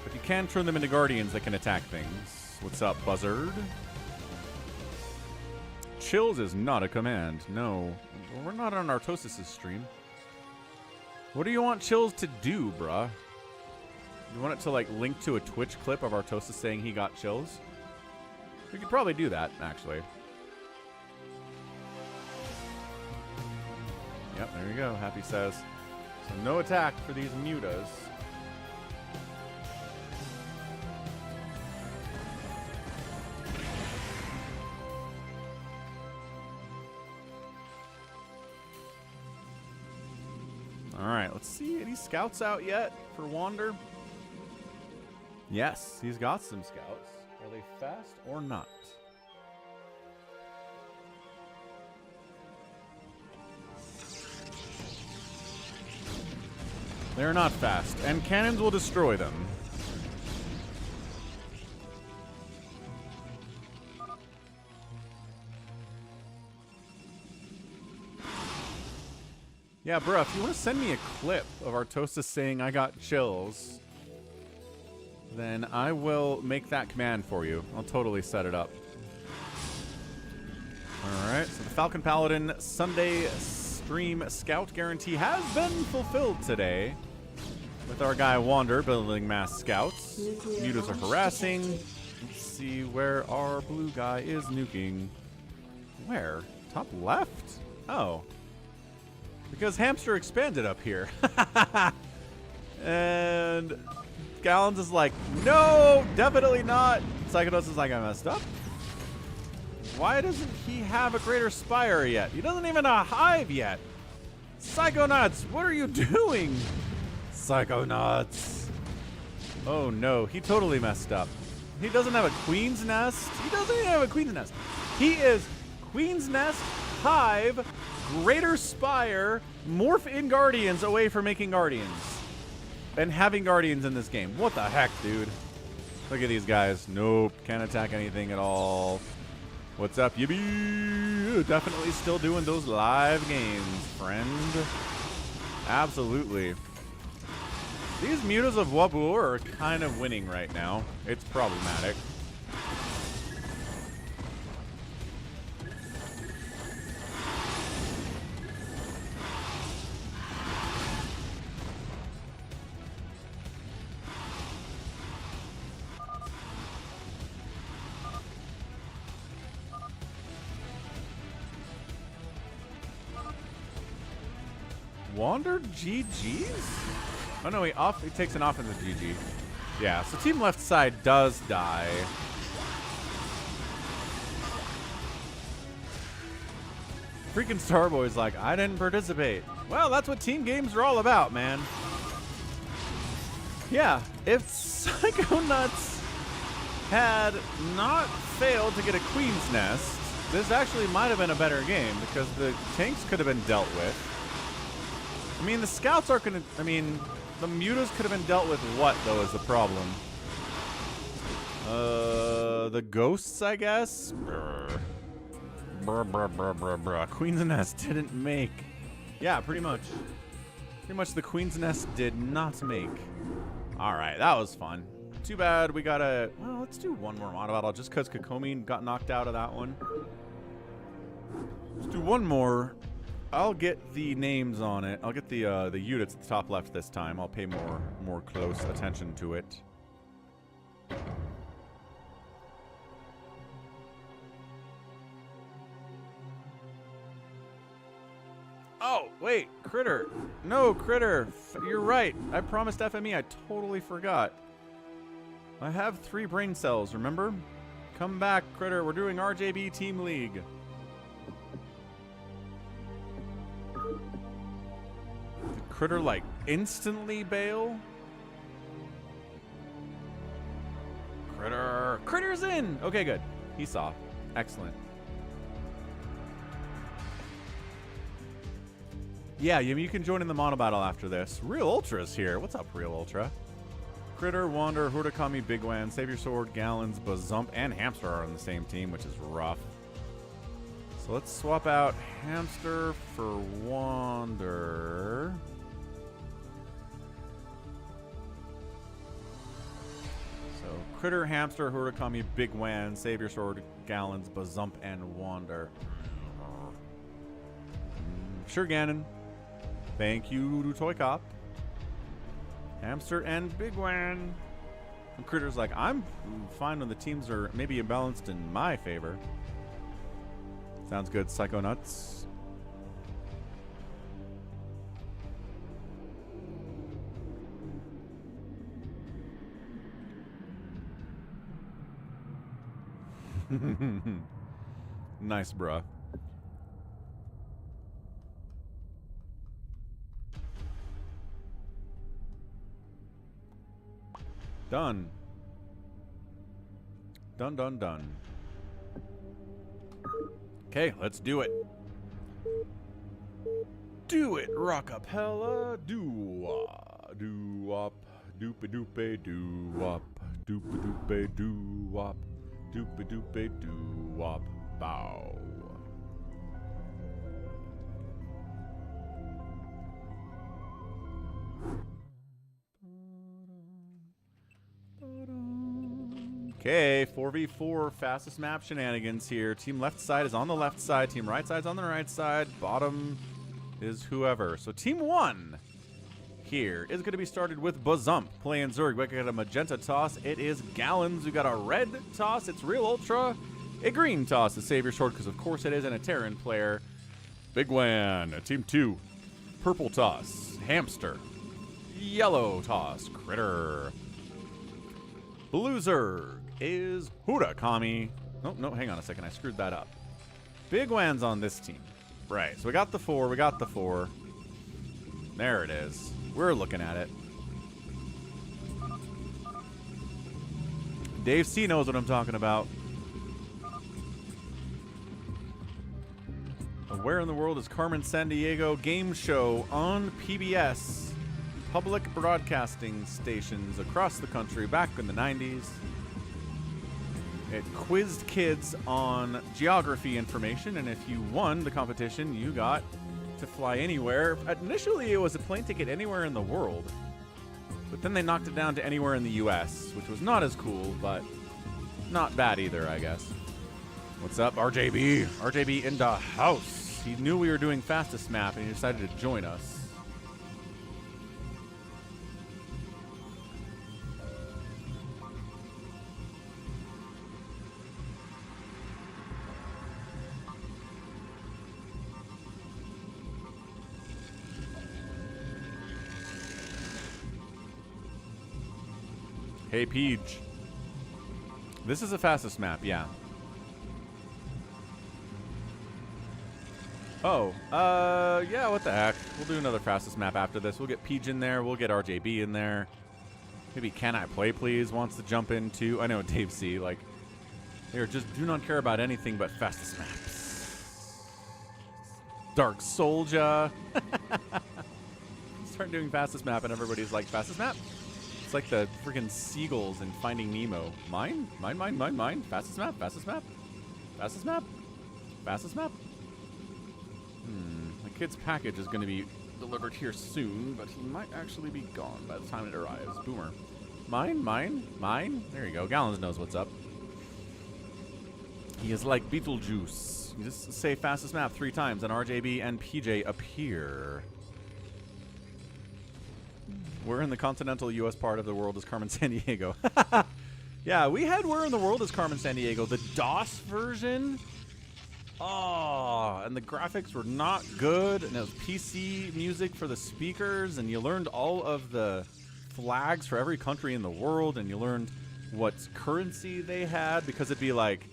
B: But you can turn them into Guardians that can attack things. What's up, Buzzard? Chills is not a command. No. We're not on Artosis' stream. What do you want Chills to do, bruh? You want it to, like, link to a Twitch clip of Artosis saying he got chills? We could probably do that, actually. Yep, there you go. Happy says. So no attack for these Mutas. Alright, let's see. Any scouts out yet for Wander? Yes, he's got some scouts. Are they fast or not? They're not fast, and cannons will destroy them. Yeah, bro, if you want to send me a clip of Artosis saying I got chills, then I will make that command for you. I'll totally set it up. Alright, so the Falcon Paladin Sunday stream scout guarantee has been fulfilled today. With our guy Wander building mass scouts. Mutas are harassing. Let's see where our blue guy is nuking. Where? Top left? Oh. Because Hamster expanded up here. And Gallons is like, no, definitely not. Psychodos is like, I messed up. Why doesn't he have a greater spire yet? He doesn't even have a hive yet. Psychonauts, what are you doing? Psychonauts. Oh no, he totally messed up. He doesn't have a queen's nest. He doesn't even have a queen's nest. He is queen's nest, hive, greater spire, morph in guardians away from making guardians. And having guardians in this game. What the heck, dude? Look at these guys. Nope, can't attack anything at all. What's up, Yimmy? Definitely still doing those live games, friend. Absolutely. These Mutas of Wabur are kind of winning right now. It's problematic. Wander GG's? Oh no, he takes an off in the GG. Yeah, so team left side does die. Freaking Starboy's like, I didn't participate. Well, that's what team games are all about, man. Yeah, if Psychonauts had not failed to get a Queen's Nest, this actually might have been a better game because the tanks could have been dealt with. I mean, the scouts are gonna, I mean, the Mutas could have been dealt with what, though, is the problem? The ghosts, I guess? Brr. Brr, brr, brr, brr, brr. Queen's Nest didn't make. Yeah, pretty much. Pretty much the Queen's Nest did not make. Alright, that was fun. Too bad we gotta, well, let's do one more Monobattle just because Kokomi got knocked out of that one. Let's do one more. I'll get the names on it. I'll get the units at the top left this time. I'll pay more close attention to it. Oh, wait, Critter. No, Critter. You're right. I promised FME. I totally forgot. I have 3 brain cells, remember? Come back, Critter. We're doing RJB Team League. Did Critter, like, instantly bail? Critter. Critter's in. Okay, good. He saw. Excellent. Yeah, you can join in the Monobattle after this. Real Ultra's here. What's up, Real Ultra? Critter, Wander, Hurtakami, Bigwan, Save Your Sword, Gallons, Bazump, and Hamster are on the same team, which is rough. So let's swap out Hamster for Wander. So Critter, Hamster, Hurtakami, Bigwan, Save Your Sword, Gallons, Bazump, and Wander. Sure, Ganon. Thank you, Toy Cop. Hamster and Bigwan. And Critter's like, I'm fine when the teams are maybe imbalanced in my favor. Sounds good, Psycho Nuts. Nice, bruh. Done. Done, done, done. Okay, let's do it. Do it, rockapella, doo-wop, doo-wop, doop-a-doop-a, doo-wop, doop-a-doop-a, doo-wop, doop-a-doop-a, doo-wop, bow. Okay, 4v4 fastest map shenanigans here. Team left side is on the left side. Team right side's on the right side. Bottom is whoever. So team 1 here is going to be started with Bazump playing Zerg. We got a magenta toss. It is Gallons. We got a red toss. It's Real Ultra. A green toss is Save Your Sword, because of course it is, and a Terran player. Bigwan. Team 2. Purple toss. Hamster. Yellow toss. Critter. Blue Zerg is Hurtakami. Oh, no, hang on a second. I screwed that up. Bigwan's on this team. Right, so we got the 4. We got the 4. There it is. We're looking at it. Dave C knows what I'm talking about. Where in the world is Carmen Sandiego game show on PBS? Public broadcasting stations across the country back in the 90s. It quizzed kids on geography information, and if you won the competition, you got to fly anywhere. Initially, it was a plane ticket anywhere in the world, but then they knocked it down to anywhere in the US, which was not as cool, but not bad either, I guess. What's up, RJB? RJB in the house. He knew we were doing fastest map, and he decided to join us. Hey, Peach. This is the fastest map, yeah. Oh, yeah, what the heck. We'll do another fastest map after this. We'll get Peach in there. We'll get RJB in there. Maybe CanIplayplz wants to jump in, too. I know, Dave C, like, they just do not care about anything but fastest maps. Dark Soldier. Start doing fastest map, and everybody's like, fastest map? It's like the freaking seagulls in Finding Nemo. Mine? Mine, mine, mine, mine. Fastest map, fastest map. Fastest map. Fastest map. The kid's package is going to be delivered here soon, but he might actually be gone by the time it arrives. Boomer. Mine, mine, mine. There you go. Gallons knows what's up. He is like Beetlejuice. You just say fastest map 3 times, and RJB and PJ appear. Where in the continental U.S. part of the world is Carmen Sandiego? Yeah, we had Where in the World is Carmen Sandiego. The DOS version Oh, and the graphics were not good, and it was PC music for the speakers, and you learned all of the flags for every country in the world, and you learned what currency they had, because it'd be like,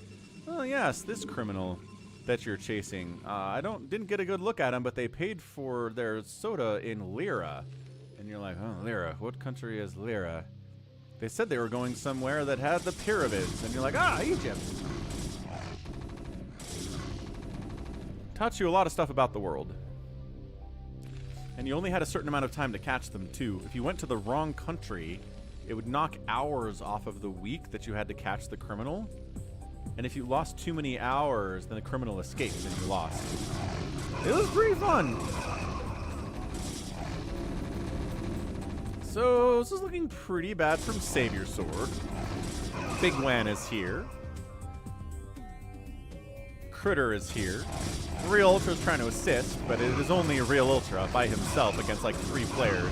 B: oh yes, this criminal that you're chasing. I didn't get a good look at him, but they paid for their soda in lira. And you're like, oh, lira, what country is lira? They said they were going somewhere that had the pyramids, and you're like, ah, Egypt. Taught you a lot of stuff about the world. And you only had a certain amount of time to catch them, too. If you went to the wrong country, it would knock hours off of the week that you had to catch the criminal. And if you lost too many hours, then the criminal escaped and you lost. It was pretty fun. So, this is looking pretty bad from Savior Sword. Bigwan is here. Critter is here. Real Ultra is trying to assist, but it is only Real Ultra by himself against like 3 players.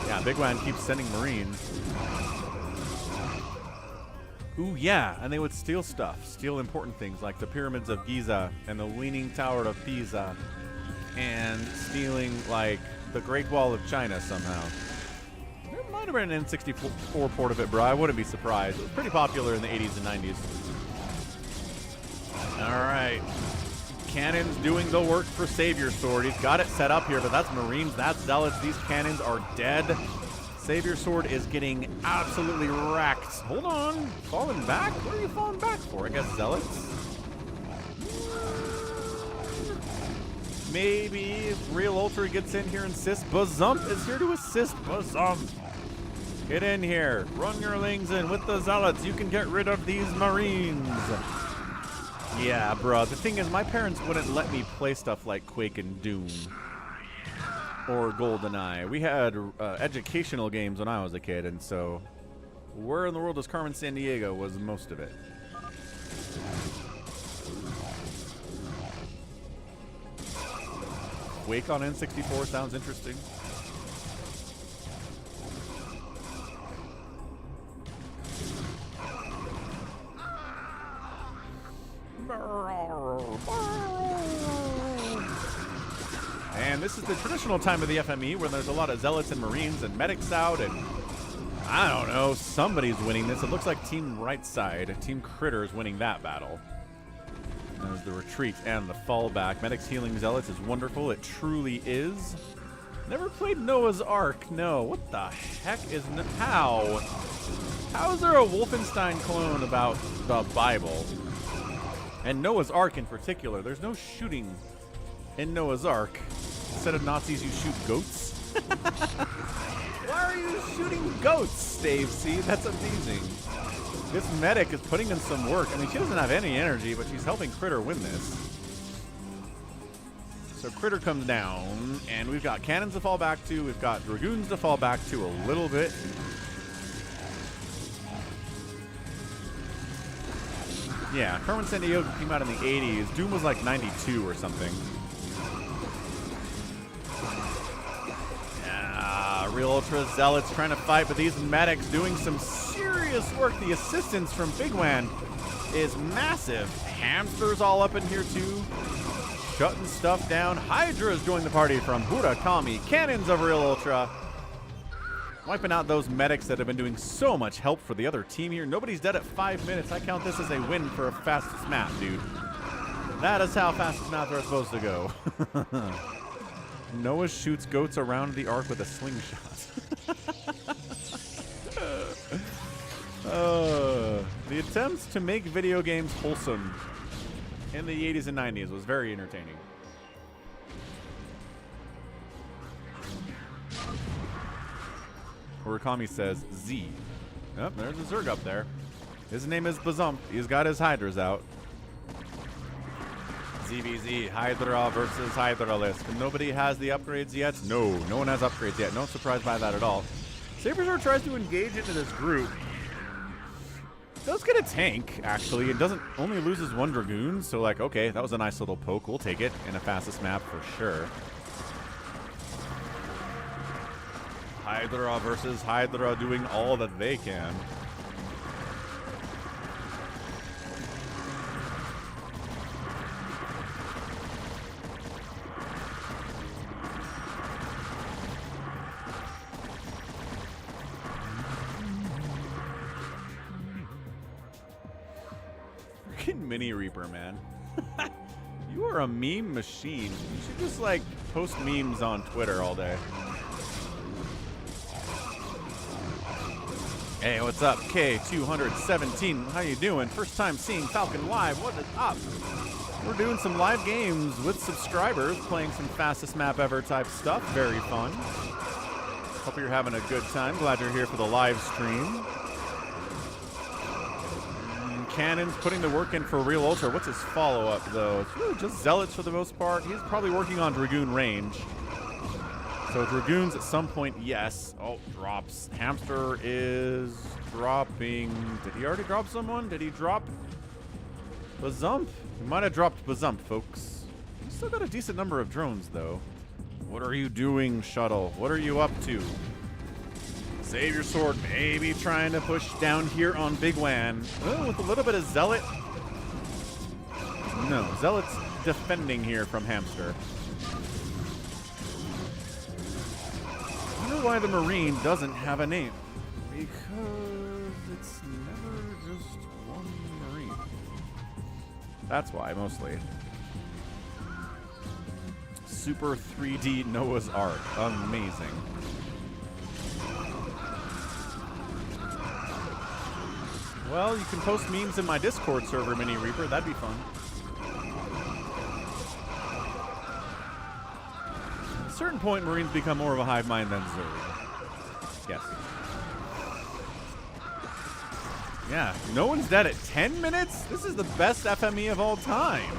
B: Yeah, Bigwan keeps sending Marines. Ooh, yeah, and they would steal stuff. Steal important things like the Pyramids of Giza and the Leaning Tower of Pisa. And stealing, like, the Great Wall of China somehow. There might have been an N64 port of it, bro. I wouldn't be surprised. It was pretty popular in the 80s and 90s. Alright. Cannons doing the work for Savior Sword. He's got it set up here, but that's Marines, that's Zealots. These cannons are dead. Savior Sword is getting absolutely wrecked. Hold on. Falling back? What are you falling back for? I guess Zealots? Maybe if Real Ultra gets in here and assists. Bazump is here to assist. Bazump. Get in here. Run your lings in with the Zealots. You can get rid of these Marines. Yeah, bro. The thing is, my parents wouldn't let me play stuff like Quake and Doom. Or GoldenEye. We had educational games when I was a kid, and so where in the world is Carmen Sandiego was most of it. Quake on N64 sounds interesting. And this is the traditional time of the FME where there's a lot of Zealots and Marines and medics out, and I don't know, somebody's winning this. It looks like Team Right Side, Team Critter is winning that battle. There's the retreat and the fallback. Medics healing Zealots is wonderful. It truly is. Never played Noah's Ark. No. What the heck is... How? How is there a Wolfenstein clone about the Bible? And Noah's Ark in particular. There's no shooting in Noah's Ark. Instead of Nazis, you shoot goats? Why are you shooting goats, Dave C? That's amazing. This medic is putting in some work. I mean, she doesn't have any energy, but she's helping Critter win this. So Critter comes down, and we've got cannons to fall back to. We've got dragoons to fall back to a little bit. Yeah, Carmen Sandiego came out in the 80s. Doom was like 92 or something. Yeah, Real Ultra Zealots trying to fight, but these medics doing some serious work. The assistance from Bigwan is massive. Hamsters all up in here too, shutting stuff down. Hydra's joined the party from Hurakami. Cannons of Real Ultra, wiping out those medics that have been doing so much help for the other team here. Nobody's dead at 5 minutes. I count this as a win for a fastest map, dude. That is how fastest maps are supposed to go. Noah shoots goats around the ark with a slingshot. The attempts to make video games wholesome in the 80s and 90s was very entertaining. Murakami says Z. Yep, there's a Zerg up there. His name is Bazump. He's got his Hydras out. ZVZ, Hydra versus Hydralisk. Nobody has the upgrades yet? No, no one has upgrades yet. No one's surprised by that at all. Saberzor tries to engage into this group. Does get a tank, actually. It doesn't only loses 1 Dragoon, so like, okay, that was a nice little poke. We'll take it in a fastest map for sure. Hydra versus Hydra doing all that they can. Mini Reaper, man. You are a meme machine. You should just, like, post memes on Twitter all day. Hey, what's up? K217, how you doing? First time seeing Falcon live, what is up? We're doing some live games with subscribers, playing some fastest map ever type stuff. Very fun. Hope you're having a good time. Glad you're here for the live stream. Cannon's putting the work in for Real Ultra. What's his follow-up, though? It's really just Zealots for the most part. He's probably working on Dragoon range. So Dragoons at some point, yes. Oh, drops. Hamster is dropping. Did he already drop someone? Did he drop Bazump? He might have dropped Bazump, folks. He's still got a decent number of drones, though. What are you doing, Shuttle? What are you up to? Save your sword, maybe trying to push down here on bigwan. Oh, with a little bit of Zealot. No, Zealot's defending here from Hamster. I wonder why the Marine doesn't have a name. Because it's never just one Marine. That's why, mostly. Super 3D Noah's Ark. Amazing. Well, you can post memes in my Discord server, Mini Reaper. That'd be fun. At a certain point, Marines become more of a hive mind than Zerg. Yes. Yeah, no one's dead at 10 minutes? This is the best FME of all time.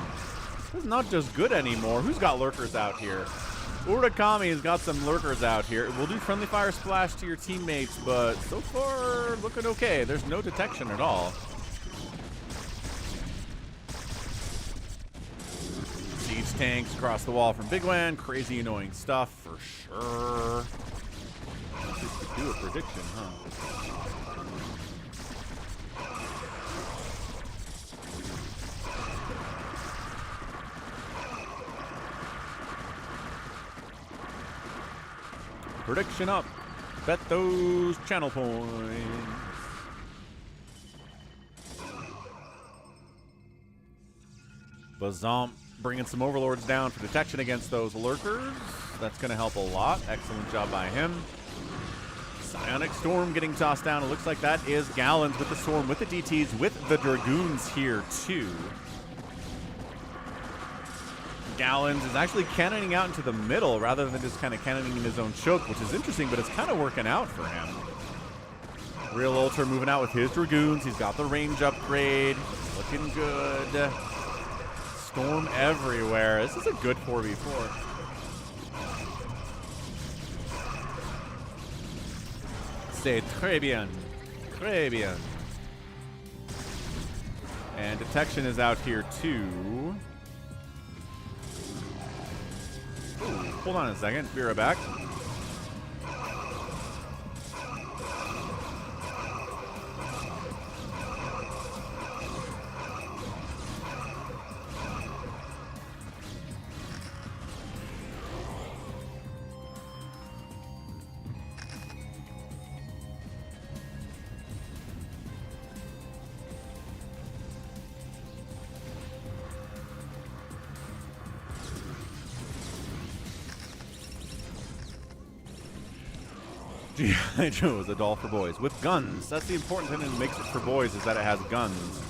B: This is not just good anymore. Who's got lurkers out here? Urakami's got some lurkers out here. We'll do friendly fire splash to your teammates, but so far, looking okay. There's no detection at all. Siege tanks across the wall from bigwan. Crazy annoying stuff for sure. Just to do a prediction, huh? Prediction up. Bet those channel points. Bazomp bringing some overlords down for detection against those lurkers. That's going to help a lot. Excellent job by him. Psionic Storm getting tossed down. It looks like that is Gallons with the Storm, with the DTs, with the Dragoons here too. Gallons is actually cannoning out into the middle rather than just kind of cannoning in his own choke, which is interesting, but it's kind of working out for him. Real Ultra moving out with his Dragoons. He's got the range upgrade. Looking good. Storm everywhere. This is a good 4v4. C'est très bien. Très bien. And detection is out here too. Ooh, hold on a second. Be right back. G.I. Joe is a doll for boys with guns. That's the important thing that makes it for boys, is that it has guns.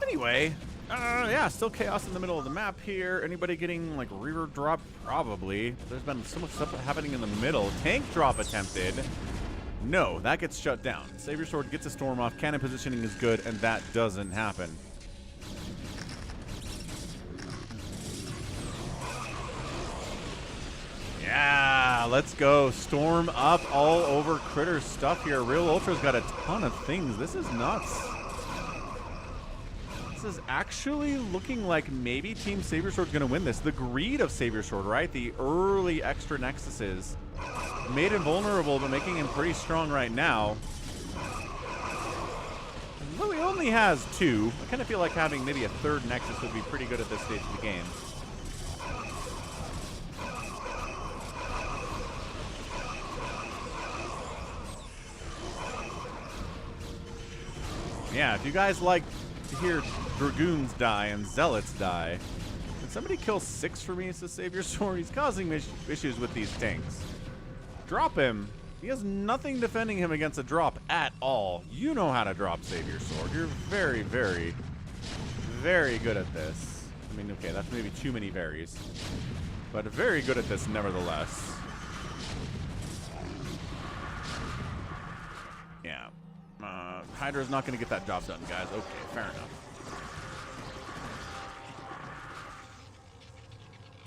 B: Anyway, yeah, still chaos in the middle of the map here. Anybody getting like rear drop? Probably. There's been so much stuff happening in the middle. Tank drop attempted. No, that gets shut down. Savior Sword gets a storm off. Cannon positioning is good, and that doesn't happen. Yeah, let's go. Storm up all over Critter stuff here. Real Ultra's got a ton of things. This is nuts. This is actually looking like maybe Team Savior Sword's going to win this. The greed of Savior Sword, right? The early extra Nexuses made him vulnerable, but making him pretty strong right now. Though he only has 2, I kind of feel like having maybe a 3rd Nexus would be pretty good at this stage of the game. Yeah, if you guys like to hear Dragoons die and Zealots die. Can somebody kill 6 for me as the Savior Sword? He's causing issues with these tanks. Drop him. He has nothing defending him against a drop at all. You know how to drop Savior Sword. You're very, very, very good at this. I mean, okay, that's maybe too many varies. But very good at this nevertheless. Yeah. Hydra's not going to get that job done, guys. Okay, fair enough.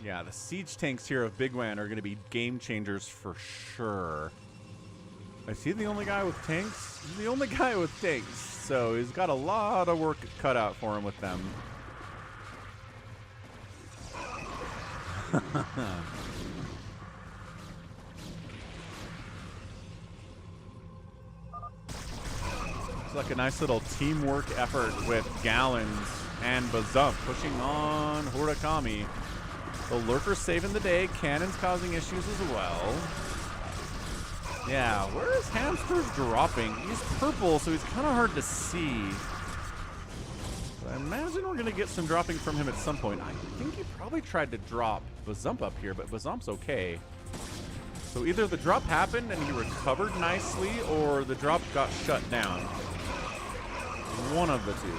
B: Yeah, the siege tanks here of bigwan are going to be game changers for sure. Is he the only guy with tanks? He's the only guy with tanks, so he's got a lot of work cut out for him with them. It's like a nice little teamwork effort with Gallons and Bazump pushing on Horakami. The Lurker's saving the day. Cannon's causing issues as well. Yeah, where is Hamster's dropping? He's purple, so he's kind of hard to see. But I imagine we're going to get some dropping from him at some point. I think he probably tried to drop Bazump up here, but Bazump's okay. So either the drop happened and he recovered nicely, or the drop got shut down. One of the two.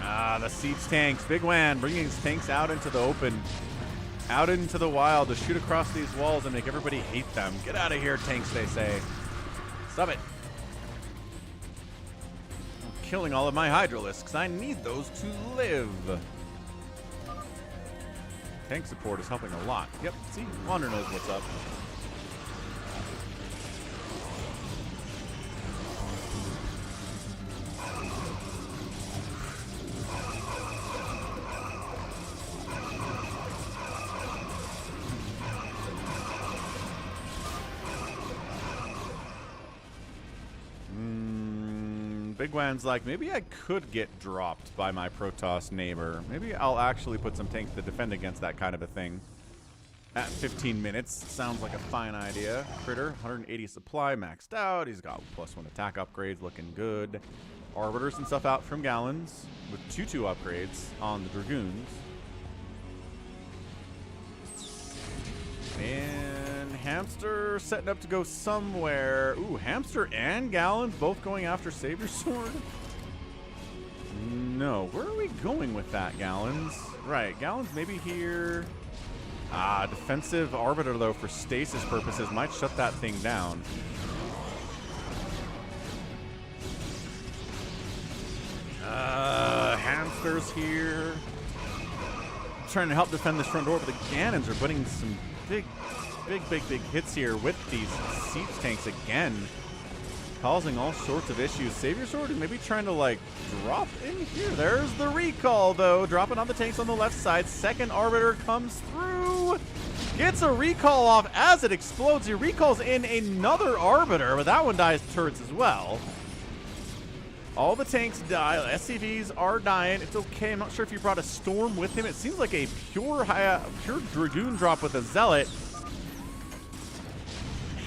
B: Ah, the siege tanks. bigwan bringing his tanks out into the open, out into the wild to shoot across these walls and make everybody hate them. Get out of here, tanks, they say. Stop it. I'm killing all of my Hydralisks. I need those to live. Tank support is helping a lot. Yep, see, Wander knows what's up. bigwan's like, maybe I could get dropped by my Protoss neighbor. Maybe I'll actually put some tanks to defend against that kind of a thing. At 15 minutes, sounds like a fine idea. Critter, 180 supply, maxed out. He's got +1 attack upgrades, looking good. Arbiters and stuff out from Gallons with 2/2 upgrades on the Dragoons. And Hamster setting up to go somewhere. Ooh, Hamster and Gallons both going after Savior Sword? No, where are we going with that, Gallons? Right, Gallons maybe here. Ah, defensive Arbiter, though, for stasis purposes, might shut that thing down. Hamster's here. Trying to help defend this front door, but the Gannons are putting some big hits here with these siege tanks again. Causing all sorts of issues. Savior Sword is maybe trying to, like, drop in here. There's the recall, though. Dropping on the tanks on the left side. Second Arbiter comes through. Gets a recall off as it explodes. He recalls in another Arbiter, but that one dies turrets as well. All the tanks die. SCVs are dying. It's okay. I'm not sure if he brought a Storm with him. It seems like a pure Dragoon drop with a Zealot.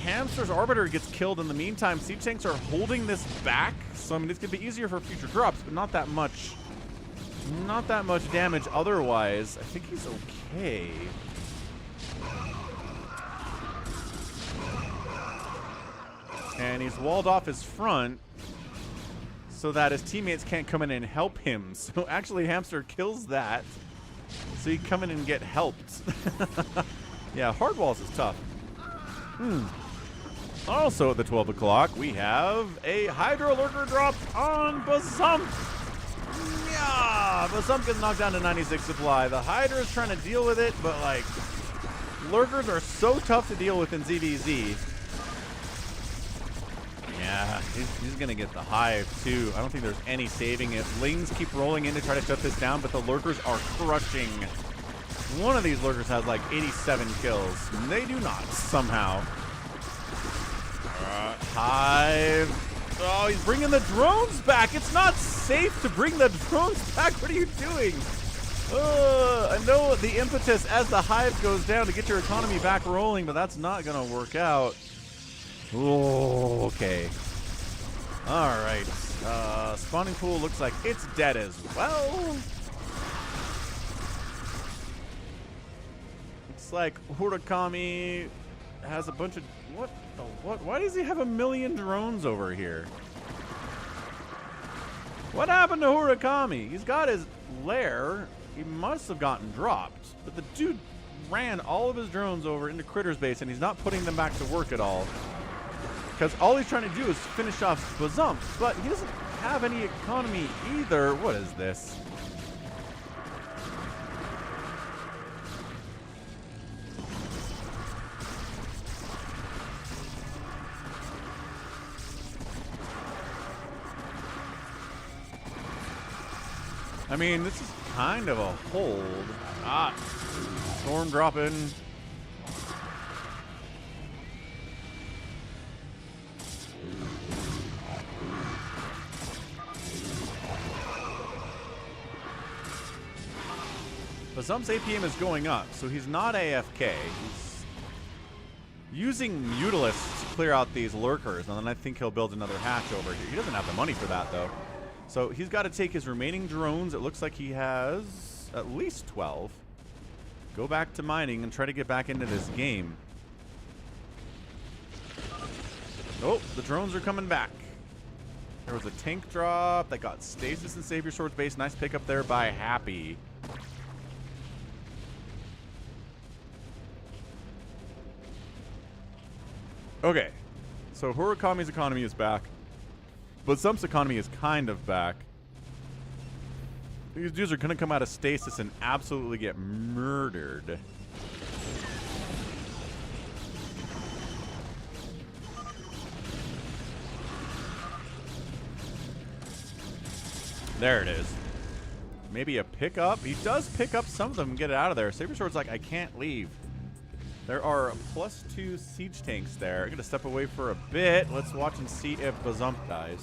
B: Hamster's Arbiter gets killed in the meantime. Siege tanks are holding this back, so I mean it's gonna be easier for future drops, but not that much damage otherwise. I think he's okay. And he's walled off his front so that his teammates can't come in and help him. So actually Hamster kills that, so he can come in and get helped. Yeah, hard walls is tough. Also at the 12 o'clock, we have a Hydra Lurker drop on Bazump. Yeah, Bazump gets knocked down to 96 supply. The Hydra is trying to deal with it, but like, Lurkers are so tough to deal with in ZVZ. Yeah, he's gonna get the Hive too. I don't think there's any saving it. Lings keep rolling in to try to shut this down, but the Lurkers are crushing. One of these Lurkers has like 87 kills. They do not, somehow. Hive. Oh, he's bringing the drones back. It's not safe to bring the drones back. What are you doing? I know the impetus as the hive goes down to get your economy back rolling, but that's not going to work out. Oh, okay. All right. Spawning pool looks like it's dead as well. Looks like Hurakami has a bunch of... What the what? Why does he have a million drones over here? What happened to Hurakami? He's got his lair. He must have gotten dropped. But the dude ran all of his drones over into Critter's base, and he's not putting them back to work at all. Because all he's trying to do is finish off Bazump, but he doesn't have any economy either. What is this? I mean, this is kind of a hold. Ah, storm dropping. Bazump's APM is going up, so he's not AFK. He's using Mutalisk to clear out these lurkers, and then I think he'll build another hatch over here. He doesn't have the money for that, though. So he's got to take his remaining drones. It looks like he has at least 12. Go back to mining and try to get back into this game. Oh, the drones are coming back. There was a tank drop that got Stasis and Savior Sword's base. Nice pickup there by Happy. Okay, so Hurakami's economy is back. But Zump's economy is kind of back. These dudes are going to come out of stasis and absolutely get murdered. There it is. Maybe a pickup. He does pick up some of them and get it out of there. Saber Sword's like, I can't leave. There are +2 siege tanks there. I'm going to step away for a bit. Let's watch and see if Bazump dies.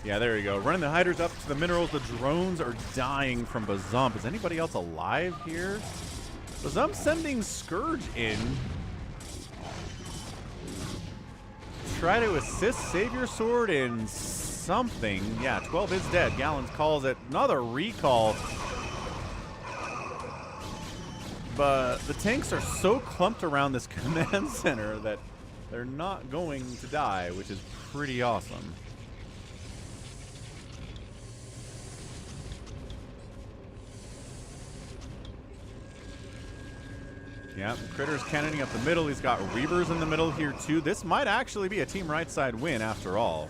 B: Yeah, there you go. Running the hiders up to the minerals. The drones are dying from Bazump. Is anybody else alive here? Bazump sending Scourge in. Try to assist Savior Sword in something. Yeah, 12 is dead. Gallons calls it. Another recall. But the tanks are so clumped around this command center that they're not going to die, which is pretty awesome. Yeah, Critter's cannoning up the middle. He's got Reavers in the middle here, too. This might actually be a team right side win, after all.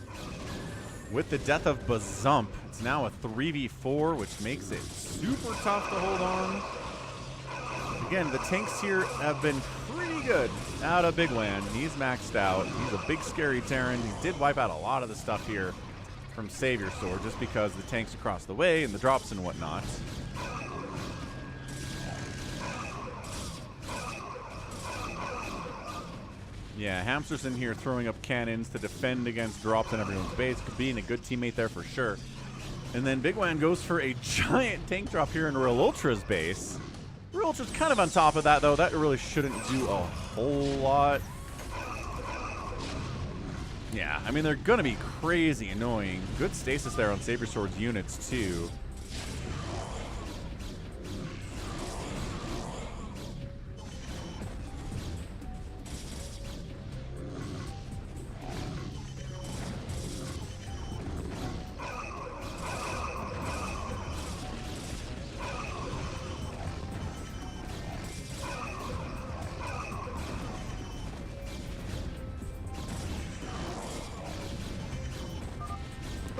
B: With the death of Bazump, it's now a 3v4, which makes it super tough to hold on. Again, the tanks here have been pretty good out of bigwan. He's maxed out. He's a big, scary Terran. He did wipe out a lot of the stuff here from Savior Sword, just because the tanks across the way and the drops and whatnot. Yeah, Hamster's in here throwing up cannons to defend against drops in everyone's base. Being a good teammate there for sure. And then bigwan goes for a giant tank drop here in Real Ultra's base. Real Ultra's kind of on top of that, though. That really shouldn't do a whole lot. Yeah, I mean, they're going to be crazy annoying. Good stasis there on Saber Sword's units, too.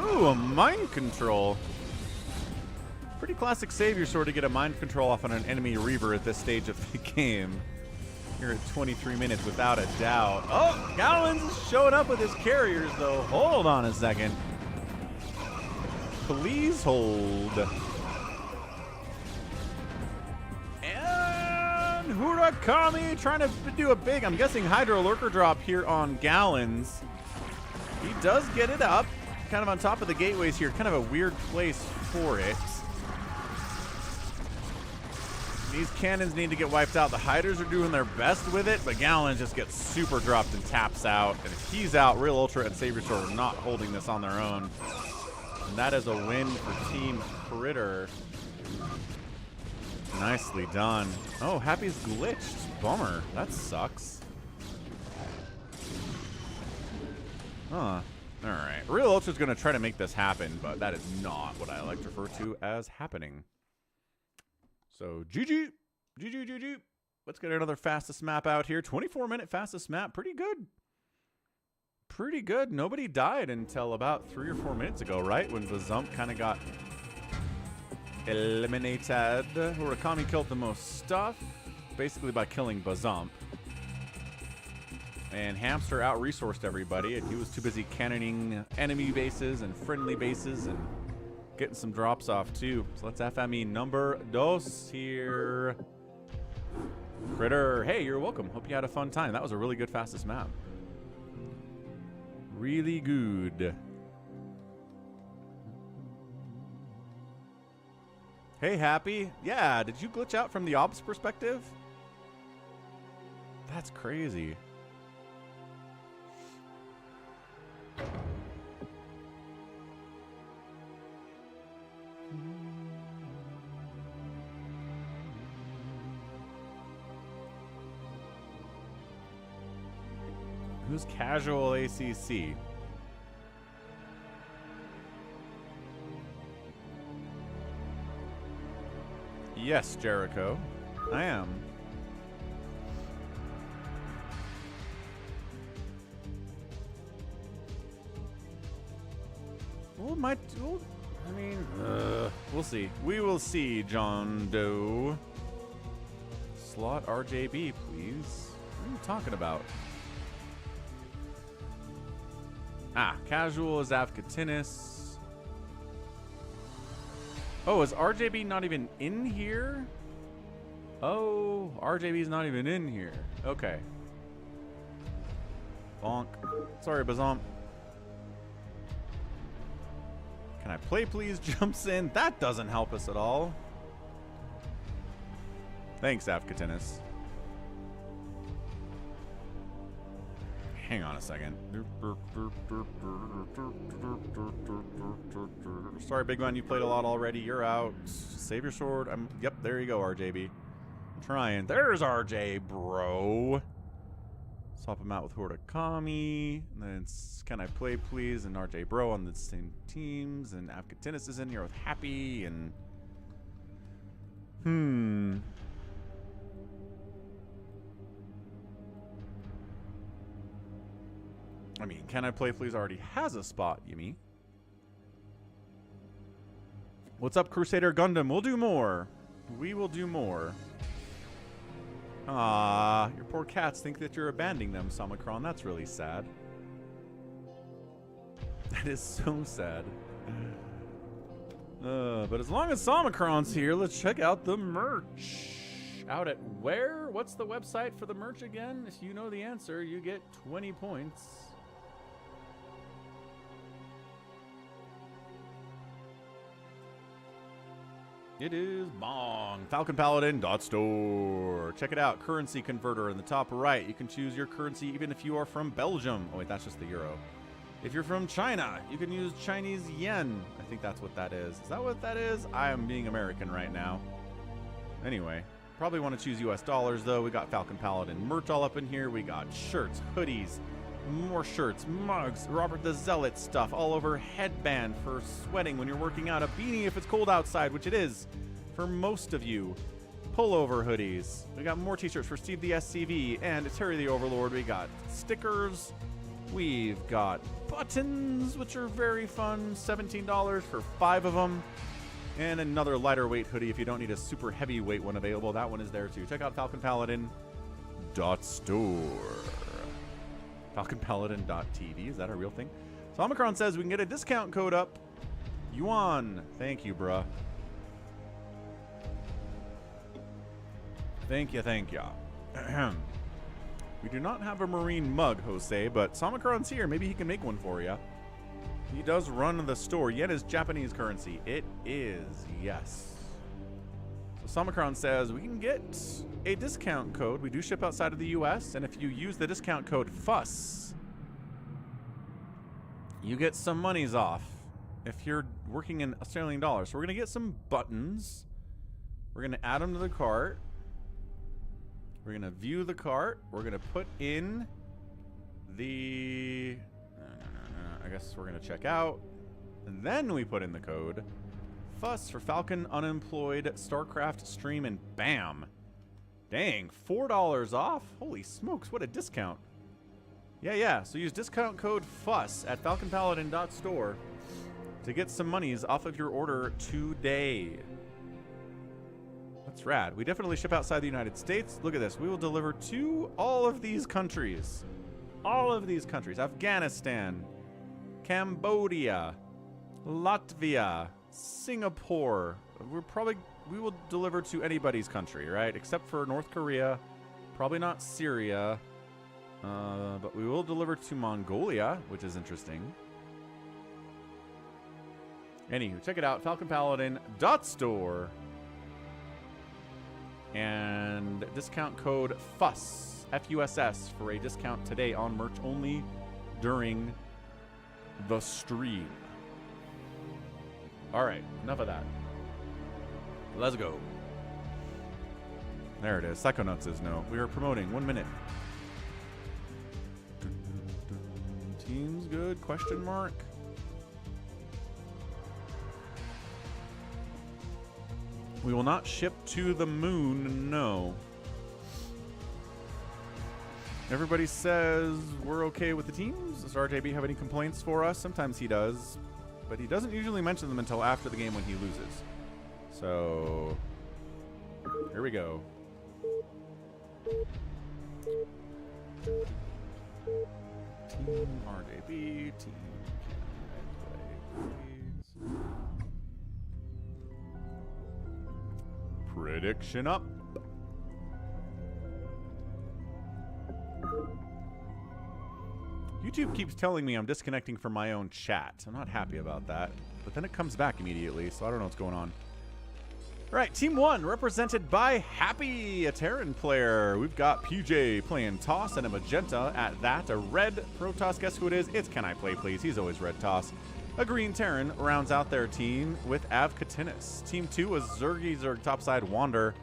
B: Ooh, a mind control. Pretty classic Savior Sword to get a mind control off on an enemy Reaver at this stage of the game. You're at 23 minutes without a doubt. Oh, Gallon's showing up with his carriers, though. Hold on a second. Please hold. And Hurakami trying to do a big, I'm guessing, Hydro Lurker drop here on Gallons. He does get it up. Kind of on top of the gateways here. Kind of a weird place for it. These cannons need to get wiped out. The Hydras are doing their best with it, but Gallon just gets super dropped and taps out. And if he's out, Real Ultra and Saber Sword are not holding this on their own. And that is a win for Team Critter. Nicely done. Oh, Happy's glitched. Bummer. That sucks. Huh. Alright. Real Ultra's going to try to make this happen, but that is not what I like to refer to as happening. So, GG. GG. Let's get another fastest map out here. 24-minute fastest map. Pretty good. Pretty good. Nobody died until about 3 or 4 minutes ago, right? When Bazump kind of got eliminated. Hurakami killed the most stuff, basically by killing Bazump. And Hamster out-resourced everybody, and he was too busy cannoning enemy bases and friendly bases and getting some drops off, too. So let's FME number dos here. Critter, hey, you're welcome. Hope you had a fun time. That was a really good fastest map. Really good. Hey, Happy. Yeah, did you glitch out from the ops perspective? That's crazy. Who's casual ACC? Yes, Jericho. I am. Well, I mean, we'll see. We will see, John Doe. Slot RJB, please. What are you talking about? Ah, casual is Avcatinus. Oh, is RJB not even in here? Oh, RJB's not even in here. Okay. Bonk. Sorry, Bazomp. Can I play, please? Jumps in. That doesn't help us at all. Thanks, Avcatinus. Hang on a second. Sorry, Big One, you played a lot already. You're out. Save your sword. Yep, there you go, RJB. I'm trying. There's RJ, bro. Swap him out with Hurakami. And then Can I Play, Please? And RJ Bro on the same teams. And Avcatinus is in here with Happy. And I mean, Can I Play Please already has a spot, Yimmy. What's up, Crusader Gundam? We'll do more. We will do more. Ah, your poor cats think that you're abandoning them, Somicron. That's really sad. That is so sad. But as long as Somicron's here, let's check out the merch. Out at where? What's the website for the merch again? If you know the answer, you get 20 points. It is Bong. FalconPaladin.store. Check it out. Currency converter in the top right. You can choose your currency even if you are from Belgium. Oh, wait, that's just the euro. If you're from China, you can use Chinese yen. I think that's what that is. Is that what that is? I am being American right now. Anyway, probably want to choose US dollars though. We got Falcon Paladin merch all up in here. We got shirts, hoodies, more shirts, mugs, Robert the Zealot stuff all over, headband for sweating when you're working out, a beanie if it's cold outside, which it is for most of you, pullover hoodies. We got more t-shirts for Steve the SCV and Terry the Overlord. We got stickers. We've got buttons, which are very fun, $17 for 5 of them. And another lighter weight hoodie if you don't need a super heavyweight one available. That one is there too. Check out FalconPaladin.store. FalconPaladin.tv, is that a real thing? So Omicron says we can get a discount code up. Yuan. Thank you, bruh. Thank you, thank you. We do not have a marine mug, Jose, but Somicron's here. Maybe he can make one for you. He does run the store. Yen is Japanese currency. It is, yes. So Somicron says we can get a discount code. We do ship outside of the US, and if you use the discount code FUSS, you get some monies off if you're working in Australian dollars. So we're going to get some buttons. We're going to add them to the cart. We're going to view the cart. We're going to put in the... I guess we're going to check out. And then we put in the code. FUSS for Falcon Unemployed StarCraft stream, and bam. Dang, $4 off? Holy smokes, what a discount. Yeah. So use discount code FUSS at FalconPaladin.store to get some monies off of your order today. That's rad. We definitely ship outside the United States. Look at this. We will deliver to all of these countries. All of these countries. Afghanistan, Cambodia, Latvia, Singapore. We will deliver to anybody's country, right? Except for North Korea. Probably not Syria. But we will deliver to Mongolia, which is interesting. Anywho, check it out. FalconPaladin.store. And discount code FUSS, F-U-S-S, for a discount today on merch only during the stream. All right, enough of that. Let's go. There it is. Psychonauts says no. We are promoting 1 minute. Team's good? Question mark. We will not ship to the moon, no. Everybody says we're okay with the teams. Does RJB have any complaints for us? Sometimes he does, but he doesn't usually mention them until after the game when he loses. So, here we go. Team RJB, team CanIplayplz. Prediction up. YouTube keeps telling me I'm disconnecting from my own chat. I'm not happy about that. But then it comes back immediately, so I don't know what's going on. All right, Team 1, represented by Happy, a Terran player. We've got PJ playing Toss and a Magenta at that. A red Protoss. Guess who it is? It's CanIplayplz. He's always red Toss. A green Terran rounds out their team with Avcatinus. Team 2 was Zerg topside Wander.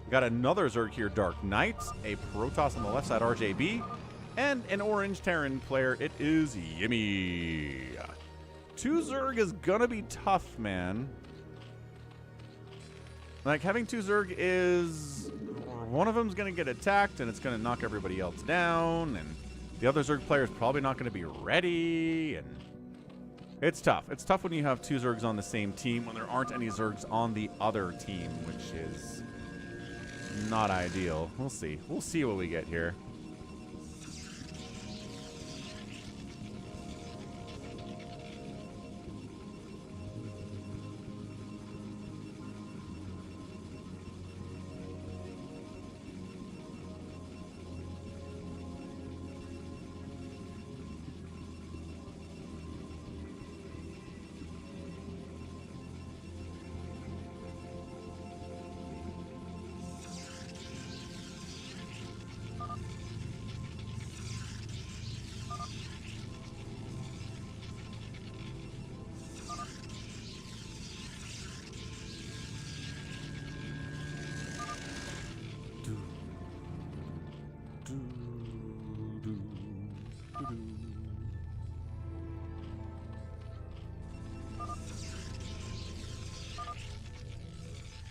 B: We got another Zerg here, DarkKnight. A Protoss on the left side, RJB. And an orange Terran player, it is Yimmy. 2 Zerg is gonna be tough, man. Like, having 2 Zerg is... one of them's gonna get attacked, and it's gonna knock everybody else down, and the other Zerg player is probably not gonna be ready, and... it's tough. It's tough when you have 2 Zergs on the same team, when there aren't any Zergs on the other team, which is not ideal. We'll see. We'll see what we get here.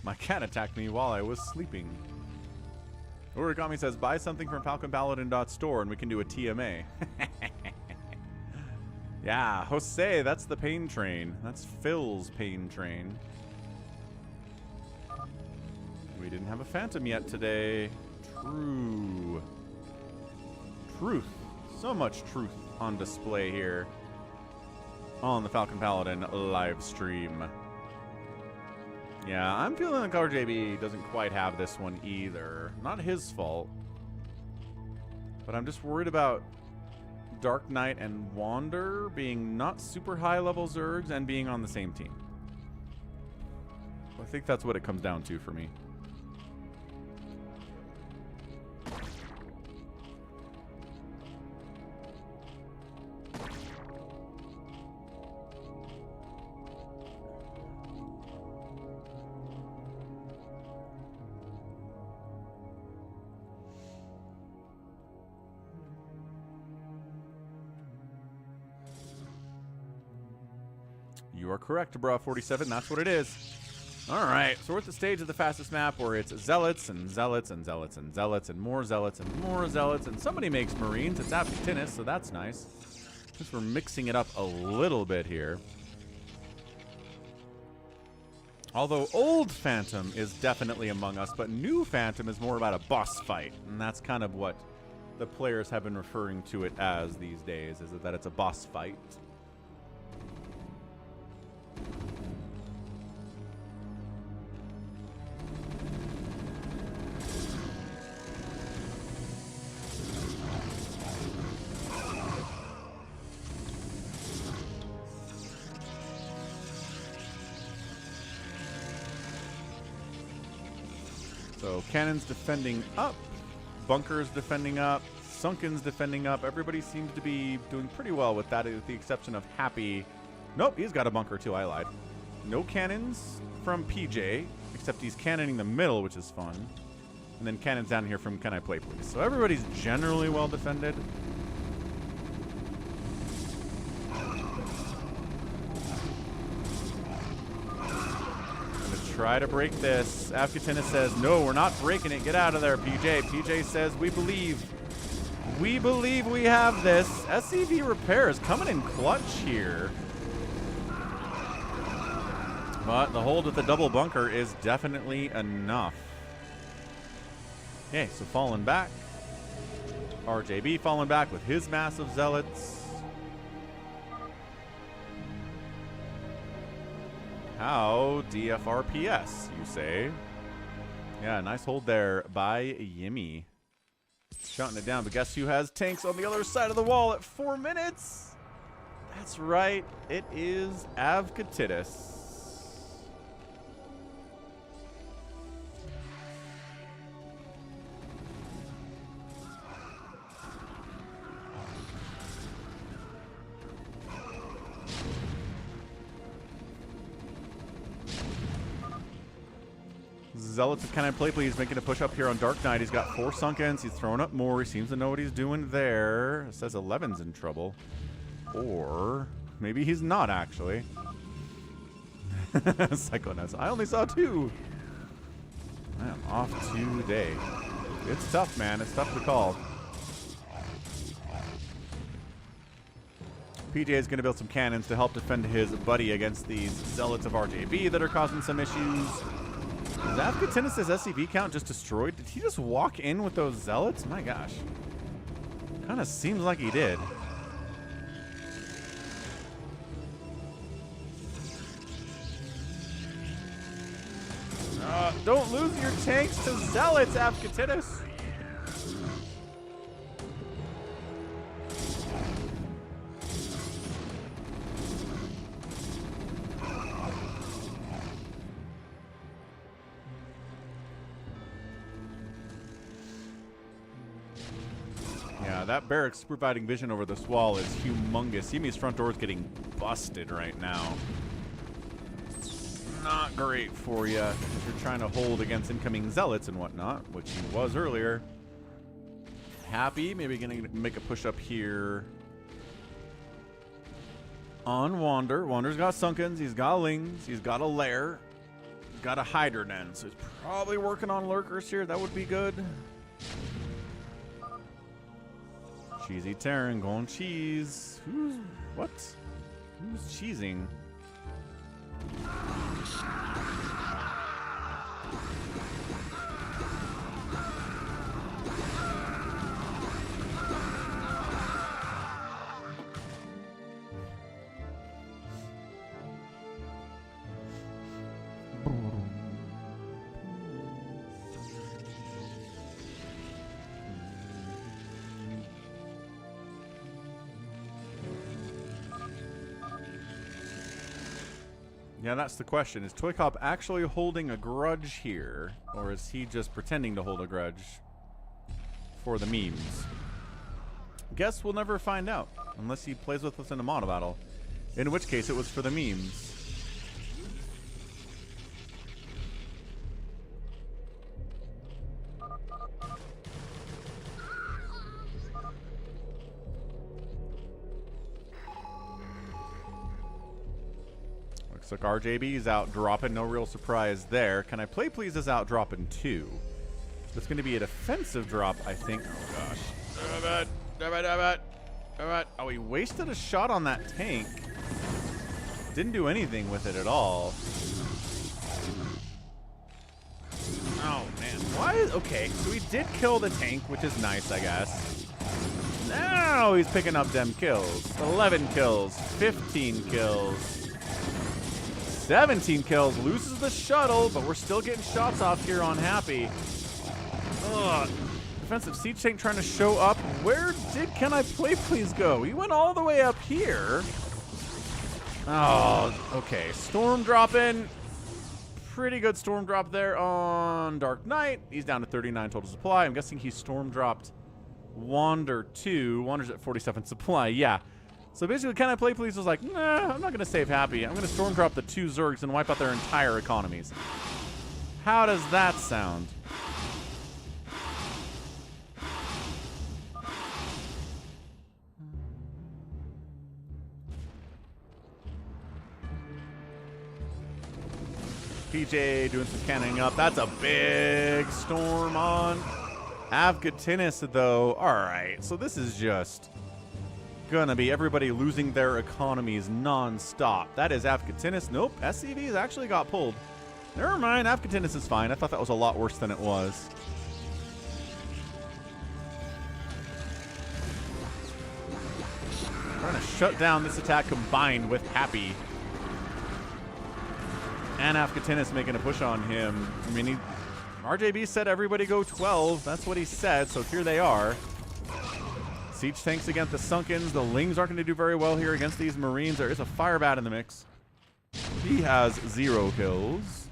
B: My cat attacked me while I was sleeping. Origami says, buy something from FalconPaladin.store and we can do a TMA. Yeah, Jose, that's the pain train. That's Phil's pain train. We didn't have a Phantom yet today. True. Truth. So much truth on display here on the Falcon Paladin live stream. Yeah, I'm feeling like RJB doesn't quite have this one either. Not his fault. But I'm just worried about DarkKnight and Wander being not super high level Zergs and being on the same team. I think that's what it comes down to for me. You are correct, Bra47. That's what it is. All right, so we're at the stage of the fastest map where it's zealots and zealots and zealots and zealots and more zealots and more zealots, and somebody makes marines. It's Avcatinus, so that's nice. Since we're mixing it up a little bit here. Although old Phantom is definitely among us, but new Phantom is more about a boss fight, and that's kind of what the players have been referring to it as these days, is that it's a boss fight. So cannons defending up, bunkers defending up, sunken's defending up. Everybody seems to be doing pretty well with that, with the exception of Happy. Nope, he's got a bunker too, I lied. No cannons from PJ, except he's cannoning the middle, which is fun. And then cannons down here from CanIplayplz. So everybody's generally well defended. Try to break this. Avcatinus says, no, we're not breaking it. Get out of there, PJ. PJ says, we believe. We believe we have this. SCV repairs coming in clutch here. But the hold with the double bunker is definitely enough. Okay, so falling back. RJB falling back with his massive zealots. How DFRPS, you say? Yeah, nice hold there by Yimmy. Shutting it down, but guess who has tanks on the other side of the wall at 4 minutes? That's right, it is Avcatinus. Zealots of CanIplayplz making a push up here on DarkKnight. He's got 4 sunkens. He's throwing up more. He seems to know what he's doing there. It says 11's in trouble. Or maybe he's not, actually. Psychoness. I only saw 2. I am off today. It's tough, man. It's tough to call. PJ is going to build some cannons to help defend his buddy against these Zealots of RJB that are causing some issues. Is Avcatinus' SCV count just destroyed? Did he just walk in with those zealots? My gosh. Kind of seems like he did. Don't lose your tanks to zealots, Avcatinus. That barracks providing vision over this wall is humongous. Yimmy's front door is getting busted right now. Not great for you if you're trying to hold against incoming zealots and whatnot, which he was earlier. Happy, maybe gonna make a push up here on Wander. Wander's got sunkens, he's got lings, he's got a lair. got a Hydronen, so he's probably working on lurkers here. That would be good. Cheesy Terran going cheese. What? Who's cheesing? Yeah, that's the question. Is Toy Cop actually holding a grudge here? Or is he just pretending to hold a grudge for the memes? Guess we'll never find out. Unless he plays with us in a Monobattle. In which case, it was for the memes. Looks like RJB is out dropping, no real surprise there. Can I play please is out dropping 2. It's going to be a defensive drop, I think. Oh gosh. Oh, he wasted a shot on that tank. Didn't do anything with it at all. Oh man, why? Okay, so he did kill the tank, which is nice, I guess. Now he's picking up them kills. 11 kills, 15 kills. 17 kills, loses the shuttle, but we're still getting shots off here on Happy. Ugh. Defensive siege tank trying to show up. Where did Can I Play Please go? He went all the way up here. Oh, okay. Storm dropping. Pretty good storm drop there on DarkKnight. He's down to 39 total supply. I'm guessing he storm dropped Wander 2. Wander's at 47 supply. Yeah. So basically, Can I Play Please was like, nah, I'm not going to save Happy. I'm going to storm drop the 2 Zergs and wipe out their entire economies. How does that sound? PJ doing some cannoning up. That's a big storm on Avcatinus, though. All right, so this is just gonna be everybody losing their economies non-stop. That is Avcatinus. Nope, SCVs actually got pulled. Never mind, Avcatinus is fine. I thought that was a lot worse than it was. Trying to shut down this attack combined with Happy. And Avcatinus making a push on him. I mean, RJB said everybody go 12. That's what he said, so here they are. Siege tanks against the Sunkens. The Lings aren't going to do very well here against these Marines. There is a Firebat in the mix. He has 0 kills.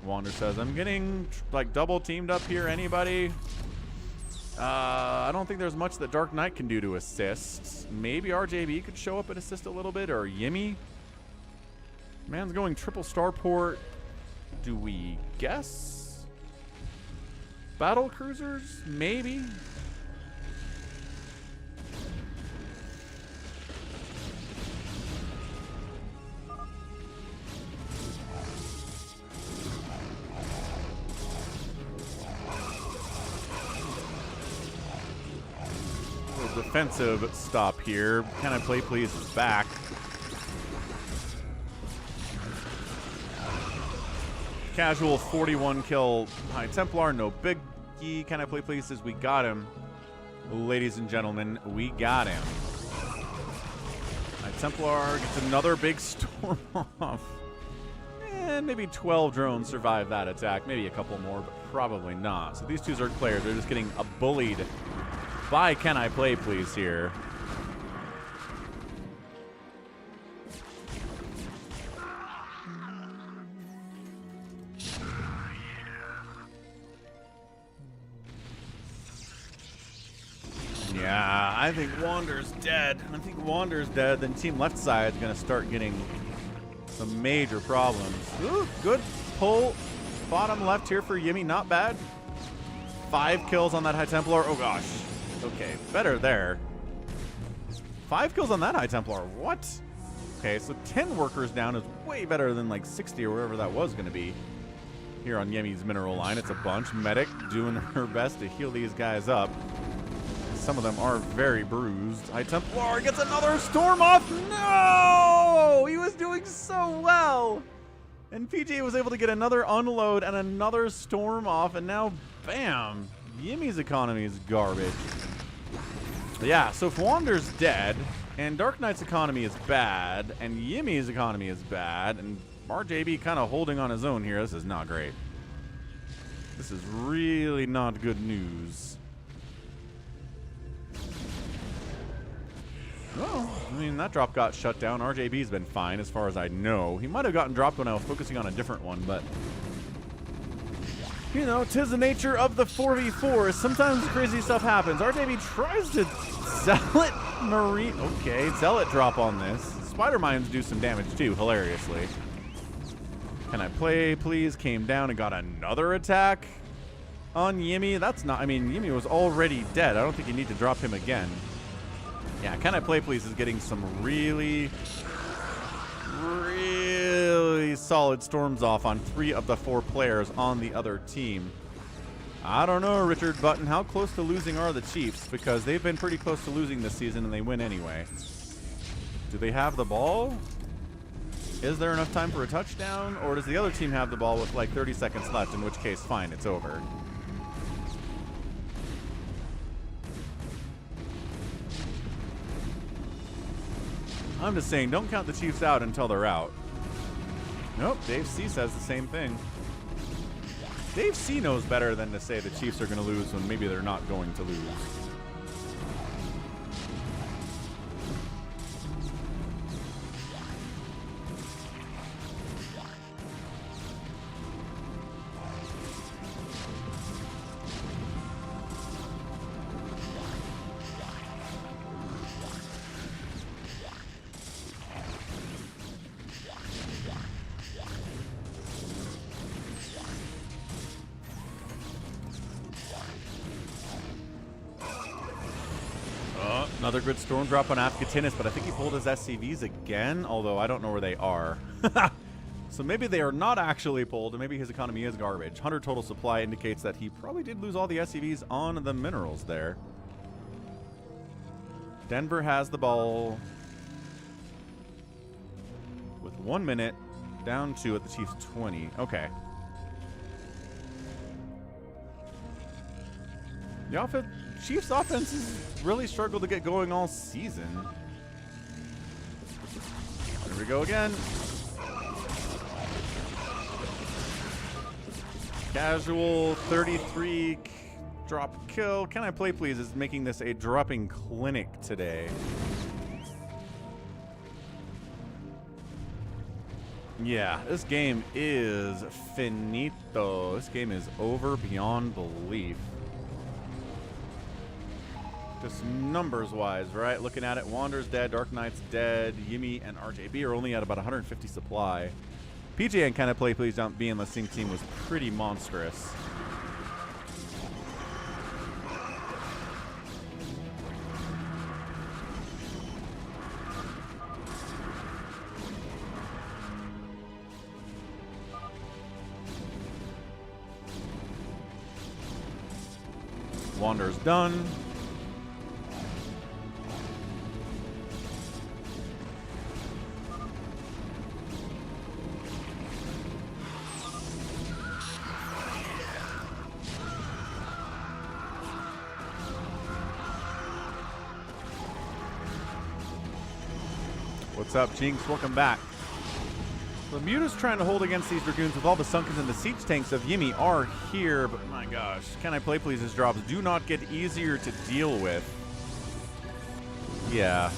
B: Wander says, I'm getting like double teamed up here. Anybody? I don't think there's much that DarkKnight can do to assist. Maybe RJB could show up and assist a little bit, or Yimmy. Man's going triple starport. Do we guess? Battle cruisers? Maybe. Defensive stop here. Can I Play Please is back. Casual 41 kill High Templar, no biggie. Can I Play Please says we got him. Ladies and gentlemen, we got him. High Templar gets another big storm off. And maybe 12 drones survive that attack. Maybe a couple more, but probably not. So these two Zerg players are just getting bullied by Can I Play Please here. Yeah, I think Wander's dead. I think Wander's dead. Then Team Left Side is going to start getting some major problems. Ooh, good pull bottom left here for Yimmy. Not bad. 5 kills on that High Templar. Oh, gosh. Okay, better there. 5 kills on that High Templar. What? Okay, so 10 workers down is way better than like 60 or whatever that was going to be. Here on Yimmy's mineral line, it's a bunch. Medic doing her best to heal these guys up. Some of them are very bruised. High Templar gets another storm off. No! He was doing so well. And PJ was able to get another unload and another storm off. And now, bam, Yimmy's economy is garbage. Yeah, so if Wander's dead, and DarkKnight's economy is bad, and Yimmy's economy is bad, and RJB kind of holding on his own here, this is not great. This is really not good news. Well, I mean, that drop got shut down. RJB's been fine as far as I know. He might have gotten dropped when I was focusing on a different one, but you know, 'tis the nature of the 4v4. Sometimes crazy stuff happens. RJB tries to Zealot Marine. Okay, Zealot drop on this. Spider Mines do some damage too, hilariously. Can I play, please? Came down and got another attack on Yimmy. That's not, I mean, Yimmy was already dead. I don't think you need to drop him again. Yeah, Can I Play Please is getting some really solid storms off on 3 of the 4 players on the other team. I don't know, Richard Button, how close to losing are the Chiefs? Because they've been pretty close to losing this season and they win anyway. Do they have the ball? Is there enough time for a touchdown? Or does the other team have the ball with like 30 seconds left, in which case, fine, it's over. I'm just saying, don't count the Chiefs out until they're out. Nope, Dave C says the same thing. Dave C knows better than to say the Chiefs are going to lose when maybe they're not going to lose. Another good storm drop on Avcatinus, but I think he pulled his SCVs again, although I don't know where they are. So maybe they are not actually pulled, and maybe his economy is garbage. 100 total supply indicates that he probably did lose all the SCVs on the minerals there. Denver has the ball with 1 minute, down 2 at the Chiefs 20. Okay. The Chiefs' offense has really struggled to get going all season. There we go again. Casual 33 drop kill. Can I Play Please is making this a dropping clinic today. Yeah, this game is finito. This game is over beyond belief. Just numbers-wise, right? Looking at it, Wander's dead, DarkKnight's dead, Yimmy and RJB are only at about 150 supply. PJ and Can I Play Please don't be in the same team was pretty monstrous. Wander's done. What's up, Jinx? Welcome back. The Muta's trying to hold against these Dragoons with all the Sunkens and the siege tanks of Yimmy are here, but my gosh, Can I Play Please's drops do not get easier to deal with. Yeah.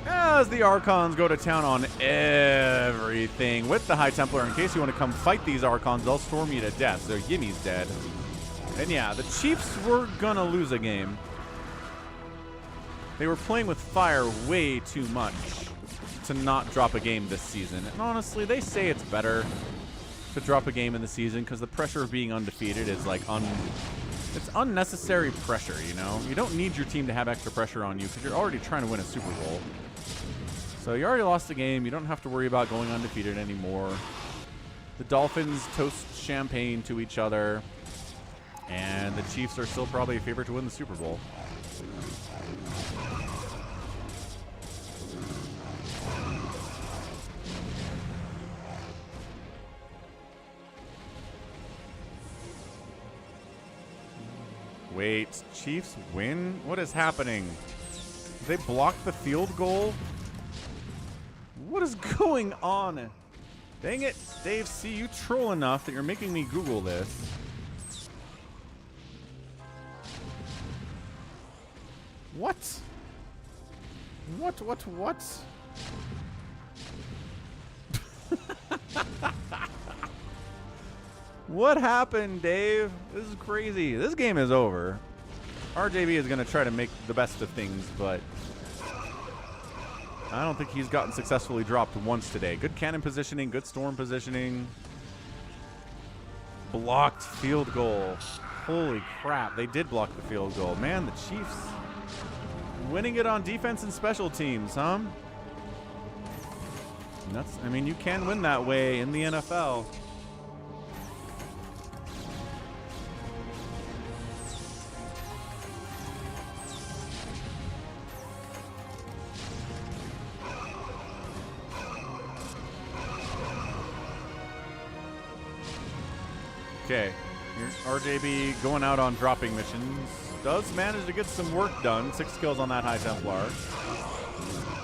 B: As the Archons go to town on everything with the High Templar, in case you want to come fight these Archons, they'll storm you to death. So Yimmy's dead. And yeah, the Chiefs were gonna lose a game. They were playing with fire way too much to not drop a game this season. And honestly, they say it's better. to drop a game in the season because the pressure of being undefeated is like it's unnecessary pressure, you know? You don't need your team to have extra pressure on you because you're already trying to win a Super Bowl. So you already lost the game. You don't have to worry about going undefeated anymore. The Dolphins toast champagne to each other. And the Chiefs are still probably a favorite to win the Super Bowl. Wait, Chiefs win? What is happening? Did they block the field goal? What is going on? Dang it, Dave C, you troll enough that you're making me Google this. What? What? What happened, Dave? This is crazy. This game is over. RJB is going to try to make the best of things, but I don't think he's gotten successfully dropped once today. Good cannon positioning, good storm positioning. Blocked field goal. Holy crap, they did block the field goal. Man, the Chiefs winning it on defense and special teams, huh? That's, I mean, you can win that way in the NFL. Okay, here's RJB going out on dropping missions. Does manage to get some work done. 6 kills on that High Templar.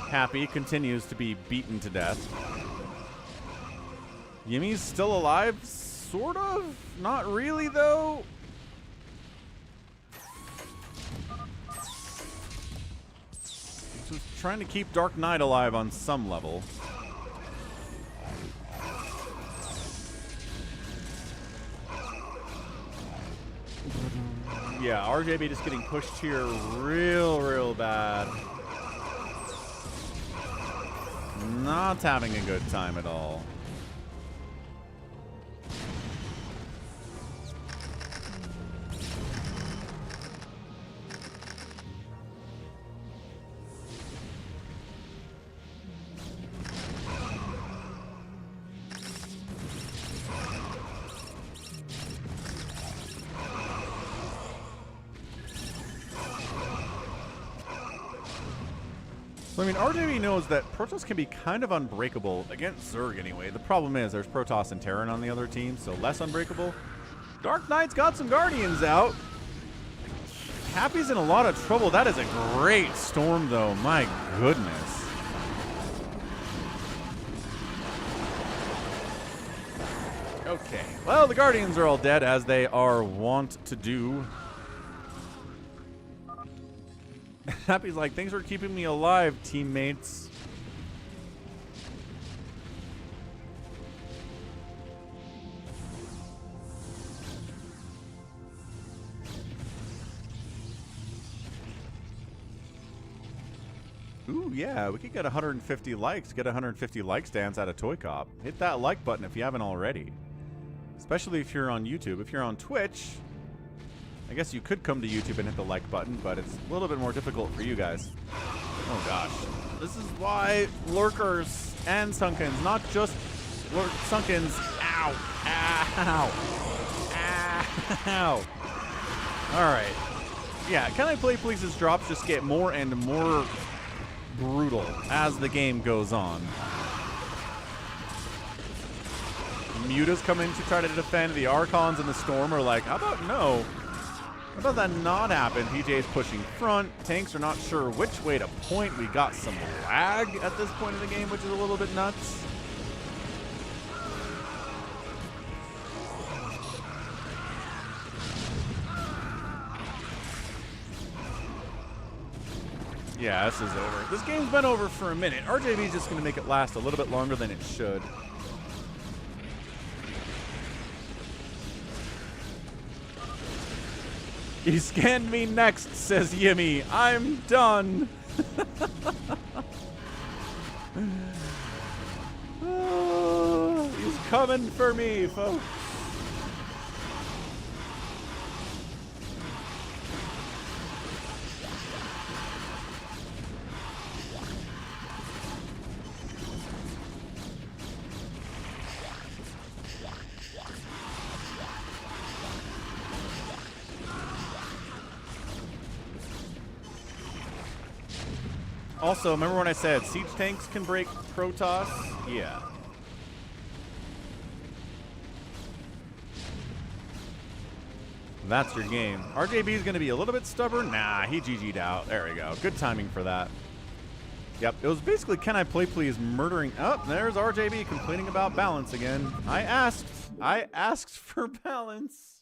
B: Happy continues to be beaten to death. Yimmy's still alive, sort of. Not really, though. Just trying to keep DarkKnight alive on some level. Yeah, RJB just getting pushed here real bad. Not having a good time at all. So, I mean, RJB knows that Protoss can be kind of unbreakable against Zerg anyway. The problem is there's Protoss and Terran on the other team, so less unbreakable. DarkKnight's got some Guardians out. Happy's in a lot of trouble. That is a great storm, though. My goodness. Okay. Well, the Guardians are all dead, as they are wont to do. Happy's like, thanks for keeping me alive, teammates. Ooh, yeah, we could get 150 likes. Get 150 likes dance out of Toy Cop. Hit that like button if you haven't already. Especially if you're on YouTube. If you're on Twitch, I guess you could come to YouTube and hit the like button, but it's a little bit more difficult for you guys. Oh gosh. This is why lurkers and sunkens, not just sunkens. Ow. Ow. Ow. Alright. Yeah, CanIplayplz's drops just get more and more brutal as the game goes on. Mutas come in to try to defend. The Archons and the Storm are like, how about no? How about that not happen? PJ's pushing front. Tanks are not sure which way to point. We got some lag at this point in the game, which is a little bit nuts. Yeah, this is over. This game's been over for a minute. RJB's just going to make it last a little bit longer than it should. He scanned me next, says Yimmy. I'm done. Oh, he's coming for me, folks. Also, remember when I said siege tanks can break Protoss? Yeah. That's your game. RJB is going to be a little bit stubborn. Nah, he GG'd out. There we go. Good timing for that. Yep, it was basically Can I Play Please murdering. Oh, there's RJB complaining about balance again. I asked for balance.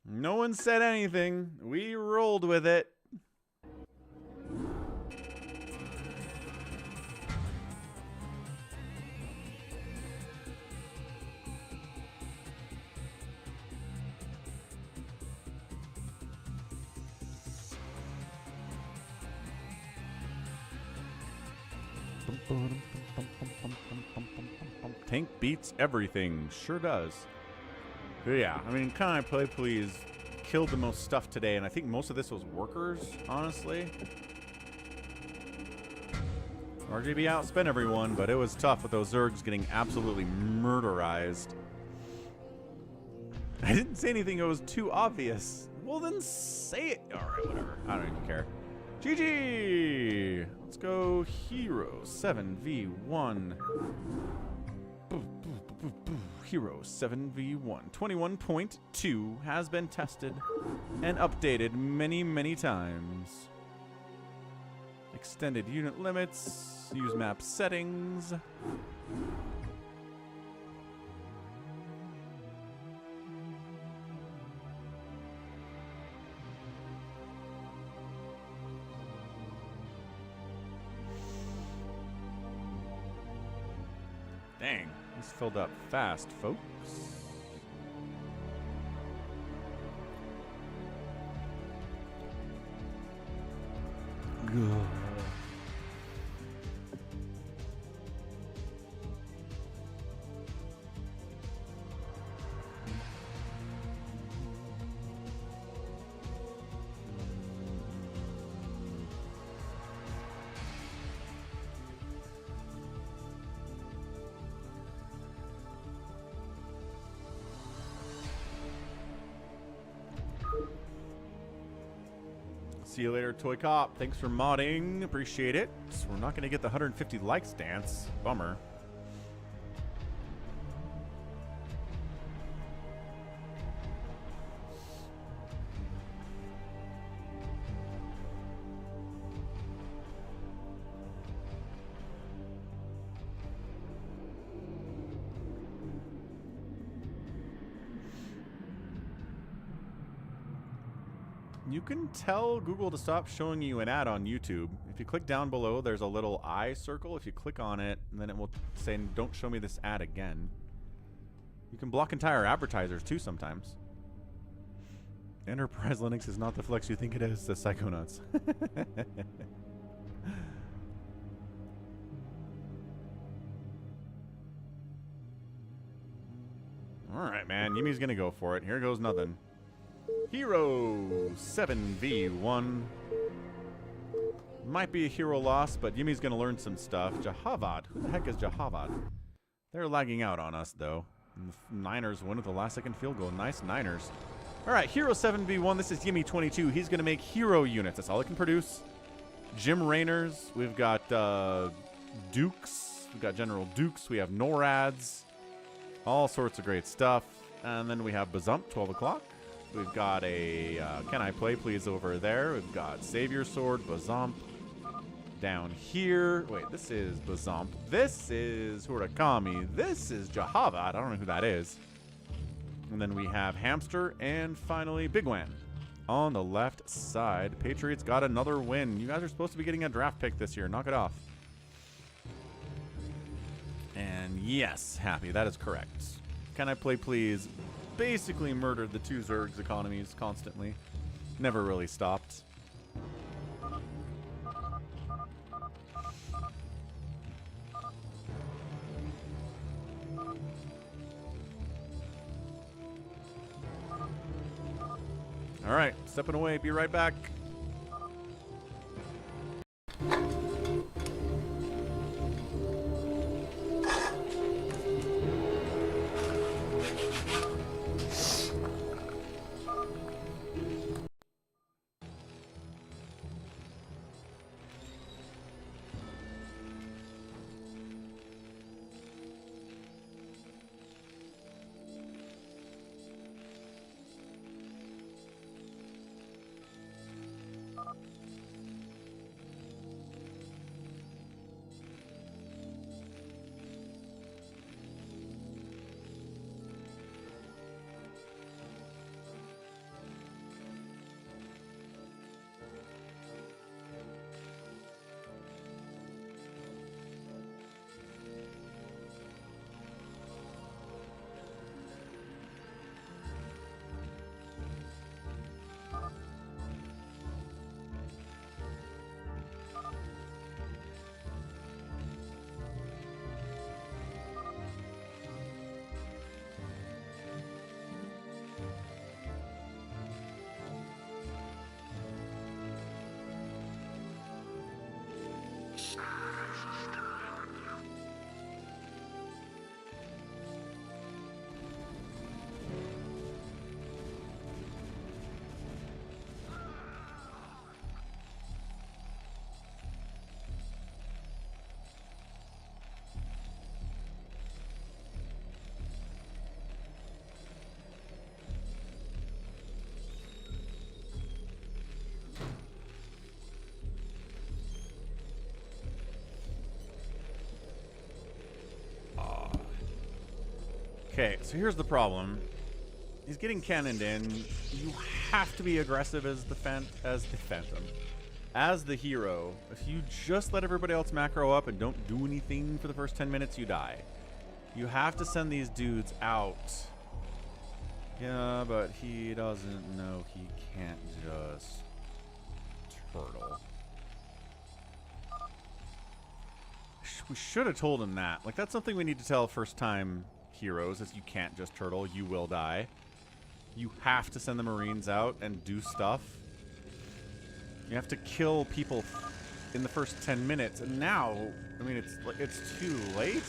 B: No one said anything. We rolled with it. Tank beats everything. Sure does. But yeah, I mean, Can I Play Please killed the most stuff today, and I think most of this was workers, honestly. RGB outspent everyone, but it was tough with those Zergs getting absolutely murderized. I didn't say anything, it was too obvious. Well, then say it. Alright, whatever. I don't even care. GG! Let's go Hero 7v1. Hero 7v1. 21.2 has been tested and updated many, many times. Extended unit limits. Use map settings. Dang, this filled up fast, folks. Ugh. See you later, Toy Cop. Thanks for modding. Appreciate it. We're not going to get the 150 likes dance. Bummer. You can tell Google to stop showing you an ad on YouTube. If you click down below, there's a little eye circle. If you click on it, and then it will say, don't show me this ad again. You can block entire advertisers too sometimes. Enterprise Linux is not the flex you think it is, says Psychonauts. Alright, man. Yimmy's gonna go for it. Here goes nothing. Hero 7v1. Might be a hero loss, but Yimmy's gonna learn some stuff. Jahavad. Who the heck is Jahavad? They're lagging out on us, though. And the Niners win with a last-second field goal. Nice Niners. All right, Hero 7v1. This is Yimmy 22. He's gonna make hero units. That's all it can produce. Jim Rayners. We've got Dukes. We've got General Dukes. We have NORADs. All sorts of great stuff. And then we have Bazump, 12 o'clock. We've got a Can I Play Please over there. We've got Savior Sword, Bazump. Down here. Wait, this is Bazump. This is Hurakami. This is Jahavad. I don't know who that is. And then we have Hamster. And finally, bigwan. On the left side. Patriots got another win. You guys are supposed to be getting a draft pick this year. Knock it off. And yes, happy. That is correct. Can I Play Please? Basically murdered the two Zergs economies constantly. Never really stopped. All right, stepping away. Be right back. Okay, so here's the problem. He's getting cannoned in. You have to be aggressive as the Phantom. As the hero. If you just let everybody else macro up and don't do anything for the first 10 minutes, you die. You have to send these dudes out. Yeah, but he doesn't know he can't just turtle. We should have told him that. Like, that's something we need to tell first-time heroes, is you can't just turtle, you will die. You have to send the Marines out and do stuff. You have to kill people in the first 10 minutes, and now, I mean, it's too late.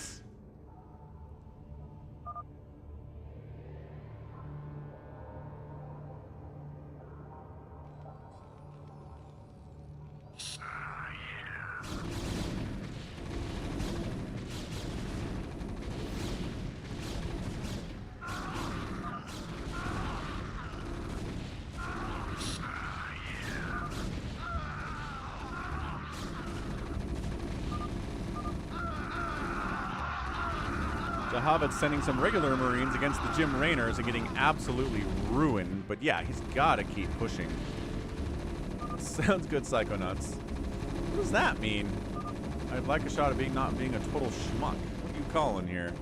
B: Hobbit's sending some regular Marines against the Jim Raynors and getting absolutely ruined. But yeah, he's got to keep pushing. Sounds good, Psychonauts. What does that mean? I'd like a shot of not being a total schmuck. What are you calling here?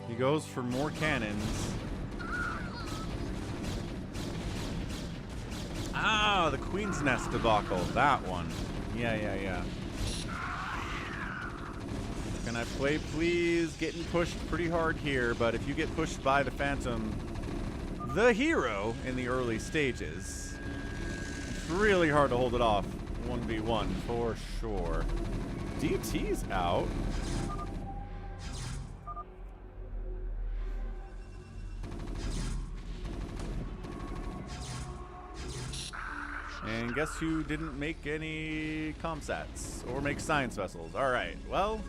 B: He goes for more cannons. Ah, the Queen's Nest debacle. That one. Yeah. Can I play, please? Getting pushed pretty hard here, but if you get pushed by the Phantom, the hero in the early stages, it's really hard to hold it off. 1v1 for sure. DT's out. And guess who didn't make any comsats or make science vessels? All right, well,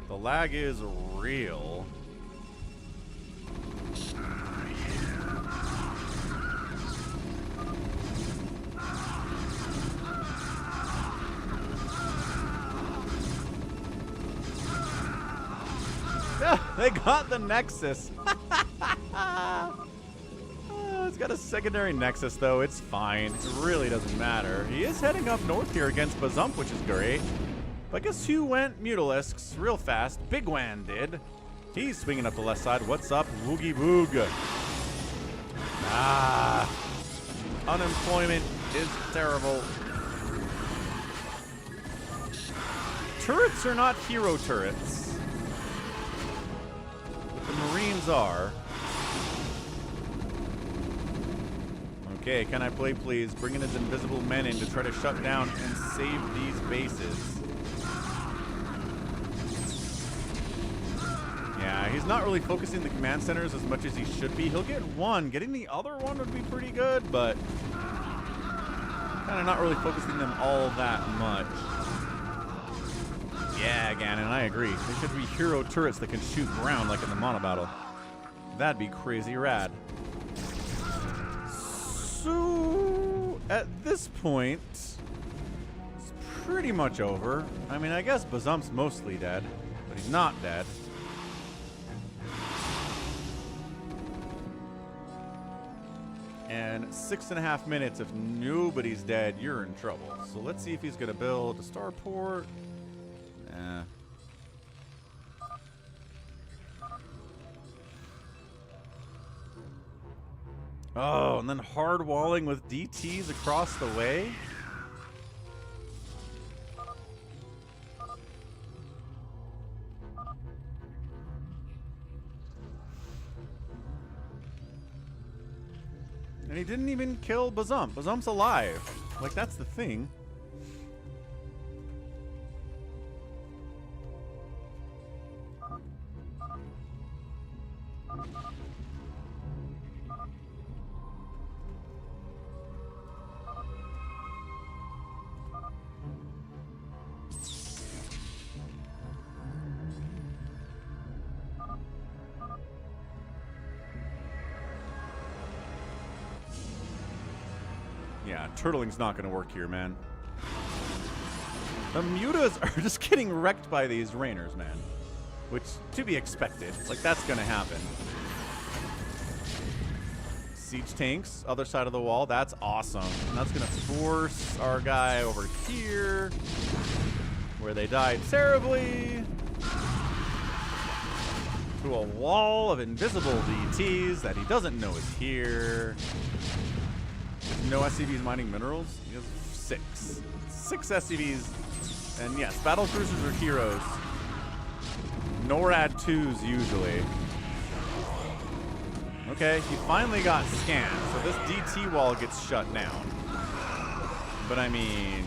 B: the lag is real. They got the Nexus. It's got a secondary Nexus, though. It's fine. It really doesn't matter. He is heading up north here against Bazump, which is great. But guess who went Mutalisks real fast? Bigwan did. He's swinging up the left side. What's up, Woogie Woog? Ah, unemployment is terrible. Turrets are not hero turrets. The Marines are. Okay, can I play please? Bringing his invisible men in to try to shut down and save these bases. Yeah, he's not really focusing the command centers as much as he should be. He'll get one. Getting the other one would be pretty good, but kind of not really focusing them all that much. Yeah, Ganon, I agree. They should be hero turrets that can shoot ground like in the Monobattle. That'd be crazy rad. So, at this point, it's pretty much over. I mean, I guess Bazump's mostly dead, but he's not dead. And 6.5 minutes, if nobody's dead, you're in trouble. So let's see if he's going to build a starport. Nah. Oh, and then hard walling with DTs across the way? And he didn't even kill Bazump. Bazump's alive. Like, that's the thing. Yeah, turtling's not going to work here, man. The mutas are just getting wrecked by these rainers, man. Which, to be expected. Like, that's going to happen. Siege tanks, other side of the wall. That's awesome. And that's going to force our guy over here, where they died terribly, to a wall of invisible DTs that he doesn't know is here. No SCVs mining minerals? He has 6. 6 SCVs. And yes, battle cruisers are heroes. NORAD 2s usually. Okay, he finally got scanned, so this DT wall gets shut down. But I mean...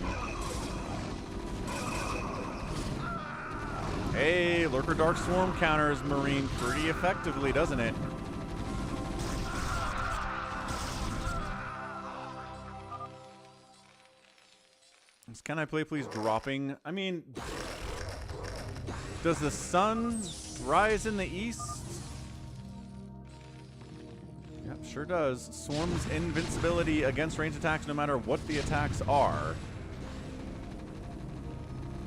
B: Hey, Lurker Dark Swarm counters Marine pretty effectively, doesn't it? Can I play please dropping? I mean, does the sun rise in the east? Yep, sure does. Swarm's invincibility against ranged attacks no matter what the attacks are.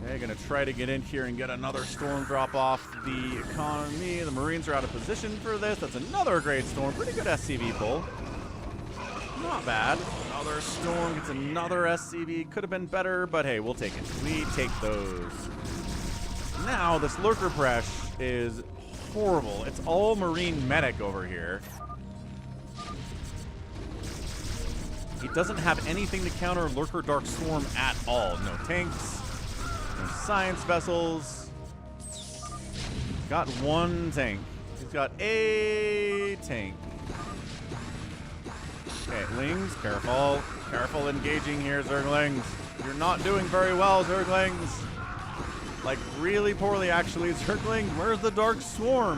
B: Okay, gonna try to get in here and get another storm drop off the economy. The Marines are out of position for this. That's another great storm. Pretty good SCV pull. Not bad. Another storm gets another SCV. Could have been better, but hey, we'll take it. We take those. Now, this Lurker Press is horrible. It's all Marine medic over here. He doesn't have anything to counter Lurker Dark Swarm at all. No tanks, no science vessels. Got one tank. He's got a tank. Okay, Lings, careful. Careful engaging here, Zerglings. You're not doing very well, Zerglings. Like, really poorly, actually. Zergling, where's the Dark Swarm?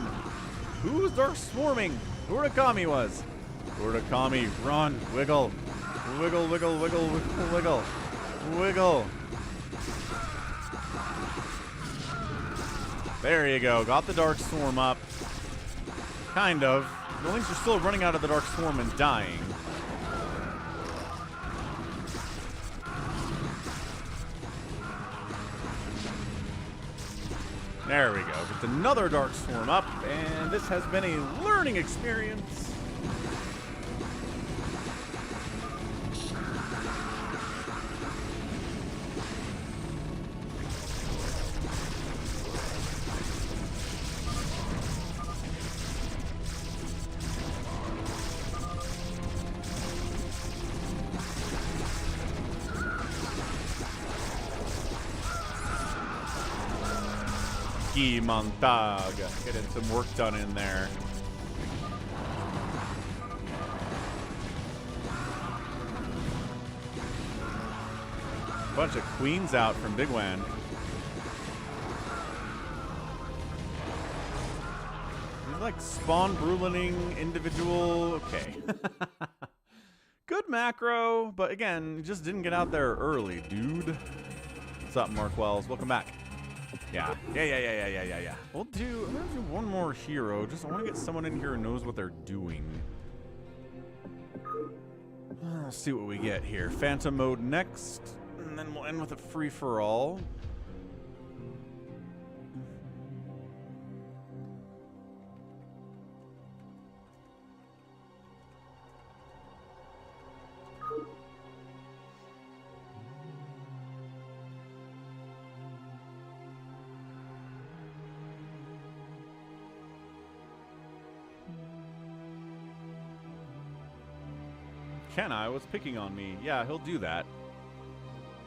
B: Who's Dark Swarming? Urakami was. Urakami, run, wiggle. Wiggle, wiggle, wiggle, wiggle, wiggle. Wiggle. There you go. Got the Dark Swarm up. Kind of. The Lings are still running out of the Dark Swarm and dying. There we go. Just another Dark Swarm up, and this has been a learning experience. Aquí Montag. Getting some work done in there. Bunch of queens out from bigwan. He's like spawn brulining individual. Okay. Good macro, but again, just didn't get out there early, dude. What's up, Mark Wells? Welcome back. Yeah. I'm gonna do one more hero. Just I want to get someone in here who knows what they're doing. Let's see what we get here. Phantom mode next, and then we'll end with a free-for-all. Kenai was picking on me. Yeah, he'll do that.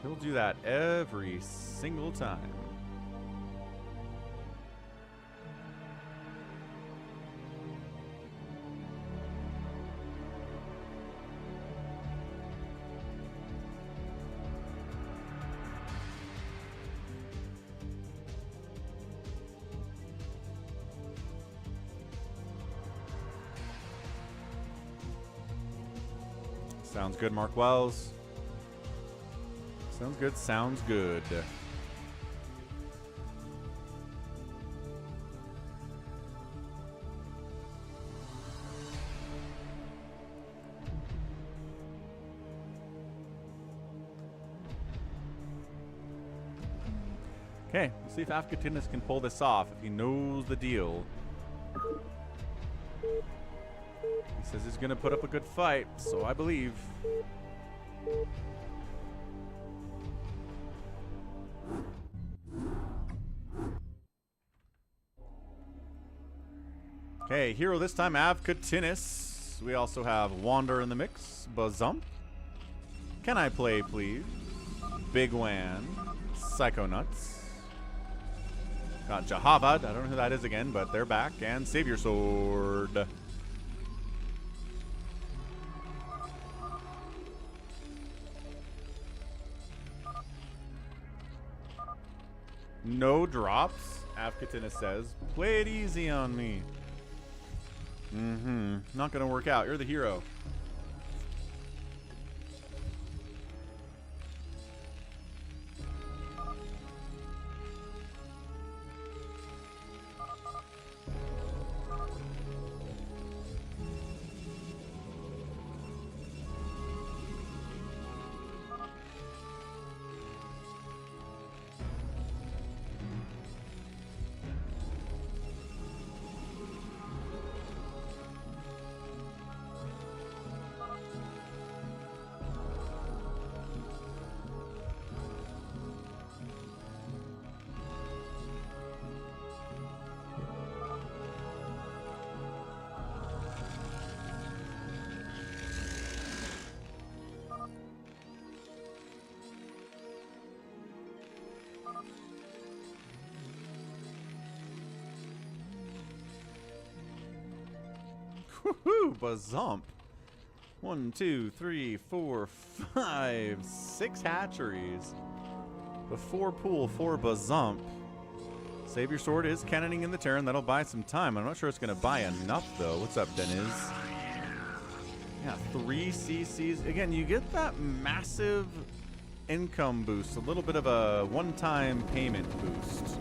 B: He'll do that every single time. Sounds good, Mark Wells. Sounds good, sounds good. Okay, we'll see if Avcatinus can pull this off, if he knows the deal. He says he's going to put up a good fight, so I believe. Okay, hero this time, Avcatinus. We also have Wander in the mix, Bazump. Can I play, please? Bigwan, Psychonauts. Got Jahavad, I don't know who that is again, but they're back. And Savior Sword. No drops, Avcatinus says. Play it easy on me. Not gonna work out. You're the hero. Woohoo! Bazump. 1, 2, 3, 4, 5, 6 hatcheries. The 4 pool for Bazump. Savior Sword is cannoning in the Terran. That'll buy some time. I'm not sure it's going to buy enough, though. What's up, Deniz? Yeah, 3 CCs. Again, you get that massive income boost. A little bit of a one-time payment boost.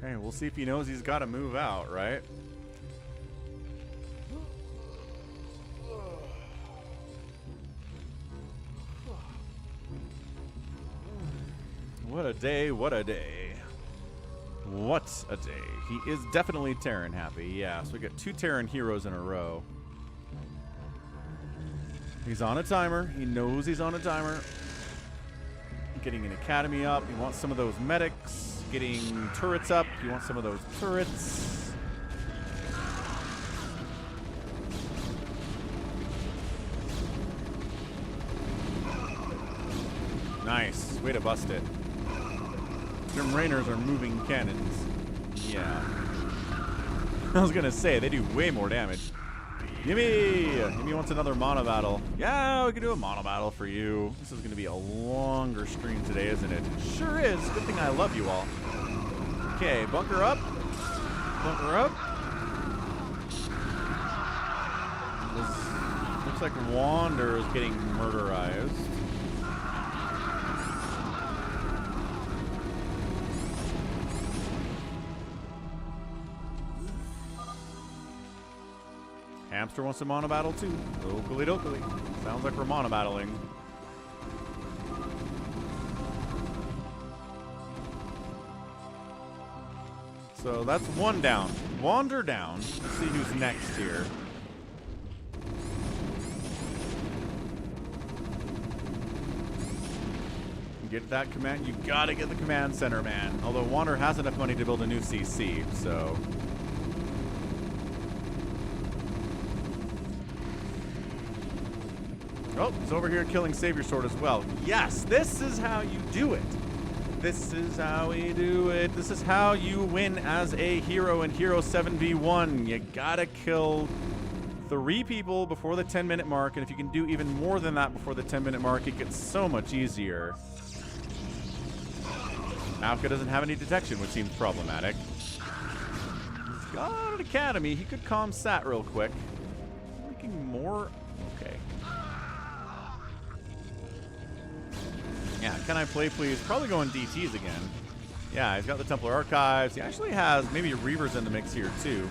B: Okay, we'll see if he knows he's got to move out, right? What a day, what a day. What a day. He is definitely Terran happy. Yeah, so we got 2 Terran heroes in a row. He's on a timer. He knows he's on a timer. Getting an academy up. He wants some of those medics. Getting turrets up. He wants some of those turrets. Nice. Way to bust it. Them Rainers are moving cannons. Yeah. I was gonna say, they do way more damage. Yimmy! Yimmy wants another Monobattle. Yeah, we can do a Monobattle for you. This is gonna be a longer stream today, isn't it? It sure is. Good thing I love you all. Okay, bunker up. Bunker up. This looks like Wander is getting murderized. Hamster wants a Monobattle too. Oakley dokley. Sounds like we're monobattling. So that's 1 down. Wander down. Let's see who's next here. Get that command. You gotta get the command center, man. Although Wander has enough money to build a new CC, so. Oh, he's over here killing Savior Sword as well. Yes, this is how you do it. This is how we do it. This is how you win as a hero in Hero 7v1. You gotta kill 3 people before the 10-minute mark, and if you can do even more than that before the 10-minute mark, it gets so much easier. Avca doesn't have any detection, which seems problematic. He's got an academy. He could calm Sat real quick. Making more. Okay. Yeah, can I play please? Probably going DTs again. Yeah, he's got the Templar Archives. He actually has maybe Reavers in the mix here too.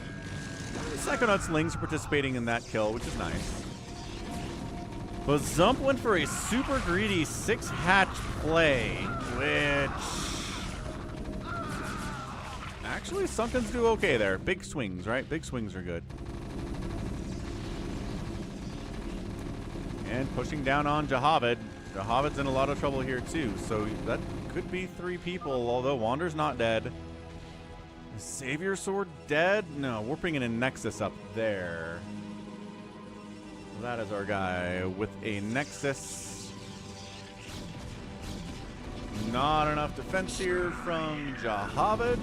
B: Psychonauts Lings participating in that kill, which is nice. But Zump went for a super greedy 6-hatch play, which actually Sunkens do okay there. Big swings, right? Big swings are good. And pushing down on Jahavid. Jahavid's in a lot of trouble here too, so that could be 3 people, although Wander's not dead. Is Savior Sword dead? No, we're bringing a Nexus up there. That is our guy with a Nexus. Not enough defense here from Jahavid.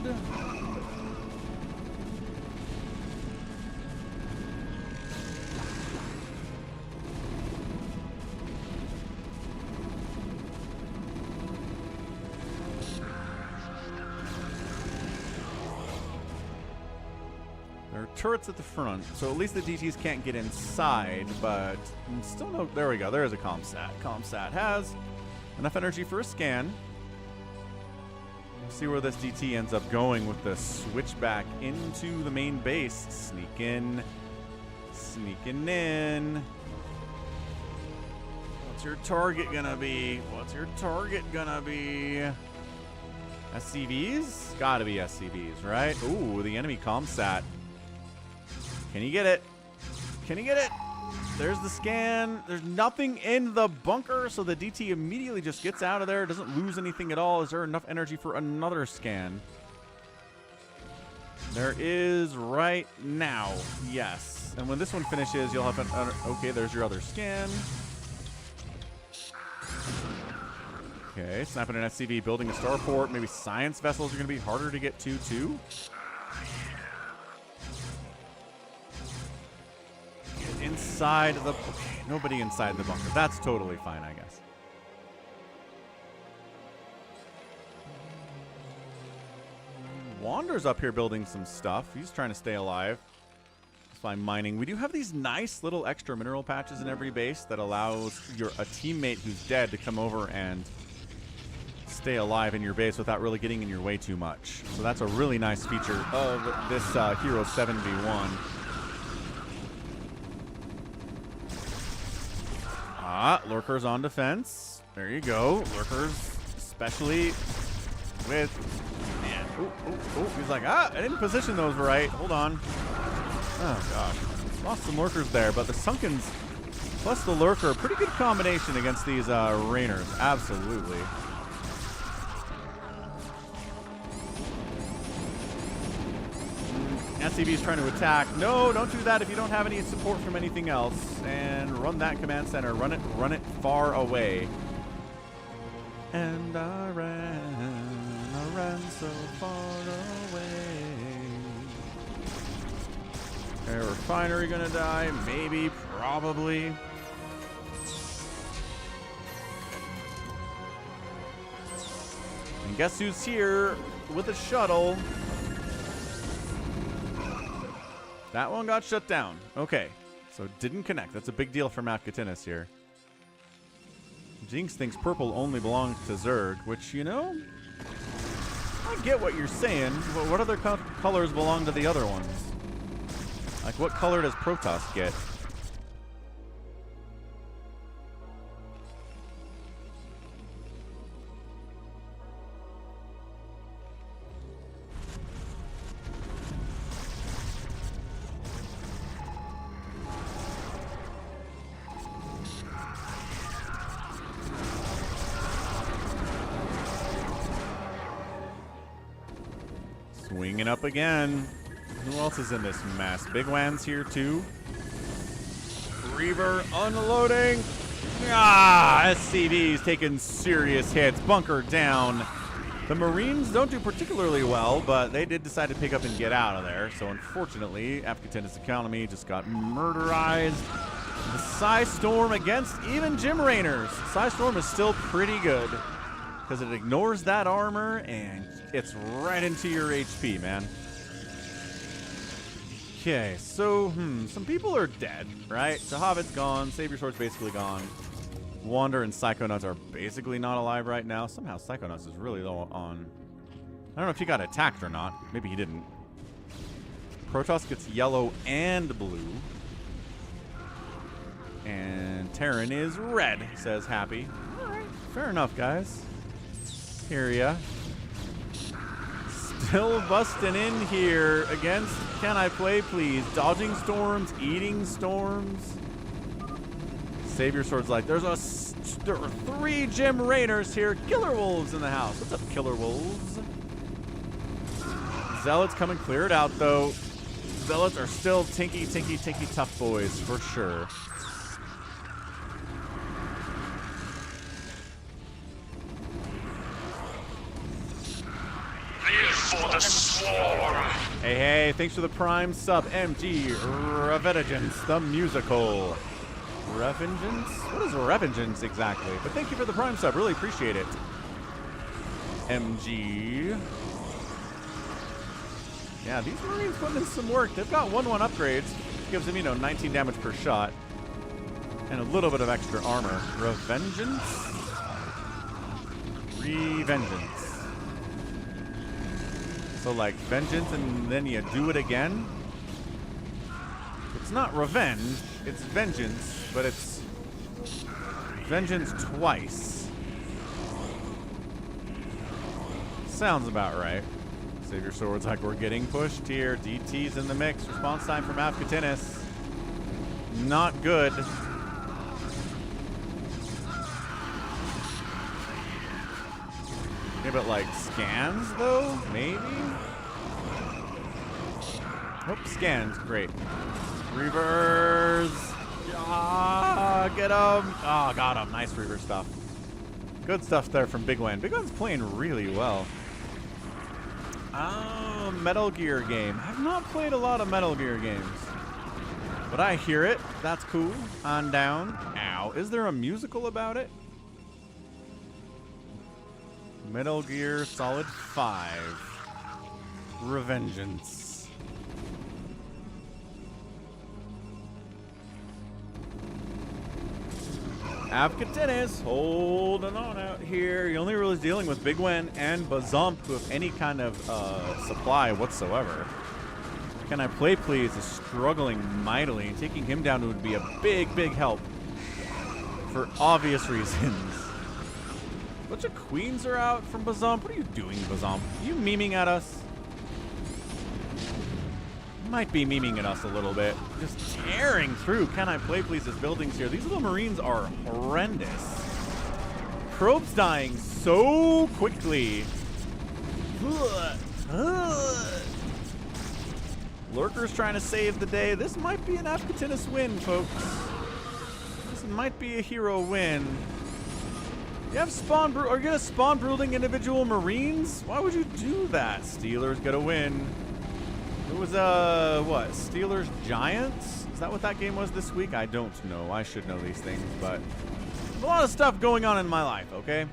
B: Turrets at the front, so at least the DTs can't get inside, but still no. There we go. There is a ComSat. ComSat has enough energy for a scan. We'll see where this DT ends up going with the switchback into the main base. Sneaking in. What's your target gonna be? What's your target gonna be? SCVs? Gotta be SCVs, right? Ooh, the enemy ComSat. Can you get it? Can you get it? There's the scan. There's nothing in the bunker, so the DT immediately just gets out of there. Doesn't lose anything at all. Is there enough energy for another scan? There is right now. Yes. And when this one finishes, you'll have an... okay, there's your other scan. Okay, snapping an SCV, building a starport. Maybe science vessels are going to be harder to get to, too. Inside the... okay, nobody inside the bunker. That's totally fine, I guess. Wander's up here building some stuff. He's trying to stay alive. That's fine, mining. We do have these nice little extra mineral patches in every base that allows a teammate who's dead to come over and stay alive in your base without really getting in your way too much. So that's a really nice feature of this Hero 7v1. Lurkers on defense. There you go. Lurkers especially with... Man. He's like, I didn't position those right. Hold on. Oh, gosh. Lost some lurkers there, but the Sunkens plus the lurker, pretty good combination against these Rainers. Absolutely. SCV's trying to attack. No, don't do that if you don't have any support from anything else. And run that command center. Run it far away. And I ran so far away. Air refinery gonna die? Maybe, probably. And guess who's here with a shuttle? That one got shut down. Okay, so it didn't connect. That's a big deal for Avcatinus here. Jinx thinks purple only belongs to Zerg, which, you know, I get what you're saying, but what other colors belong to the other ones? Like, what color does Protoss get? Swinging up again. Who else is in this mess? Bigwan's here too. Reaver unloading. SCV's taking serious hits. Bunker down. The Marines don't do particularly well, but they did decide to pick up and get out of there. So unfortunately, Avcatinus economy just got murderized. The Psy Storm against even Gym Rainers. Psy Storm is still pretty good because it ignores that armor and it's right into your HP, man. Okay, so, some people are dead, right? Hobbit's gone, Savior Sword's basically gone. Wander and Psychonauts are basically not alive right now. Somehow Psychonauts is really low on... I don't know if he got attacked or not. Maybe he didn't. Protoss gets yellow and blue. And Terran is red, says Happy. Alright, fair enough, guys. Hear ya. Still busting in here against CanIplayplz. Dodging storms, eating storms. Savior Sword's like, there are 3 Gym Rainers here. Killer Wolves in the house. What's up, Killer Wolves? Zealots come and clear it out, though. Zealots are still tinky tough boys, for sure.
C: For the swarm.
B: Hey, thanks for the Prime sub, MG Revengeance, the musical. Revengeance? What is Revengeance exactly? But thank you for the Prime sub, really appreciate it. MG. Yeah, these Marines putting in some work. They've got 1/1 upgrades. Gives them, 19 damage per shot. And a little bit of extra armor. Revengeance? Revengeance. So, like, vengeance and then you do it again? It's not revenge, it's vengeance, but it's vengeance twice. Sounds about right. Savior Sword's like, we're getting pushed here. DT's in the mix. Response time from Avcatinus. Not good. Yeah, but like scans though? Maybe? Oh, scans. Great. Reavers. Get him. Oh, got him. Nice Reaver stuff. Good stuff there from Bigwan. Bigwan's playing really well. Metal Gear game. I've not played a lot of Metal Gear games. But I hear it. That's cool. On down. Ow. Is there a musical about it? Metal Gear Solid 5. Revengeance. Avcatinus holding on out here. You're only really dealing with Bigwan and Bazump with any kind of supply whatsoever. CanIplayplz is struggling mightily, and taking him down would be a big, big help for obvious reasons. bunch of queens are out from Bazomp. What are you doing, Bazomp? Are you memeing at us? Might be memeing at us a little bit. Just tearing through CanIplayplz's buildings here. These little Marines are horrendous. Probe's dying so quickly. Lurker's trying to save the day. This might be an Avcatinus win, folks. This might be a hero win. You have spawn are you gonna spawn brooding individual Marines? Why would you do that? Steelers gonna win. It was what? Steelers Giants? Is that what that game was this week? I don't know. I should know these things, but there's a lot of stuff going on in my life, okay?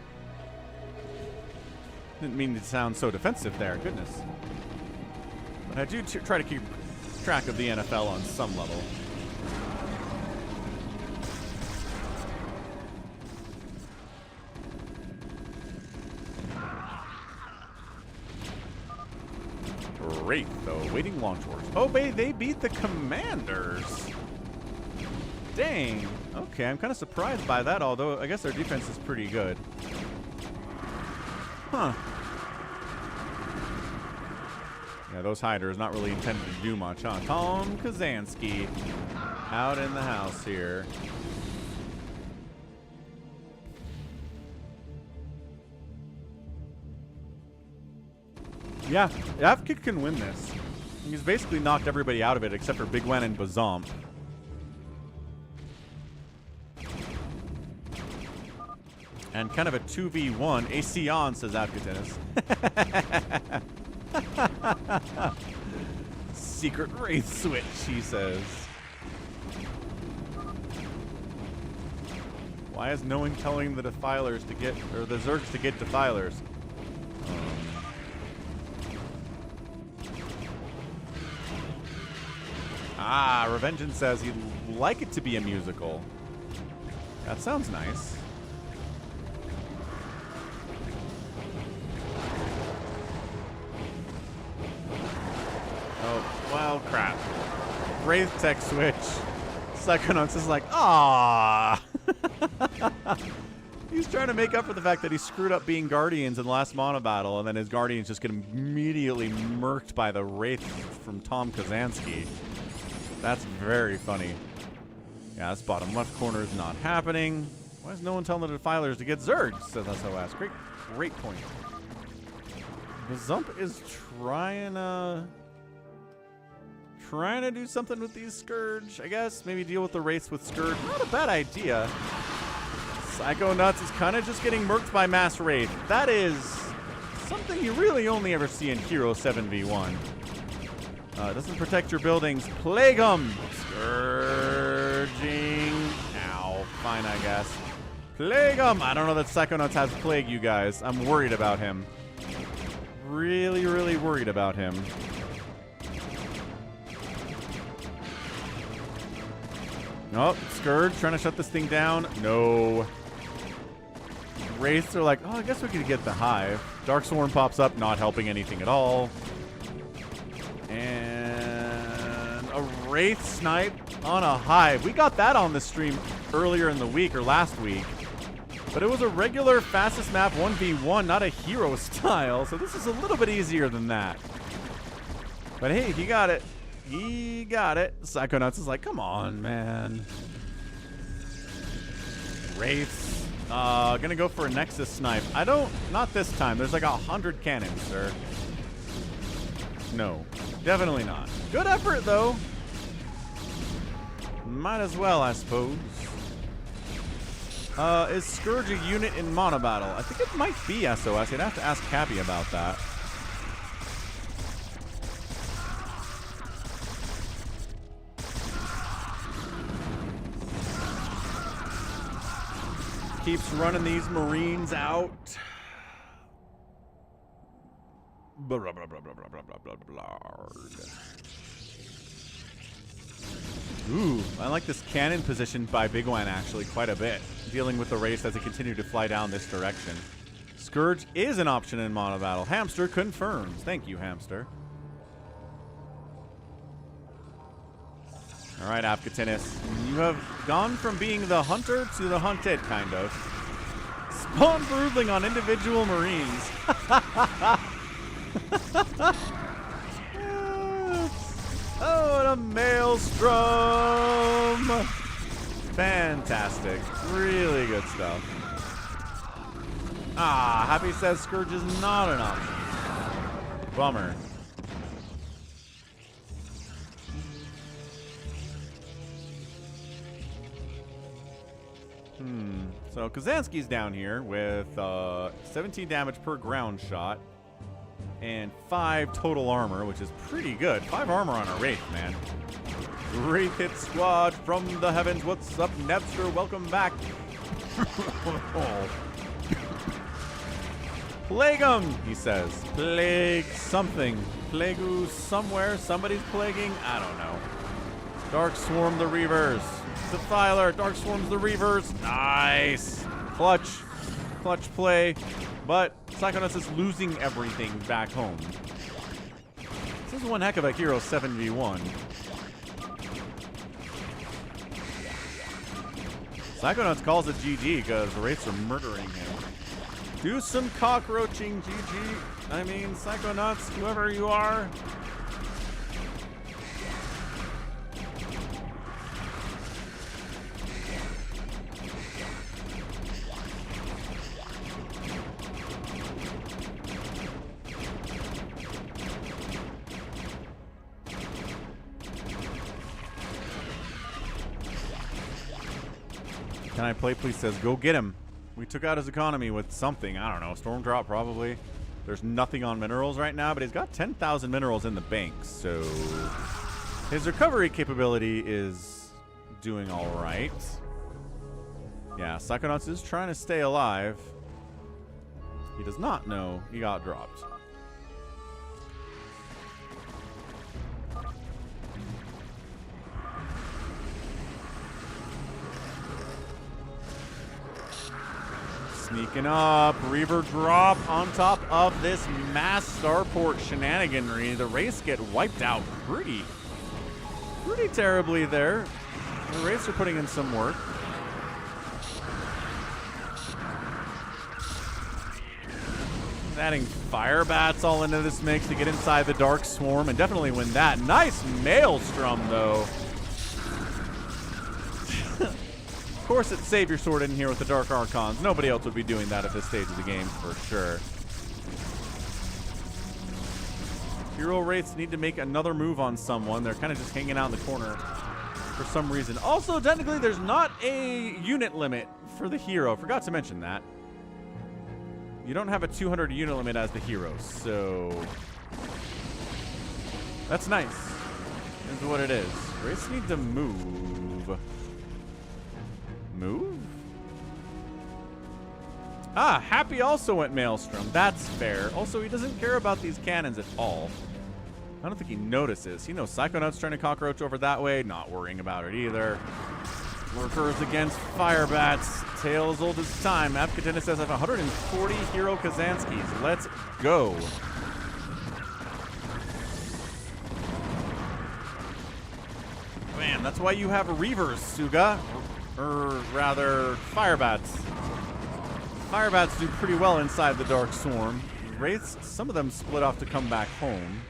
B: Didn't mean to sound so defensive there, goodness. But I do try to keep track of the NFL on some level. Great, though. Waiting launch orders. Oh, they beat the Commanders. Dang. Okay, I'm kind of surprised by that, although I guess their defense is pretty good. Huh. Yeah, those hiders not really intended to do much, huh? Tom Kazansky out in the house here. Yeah, Avkit can win this. He's basically knocked everybody out of it except for bigwan and Bazomp. And kind of a 2v1. Aegjong, says Avcatinus. Secret Wraith switch, he says. Why is no one telling the Defilers to get, or the Zergs to get Defilers? Revengeance says he'd like it to be a musical. That sounds nice. Oh, well, crap. Wraith Tech switch. Psychonauts is like, ah. He's trying to make up for the fact that he screwed up being Guardians in the last Monobattle, and then his Guardians just get immediately murked by the Wraith from Tom Kazansky. That's very funny. Yeah, this bottom left corner is not happening. Why is no one telling the Defilers to get Zergs? Says SOS. Great point. Bazump is trying to do something with these Scourge, I guess. Maybe deal with the Wraiths with Scourge. Not a bad idea. Psycho Nuts is kind of just getting murked by Mass Wraith. That is something you really only ever see in Hero 7v1. Doesn't protect your buildings. Plague 'em! Scourging. Ow. Fine, I guess. Plague 'em! I don't know that Psychonauts has Plague, you guys. I'm worried about him. Really, really worried about him. Oh, Scourge trying to shut this thing down. No. Wraiths are like, oh, I guess we could get the Hive. Dark Swarm pops up, not helping anything at all. And a Wraith snipe on a Hive. We got that on the stream earlier in the week, or last week. But it was a regular fastest map 1v1, not a hero style. So this is a little bit easier than that. But hey, he got it. He got it. Psychonauts is like, come on, man. Wraiths. Gonna go for a Nexus snipe. Not this time. There's like 100 cannons, sir. No, definitely not. Good effort, though. Might as well, I suppose. Is Scourge a unit in Monobattle? I think it might be SOS. You'd have to ask Cappy about that. Keeps running these Marines out. Blah, blah, blah, blah, blah, blah, blah, blah, blah. Ooh, I like this cannon position by bigwan actually quite a bit, dealing with the race as they continue to fly down this direction. Scourge is an option in Monobattle. Hamster confirms. Thank you, Hamster. All right, Avcatinus. You have gone from being the hunter to the hunted, kind of. Spawn broodling on individual marines. Oh, and a maelstrom. Fantastic. Really good stuff. Ah, Happy says Scourge is not an option. Bummer. So Kazansky's down here with 17 damage per ground shot and 5 total armor, which is pretty good. 5 armor on a Wraith, man. Wraith hit squad from the heavens. What's up, Nebster? Welcome back. Plague 'em, he says. Plague something. Plague somewhere. Somebody's plaguing. I don't know. Dark Swarm the Reavers. Defiler. Dark Swarms the Reavers. Nice. Clutch. Clutch play. But Psychonauts is losing everything back home. This is one heck of a hero 7v1. Psychonauts calls it GG because the Wraiths are murdering him. Do some cockroaching, GG. I mean, Psychonauts, whoever you are. Can I play, please? Says, go get him. We took out his economy with something. I don't know. Storm drop, probably. There's nothing on minerals right now, but he's got 10,000 minerals in the bank, so his recovery capability is doing all right. Yeah, Psychonauts is trying to stay alive. He does not know he got dropped. Sneaking up, Reaver drop on top of this mass starport shenaniganry. The Wraiths get wiped out pretty terribly there. The Wraiths are putting in some work. Adding fire bats all into this mix to get inside the Dark Swarm and definitely win that. Nice Maelstrom though. Of course, it's Savior Sword in here with the Dark Archons. Nobody else would be doing that at this stage of the game, for sure. Hero Wraiths need to make another move on someone. They're kind of just hanging out in the corner for some reason. Also, technically, there's not a unit limit for the hero. Forgot to mention that. You don't have a 200 unit limit as the hero, so that's nice. Is what it is. Wraiths need to move. Move? Ah, Happy also went Maelstrom. That's fair. Also, he doesn't care about these cannons at all. I don't think he notices. He knows Psychonauts trying to cockroach over that way. Not worrying about it either. Lurkers against Fire Bats. Tale as old as time. Avcatinus says I have 140 Hero Kazanskis. Let's go. Man, that's why you have Reavers, Suga. Or rather, Firebats. Firebats do pretty well inside the Dark Swarm. Wraiths, some of them split off to come back home.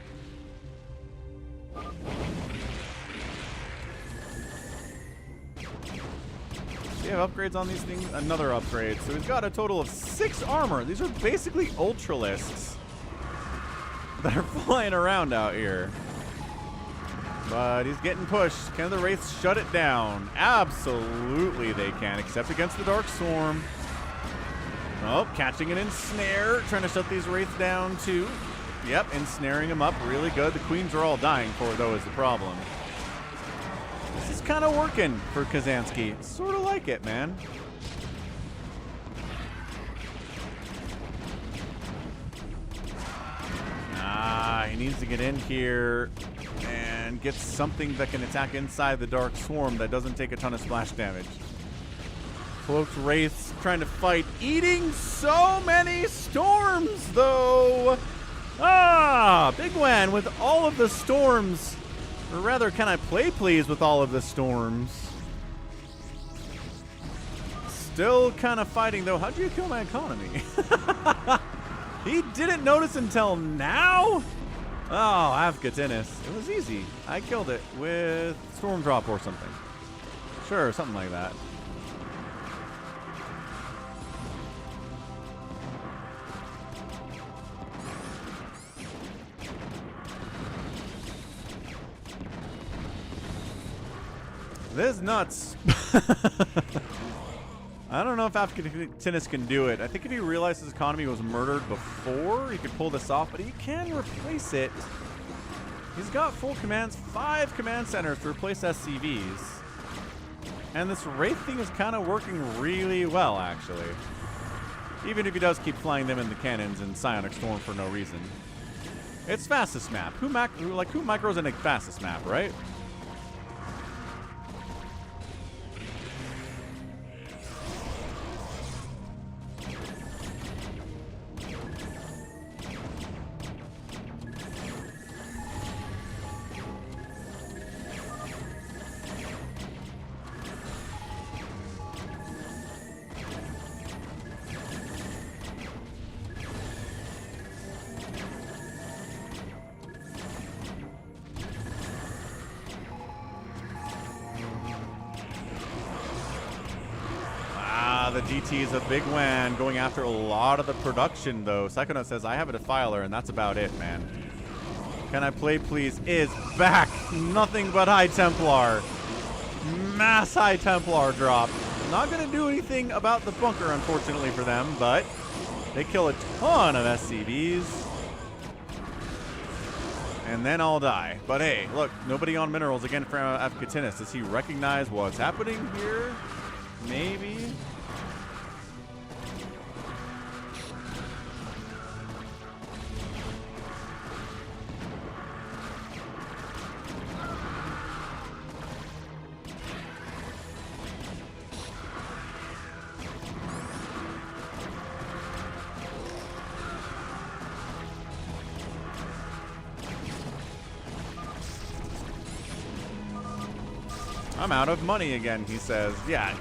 B: Do you have upgrades on these things? Another upgrade. So he's got a total of 6 armor. These are basically Ultralisks that are flying around out here. But he's getting pushed. Can the Wraiths shut it down? Absolutely they can, except against the Dark Swarm. Oh, catching an ensnare. Trying to shut these Wraiths down, too. Yep, ensnaring them up really good. The Queens are all dying for it, though, is the problem. This is kind of working for Kazansky. Sort of like it, man. Ah, he needs to get in here and get something that can attack inside the Dark Swarm that doesn't take a ton of splash damage. Cloaked Wraiths trying to fight, eating so many storms, though. Ah, bigwan with all of the storms. Or rather, can I play, please, with all of the storms? Still kind of fighting, though. How'd you kill my economy? He didn't notice until now? Oh, Avcatinus. It was easy. I killed it with Storm Drop or something. Sure, something like that. This is nuts. I don't know if Avcatinus can do it. I think if he realized his economy was murdered before, he could pull this off, but he can replace it. He's got full commands, 5 command centers to replace SCVs. And this Wraith thing is kind of working really well, actually. Even if he does keep flying them in the cannons and Psionic Storm for no reason. It's fastest map. Who micros in a fastest map, right? The GT is a big one, going after a lot of the production, though. Psychonaut says, I have a Defiler, and that's about it, man. Can I play, please? Is back. Nothing but High Templar. Mass High Templar drop. Not going to do anything about the bunker, unfortunately, for them, but they kill a ton of SCVs. And then I'll die. But hey, look, nobody on minerals again for Avcatinus. Does he recognize what's happening here? Maybe. I'm out of money again, he says. Yeah,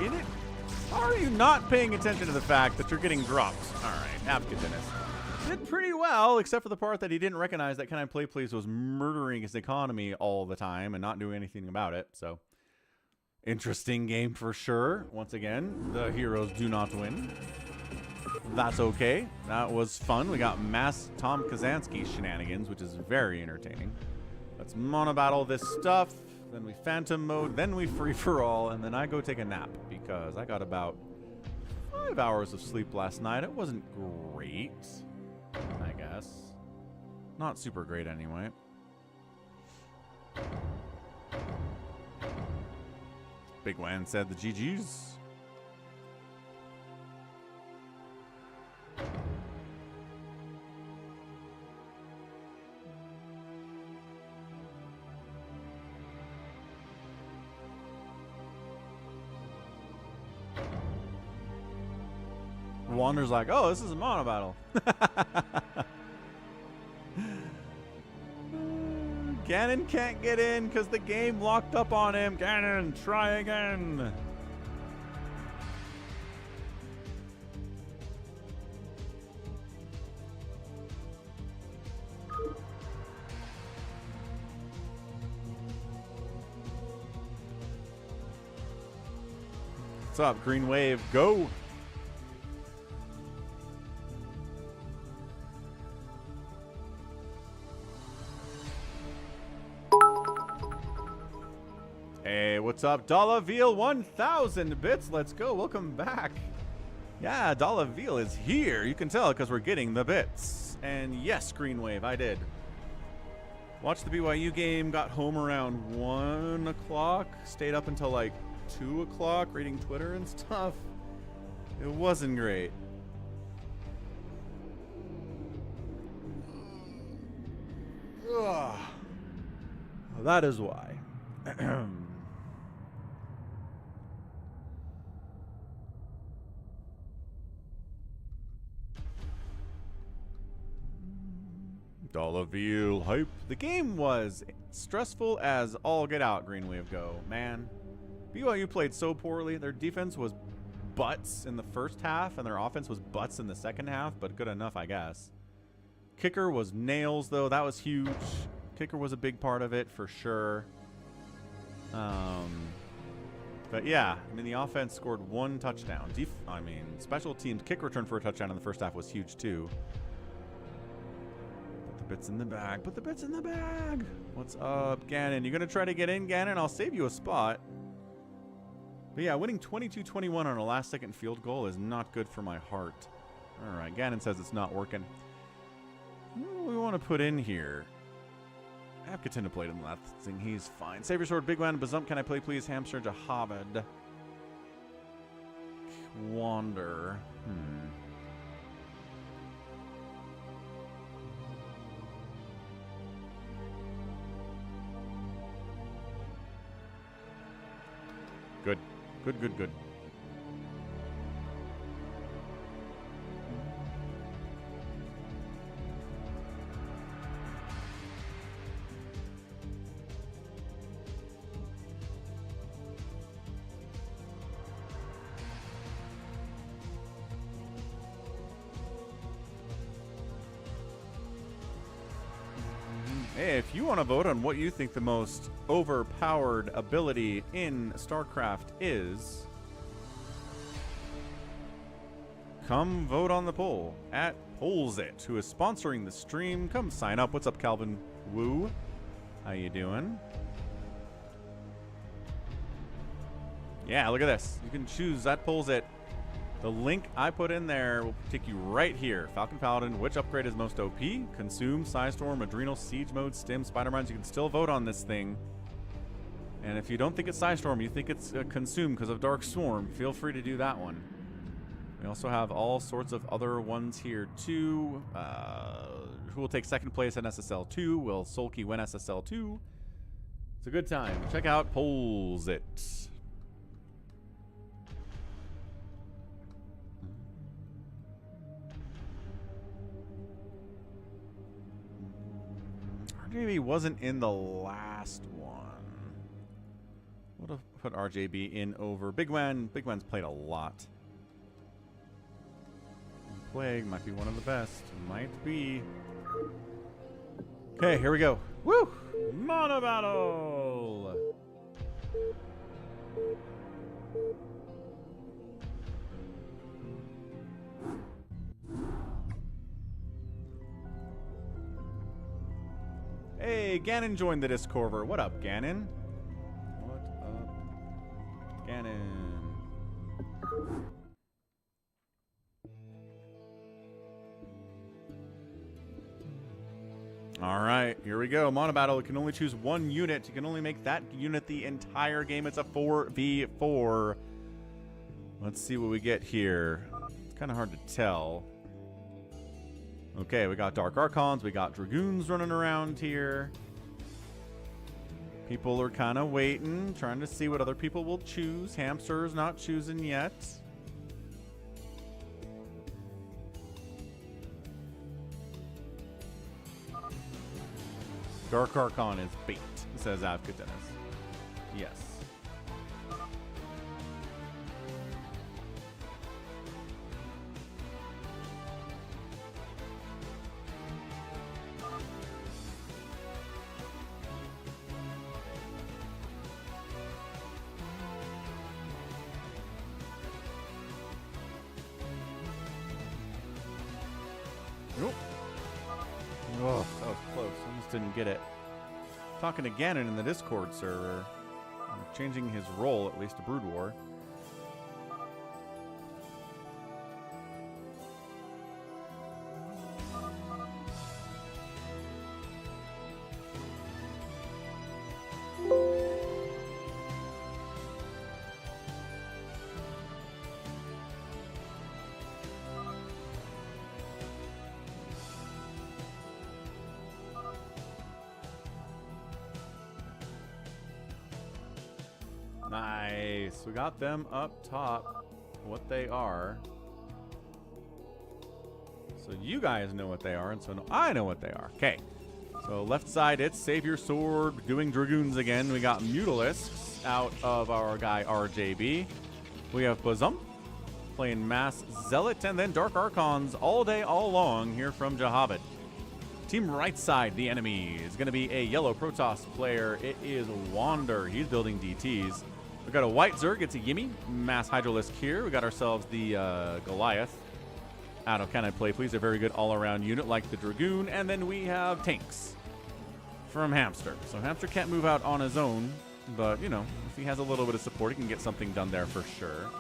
B: are you not paying attention to the fact that you're getting dropped? All right, Avcatinus did pretty well, except for the part that he didn't recognize that CanIplayplz was murdering his economy all the time and not doing anything about it. So, interesting game for sure. Once again, the heroes do not win. That's okay. That was fun. We got mass Tom Kazansky shenanigans, which is very entertaining. Let's monobattle this stuff. Then we phantom mode, then we free for all, and then I go take a nap because I got about 5 hours of sleep last night. It wasn't great, I guess. Not super great anyway. Big Wan said the GGs. Wander's like, oh, this is a monobattle. Ganon can't get in because the game locked up on him. Ganon, try again. What's up, Green Wave? Go. Hey, what's up? Dollaville 1000 bits. Let's go. Welcome back. Yeah, Dollaville is here. You can tell because we're getting the bits. And yes, Green Wave, I did. Watched the BYU game. Got home around 1 o'clock. Stayed up until like 2 o'clock reading Twitter and stuff. It wasn't great. Ugh. That is why. Dollaville hype. The game was stressful as all get out, Green Wave go. Man, BYU played so poorly. Their defense was butts in the first half, and their offense was butts in the second half, but good enough, I guess. Kicker was nails, though. That was huge. Kicker was a big part of it, for sure. But yeah, I mean, the offense scored 1 touchdown. Special teams kick return for a touchdown in the first half was huge, too. Put the bits in the bag. Put the bits in the bag. What's up, Ganon? You gonna try to get in, Ganon? I'll save you a spot. But yeah, winning 22-21 on a last-second field goal is not good for my heart. All right, Ganon says it's not working. What do we want to put in here? Avcatinus played in the last thing. He's fine. Save your sword, bigwan, bazump. Can I play, please? Hamster, Jahabad. Wander. Good. Good, good, good. Hey, if you want to vote on what you think the most overpowered ability in StarCraft is, come vote on the poll at Pollzit, who is sponsoring the stream. Come sign up. What's up, Calvin Woo? How you doing? Yeah, look at this. You can choose at Pollzit. The link I put in there will take you right here. Falcon Paladin, which upgrade is most OP? Consume, Psystorm, Adrenal, Siege Mode, Stim, Spider-Mines. You can still vote on this thing. And if you don't think it's Psystorm, you think it's Consume because of Dark Swarm, feel free to do that one. We also have all sorts of other ones here too. Who will take second place at SSL 2? Will Sulky win SSL 2? It's a good time. Check out Pollzit. RJB wasn't in the last one. Would have put RJB in over bigwan. Bigwan's played a lot. Plague might be one of the best. Might be. Okay, here we go. Woo! Monobattle! Hey, Ganon joined the Discorver. What up, Ganon? What up, Ganon? All right, here we go. Monobattle. You can only choose one unit. You can only make that unit the entire game. It's a 4v4. Let's see what we get here. It's kind of hard to tell. Okay, we got Dark Archons, we got Dragoons running around here. People are kind of waiting, trying to see what other people will choose. Hamster's not choosing yet. Dark Archon is bait, says Avcatinus. Yes. Nope. Oh, that was close. Almost didn't get it. Talking to Ganon in the Discord server. Changing his role, at least, to BroodWar. Nice. We got them up top, what they are. So you guys know what they are, and so I know what they are. Okay. So left side, it's Save Your Sword, doing Dragoons again. We got Mutalisks out of our guy RJB. We have Bazump. playing Mass Zealot and then Dark Archons all day, all long here from Jahavid. Team right side, the enemy is going to be a yellow Protoss player. It is Wander. He's building DTs. We've got a white Zerg. It's a Yimmy. Mass Hydralisk here. We got ourselves the Goliath out of CanIplayplz. A very good all-around unit like the Dragoon. And then we have tanks from Hamster. So Hamster can't move out on his own, but, you know, if he has a little bit of support, he can get something done there for sure.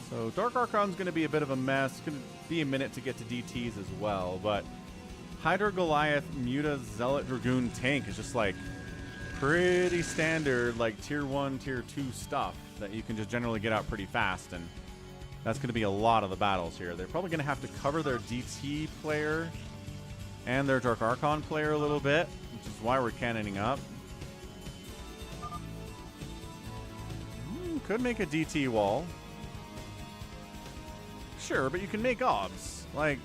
B: So Dark Archon's going to be a bit of a mess. It's going to be a minute to get to DTs as well, but Hydra Goliath, Muta, Zealot, Dragoon, Tank is just like pretty standard, like tier 1, tier 2 stuff that you can just generally get out pretty fast, and that's going to be a lot of the battles here. They're probably going to have to cover their DT player and their Dark Archon player a little bit, which is why we're cannoning up. Could make a DT wall. Sure, but you can make obs. Like,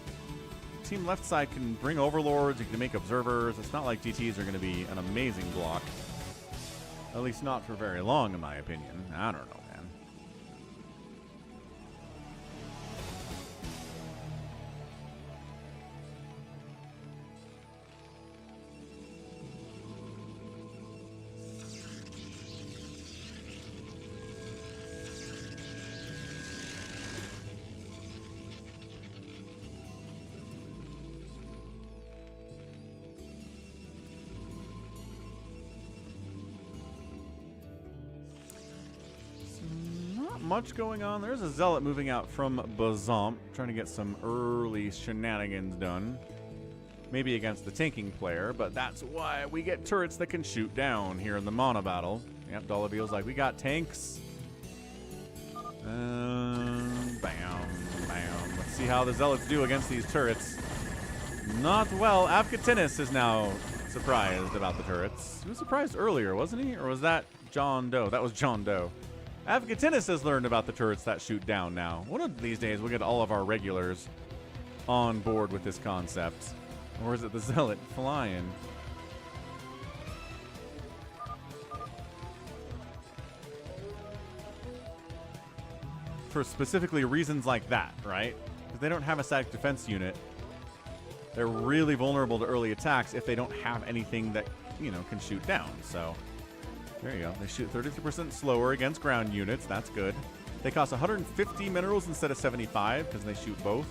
B: team left side can bring overlords, you can make observers. It's not like DTs are going to be an amazing block. At least not for very long, in my opinion. I don't know, man. Much going on. There's a Zealot moving out from Bazomp, trying to get some early shenanigans done. Maybe against the tanking player, but that's why we get turrets that can shoot down here in the Monobattle. Yep, Dollabeel's like, we got tanks. Bam, bam. Let's see how the Zealots do against these turrets. Not well. Avcatinus is now surprised about the turrets. He was surprised earlier, wasn't he? Or was that John Doe? That was John Doe. Avcatinus has learned about the turrets that shoot down now. One of these days, we'll get all of our regulars on board with this concept. Or is it the Zealot flying? For specifically reasons like that, right? Because they don't have a static defense unit. They're really vulnerable to early attacks if they don't have anything that, you know, can shoot down. So there you go. They shoot 33% slower against ground units. That's good. They cost 150 minerals instead of 75 because they shoot both.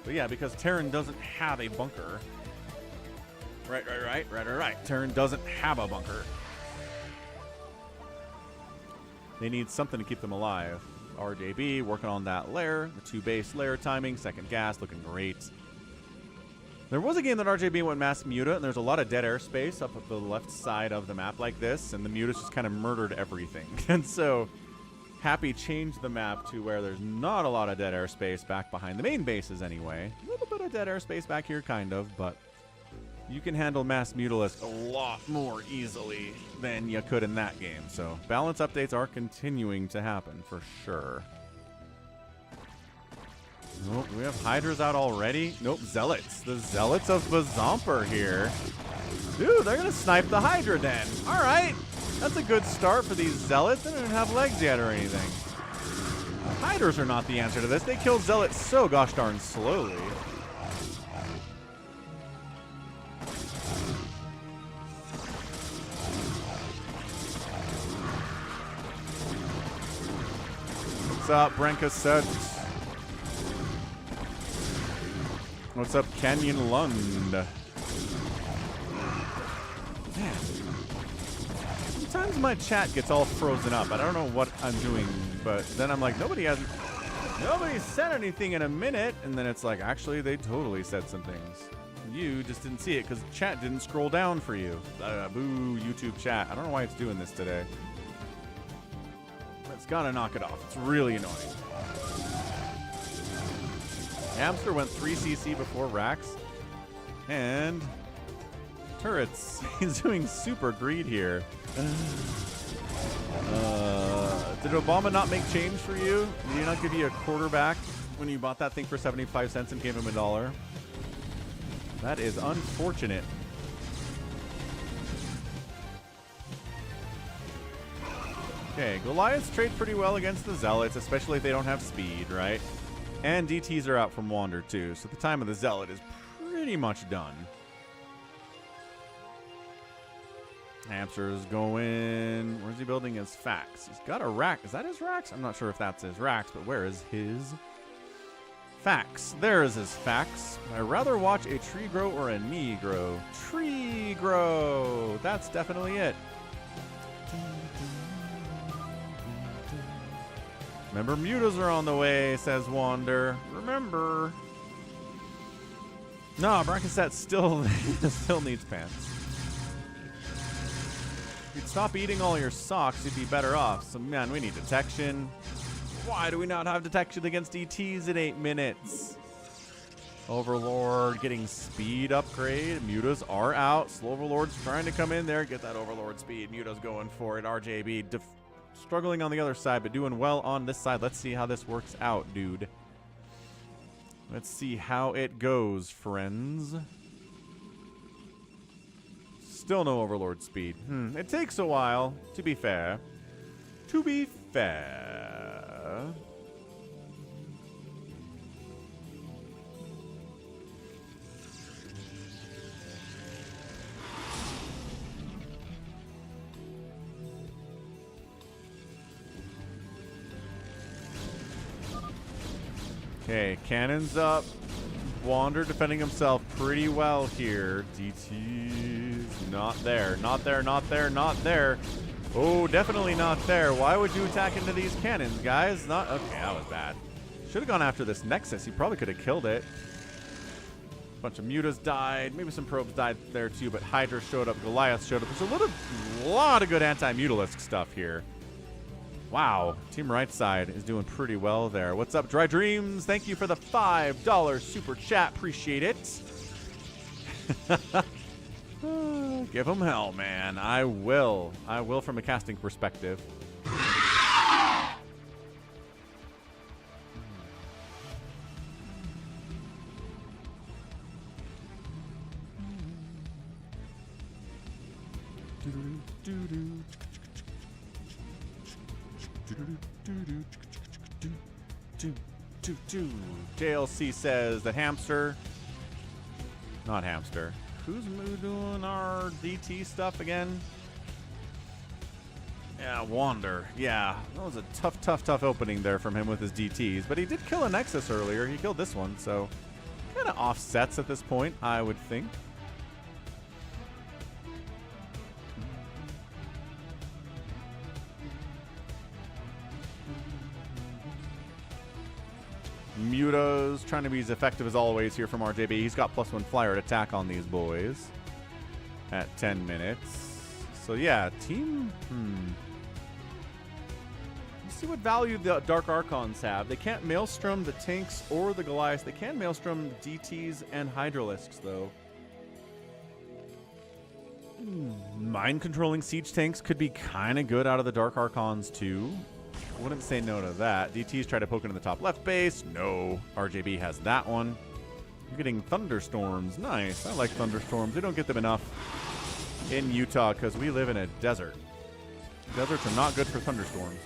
B: But yeah, because Terran doesn't have a bunker. Right. Terran doesn't have a bunker. They need something to keep them alive. RJB working on that lair. The 2 base lair timing. Second gas looking great. There was a game that RJB went mass Muta, and there's a lot of dead airspace up at the left side of the map like this, and the Mutas just kind of murdered everything. And so Happy changed the map to where there's not a lot of dead airspace back behind the main bases anyway. A little bit of dead airspace back here, kind of, but you can handle mass Mutalisk a lot more easily than you could in that game. So balance updates are continuing to happen for sure. Nope, we have Hydras out already. Nope, Zealots. The Zealots of Bazomp are here. Dude, they're going to snipe the Hydra den. All right. That's a good start for these Zealots. They don't have legs yet or anything. Hydras are not the answer to this. They kill Zealots so gosh darn slowly. What's up, Brenka said? What's up, Canyon Lund? Man. Sometimes my chat gets all frozen up. I don't know what I'm doing, but then I'm like, nobody said anything in a minute, and then it's like, actually, they totally said some things. You just didn't see it because chat didn't scroll down for you. Boo, YouTube chat. I don't know why it's doing this today. It's gotta knock it off. It's really annoying. Hamster went 3 CC before Rax. And turrets. He's doing super greed here. Did Obama not make change for you? Did he not give you a quarterback when you bought that thing for 75 cents and gave him $1? That is unfortunate. Okay, Goliaths trade pretty well against the Zealots, especially if they don't have speed, right? And DTs are out from Wander too, so the time of the Zealot is pretty much done. Hamster is going... Where's he building his Fax? He's got a rack. Is that his Rax? I'm not sure if that's his Rax, but where is his Fax? There is his Fax. I'd rather watch a tree grow or a knee grow. Tree grow! That's definitely it. Remember, mutas are on the way, says Wander. Remember. No, Brackeset still needs pants. If you'd stop eating all your socks, you'd be better off. So, man, we need detection. Why do we not have detection against ETs in 8 minutes? Overlord getting speed upgrade. Mutas are out. Slow Overlord's trying to come in there, get that Overlord speed. Muta's going for it. RJB struggling on the other side, but doing well on this side. Let's see how this works out, dude. Let's see how it goes, friends. Still no Overlord speed. It takes a while, to be fair. To be fair. Okay, cannons up. Wander defending himself pretty well here. DT's not there. Not there, not there, not there. Oh, definitely not there. Why would you attack into these cannons, guys? Not okay, that was bad. Should have gone after this Nexus. He probably could have killed it. A bunch of mutas died. Maybe some probes died there too, but Hydra showed up. Goliath showed up. There's a lot of good anti-mutalisk stuff here. Wow, Team Right Side is doing pretty well there. What's up, Dry Dreams? Thank you for the $5 super chat. Appreciate it. Give them hell, man. I will. I will from a casting perspective. JLC says that Hamster, not Hamster. Who's doing our DT stuff again? Yeah, Wander. Yeah, that was a tough opening there from him with his DTs. But he did kill a Nexus earlier. He killed this one, so kind of offsets at this point, I would think. Muta's trying to be as effective as always here from RJB. He's got +1 flyer to attack on these boys at 10 minutes. So yeah, team. Let's see what value the Dark Archons have. They can't Maelstrom the tanks or the Goliaths. They can Maelstrom DTs and Hydralisks though. Mind controlling siege tanks could be kind of good out of the Dark Archons too. Wouldn't say no to that. DTs try to poke into the top left base. No. RJB has that one. You're getting thunderstorms. Nice. I like thunderstorms. They don't get them enough in Utah because we live in a desert. Deserts are not good for thunderstorms.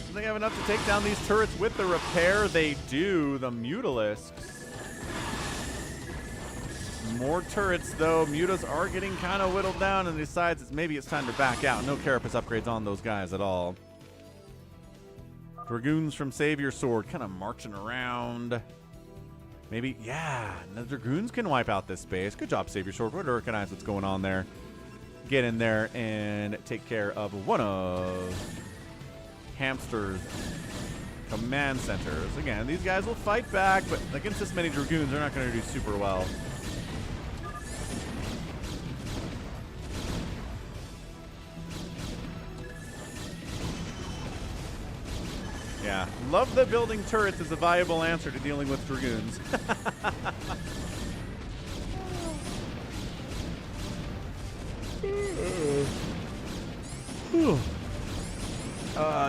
B: Do they have enough to take down these turrets with the repair? They do. The Mutalisks. More turrets, though. Mutas are getting kind of whittled down and decides maybe it's time to back out. No Carapace upgrades on those guys at all. Dragoons from Savior Sword kind of marching around. Maybe, yeah, the Dragoons can wipe out this space. Good job, Savior Sword. We'll recognize what's going on there. Get in there and take care of one of Hamster's command centers. Again, these guys will fight back, but against this many Dragoons, they're not going to do super well. Yeah, love that building turrets is a viable answer to dealing with Dragoons.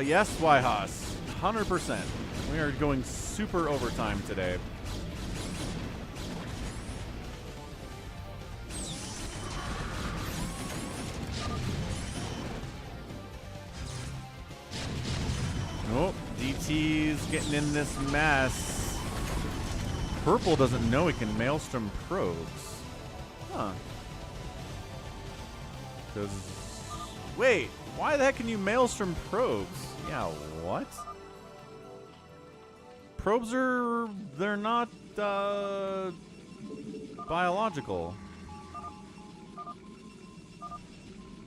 B: Yes, Wyhas, 100%. We are going super overtime today. Oh, DT's getting in this mess. Purple doesn't know he can Maelstrom probes. Huh. Because... Wait, why the heck can you Maelstrom probes? Yeah, what? Probes are... They're not, biological.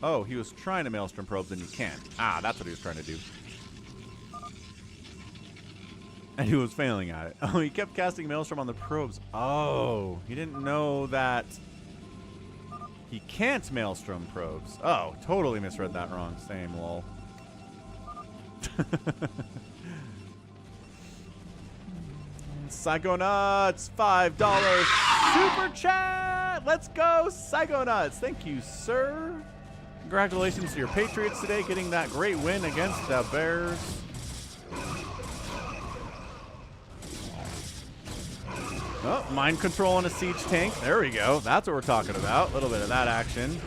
B: Oh, he was trying to Maelstrom probes and you can't. Ah, that's what he was trying to do. And he was failing at it. Oh, he kept casting Maelstrom on the probes. Oh, he didn't know that he can't Maelstrom probes. Oh, totally misread that wrong. Same, lol. Psychonauts, $5 super chat. Let's go, Psychonauts. Thank you, sir. Congratulations to your Patriots today, getting that great win against the Bears. Oh, mind control on a siege tank. There we go. That's what we're talking about. A little bit of that action.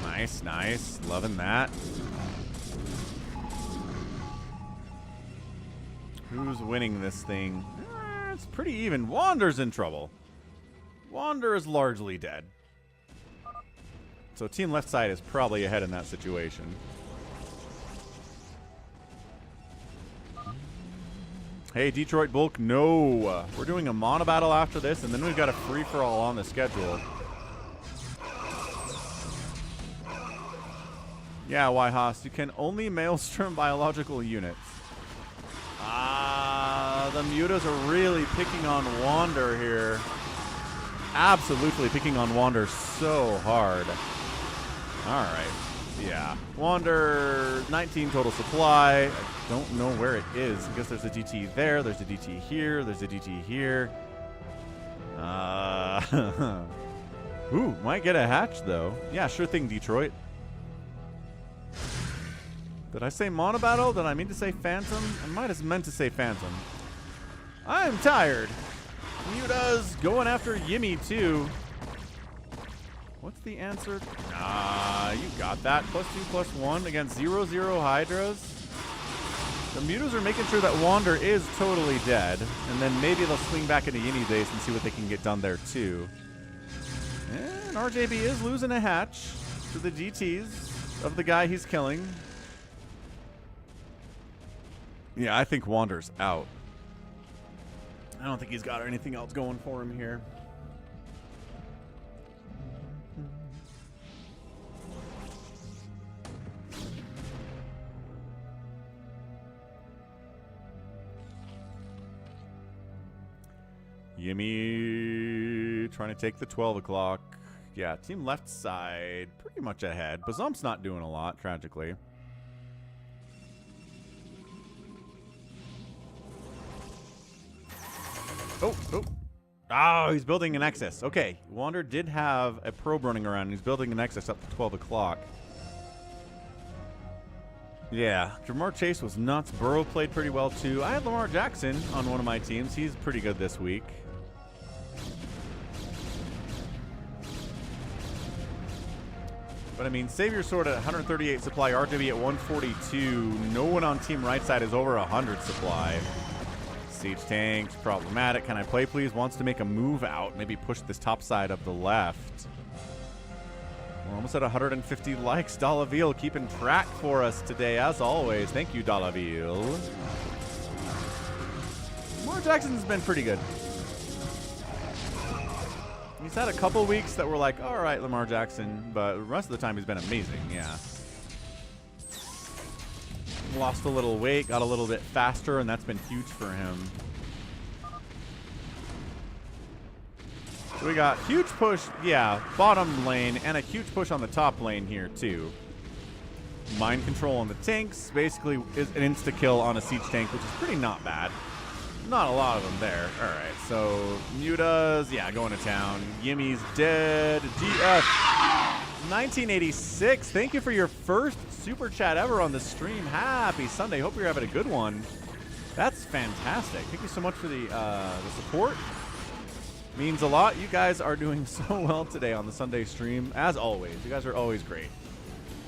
B: Nice, nice. Loving that. Who's winning this thing? It's pretty even. Wander's in trouble. Wander is largely dead. So team left side is probably ahead in that situation. Hey, Detroit Bulk, no. We're doing a Monobattle after this, and then we've got a free-for-all on the schedule. Yeah, Wyhas, you can only Maelstrom biological units. Ah, the Mutas are really picking on Wander here. Absolutely picking on Wander so hard. All right. Yeah. Wander, 19 total supply. I don't know where it is. I guess there's a DT there. There's a DT here. There's a DT here. Ooh, might get a hatch, though. Yeah, sure thing, Detroit. Did I say Monobattle? Did I mean to say Phantom? I might have meant to say Phantom. I'm tired. Muta's going after Yimmy, too. What's the answer? Ah, you got that. +2/+1 against 0/0 Hydras. The Mutas are making sure that Wander is totally dead. And then maybe they'll swing back into Yimmy base and see what they can get done there, too. And RJB is losing a hatch to the DTs of the guy he's killing. Yeah, I think Wander's out. I don't think he's got anything else going for him here. Yimmy trying to take the 12 o'clock. Yeah, team left side pretty much ahead. Bazump's not doing a lot, tragically. Oh, he's building an Nexus. Okay, Wander did have a probe running around. And he's building a Nexus up to 12 o'clock. Yeah, Jamar Chase was nuts. Burrow played pretty well, too. I had Lamar Jackson on one of my teams. He's pretty good this week. But, I mean, Savior Sword at 138 supply, RJB at 142. No one on team right side is over 100 supply. Siege tanks, problematic. Can I play, please? Wants to make a move out. Maybe push this top side of the left. We're almost at 150 likes. Dalaville keeping track for us today, as always. Thank you, Dalaville. Lamar Jackson's been pretty good. He's had a couple weeks that were like, all right, Lamar Jackson, but the rest of the time he's been amazing, yeah. Lost a little weight, got a little bit faster, and that's been huge for him. So we got huge push, yeah, bottom lane, and a huge push on the top lane here, too. Mind control on the tanks basically is an insta-kill on a siege tank, which is pretty not bad. Not a lot of them there. All right, so Muta's, yeah, going to town. Yimmy's dead. GF 1986. Thank you for your first super chat ever on the stream. Happy Sunday. Hope you're having a good one. That's fantastic. Thank you so much for the support. Means a lot. You guys are doing so well today on the Sunday stream, as always. You guys are always great.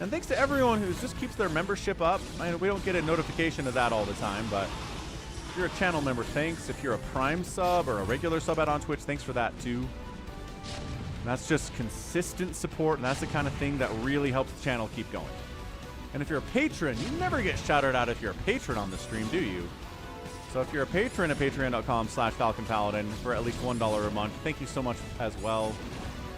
B: And thanks to everyone who just keeps their membership up. I know we don't get a notification of that all the time, but if you're a channel member, thanks. If you're a Prime sub or a regular sub out on Twitch, thanks for that too. That's just consistent support, and that's the kind of thing that really helps the channel keep going. And if you're a patron, you never get shouted out if you're a patron on the stream, do you? So if you're a patron at patreon.com/FalconPaladin for at least $1 a month, thank you so much as well.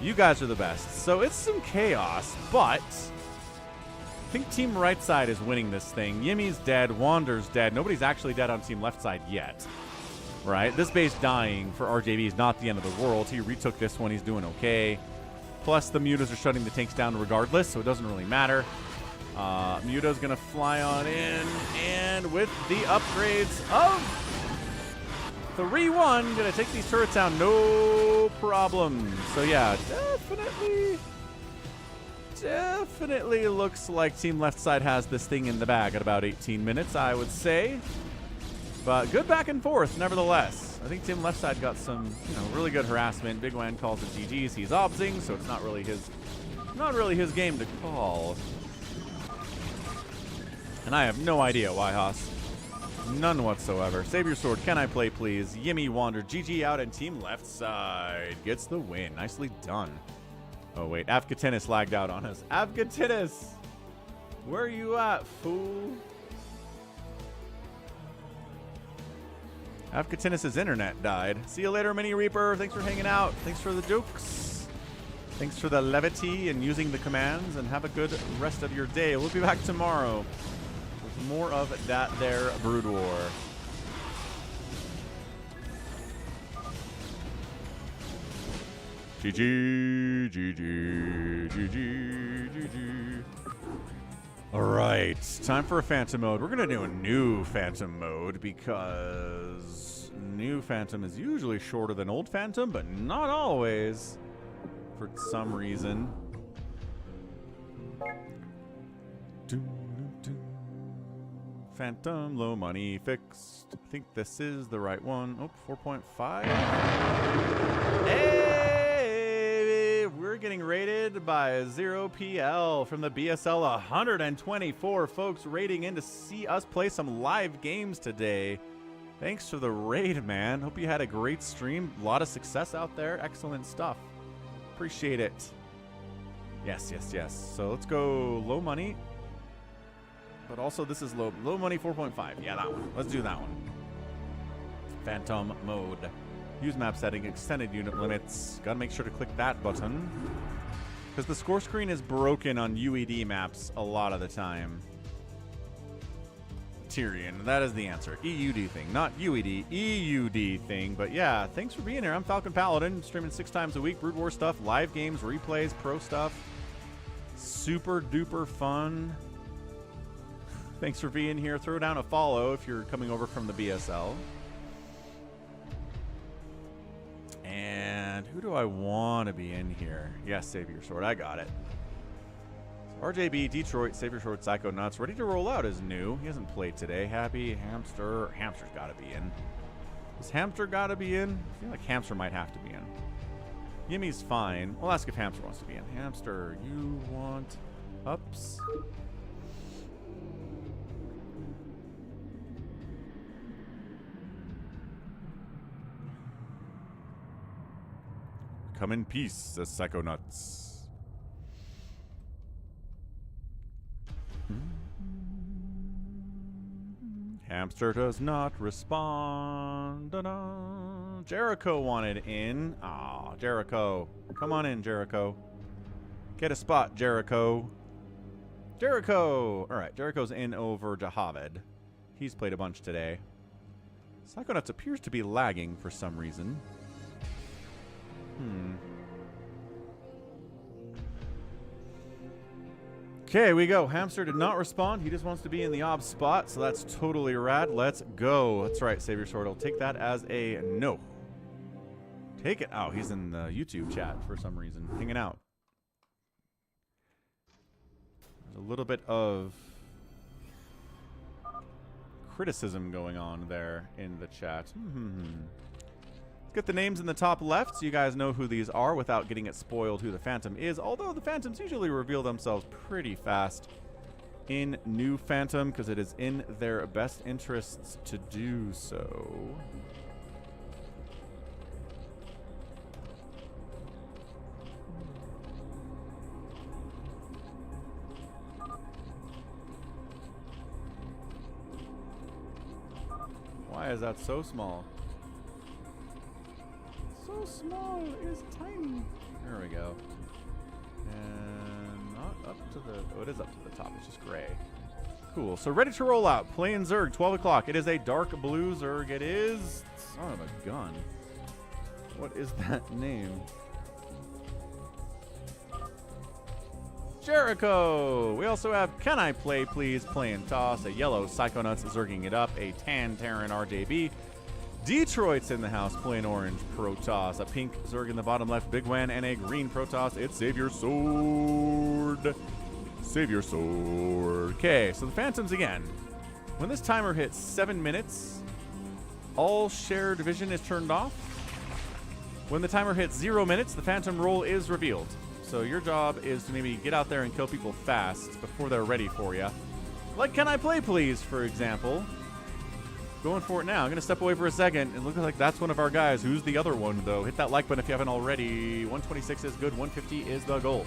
B: You guys are the best. So it's some chaos, but I think Team Right Side is winning this thing. Yimmy's dead. Wander's dead. Nobody's actually dead on Team Left Side yet. Right? This base dying for RJB is not the end of the world. He retook this one. He's doing okay. Plus, the Mutas are shutting the tanks down regardless, so it doesn't really matter. Muta's going to fly on in. And with the upgrades of 3-1, going to take these turrets down. No problem. So, yeah, definitely looks like Team Left Side has this thing in the bag at about 18 minutes, I would say. But good back and forth, nevertheless. I think Team Left Side got some, really good harassment. Bigwan calls it GG's. He's obsing, so it's not really his game to call. And I have no idea why, Haas. None whatsoever. Save your sword. Can I play, please? Yimmy, Wander, GG out, and Team Left Side gets the win. Nicely done. Oh, wait. Avcatinus lagged out on us. Avcatinus! Where are you at, fool? Avcatinus' internet died. See you later, Mini Reaper. Thanks for hanging out. Thanks for the jokes. Thanks for the levity and using the commands, and have a good rest of your day. We'll be back tomorrow with more of that there BroodWar. GG, GG, GG, GG. All right, time for a Phantom mode. We're going to do a new Phantom mode because new Phantom is usually shorter than old Phantom, but not always for some reason. Phantom, low money, fixed. I think this is the right one. Oh, 4.5. Hey, we're getting rated by 0PL from the BSL 124 folks rating in to see us play some live games today. Thanks for the raid, man. Hope you had a great stream. A lot of success out there. Excellent stuff. Appreciate it. Yes, yes, yes. So let's go low money. But also this is low money 4.5. Yeah, that one. Let's do that one. Phantom mode. Use map setting, extended unit limits. Gotta make sure to click that button. Because the score screen is broken on UED maps a lot of the time. Tyrion, that is the answer. EUD thing, not UED, EUD thing. But yeah, thanks for being here. I'm Falcon Paladin, streaming 6 times a week. BroodWar stuff, live games, replays, pro stuff. Super duper fun. Thanks for being here. Throw down a follow if you're coming over from the BSL. And who do I want to be in here? Yes, Save Your Sword. I got it. RJB, Detroit, Save Your Sword, Psycho Nuts. Ready to roll out is new. He hasn't played today. Happy, Hamster. Hamster's got to be in. Does Hamster got to be in? I feel like Hamster might have to be in. Yimmy's fine. We'll ask if Hamster wants to be in. Hamster, you want ups? Come in peace, says Psycho Nuts. Hamster does not respond. Da-da. Jericho wanted in. Aw, Jericho. Come on in, Jericho. Get a spot, Jericho. Jericho! Alright, Jericho's in over Jahaved. He's played a bunch today. Psychonauts appears to be lagging for some reason. Okay, we go. Hamster did not respond. He just wants to be in the ob spot, so that's totally rad. Let's go. That's right, Savior Sword. I'll take that as a no. Take it. Oh, he's in the YouTube chat for some reason, hanging out. There's a little bit of criticism going on there in the chat. Get the names in the top left so you guys know who these are without getting it spoiled who the Phantom is. Although the Phantoms usually reveal themselves pretty fast in New Phantom because it is in their best interests to do so. Why is that so small? So small is tiny. There we go. And not up to the... Oh, it is up to the top. It's just gray. Cool. So ready to roll out. Playing Zerg, 12 o'clock. It is a dark blue Zerg. It is... Son of a gun. What is that name? Jericho! We also have CanIplayplz playing Toss, a yellow Psychonauts Zerging it up, a tan Terran RJB. Detroit's in the house playing orange Protoss, a pink Zerg in the bottom left bigwan, and a green Protoss. It's Savior Sword. Savior Sword. Okay, so the Phantoms again. When this timer hits 7 minutes, all shared vision is turned off. When the timer hits 0 minutes, the Phantom role is revealed. So your job is to maybe get out there and kill people fast before they're ready for you. Like CanIplayplz, for example. Going for it now. I'm going to step away for a second. It looks like that's one of our guys. Who's the other one, though? Hit that like button if you haven't already. 126 is good. 150 is the goal.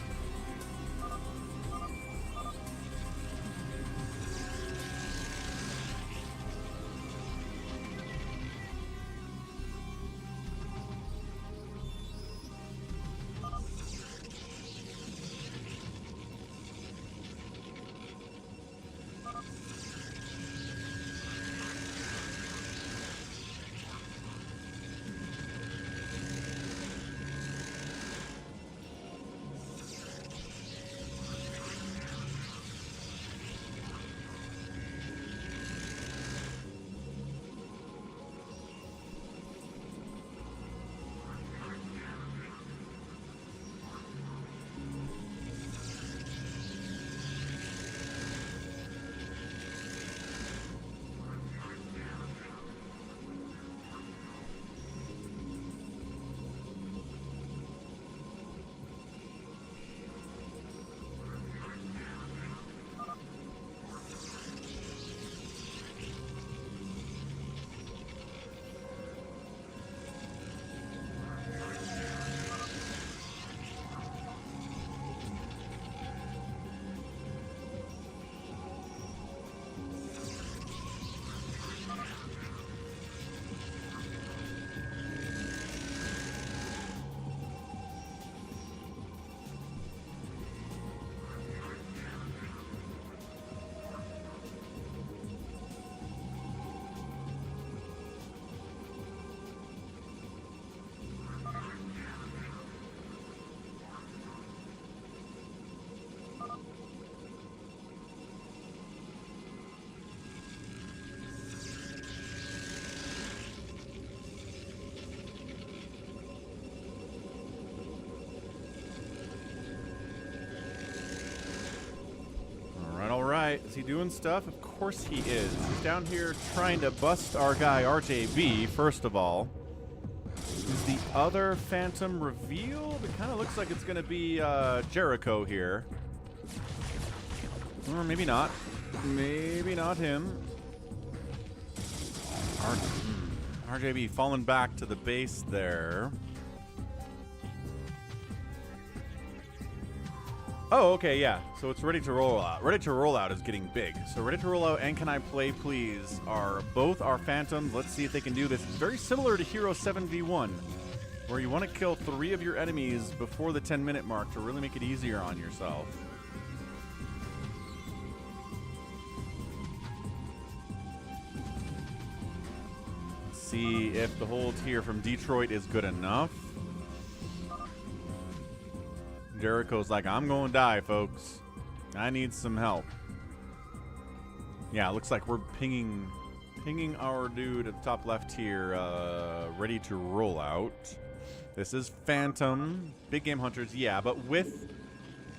B: Is he doing stuff? Of course he is. He's down here trying to bust our guy RJB, first of all. Is the other Phantom revealed? It kind of looks like it's going to be Jericho here. Or maybe not. Maybe not him. RJB falling back to the base there. Oh, okay, yeah. So it's ready to roll out. Ready to roll out is getting big. So ready to roll out and can I play please are both our phantoms. Let's see if they can do this. It's very similar to Hero 7v1, where you want to kill 3 of your enemies before the 10-minute mark to really make it easier on yourself. Let's see if the hold here from Detroit is good enough. Jericho's like, I'm going to die, folks. I need some help. Yeah, looks like we're pinging our dude at the top left here, ready to roll out. This is Phantom, Big Game Hunters, yeah, but with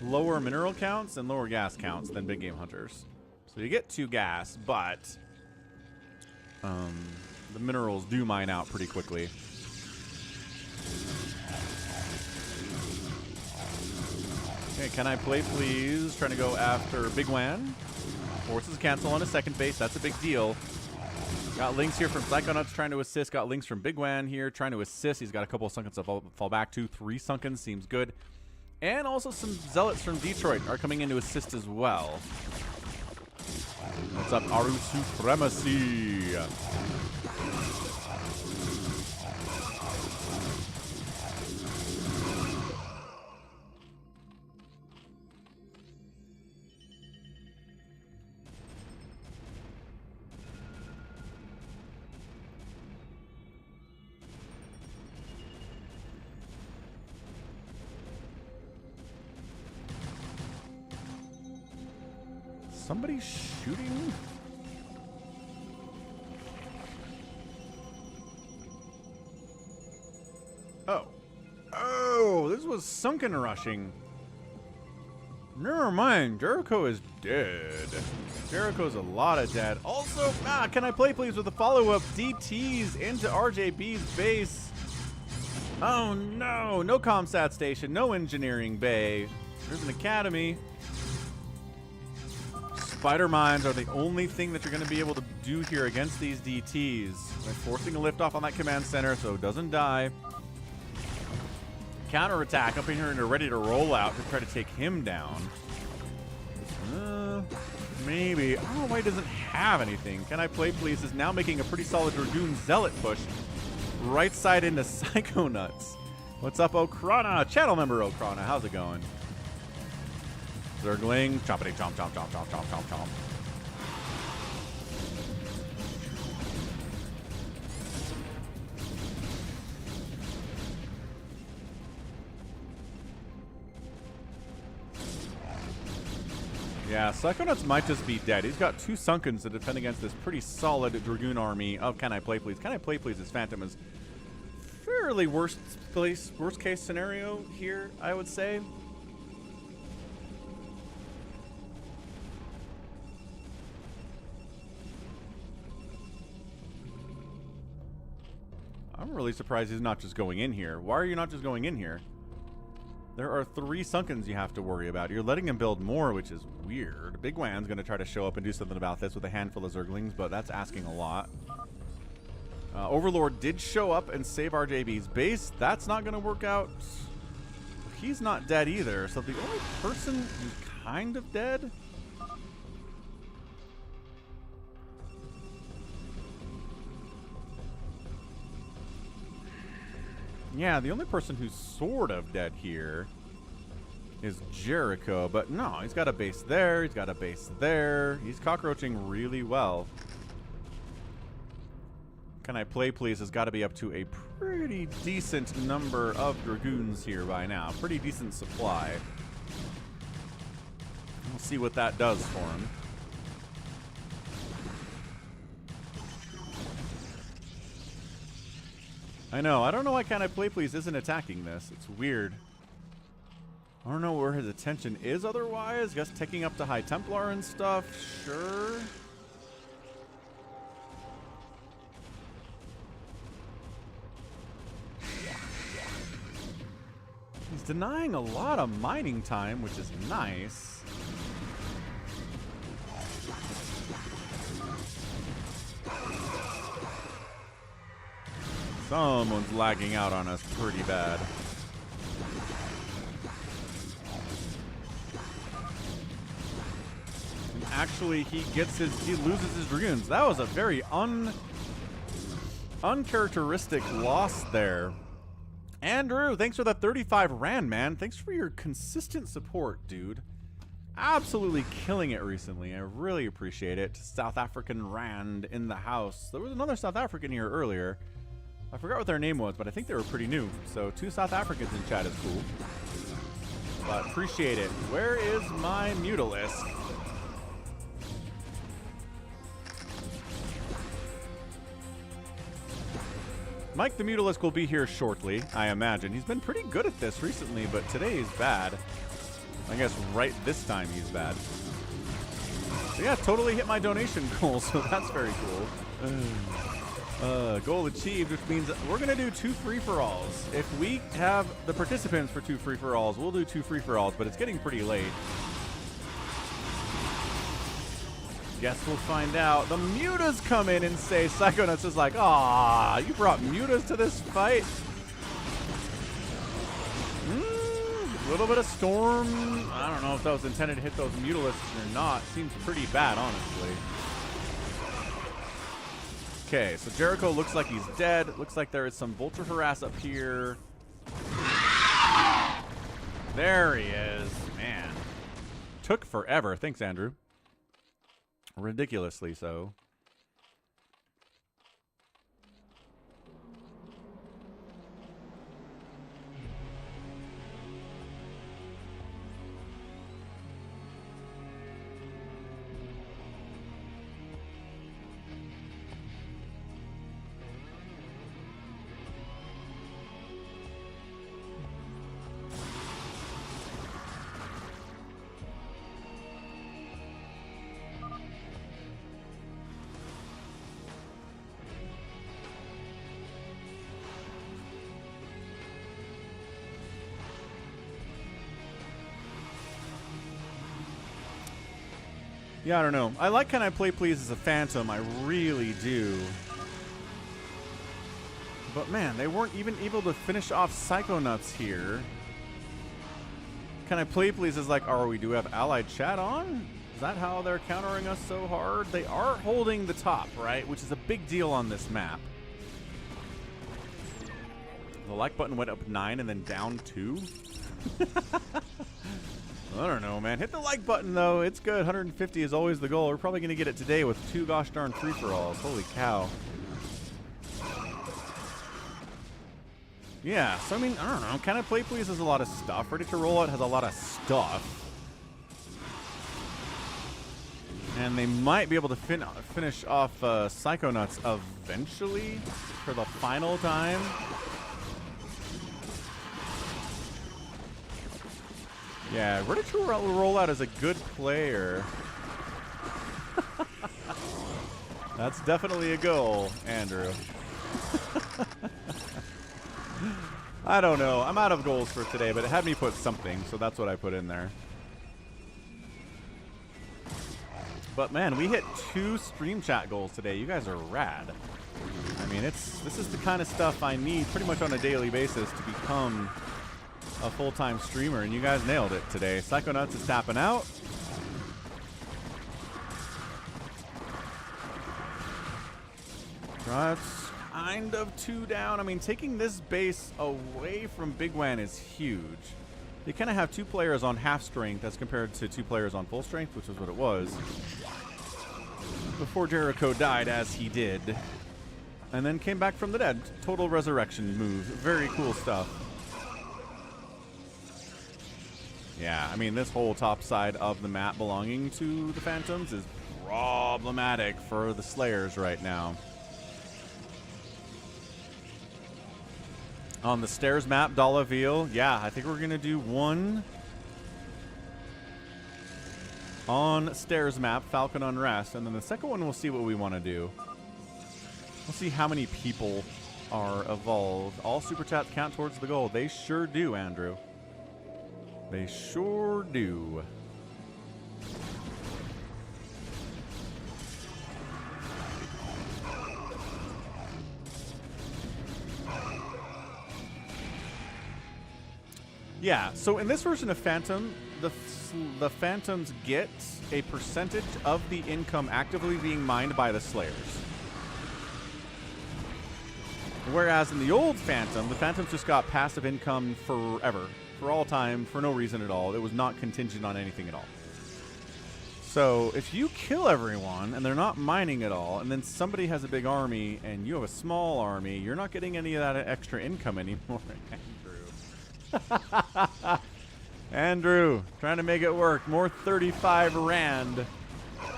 B: lower mineral counts and lower gas counts than Big Game Hunters. So you get 2 gas, but the minerals do mine out pretty quickly. Okay, can I play please? Trying to go after bigwan. Forces cancel on his second base. That's a big deal. Got links here from Psychonauts trying to assist. Got links from bigwan here trying to assist. He's got a couple of Sunkens to fall back to. 3 Sunkens seems good. And also some Zealots from Detroit are coming in to assist as well. What's up, Aru Supremacy? Somebody's shooting? Oh. Oh, this was Sunken rushing. Never mind. Jericho is dead. Jericho's a lot of dead. Also, can I play please with a follow-up? DTs into RJB's base. Oh no. No comsat station. No engineering bay. There's an academy. Spider mines are the only thing that you're going to be able to do here against these DTs. They're forcing a liftoff on that command center so it doesn't die. Counterattack up in here and they're ready to roll out to try to take him down. Maybe. I don't know why he doesn't have anything. Can I play please is now making a pretty solid Dragoon Zealot push. Right side into Psychonauts. What's up, Okrana? Channel member Okrana. How's it going? Zergling, chompity chomp, chomp, chomp, chomp, chomp, chomp, chomp. Yeah, Psychonauts might just be dead. He's got 2 Sunkens to defend against this pretty solid Dragoon army of Can I Play Please. Can I Play Please? His Phantom is fairly worst case scenario here, I would say. I'm really surprised he's not just going in here. Why are you not just going in here? There are 3 Sunkens you have to worry about. You're letting him build more, which is weird. Bigwan's going to try to show up and do something about this with a handful of Zerglings, but that's asking a lot. Overlord did show up and save RJB's base. That's not going to work out. He's not dead either, so the only person who's kind of dead... Yeah, the only person who's sort of dead here is Jericho, but no, he's got a base there, he's got a base there. He's cockroaching really well. Can I Play Please has got to be up to a pretty decent number of Dragoons here by now. Pretty decent supply. We'll see what that does for him. I know. I don't know why Can I Play Please isn't attacking this. It's weird. I don't know where his attention is otherwise. Just taking up to High Templar and stuff. Sure. He's denying a lot of mining time, which is nice. Someone's lagging out on us pretty bad. actually he loses his dragoons. That was a very uncharacteristic loss there. Andrew, thanks for the 35 rand, man. Thanks for your consistent support, dude. Absolutely killing it recently. I really appreciate it. South African rand in the house. There was another South African here earlier. I forgot what their name was, but I think they were pretty new. So 2 South Africans in chat is cool. But appreciate it. Where is my Mutalisk? Mike the Mutalisk will be here shortly, I imagine. He's been pretty good at this recently, but today he's bad. I guess right this time he's bad. So yeah, totally hit my donation goal, so that's very cool. Goal achieved, which means we're going to do 2 free-for-alls. If we have the participants for 2 free-for-alls, we'll do 2 free-for-alls, but it's getting pretty late. Guess we'll find out. The Mutas come in and say, Psychonauts is like, "Aw, you brought Mutas to this fight?" A little bit of storm. I don't know if that was intended to hit those Mutalisks or not. Seems pretty bad, honestly. Okay, so Jericho looks like he's dead. Looks like there is some Vulture Harass up here. There he is. Man. Took forever. Thanks, Andrew. Ridiculously so. Yeah, I don't know. I like CanIplayplz as a Phantom. I really do. But man, they weren't even able to finish off Psychonauts here. CanIplayplz is like, we do have allied chat on? Is that how they're countering us so hard? They are holding the top, right? Which is a big deal on this map. The like button went up 9 and then down 2. I don't know, man. Hit the like button, though. It's good. 150 is always the goal. We're probably going to get it today with 2 gosh darn free-for-alls. Holy cow. Yeah, so I mean, I don't know. CanIplayplz has a lot of stuff. Ready to Roll Out has a lot of stuff. And they might be able to finish off Psychonauts eventually for the final time. Yeah, Ready to Roll Out is a good player. That's definitely a goal, Andrew. I don't know. I'm out of goals for today, but it had me put something, so that's what I put in there. But man, we hit 2 stream chat goals today. You guys are rad. I mean, this is the kind of stuff I need pretty much on a daily basis to become a full-time streamer, and you guys nailed it today. Psychonauts is tapping out. That's kind of 2 down. I mean, taking this base away from bigwan is huge. They kind of have 2 players on half strength as compared to 2 players on full strength, which is what it was before Jericho died, as he did, and then came back from the dead. Total resurrection move. Very cool stuff. Yeah, I mean, this whole top side of the map belonging to the Phantoms is problematic for the Slayers right now. On the stairs map, Dalaville, yeah, I think we're going to do 1 on stairs map, Falcon Unrest, and then the second one we'll see what we want to do. We'll see how many people are evolved. All super chats count towards the goal. They sure do, Andrew. They sure do. Yeah, so in this version of Phantom, the Phantoms get a percentage of the income actively being mined by the Slayers. Whereas in the old Phantom, the Phantoms just got passive income forever, for all time, for no reason at all. It was not contingent on anything at all. So if you kill everyone and they're not mining at all, and then somebody has a big army and you have a small army, you're not getting any of that extra income anymore, Andrew. Andrew, trying to make it work. More 35 Rand.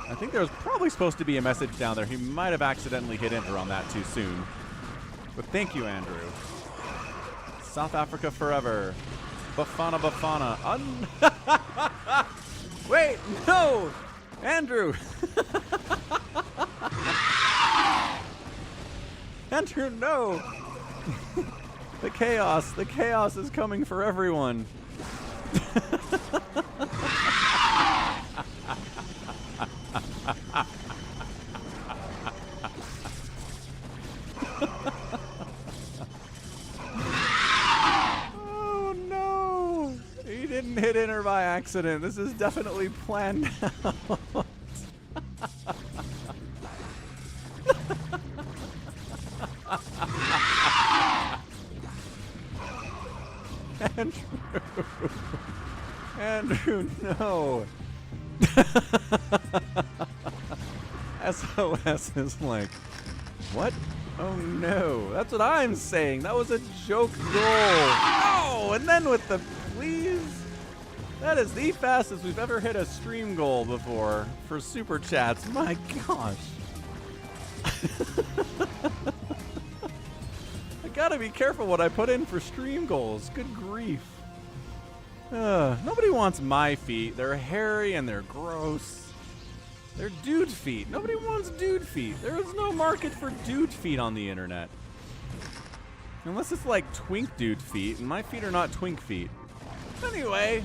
B: I think there was probably supposed to be a message down there. He might have accidentally hit enter on that too soon. But thank you, Andrew. South Africa forever. Bafana Bafana. Wait, no! Andrew! Andrew, no! The chaos is coming for everyone. Oh no! He didn't hit enter by accident. This is definitely planned out. Andrew, no. SOS is like, what? Oh no, that's what I'm saying. That was a joke goal. Oh, and then with the please. That is the fastest we've ever hit a stream goal before for super chats. My gosh. I gotta be careful what I put in for stream goals. Good grief. Nobody wants my feet. They're hairy and they're gross. They're dude feet. Nobody wants dude feet. There is no market for dude feet on the internet. Unless it's like twink dude feet, and my feet are not twink feet. Anyway,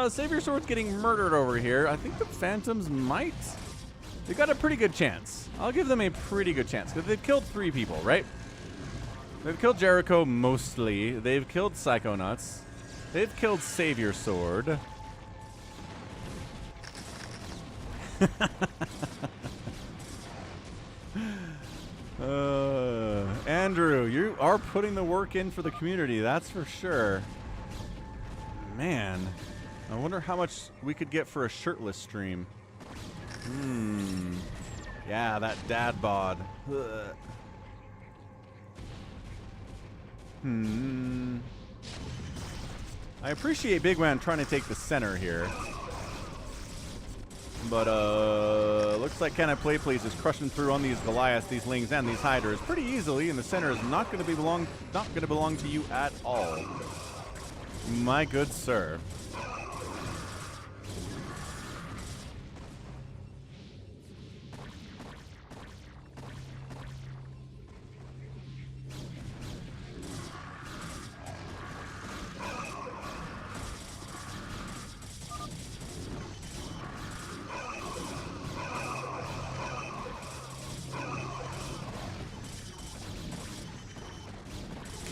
B: Savior Sword's getting murdered over here. I think the Phantoms might. They've got a pretty good chance. I'll give them a pretty good chance, because they've killed 3 people, right? They've killed Jericho mostly. They've killed Psychonauts. They've killed Savior Sword. Andrew, you are putting the work in for the community, that's for sure. Man, I wonder how much we could get for a shirtless stream. Yeah, that dad bod. I appreciate bigwan trying to take the center here. But looks like CanIplayplz is crushing through on these Goliaths, these Lings, and these Hydras pretty easily, and the center is not going to belong to you at all. My good sir.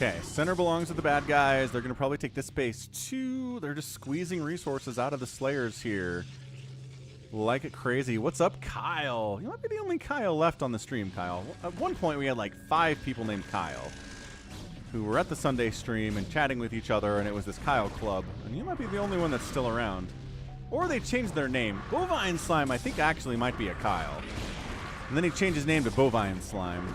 B: Okay, center belongs to the bad guys. They're going to probably take this space too. They're just squeezing resources out of the Slayers here. Like crazy. What's up, Kyle? You might be the only Kyle left on the stream, Kyle. At one point, we had like 5 people named Kyle who were at the Sunday stream and chatting with each other, and it was this Kyle club. And you might be the only one that's still around. Or they changed their name. Bovine Slime, I think, actually might be a Kyle. And then he changed his name to Bovine Slime.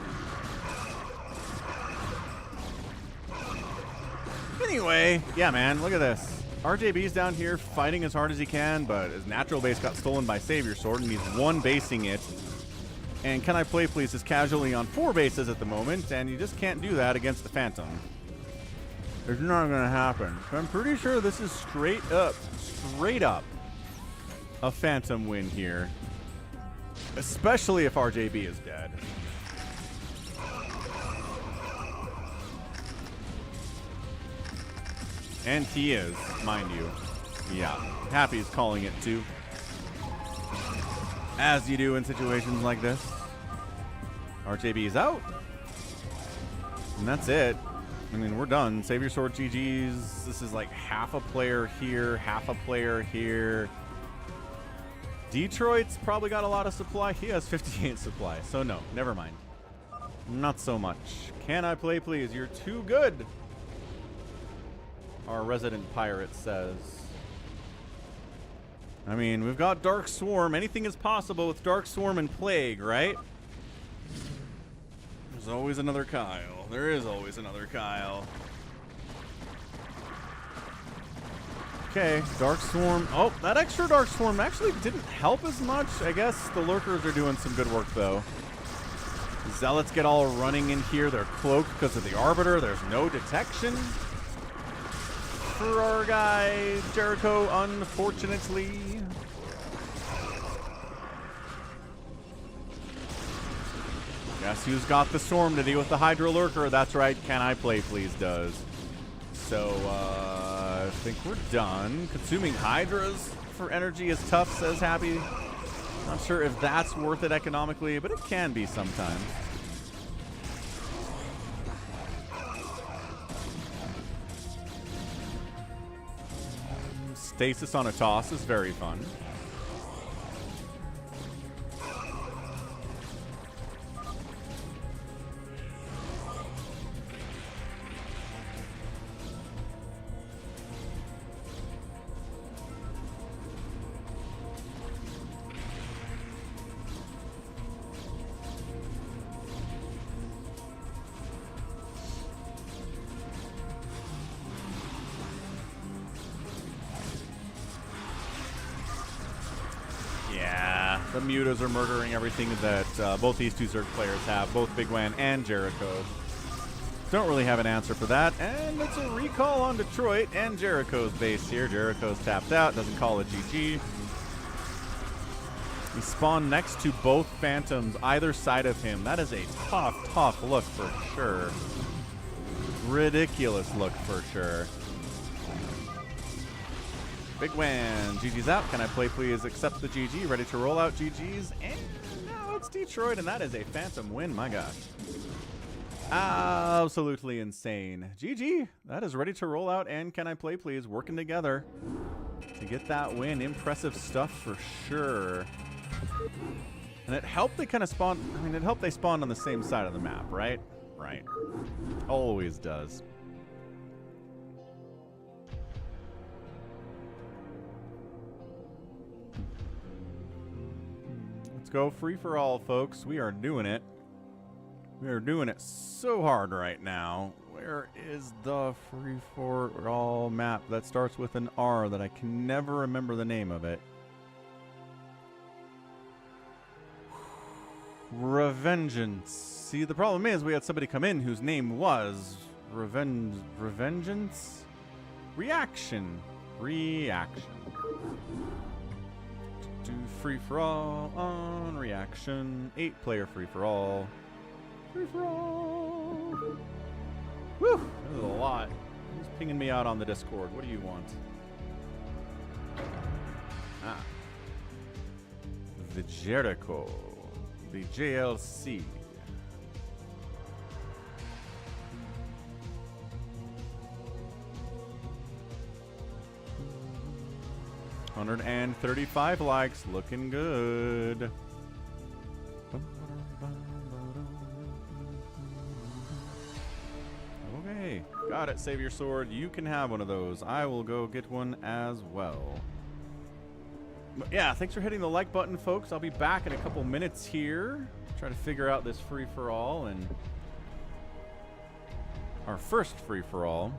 B: Anyway, yeah, man, look at this. RJB's down here fighting as hard as he can, but his natural base got stolen by Savior Sword, and he's one-basing it. And CanIplayplz is casually on 4 bases at the moment, and you just can't do that against the Phantom. It's not going to happen. So I'm pretty sure this is straight up, a Phantom win here. Especially if RJB is dead. And he is, mind you. Yeah, Happy's calling it too. As you do in situations like this. RJB is out. And that's it. I mean, we're done. Savior Sword GG's. This is like half a player here, half a player here. Detroit's probably got a lot of supply. He has 58 supply, so no, never mind. Not so much. Can I play, please? You're too good. Our resident pirate says. I mean, we've got Dark Swarm. Anything is possible with Dark Swarm and Plague, right? There's always another Kyle. There is always another Kyle. Okay, Dark Swarm. Oh, that extra Dark Swarm actually didn't help as much. I guess the Lurkers are doing some good work, though. Zealots get all running in here. They're cloaked because of the Arbiter. There's no detection for our guy, Jericho, unfortunately. Guess who's got the Storm to deal with the Hydra Lurker? That's right, Can I Play Please does. So, I think we're done. Consuming Hydras for energy is tough, says Happy. Not sure if that's worth it economically, but it can be sometimes. Stasis on a toss is very fun. The mutas are murdering everything that both these two Zerg players have, both bigwan and Jericho. Don't really have an answer for that. And it's a recall on Detroit and Jericho's base here. Jericho's tapped out, doesn't call it GG. He spawned next to both Phantoms, either side of him. That is a tough, tough look for sure. Ridiculous look for sure. Bigwan, GG's out. Can I play please? Accept the GG. Ready to roll out GG's. And now it's Detroit, and that is a Phantom win. My gosh. Absolutely insane. GG. That is ready to roll out, and Can I Play Please? Working together to get that win. Impressive stuff for sure. And it helped they kind of spawn. I mean, it helped they spawned on the same side of the map, right? Right. Always does. Let's go free for all, folks. We are doing it. We are doing it so hard right now. Where is the free for all map that starts with an R that I can never remember the name of it? Revengeance. See, the problem is we had somebody come in whose name was Revengeance? Reaction. Do free for all on reaction. 8-player free for all. Free for all. Whew, that was a lot. He's pinging me out on the Discord. What do you want? Ah. The Jericho. The JLC. $135 likes, looking good. Okay, got it, Savior Sword. You can have one of those. I will go get one as well. But yeah, thanks for hitting the like button, folks. I'll be back in a couple minutes here. Try to figure out this free-for-all and our first free-for-all.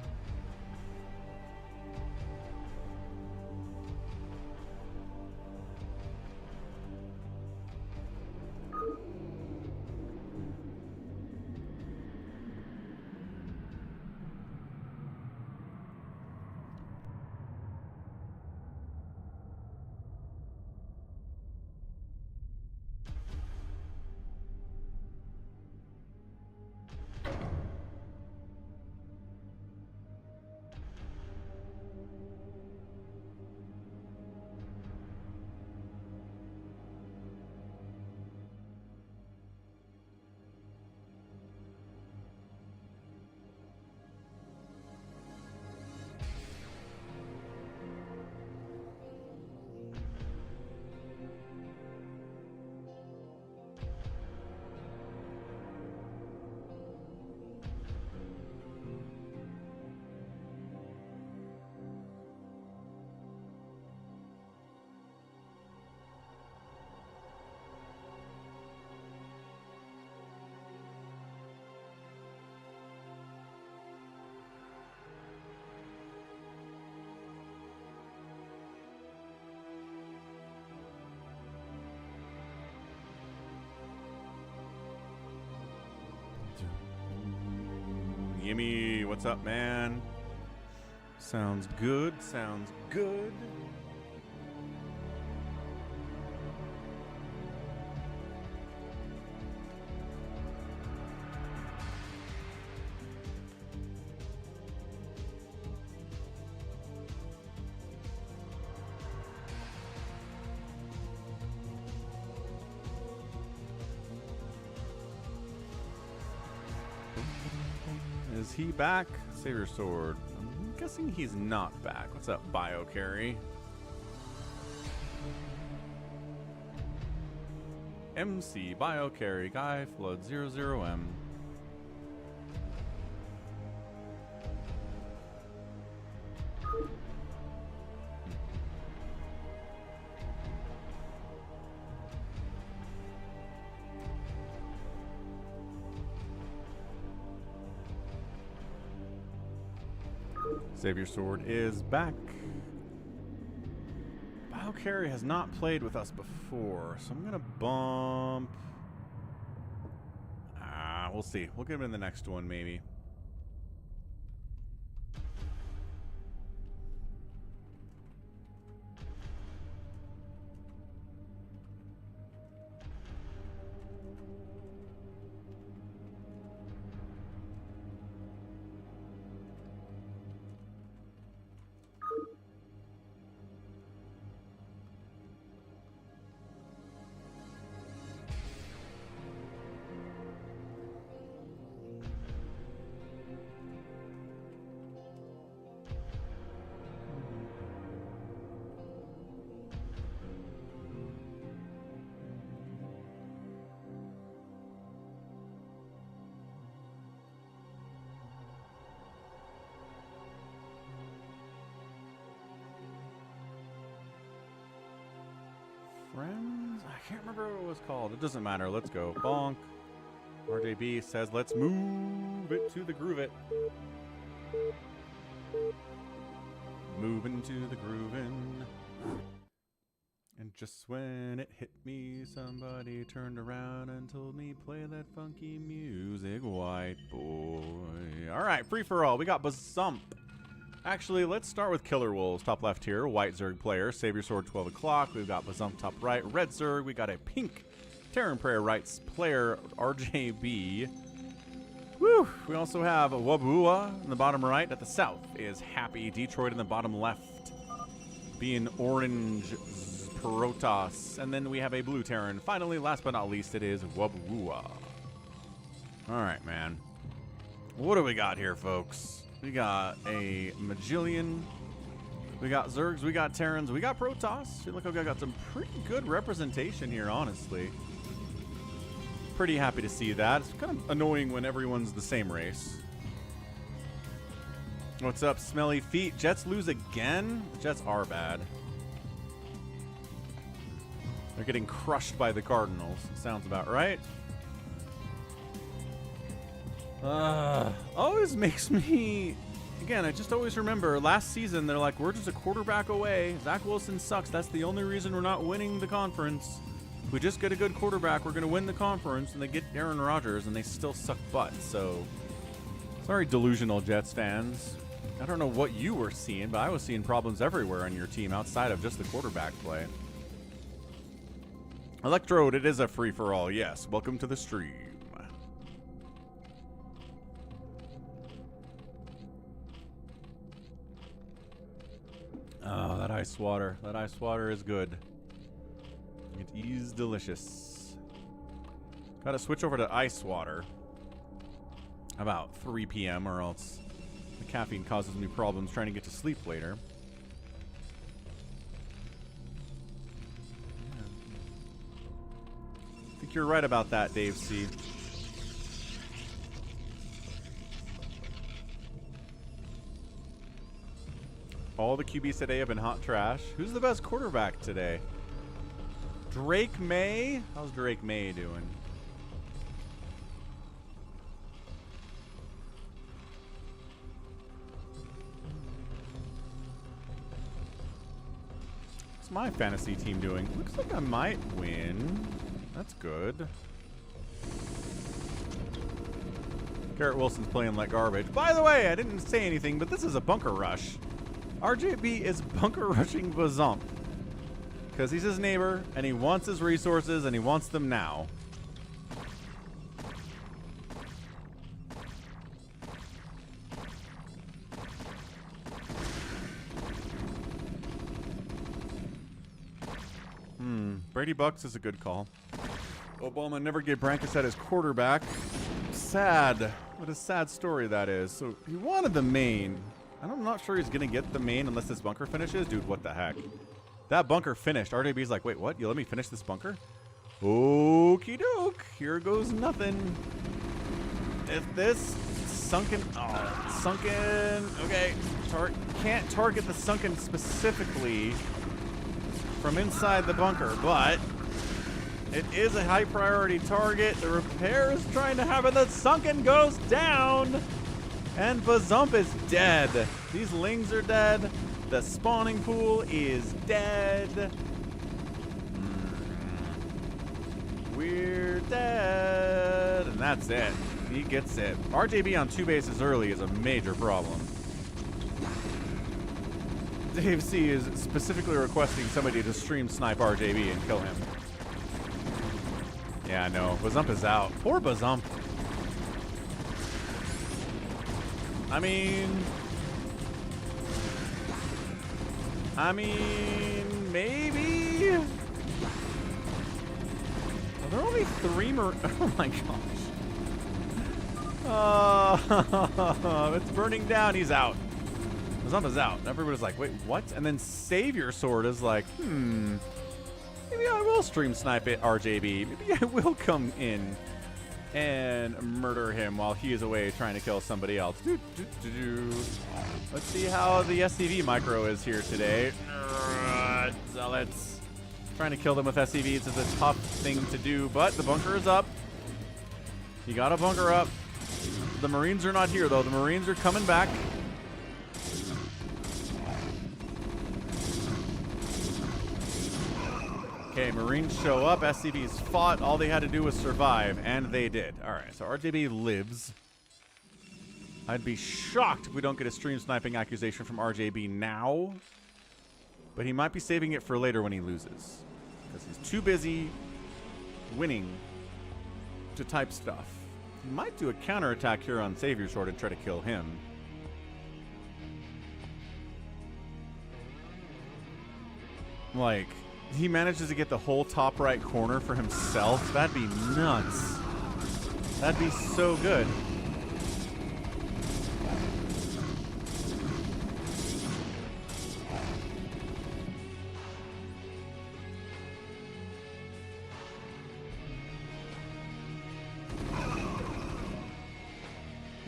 B: Yimmy, what's up, man? Sounds good, sounds good. Is he back? Savior Sword. I'm guessing he's not back. What's up, Bio Carry? MC, Bio Carry, Guy, Flood 00M. Savior Sword is back. Biocarry has not played with us before, so I'm gonna bump. We'll see. We'll get him in the next one, maybe. Friends? I can't remember what it was called. It doesn't matter. Let's go. Bonk. RJB says, let's move it to the groove it. Moving to the groovin'. And just when it hit me, somebody turned around and told me, play that funky music, white boy. Alright, free for all. We got Bazump. Actually, let's start with Killer Wolves, top left here, white Zerg player, Savior Sword 12 o'clock. We've got Bazump top right, red Zerg. We got a pink Terran Prayer rights player, RJB. Woo! We also have Wabua in the bottom right. At the south is Happy Detroit in the bottom left, being orange Protoss. And then we have a blue Terran. Finally, last but not least, it is Wabua. Alright, man. What do we got here, folks? We got a Magillion, we got Zergs, we got Terrans, we got Protoss. Feel like I've got some pretty good representation here, honestly. Pretty happy to see that. It's kind of annoying when everyone's the same race. What's up, Smelly Feet? Jets lose again? The Jets are bad. They're getting crushed by the Cardinals. Sounds about right. Always makes me, again, I just always remember last season they're like, we're just a quarterback away. Zach Wilson sucks. That's the only reason we're not winning the conference. If we just get a good quarterback, we're going to win the conference. And they get Aaron Rodgers and they still suck butt. So sorry, delusional Jets fans. I don't know what you were seeing, but I was seeing problems everywhere on your team outside of just the quarterback play. Electrode, it is a free-for-all. Yes, welcome to the stream. Oh, that ice water. That ice water is good. It is delicious. Gotta switch over to ice water about 3 p.m. or else the caffeine causes me problems trying to get to sleep later. I think you're right about that, Dave C. All the QBs today have been hot trash. Who's the best quarterback today? Drake May? How's Drake May doing? What's my fantasy team doing? Looks like I might win. That's good. Garrett Wilson's playing like garbage. By the way, I didn't say anything, but this is a bunker rush. RJB is bunker rushing Bazump. Because he's his neighbor, and he wants his resources, and he wants them now. Brady Bucks is a good call. Obama never gave Brancaset his quarterback. Sad. What a sad story that is. So he wanted the main. And I'm not sure he's going to get the main unless this bunker finishes. Dude, what the heck? That bunker finished. RJB's like, wait, what? You let me finish this bunker? Okie doke. Here goes nothing. If this sunken... Oh, sunken... Okay. Can't target the sunken specifically from inside the bunker, but it is a high priority target. The repair is trying to happen. The sunken goes down, and Bazump is dead. These lings are dead. The spawning pool is dead. We're dead, and that's it. He gets it. RJB on 2 bases early is a major problem. Dave C is specifically requesting somebody to stream snipe RJB and kill him. Yeah, I know. Bazump is out. Poor Bazump. I mean, maybe. Are there only 3 more? Oh my gosh. Oh, it's burning down. He's out. Bazump is out. Everybody's like, wait, what? And then Savior Sword is like, maybe I will stream snipe it, RJB. Maybe I will come in and murder him while he is away trying to kill somebody else. Let's see how the SCV micro is here today. Zealots. Trying to kill them with SCVs is a tough thing to do, but the bunker is up. You got a bunker up. The Marines are not here, though. The Marines are coming back. Okay, Marines show up. SCVs fought. All they had to do was survive, and they did. All right, so RJB lives. I'd be shocked if we don't get a stream sniping accusation from RJB now, but he might be saving it for later when he loses, because he's too busy winning to type stuff. He might do a counterattack here on Savior Sword and try to kill him. Like, he manages to get the whole top right corner for himself. That'd be nuts. That'd be so good.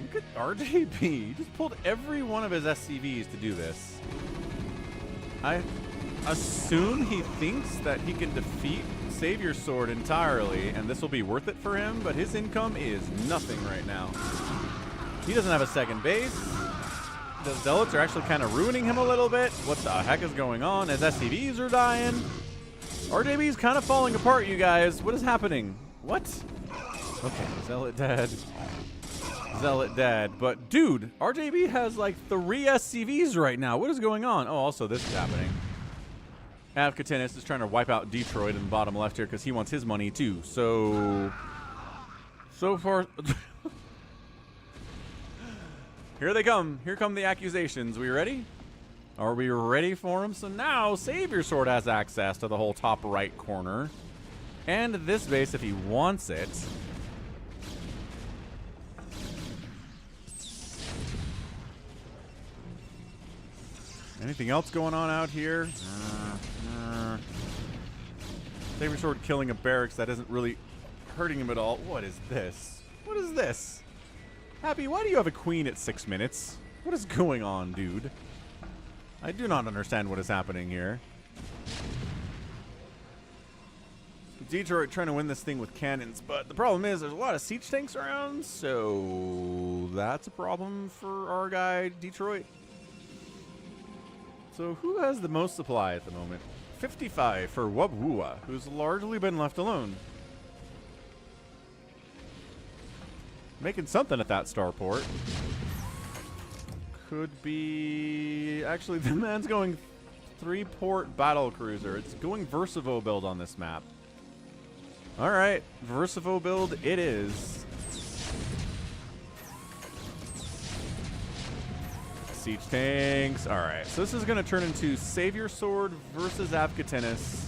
B: Look at RJB. He just pulled every one of his SCVs to do this. I assume he thinks that he can defeat Savior Sword entirely, and this will be worth it for him, but his income is nothing right now. He doesn't have a second base. The Zealots are actually kind of ruining him a little bit. What the heck is going on? His SCVs are dying. RJB's kind of falling apart, you guys. What is happening? What? Okay, Zealot dead. Zealot dead. But, dude, RJB has like 3 SCVs right now. What is going on? Oh, also this is happening. Avcatinus is trying to wipe out Detroit in the bottom left here because he wants his money too. So far... Here they come. Here come the accusations. We ready? Are we ready for them? So now Savior Sword has access to the whole top right corner. And this base if he wants it. Anything else going on out here? Savior Sword killing a barracks that isn't really hurting him at all. What is this? What is this? Happy, why do you have a queen at 6 minutes? What is going on, dude? I do not understand what is happening here. Detroit trying to win this thing with cannons, but the problem is there's a lot of siege tanks around, so that's a problem for our guy, Detroit. So who has the most supply at the moment? 55 for Wubwua, who's largely been left alone. Making something at that starport. Could be... Actually, the man's going 3-port battle cruiser. It's going Versivo build on this map. Alright, Versivo build it is. Siege tanks. Alright, so this is going to turn into Savior Sword versus Avcatinus.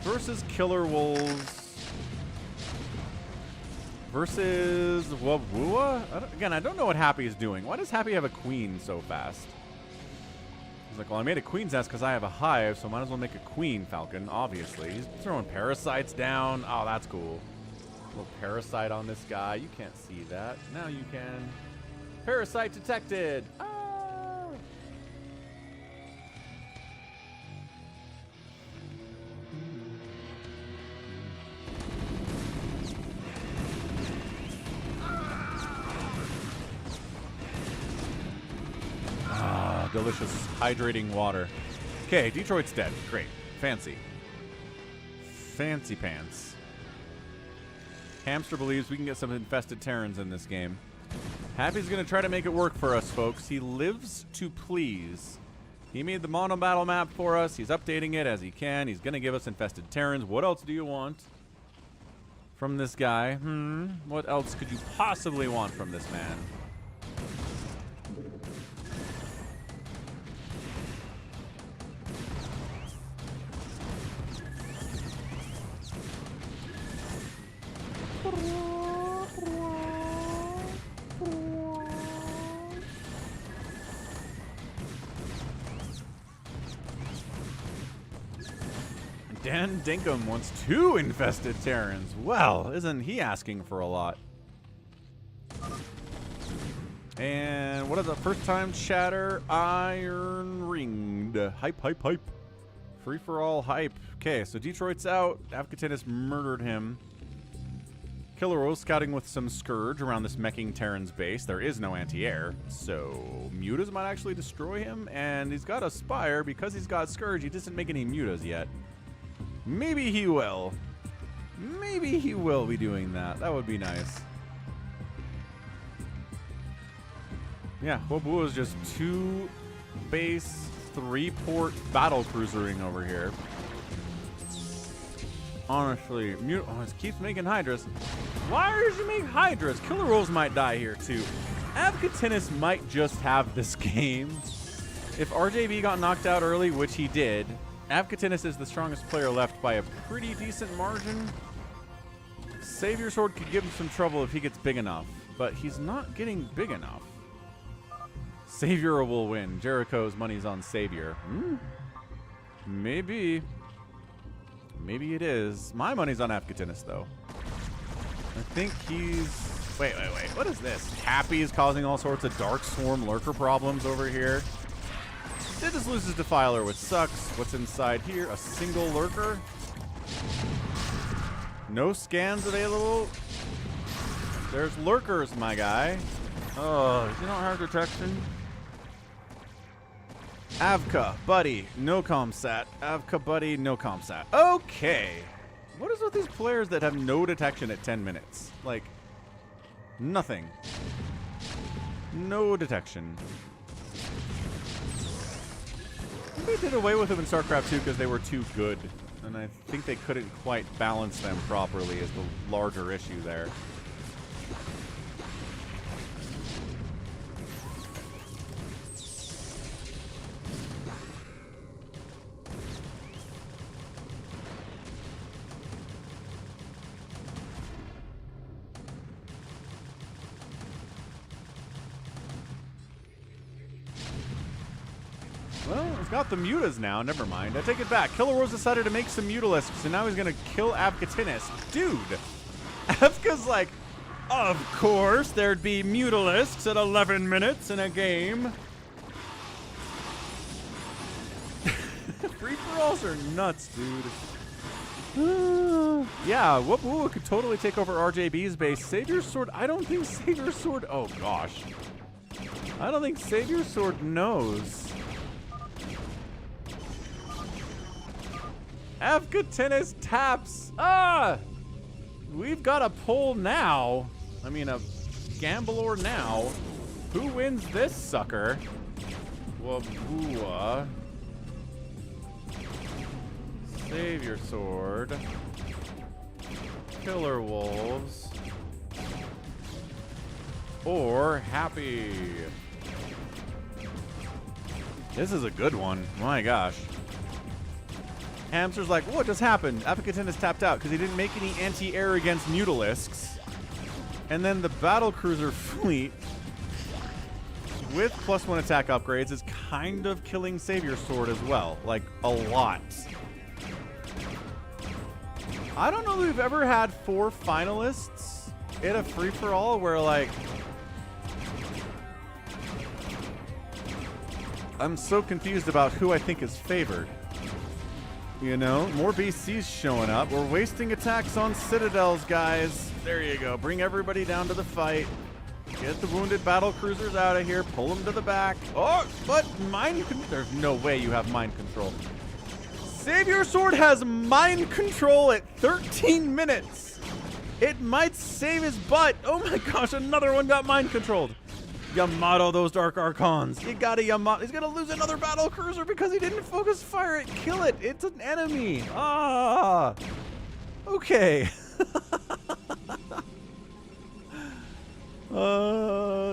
B: Versus Killer Wolves. Versus Wabua? Again, I don't know what Happy is doing. Why does Happy have a queen so fast? He's like, well, I made a queen's nest because I have a hive, so I might as well make a queen, Falcon, obviously. He's throwing parasites down. Oh, that's cool. A little parasite on this guy. You can't see that. Now you can. Parasite detected. Ah! Delicious hydrating water. Okay, Detroit's dead. Great. Fancy. Fancy pants. Hamster believes we can get some infested Terrans in this game. Happy's going to try to make it work for us, folks. He lives to please. He made the Monobattle map for us. He's updating it as he can. He's going to give us infested Terrans. What else do you want from this guy? What else could you possibly want from this man? Dan Dinkum wants 2 infested Terrans. Well, isn't he asking for a lot? And what is the first time chatter? Iron Ringed. Hype, hype, hype. Free for all hype. Okay, so Detroit's out. Avcatinus murdered him. Killer Rose scouting with some Scourge around this meching Terran's base. There is no anti-air, so Mutas might actually destroy him. And he's got a Spire. Because he's got Scourge, he doesn't make any Mutas yet. Maybe he will. Maybe he will be doing that. That would be nice. Yeah, Wabua is just 2 base, 3-port battle cruisering over here. Honestly, it keeps making Hydras. Why does he make Hydras? Killer Rolls might die here too. Avcatinus might just have this game. If RJB got knocked out early, which he did, Avcatinus is the strongest player left by a pretty decent margin. Savior Sword could give him some trouble if he gets big enough, but he's not getting big enough. Savior will win. Jericho's money's on Savior. Maybe. Maybe it is. My money's on Avcatinus, though. I think he's... Wait. What is this? Happy is causing all sorts of Dark Swarm lurker problems over here. It just loses Defiler, which sucks. What's inside here? A single lurker? No scans available? There's lurkers, my guy. Oh, you don't have detection? Avca, buddy, no comsat. Avca, buddy, no comsat. Okay. What is with these players that have no detection at 10 minutes? Like, nothing. No detection. They did away with them in StarCraft 2 because they were too good. And I think they couldn't quite balance them properly is the larger issue there. Well, he's got the mutas now. Never mind. I take it back. Killer Rose decided to make some mutalisks, and now he's going to kill Avcatinus. Dude! Avca's like, of course there'd be mutalisks at 11 minutes in a game. Free-for-alls are nuts, dude. Yeah, Wabua could totally take over RJB's base. Savior Sword, I don't think Savior Sword... Oh, gosh. I don't think Savior Sword knows. Avcatinus taps. Ah! we've got a poll now. I mean, a Gambler now. Who wins this sucker? Wabua. Savior Sword. Killer Wolves. Or Happy. This is a good one. My gosh. Hamster's like, what just happened? Avcatinus tapped out because he didn't make any anti-air against Mutalisks. And then the Battlecruiser fleet with +1 attack upgrades is kind of killing Savior Sword as well. Like, a lot. I don't know that we've ever had 4 finalists in a free-for-all where, like... I'm so confused about who I think is favored. You know, more BCs showing up. We're wasting attacks on Citadels, guys. There you go. Bring everybody down to the fight. Get the wounded battle cruisers out of here. Pull them to the back. Oh, but there's no way you have mind control. Savior Sword has mind control at 13 minutes. It might save his butt. Oh my gosh, another one got mind controlled. Yamato those Dark Archons. You got a Yamato. He's going to lose another battle cruiser because he didn't focus fire it. Kill it. It's an enemy. Ah. Okay.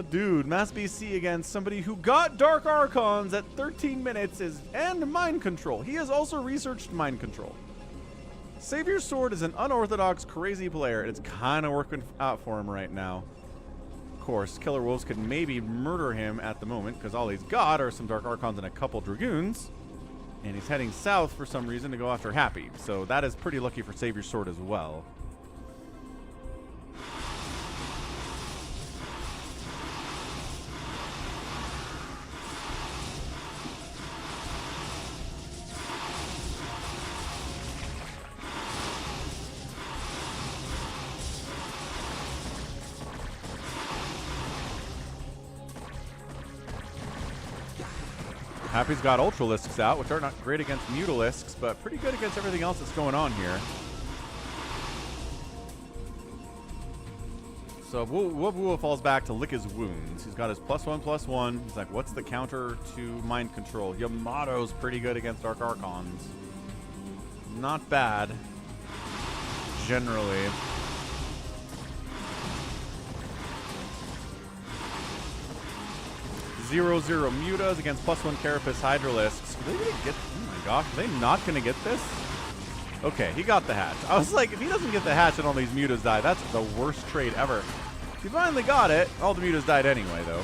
B: Dude, Mass BC against somebody who got Dark Archons at 13 minutes and mind control. He has also researched mind control. Savior Sword is an unorthodox, crazy player, and it's kind of working out for him right now. Of course, Killer Wolves could maybe murder him at the moment because all he's got are some Dark Archons and a couple Dragoons. And he's heading south for some reason to go after Happy. So that is pretty lucky for Savior Sword as well. Happy's got Ultralisks out, which are not great against Mutalisks, but pretty good against everything else that's going on here. So Wubua falls back to lick his wounds. He's got his +1/+1. He's like, what's the counter to mind control? Yamato's pretty good against Dark Archons. Not bad, generally. Zero Mutas against +1 Carapace Hydralisks. Are they gonna get? Oh my gosh, are they not gonna get this? Okay, he got the hatch. I was like, if he doesn't get the hatch and all these Mutas die, that's the worst trade ever. He finally got it. All the Mutas died anyway, though.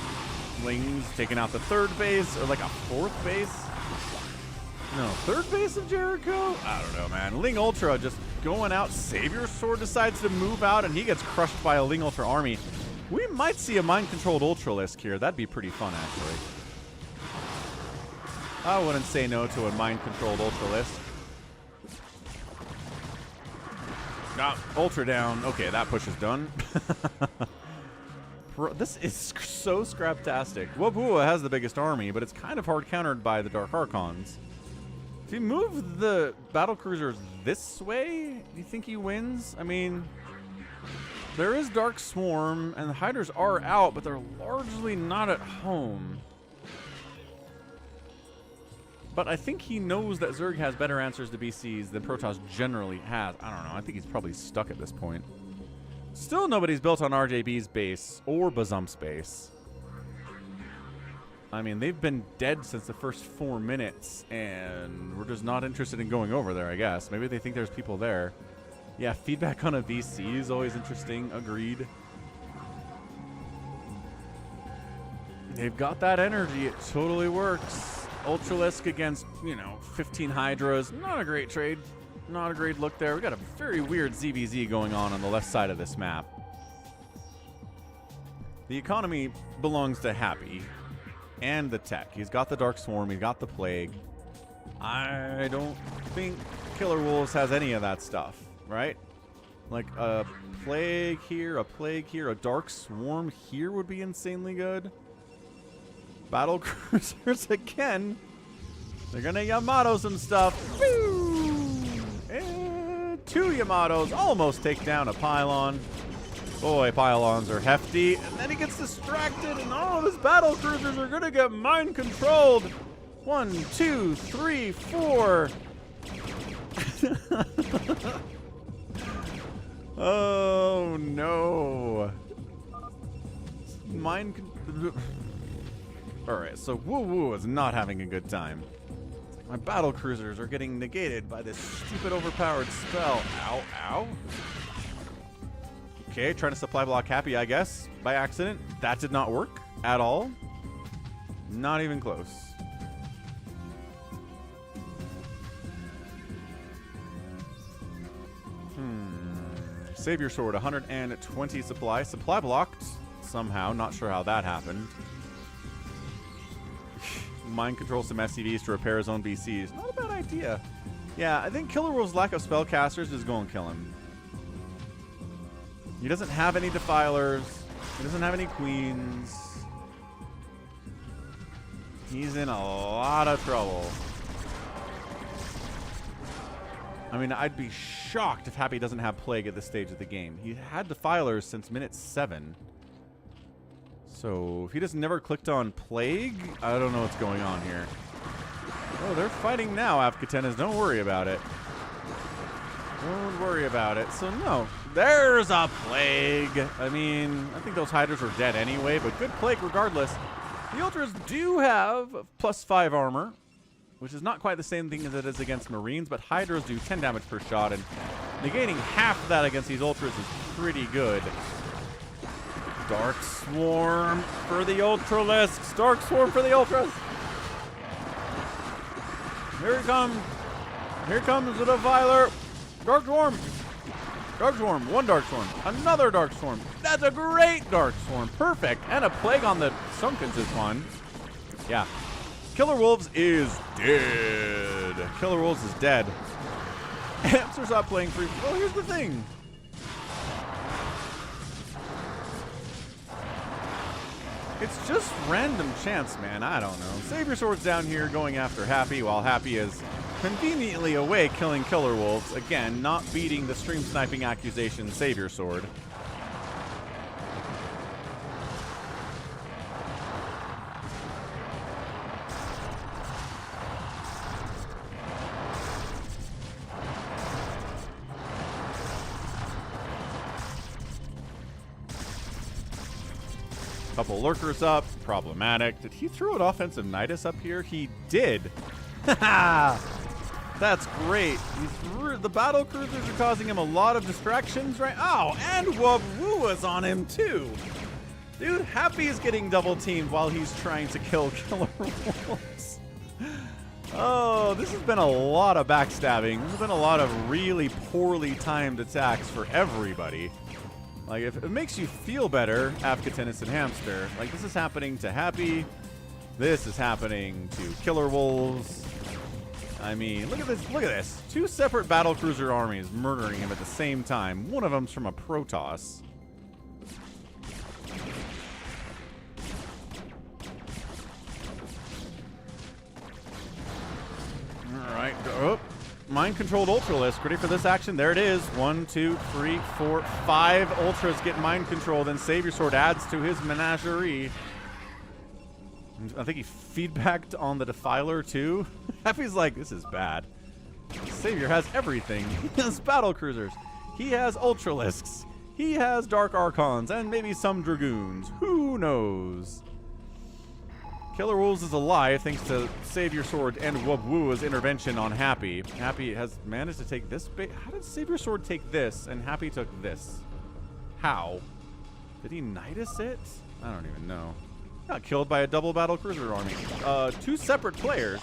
B: Ling's taking out the 3rd base, or like a 4th base. No, 3rd base of Jericho? I don't know, man. Ling Ultra just going out. Savior Sword decides to move out, and he gets crushed by a Ling Ultra army. We might see a mind-controlled Ultralisk here. That'd be pretty fun, actually. I wouldn't say no to a mind-controlled Ultralisk. Ah, Ultra down. Okay, that push is done. This is so scraptastic. Wabua has the biggest army, but it's kind of hard countered by the Dark Archons. If you move the battlecruisers this way, do you think he wins? I mean... There is Dark Swarm, and the Hydras are out, but they're largely not at home. But I think he knows that Zerg has better answers to BCs than Protoss generally has. I don't know. I think he's probably stuck at this point. Still nobody's built on RJB's base or Bazump's base. I mean, they've been dead since the first 4 minutes, and we're just not interested in going over there, I guess. Maybe they think there's people there. Yeah, feedback on a VC is always interesting. Agreed. They've got that energy. It totally works. Ultralisk against, 15 Hydras. Not a great trade. Not a great look there. We got a very weird ZVZ going on the left side of this map. The economy belongs to Happy and the tech. He's got the Dark Swarm. He's got the Plague. I don't think Killer Wolves has any of that stuff. Right? Like a Plague here, a Dark Swarm here would be insanely good. Battle Cruisers again. They're gonna Yamato some stuff. Woo! And 2 Yamatos almost take down a pylon. Boy, pylons are hefty. And then he gets distracted, and all of his battle cruisers are going to get mind controlled. 1, 2, 3, 4. Oh, no. Alright, so Woo Woo is not having a good time. My battle cruisers are getting negated by this stupid overpowered spell. Ow, ow. Okay, trying to supply block Happy, I guess, by accident. That did not work at all. Not even close. Savior Sword, 120 supply. Supply blocked somehow. Not sure how that happened. Mind control some SCVs to repair his own BCs. Not a bad idea. Yeah, I think Killer Wolf's lack of spellcasters is going to kill him. He doesn't have any Defilers. He doesn't have any Queens. He's in a lot of trouble. I mean, I'd be shocked if Happy doesn't have Plague at this stage of the game. He had Defilers since minute 7. So, if he just never clicked on Plague, I don't know what's going on here. Oh, they're fighting now, Avcatinus. Don't worry about it. Don't worry about it. So, no. There's a Plague. I mean, I think those Hydras were dead anyway, but good Plague regardless. The Ultras do have +5 armor, which is not quite the same thing as it is against Marines, but Hydras do 10 damage per shot, and negating half of that against these Ultras is pretty good. Dark Swarm for the Ultralisks. Dark Swarm for the Ultras. Here he comes. Here comes the Defiler. Dark Swarm. Dark Swarm. One Dark Swarm. Another Dark Swarm. That's a great Dark Swarm. Perfect. And a Plague on the Sunkens is fun. Yeah. Killer Wolves is dead. Killer Wolves is dead. Hamsters not playing free. Well, here's the thing. It's just random chance, man. I don't know. Savior Sword's down here going after Happy, while Happy is conveniently away killing Killer Wolves. Again, not beating the stream sniping accusation Savior Sword. Couple lurkers up, problematic. Did he throw an offensive Nidus up here? He did. That's great. The battle cruisers are causing him a lot of distractions, right? Oh, and Woo is on him too. Dude, Happy is getting double teamed while he's trying to kill Killer Wolves. Oh, this has been a lot of backstabbing. This has been a lot of really poorly timed attacks for everybody. Like, if it makes you feel better, Avcatinus and Hamster, like, this is happening to Happy. This is happening to Killer Wolves. I mean, look at this. Look at this. 2 separate battlecruiser armies murdering him at the same time. One of them's from a Protoss. All right. Oh. Mind-controlled Ultralisk. Ready for this action? There it is. 1, 2, 3, 4, 5 Ultras get mind-controlled, and Savior Sword adds to his menagerie. I think he feedbacked on the Defiler, too. Happy's like, this is bad. Savior has everything. He has battle cruisers. He has Ultralisks. He has Dark Archons, and maybe some Dragoons. Who knows? Killer Wolves is alive thanks to Savior Sword and Woo's intervention on Happy. Happy has managed to take this bait. How did Savior Sword take this and Happy took this? How? Did he Nidus it? I don't even know. Got killed by a double battle cruiser army. 2 separate players.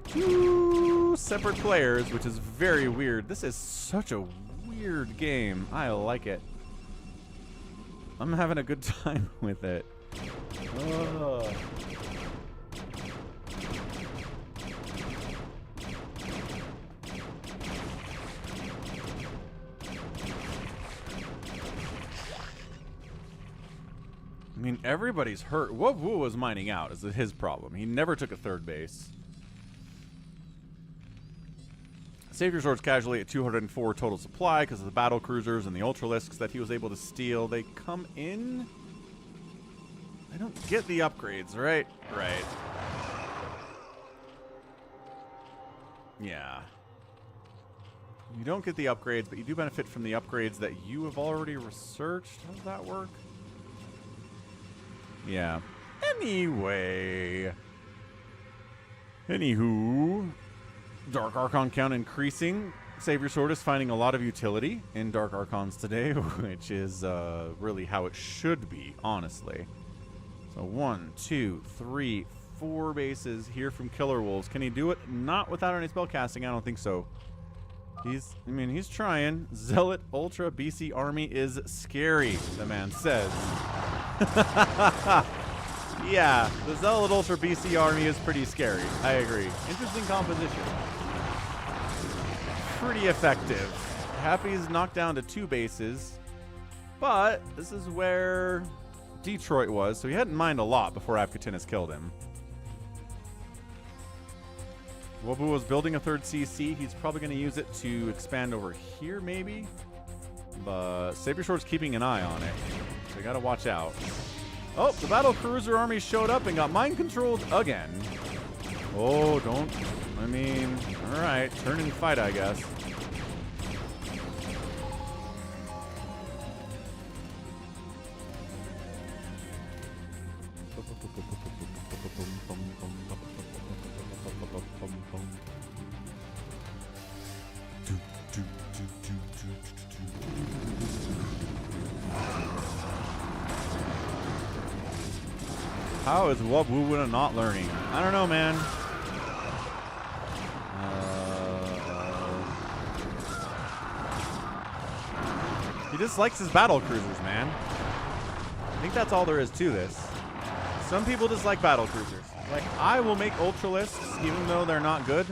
B: 2 separate players, which is very weird. This is such a weird game. I like it. I'm having a good time with it. Ugh. I mean, everybody's hurt. Woo was mining out. Is his problem. He never took a 3rd base. Savior Sword's casually at 204 total supply because of the battle cruisers and the Ultralisks that he was able to steal. They come in. I don't get the upgrades, right? Right. Yeah. You don't get the upgrades, but you do benefit from the upgrades that you have already researched. How does that work? Yeah. Anyway. Anywho. Dark Archon count increasing. Savior Sword is finding a lot of utility in Dark Archons today, which is really how it should be, honestly. So 1, 2, 3, 4 bases here from Killer Wolves. Can he do it? Not without any spell casting. I don't think so. He's trying. Zealot Ultra BC Army is scary, the man says. Yeah, the Zealot Ultra BC Army is pretty scary. I agree. Interesting composition. Pretty effective. Happy's knocked down to 2 bases, but this is where Detroit was, so he hadn't mined a lot before Avcatinus killed him. Wobu was building a 3rd CC. He's probably going to use it to expand over here, maybe. But Savior Sword's keeping an eye on it, so you got to watch out. Oh, the battle cruiser army showed up and got mind controlled again. Oh, don't. All right, turn and fight, I guess. How is Wubwoo not learning? I don't know, man. He just likes his battle cruisers, man. I think that's all there is to this. Some people just like battle cruisers. Like, I will make Ultralisks even though they're not good.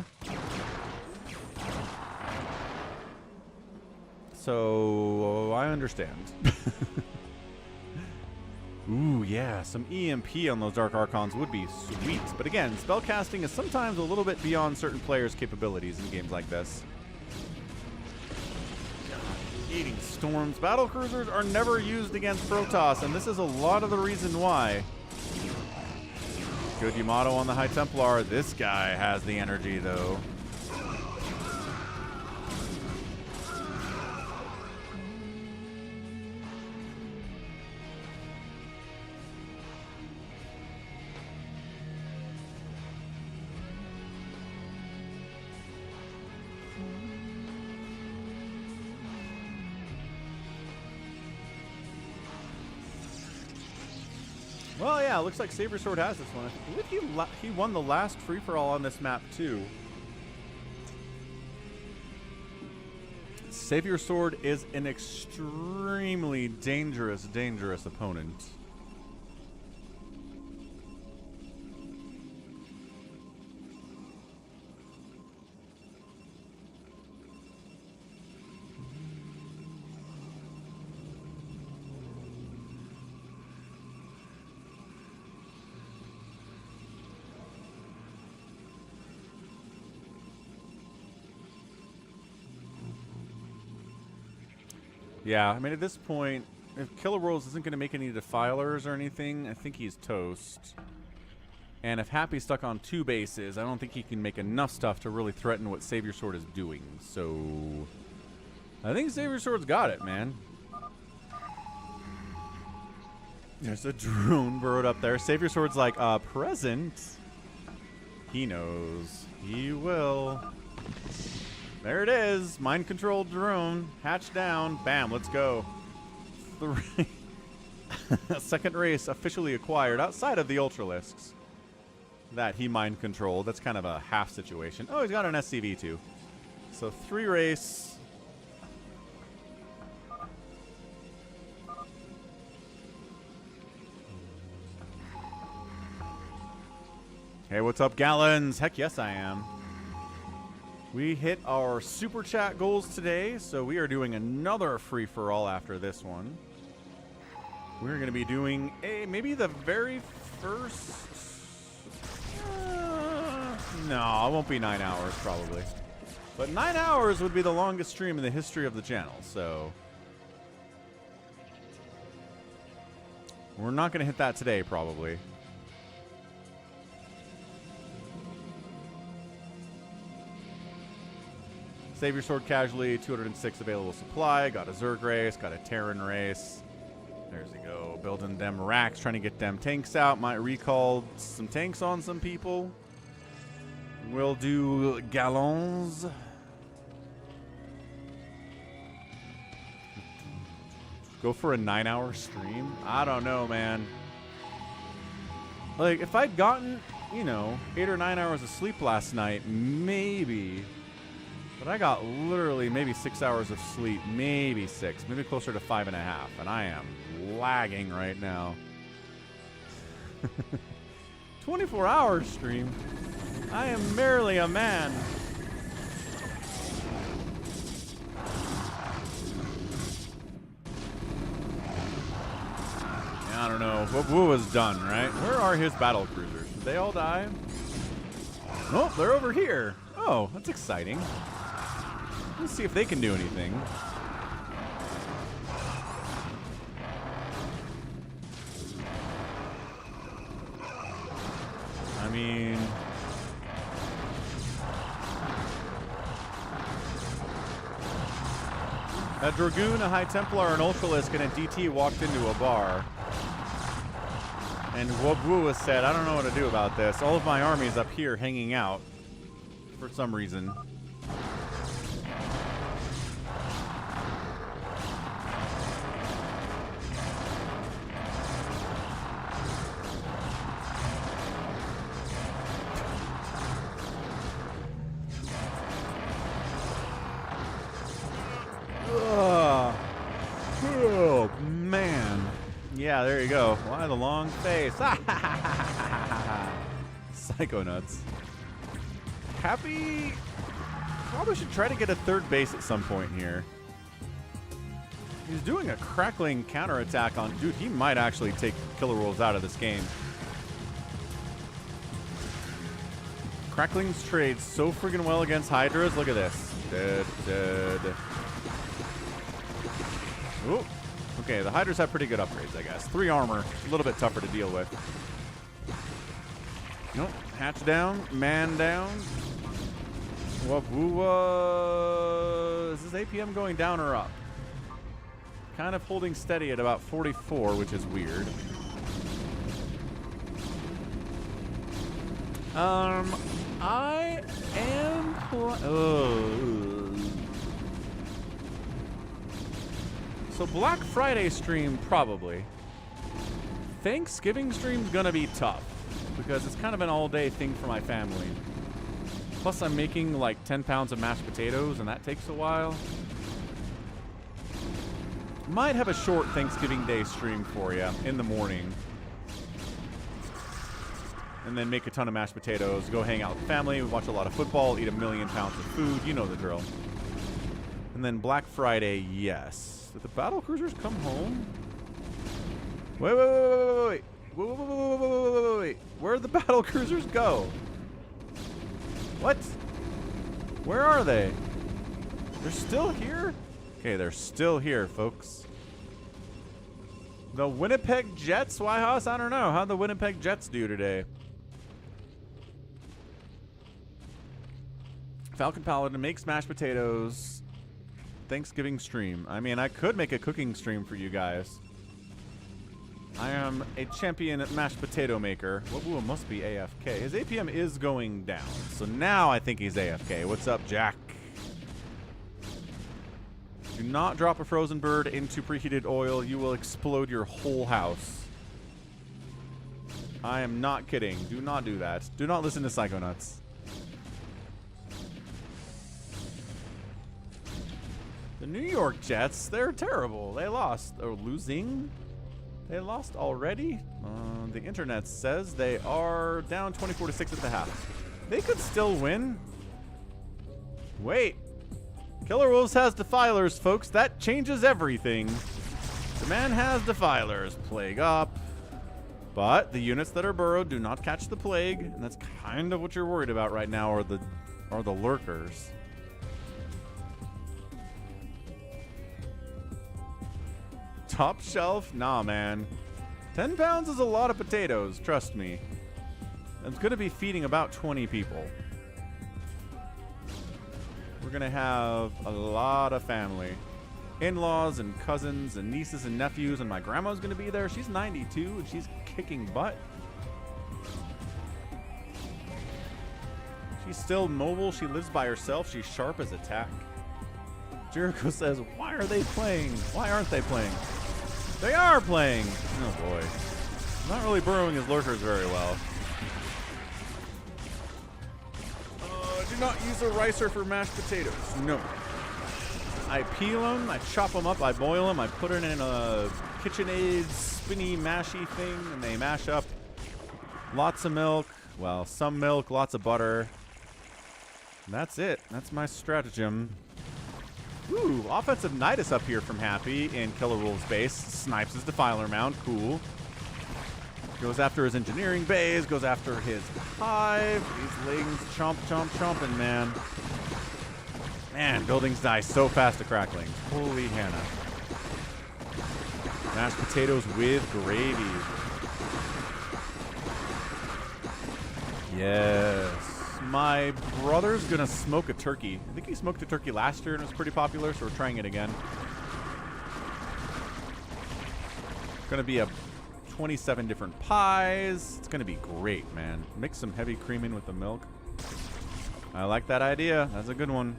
B: So, I understand. Ooh, yeah, some EMP on those Dark Archons would be sweet. But again, spellcasting is sometimes a little bit beyond certain players' capabilities in games like this. Eating storms. Battle cruisers are never used against Protoss, and this is a lot of the reason why. Good Yamato on the High Templar. This guy has the energy, though. Well, yeah, looks like Savior Sword has this one. I believe he won the last free-for-all on this map, too. Savior Sword is an extremely dangerous opponent. Yeah, I mean, at this point, if Killer Worlds isn't going to make any defilers or anything, I think he's toast. And if Happy's stuck on 2 bases, I don't think he can make enough stuff to really threaten what Savior Sword is doing. So, I think Savior Sword's got it, man. There's a drone burrowed up there. Savior Sword's like, present. He knows. He will. There it is. Mind-controlled drone. Hatch down. Bam, let's go. 3. Second race officially acquired outside of the Ultralisks that he mind-controlled. That's kind of a half situation. Oh, he's got an SCV too. So 3 race. Hey, what's up, Gallons? Heck yes, I am. We hit our super chat goals today, so we are doing another free-for-all after this one. We're going to be doing maybe the very first... no, it won't be 9 hours, probably. But 9 hours would be the longest stream in the history of the channel, so we're not going to hit that today, probably. Save your sword casually, 206 available supply. Got a Zerg race, got a Terran race. There's you go, building them racks, trying to get them tanks out. Might recall some tanks on some people. We'll do gallons. Go for a 9-hour stream? I don't know, man. Like, if I'd gotten, you know, 8 or 9 hours of sleep last night, maybe. But I got literally maybe 6 hours of sleep, maybe 6, maybe closer to 5.5, and I am lagging right now. 24-hour stream. I am merely a man. I don't know. Wu was done, right? Where are his battle cruisers? Did they all die? Oh, they're over here. Oh, that's exciting. Let's see if they can do anything. I mean, a Dragoon, a High Templar, an Ultralisk, and a DT walked into a bar. And Wobwua said, I don't know what to do about this. All of my army's up here hanging out for some reason. Oh, man. Yeah, there you go. Why the long face? Psycho nuts. Happy. Probably should try to get a third base at some point here. He's doing a crackling counterattack on. Dude, he might actually take Killer Wolves out of this game. Cracklings trade so friggin' well against Hydras. Look at this. Dead, dead. Ooh. Okay, the Hydras have pretty good upgrades, I guess. 3 armor, a little bit tougher to deal with. Nope. Hatch down, man down. Wabua. Is this APM going down or up? Kind of holding steady at about 44, which is weird. I am. So Black Friday stream, probably. Thanksgiving stream's gonna be tough because it's kind of an all-day thing for my family. Plus, I'm making like 10 pounds of mashed potatoes, and that takes a while. Might have a short Thanksgiving Day stream for you in the morning. And then make a ton of mashed potatoes, go hang out with family, watch a lot of football, eat 1,000,000 pounds of food. You know the drill. And then Black Friday, yes. Did the battle cruisers come home? Wait. Wait. Where'd the battle cruisers go? What? Where are they? They're still here? Okay, they're still here, folks. The Winnipeg Jets? Why, Haas? I don't know. How'd the Winnipeg Jets do today? Falcon Paladin makes mashed potatoes. Thanksgiving stream. I mean, I could make a cooking stream for you guys. I am a champion mashed potato maker. Wabua must be AFK. His APM is going down. So now I think he's AFK. What's up, Jack? Do not drop a frozen bird into preheated oil. You will explode your whole house. I am not kidding. Do not do that. Do not listen to Psychonauts. The New York Jets, they're terrible. They lost. Or losing? They lost already? The internet says they are down 24-6 at the half. They could still win. Wait. Killer Wolves has Defilers, folks. That changes everything. The man has Defilers. Plague up. But the units that are burrowed do not catch the plague. And that's kind of what you're worried about right now, are the lurkers. Top shelf? Nah, man. 10 pounds is a lot of potatoes, trust me. It's going to be feeding about 20 people. We're going to have a lot of family. In-laws and cousins and nieces and nephews, and my grandma's going to be there. She's 92 and she's kicking butt. She's still mobile. She lives by herself. She's sharp as a tack. Jericho says, why are they playing? Why aren't they playing? They are playing! Oh boy. Not really burrowing his lurkers very well. Do not use a ricer for mashed potatoes. No. I peel them, I chop them up, I boil them, I put it in a KitchenAid spinny mashy thing, and they mash up. Lots of milk. Well, some milk, lots of butter. And that's it. That's my stratagem. Ooh, offensive Nidus up here from Happy in Killer Wolf's base. Snipes his Defiler Mount. Cool. Goes after his engineering base. Goes after his hive. These lings chomp, chomp, chomping, man. Man, buildings die so fast to cracklings. Holy Hannah. Mashed potatoes with gravy. Yes. My brother's gonna smoke a turkey. I think he smoked a turkey last year and it was pretty popular, so we're trying it again. It's gonna be 27 different pies. It's gonna be great, man. Mix some heavy cream in with the milk. I like that idea. That's a good one.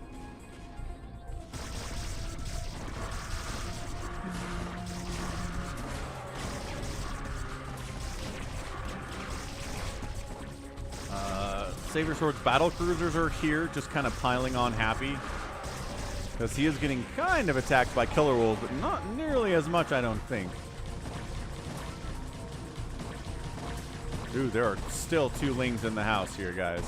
B: Savior Sword's battle cruisers are here, just kind of piling on Happy. Because he is getting kind of attacked by Killer Wolves, but not nearly as much, I don't think. Dude, there are still 2 lings in the house here, guys.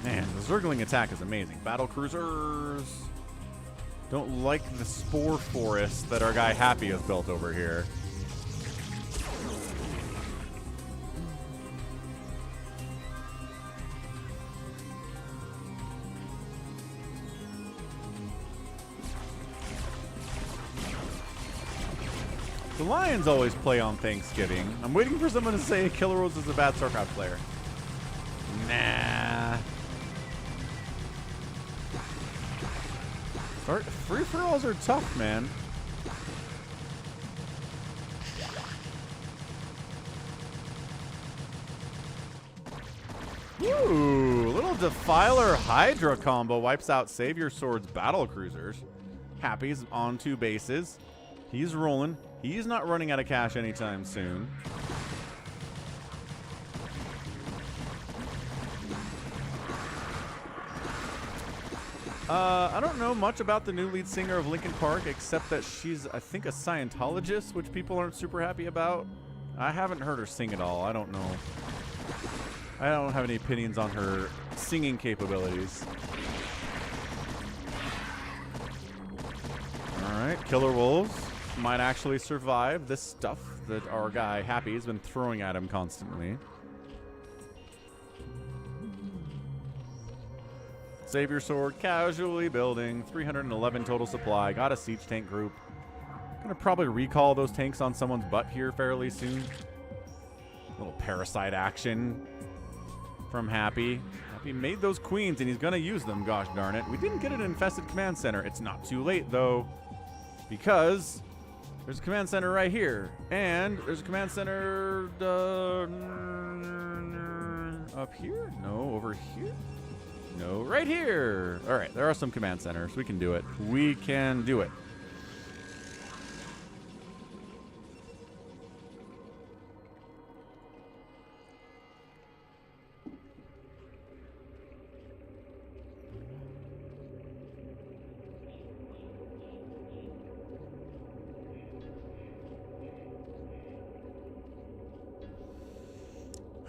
B: Man, the Zergling attack is amazing. Battle cruisers. Don't like the spore forest that our guy Happy has built over here. The Lions always play on Thanksgiving. I'm waiting for someone to say Killer Rose is a bad StarCraft player. Nah. Free-for-alls are tough, man. Ooh, little Defiler Hydra combo wipes out Savior Sword's battle cruisers. Happy's on 2 bases. He's rolling. He's not running out of cash anytime soon. I don't know much about the new lead singer of Linkin Park, except that she's, I think, a Scientologist, which people aren't super happy about. I haven't heard her sing at all. I don't know. I don't have any opinions on her singing capabilities. Alright, Killer Wolves might actually survive this stuff that our guy Happy has been throwing at him constantly. Savior Sword casually building. 311 total supply. Got a siege tank group. Gonna probably recall those tanks on someone's butt here fairly soon. Little parasite action from Happy. Happy made those queens and he's gonna use them, gosh darn it. We didn't get an infested command center. It's not too late though, because there's a command center right here. And there's a command center up here? No, over here? No, right here. All right, there are some command centers. We can do it. We can do it.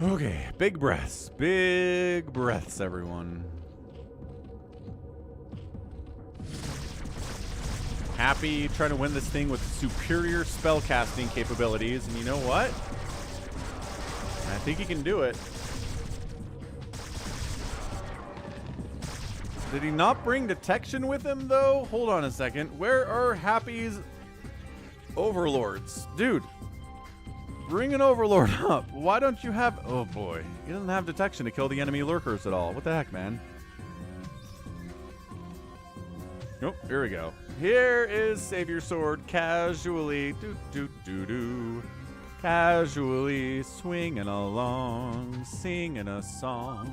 B: Okay, big breaths. Big breaths, everyone. Happy trying to win this thing with superior spellcasting capabilities, and you know what? I think he can do it. Did he not bring detection with him, though? Hold on a second. Where are Happy's overlords? Dude, bring an overlord up. Why don't you have... Oh, boy. He doesn't have detection to kill the enemy lurkers at all. What the heck, man? Nope, here we go. Here is Savior Sword casually, casually swinging along, singing a song.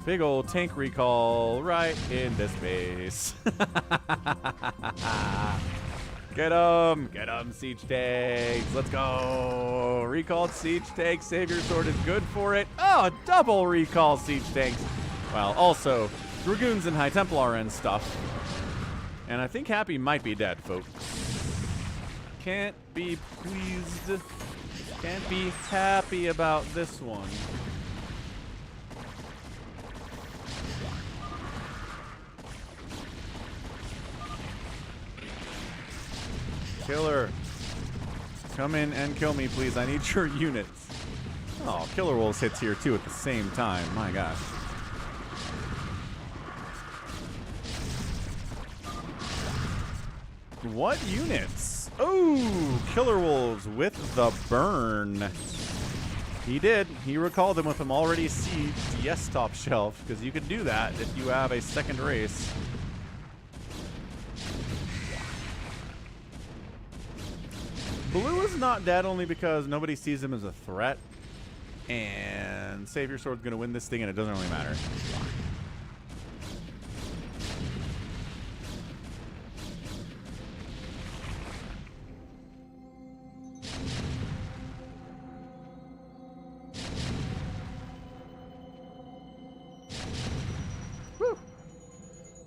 B: Big old tank recall right into space. Get 'em, siege tanks. Let's go. Recalled siege tank. Savior Sword is good for it. Oh, double recall siege tanks. Well, also Dragoons and High Templar and stuff. And I think Happy might be dead, folks. Can't be pleased. Can't be happy about this one. Killer, come in and kill me, please. I need your units. Oh, Killer Wolves hits here, too, at the same time. My gosh. What units? Oh, Killer Wolves with the burn. He did. He recalled them with them already sieged. Yes, top shelf, because you can do that if you have a second race. Blue is not dead only because nobody sees him as a threat. And Savior Sword's going to win this thing, and it doesn't really matter.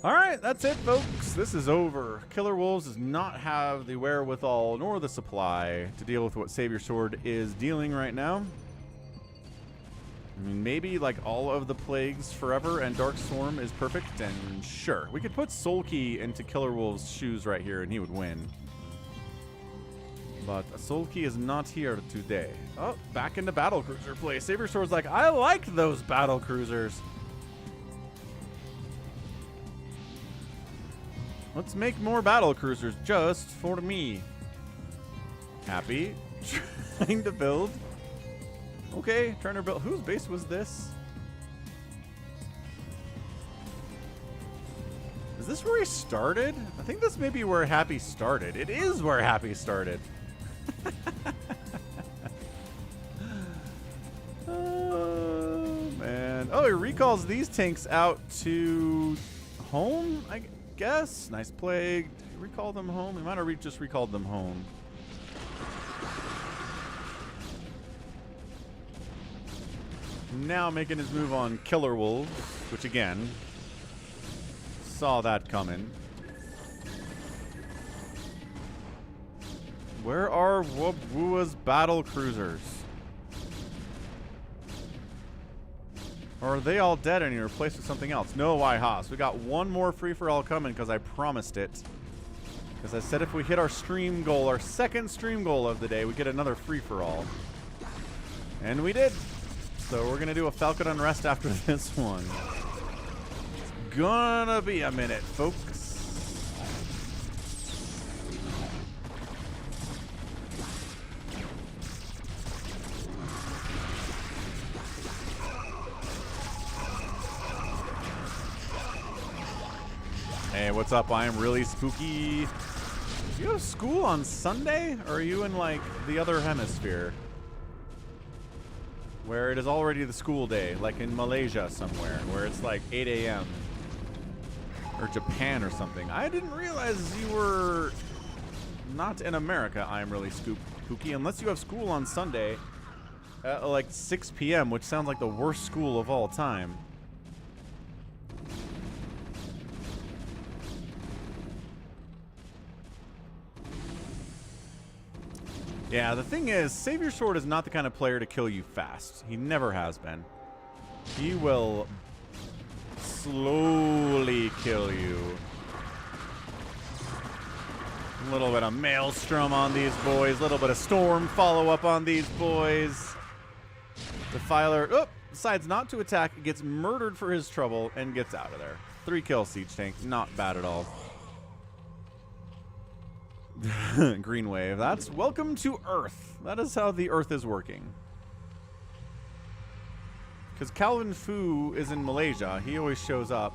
B: Alright, that's it, folks. This is over. Killer Wolves does not have the wherewithal nor the supply to deal with what Savior Sword is dealing right now. I mean, maybe like all of the plagues forever and Dark Storm is perfect, and sure. We could put Soul Key into Killer Wolves' shoes right here and he would win. But Soul Key is not here today. Oh, back into Battle Cruiser play. Savior Sword's like, I like those Battle Cruisers. Let's make more battle cruisers just for me. Happy. Trying to build. Okay, trying to build. Whose base was this? Is this where he started? I think this may be where Happy started. It is where Happy started. Oh, man. Oh, he recalls these tanks out to home, I guess. Nice plague. Did he recall them home? He might have just recalled them home. Now making his move on Killer Wolves, which again, saw that coming. Where are Wubwua's battle cruisers? Or are they all dead and you replaced with something else? No, Haas. We got one more free-for-all coming because I promised it. Because I said if we hit our stream goal, our second stream goal of the day, we get another free-for-all. And we did. So we're going to do a Falcon Unrest after this one. It's gonna be a minute, folks. Hey, what's up? I am really spooky. Do you have school on Sunday? Or are you in, like, the other hemisphere? Where it is already the school day, like in Malaysia somewhere, where it's like 8 a.m. Or Japan or something. I didn't realize you were not in America. I am really spooky. Unless you have school on Sunday at like 6 p.m., which sounds like the worst school of all time. Yeah, the thing is, Savior Sword is not the kind of player to kill you fast. He never has been. He will slowly kill you. A little bit of Maelstrom on these boys. A little bit of Storm follow-up on these boys. Defiler decides not to attack, gets murdered for his trouble, and gets out of there. 3 kill siege tank. Not bad at all. Green wave. That's welcome to Earth. That is how the Earth is working. Because Calvin Fu is in Malaysia. He always shows up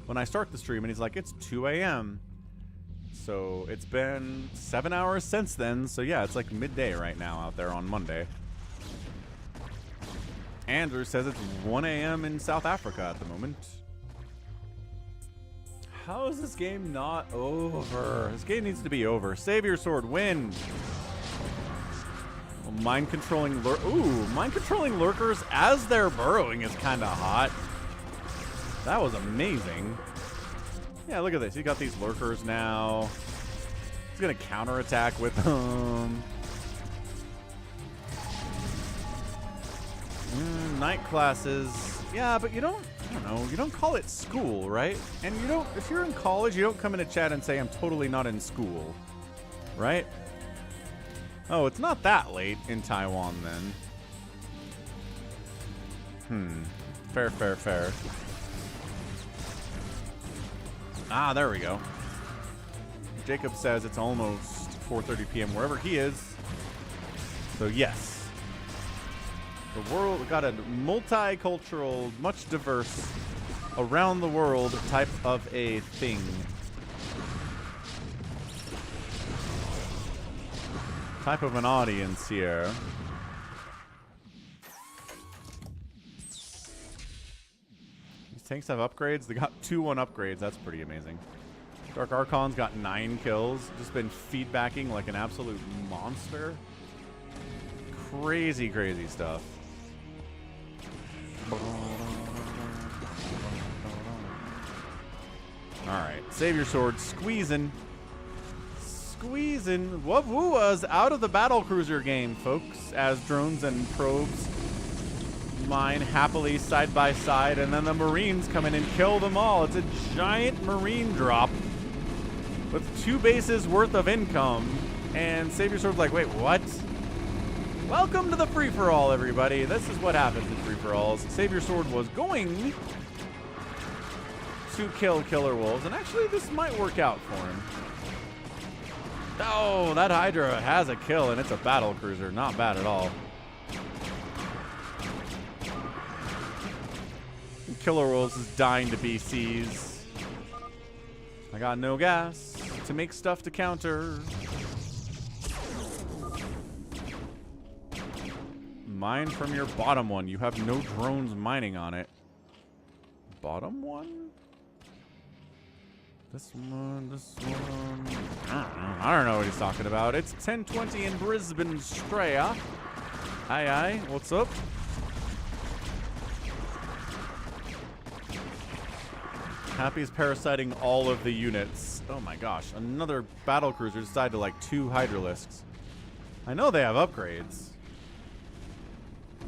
B: when I start the stream, and he's like, it's 2 a.m. So it's been 7 hours since then. So yeah, it's like midday right now out there on Monday. Andrew says it's 1 a.m. in South Africa at the moment. How is this game not over? This game needs to be over. Save your sword. Win. Well, mind controlling lurkers as they're burrowing is kind of hot. That was amazing. Yeah, look at this. You got these lurkers now. He's gonna counterattack with them. Night classes. Yeah, but you don't call it school, right? And you don't, if you're in college, you don't come into chat and say, I'm totally not in school, right? Oh, it's not that late in Taiwan then. Fair, fair, fair. Ah, there we go. Jacob says it's almost 4:30 p.m. wherever he is. So yes. The world got a multicultural, much diverse, around the world type of a thing. Type of an audience here. These tanks have upgrades. They got 2-1 upgrades. That's pretty amazing. Dark Archon's got 9 kills. Just been feedbacking like an absolute monster. Crazy, crazy stuff. Alright, save your sword. Squeezing. Squeezing. Wubwua's out of the battle cruiser game, folks, as drones and probes mine happily side by side, and then the Marines come in and kill them all. It's a giant Marine drop with 2 bases worth of income. And Save Your Sword's like, wait, what? Welcome to the free-for-all, everybody. This is what happens in free-for-alls. Save Your Sword was going to kill Killer Wolves, and actually this might work out for him. Oh, that Hydra has a kill, and it's a battle cruiser. Not bad at all. Killer Wolves is dying to BCs. I got no gas to make stuff to counter. Mine from your bottom one. You have no drones mining on it. Bottom one? This one, this one. I don't know what he's talking about. It's 10:20 in Brisbane, Australia. Aye, what's up? Happy's parasiting all of the units. Oh my gosh, another battle cruiser decided to like 2 Hydralisks. I know they have upgrades.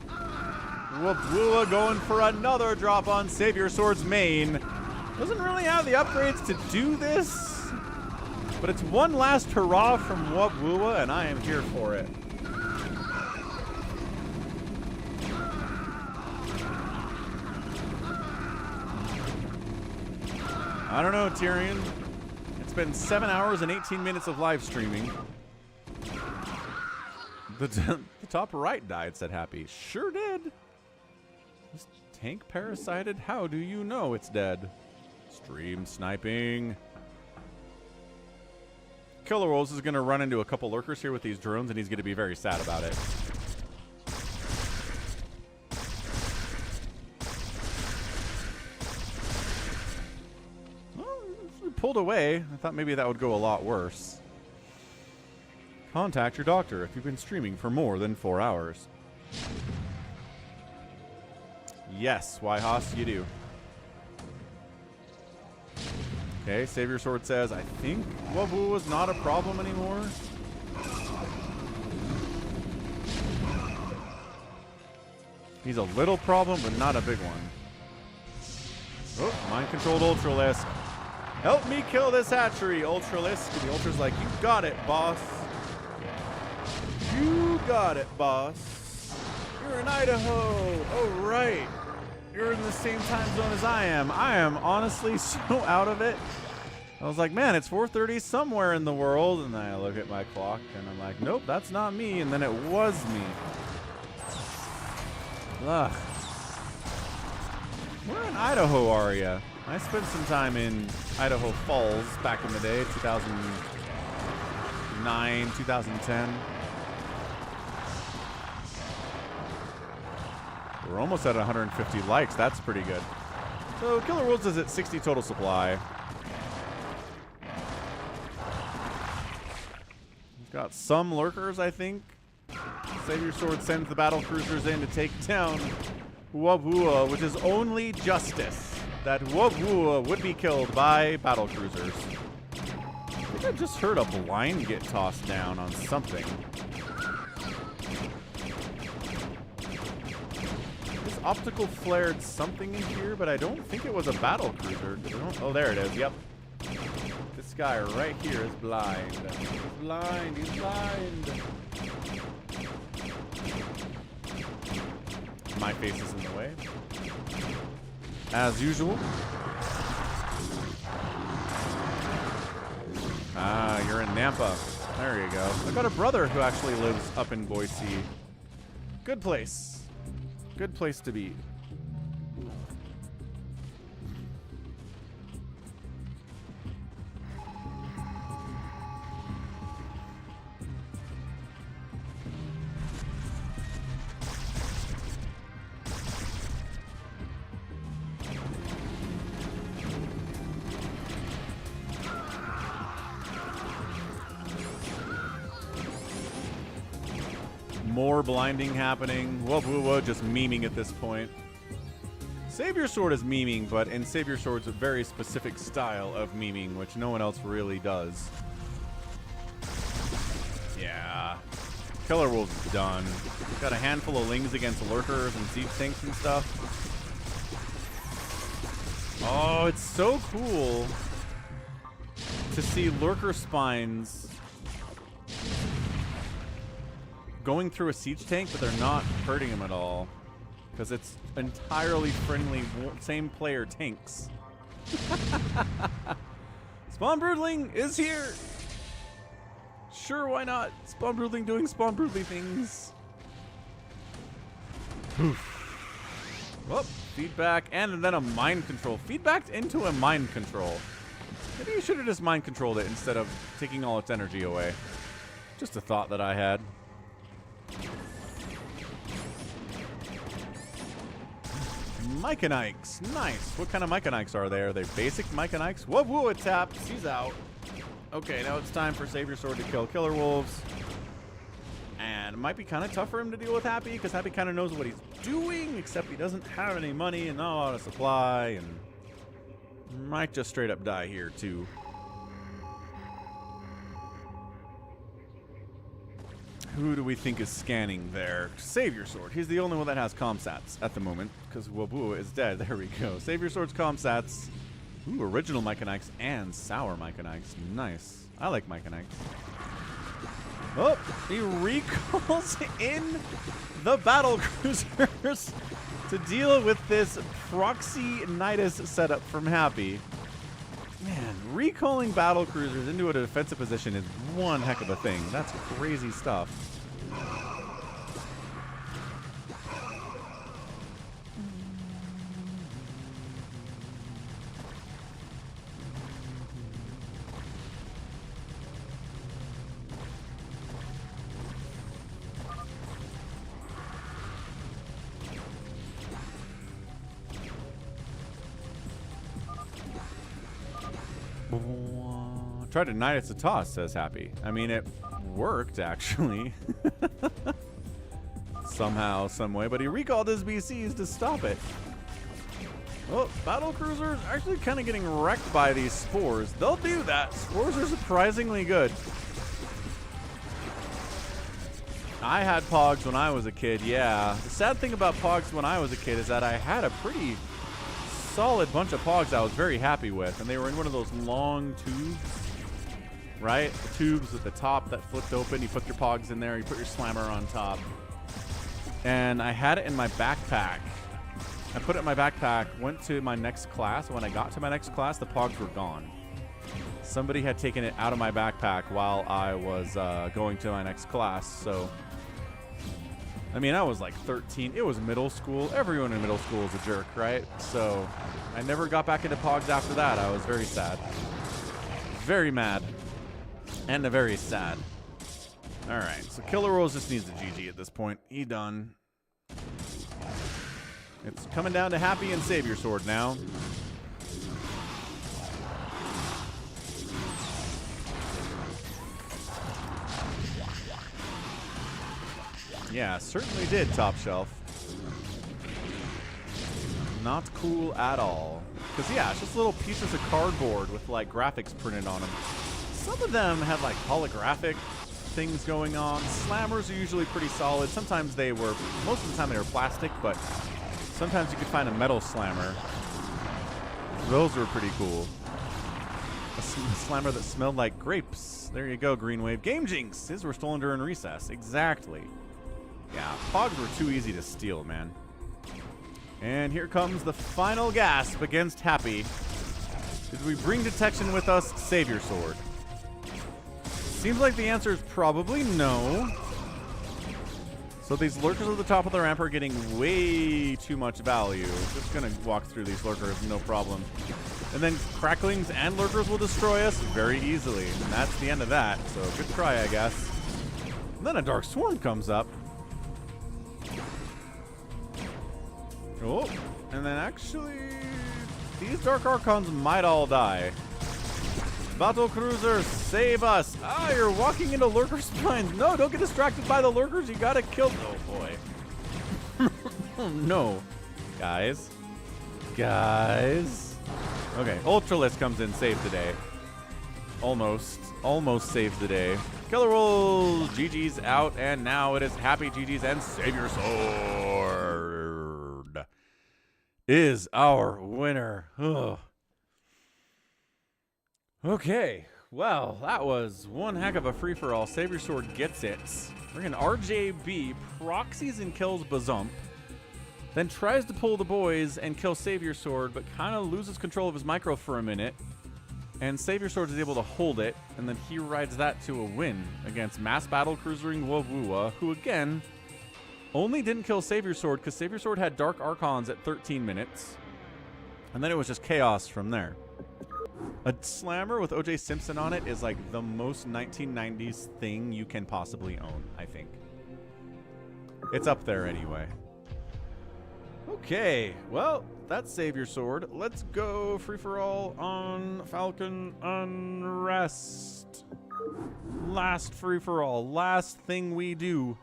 B: Wubwua going for another drop on Save Your Sword's main. Doesn't really have the upgrades to do this, but it's one last hurrah from Wubwua, and I am here for it. I don't know, Tyrion. It's been 7 hours and 18 minutes of live streaming. The top right died, said Happy. Sure did. This tank parasited? How do you know it's dead? Stream sniping. Killer Wolves is going to run into a couple lurkers here with these drones, and he's going to be very sad about it. Well, we pulled away. I thought maybe that would go a lot worse. Contact your doctor if you've been streaming for more than 4 hours. Yes, Wyhos, you do. Okay, Save Your Sword says, I think Wubwua was not a problem anymore. He's a little problem, but not a big one. Oh, mind-controlled Ultralisk. Help me kill this hatchery, Ultralisk. And the Ultra's like, you got it, boss. You got it, boss. You're in Idaho. Oh, right. You're in the same time zone as I am. I am honestly so out of it. I was like, man, it's 4:30 somewhere in the world. And then I look at my clock and I'm like, nope, that's not me. And then it was me. Ugh. Where in Idaho are you? I spent some time in Idaho Falls back in the day, 2009, 2010. We're almost at 150 likes. That's pretty good. So Killer Wolves is at 60 total supply. He's got some lurkers, I think. Savior Sword sends the battle cruisers in to take down Wabua, which is only justice that Wabua would be killed by battle cruisers. I think I just heard a blind get tossed down on something. This optical flared something in here, but I don't think it was a battle cruiser. Oh, there it is. Yep. This guy right here is blind. He's blind. He's blind. My face is in the way. As usual. Ah, you're in Nampa. There you go. I've got a brother who actually lives up in Boise. Good place. Good place to be. More blinding happening. Whoa, just memeing at this point. Savior Sword is memeing, but in Savior Sword's a very specific style of memeing, which no one else really does. Yeah. Killer Wolves is done. Got a handful of lings against lurkers and siege tanks and stuff. Oh, it's so cool to see lurker spines going through a siege tank, but they're not hurting him at all because it's entirely friendly same player tanks. Spawn Broodling is here. Sure, why not? Spawn Broodling doing Spawn Broodly things. Whoop, feedback and then a mind control. Feedbacked into a mind control. Maybe you should have just mind controlled it instead of taking all its energy away. Just a thought that I had. Myconikes. Nice. What kind of Myconikes are there? Are they basic Myconikes? Whoa, it taps. He's out. Okay, now it's time for Savior Sword to kill Killer Wolves. And it might be kind of tough for him to deal with Happy, because Happy kind of knows what he's doing, except he doesn't have any money and not a lot of supply, and might just straight up die here, too. Who do we think is scanning there? Savior Sword. He's the only one that has comsats at the moment, because Wabua is dead. There we go. Savior Sword's comsats. Ooh, original Myconikes and sour Myconikes. Nice. I like Myconikes. Oh, he recalls in the battle cruisers to deal with this proxy Nidus setup from Happy. Man, recalling battle cruisers into a defensive position is one heck of a thing. That's crazy stuff. Tried to knight it's a toss, says Happy. I mean, it worked, actually. Somehow, some way, but he recalled his BCs to stop it. Oh, battle cruisers actually kind of getting wrecked by these spores. They'll do that. Spores are surprisingly good. I had Pogs when I was a kid, yeah. The sad thing about Pogs when I was a kid is that I had a pretty solid bunch of Pogs I was very happy with, and they were in one of those long tubes, right? The tubes at the top that flipped open. You put your Pogs in there, you put your Slammer on top. And I had it in my backpack. I put it in my backpack, went to my next class. When I got to my next class, the pogs were gone. Somebody had taken it out of my backpack while I was going to my next class. So, I mean, I was like 13. It was middle school. Everyone in middle school is a jerk, right? So, I never got back into pogs after that. I was very sad. Very mad. And very sad. Alright, so Killer Rose just needs a GG at this point. He done. It's coming down to Happy and Savior Sword now. Yeah, certainly did, Top Shelf. Not cool at all. Because, yeah, it's just little pieces of cardboard with, like, graphics printed on them. Some of them have, like, holographic things going on. Slammers are usually pretty solid. Sometimes they were, most of the time they were plastic, but sometimes you could find a metal slammer. Those were pretty cool. A slammer that smelled like grapes. There you go, Green Wave. Game Jinx! His were stolen during recess. Exactly. Yeah, pogs were too easy to steal, man. And here comes the final gasp against Happy. Did we bring detection with us? Savior Sword. Seems like the answer is probably no. So these lurkers at the top of the ramp are getting way too much value. Just gonna walk through these lurkers, no problem. And then cracklings and lurkers will destroy us very easily. And that's the end of that. So good try, I guess. And then a Dark Swarm comes up. Oh, and then actually, these Dark Archons might all die. Battle Cruiser, save us! Ah, you're walking into lurker spines. No, don't get distracted by the lurkers. You gotta kill. Oh boy. Oh no, guys. Okay, Ultralisk comes in, save the day. Almost saved the day. Killer Wolves, GG's out, and now it is Happy GG's and Savior Sword is our winner. Ugh. Okay, well, that was one heck of a free-for-all. Savior Sword gets it. Friggin' RJB proxies and kills Bazump, then tries to pull the boys and kill Savior Sword, but kind of loses control of his micro for a minute. And Savior Sword is able to hold it, and then he rides that to a win against Mass Battle Cruisering Wawua, who again only didn't kill Savior Sword because Savior Sword had Dark Archons at 13 minutes. And then it was just chaos from there. A slammer with OJ Simpson on it is like the most 1990s thing you can possibly own, I think. It's up there anyway. Okay, well, that's Savior Sword. Let's go free-for-all on Falcon Unrest. Last free-for-all, last thing we do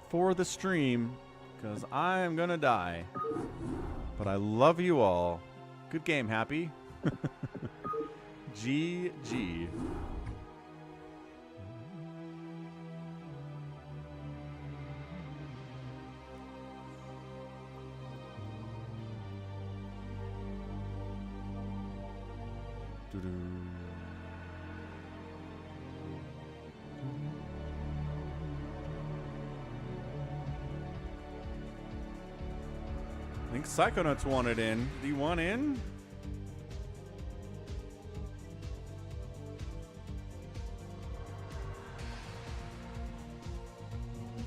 B: for the stream, because I am gonna die. But I love you all. Good game, Happy. GG. I think Psychonauts wanted in. Do you want in?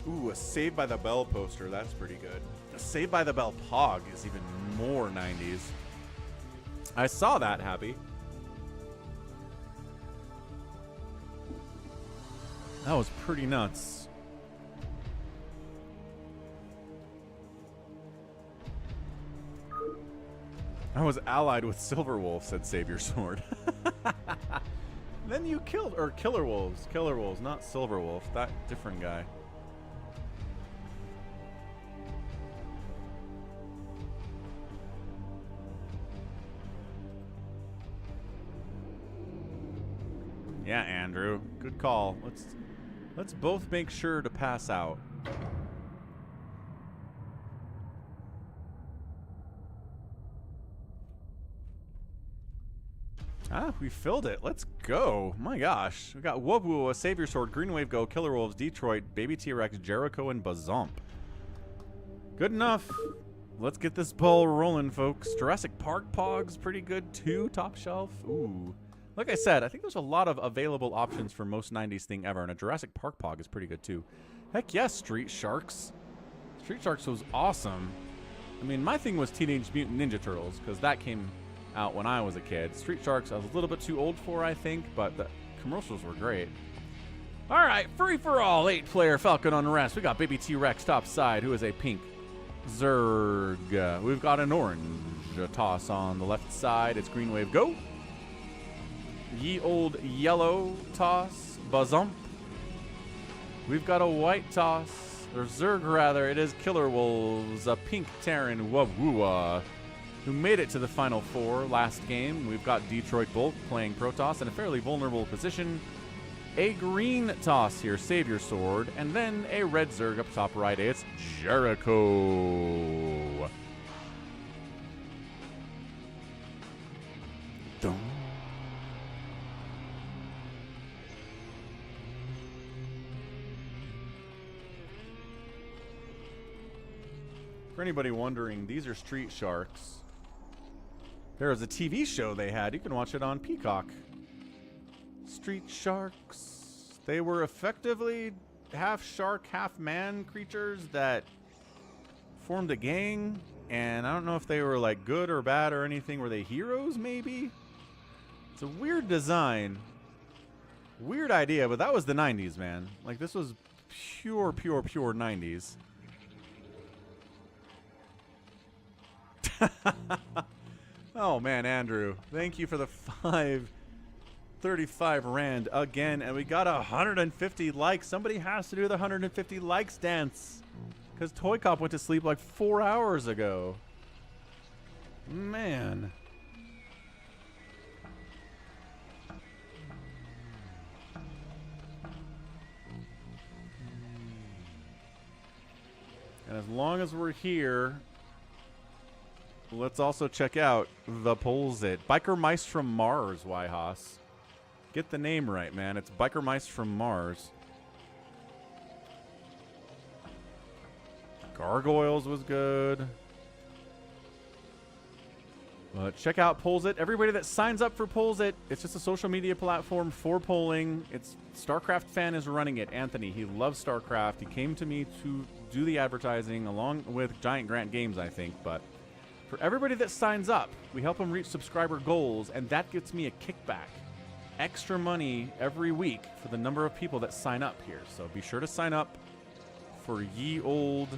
B: Ooh, a Saved by the Bell poster. That's pretty good. A Saved by the Bell Pog is even more 90s. I saw that, Happy. That was pretty nuts. I was allied with Silverwolf, said Savior Sword. Then you killed, or Killer Wolves. Killer Wolves, not Silverwolf. That different guy. Yeah, Andrew. Good call. Let's both make sure to pass out. Ah, we filled it. Let's go. My gosh. We got Wobwu, a Savior Sword, Green Wave Go, Killer Wolves, Detroit, Baby T-Rex, Jericho, and Bazump. Good enough. Let's get this ball rolling, folks. Jurassic Park Pog's pretty good too, top shelf. Ooh. Like I said, I think there's a lot of available options for most 90s thing ever, and a Jurassic Park Pog is pretty good too. Heck yes, Street Sharks. Street Sharks was awesome. I mean, my thing was Teenage Mutant Ninja Turtles, because that came out when I was a kid. Street Sharks I was a little bit too old for, I think, but the commercials were great. Alright, free for all, 8-player Falcon Unrest. We got Baby T-Rex topside, who is a pink Zerg. We've got an orange toss on the left side. It's Green Wave Go. Ye old yellow toss, Bazump. We've got a white toss, or Zerg rather. It is Killer Wolves, a pink Terran Wawua, who made it to the Final Four last game. We've got Detroit Bolt playing Protoss in a fairly vulnerable position. A green toss here, Save Your Sword, and then a red Zerg up top right. It's Jericho. Dum. For anybody wondering, these are Street Sharks. There was a TV show they had. You can watch it on Peacock. Street Sharks. They were effectively half shark, half man creatures that formed a gang. And I don't know if they were like good or bad or anything. Were they heroes maybe? It's a weird design. Weird idea, but that was the 90s, man. Like this was pure 90s. Oh man, Andrew, thank you for the 535 rand again, and we got 150 likes. Somebody has to do the 150 likes dance, because Toy Cop went to sleep like 4 hours ago. Man. And as long as we're here, let's also check out the Pollzit. Biker Mice from Mars, Wyhas. Get the name right, man. It's Biker Mice from Mars. Gargoyles was good. Check out Pollzit. Everybody that signs up for Pollzit, it's just a social media platform for polling. It's StarCraft fan is running it. Anthony, he loves StarCraft. He came to me to do the advertising along with Giant Grant Games, I think, but for everybody that signs up, we help them reach subscriber goals, and that gets me a kickback. Extra money every week for the number of people that sign up here. So be sure to sign up for ye old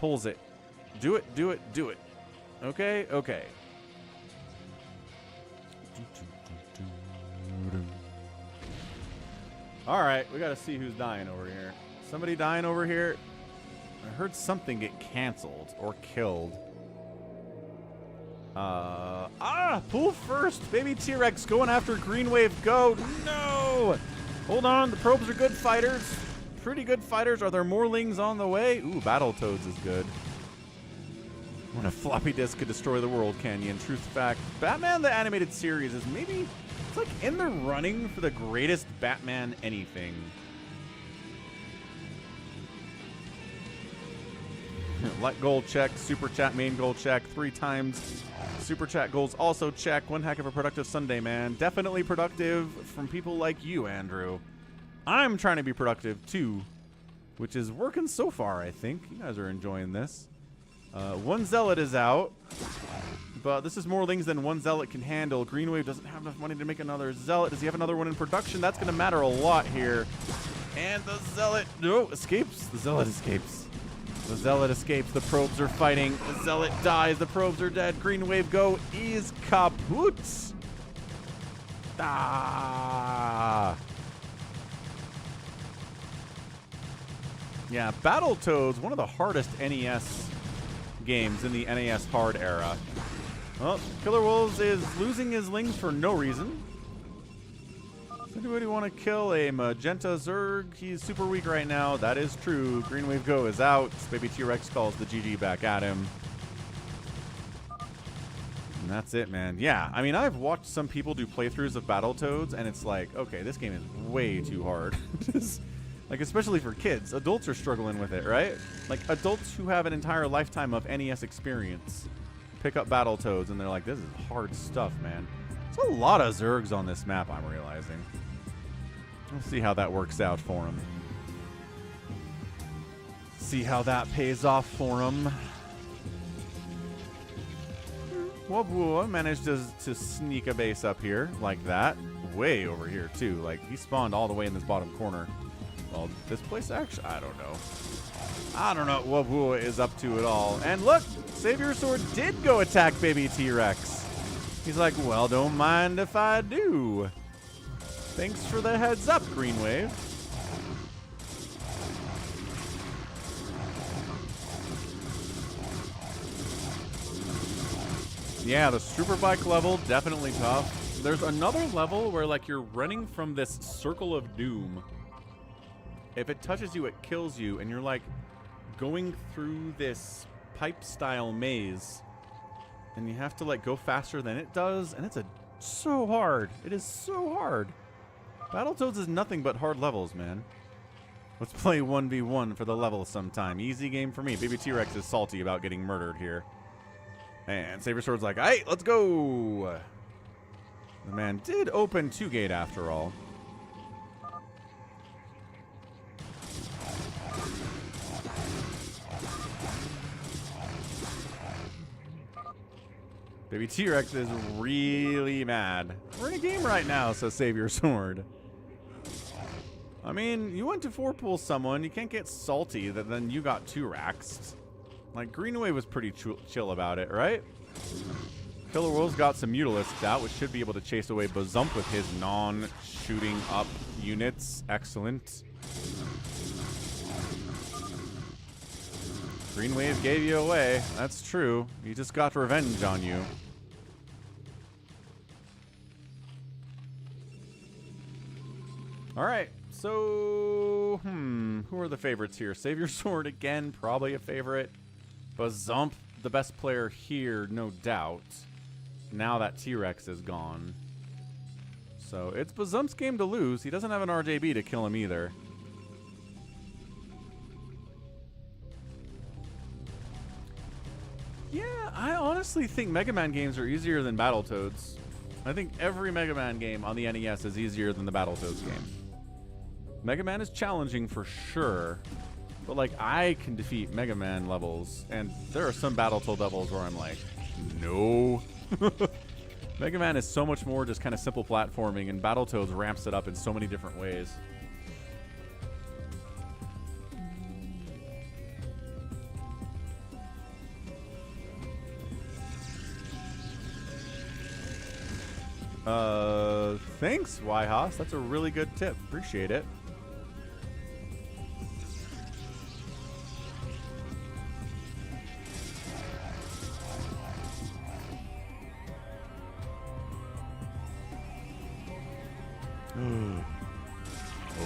B: Pollzit. Do it, do it, do it. Okay? Okay. Alright, we gotta see who's dying over here. Somebody dying over here? I heard something get canceled or killed. Pool first. Baby T-Rex going after Green Wave Go. No! Hold on, the probes are good fighters. Pretty good fighters. Are there more lings on the way? Ooh, Battletoads is good. When a floppy disk could destroy the world, can you? In truth fact, Batman the Animated Series is maybe, it's like in the running for the greatest Batman anything. Let gold check, super chat main goal check 3 times. Super chat goals also check. One heck of a productive Sunday, man. Definitely productive from people like you, Andrew. I'm trying to be productive too, which is working so far, I think. You guys are enjoying this. One Zealot is out, but this is more lings than one Zealot can handle. Green Wave doesn't have enough money to make another Zealot. Does he have another one in production? That's going to matter a lot here. And the Zealot, no, escapes. The Zealot escapes. The Zealot escapes. The probes are fighting. The Zealot dies. The probes are dead. Green Wave Go is kaput. Ah. Yeah, Battletoads, one of the hardest NES games in the NES hard era. Well, Killer Wolves is losing his lings for no reason. Does anybody want to kill a Magenta Zerg? He's super weak right now. That is true. Green Wave Go is out. Baby T-Rex calls the GG back at him. And that's it, man. Yeah, I mean, I've watched some people do playthroughs of Battletoads, and it's like, okay, this game is way too hard. Like, especially for kids. Adults are struggling with it, right? Like, adults who have an entire lifetime of NES experience pick up Battletoads, and they're like, this is hard stuff, man. There's a lot of Zergs on this map, I'm realizing. We'll see how that works out for him. See how that pays off for him. Wobwua managed to sneak a base up here like that. Way over here, too. Like, he spawned all the way in this bottom corner. Well, this place actually, I don't know. I don't know what Wobwua is up to at all. And look, Savior Sword did go attack baby T-Rex. He's like, well, don't mind if I do. Thanks for the heads up, Green Wave. Yeah, the Superbike level, definitely tough. There's another level where, like, you're running from this circle of doom. If it touches you, it kills you, and you're, like, going through this pipe-style maze, and you have to, like, go faster than it does, and it's so hard. It is so hard. Battletoads is nothing but hard levels, man. Let's play 1v1 for the level sometime. Easy game for me. Baby T-Rex is salty about getting murdered here. And Saber Sword's like, hey, let's go. The man did open 2-gate after all. Baby T-Rex is really mad. We're in a game right now, says Savior Sword. I mean, you went to 4-pool someone. You can't get salty that then you got 2 racks. Like, Greenway was pretty chill about it, right? Killer Wolves got some Mutalisks out, which should be able to chase away Bazump with his non-shooting up units. Excellent. Green Wave gave you away. That's true. He just got revenge on you. All right. So, who are the favorites here? Savior Sword again, probably a favorite. Bazump, the best player here, no doubt. Now that T-Rex is gone. So, it's Bazump's game to lose. He doesn't have an RJB to kill him either. Yeah, I honestly think Mega Man games are easier than Battletoads. I think every Mega Man game on the NES is easier than the Battletoads game. Mega Man is challenging for sure, but like I can defeat Mega Man levels, and there are some Battletoad levels where I'm like, no. Mega Man is so much more just kind of simple platforming, and Battletoads ramps it up in so many different ways. Thanks, Yhaas. That's a really good tip. Appreciate it.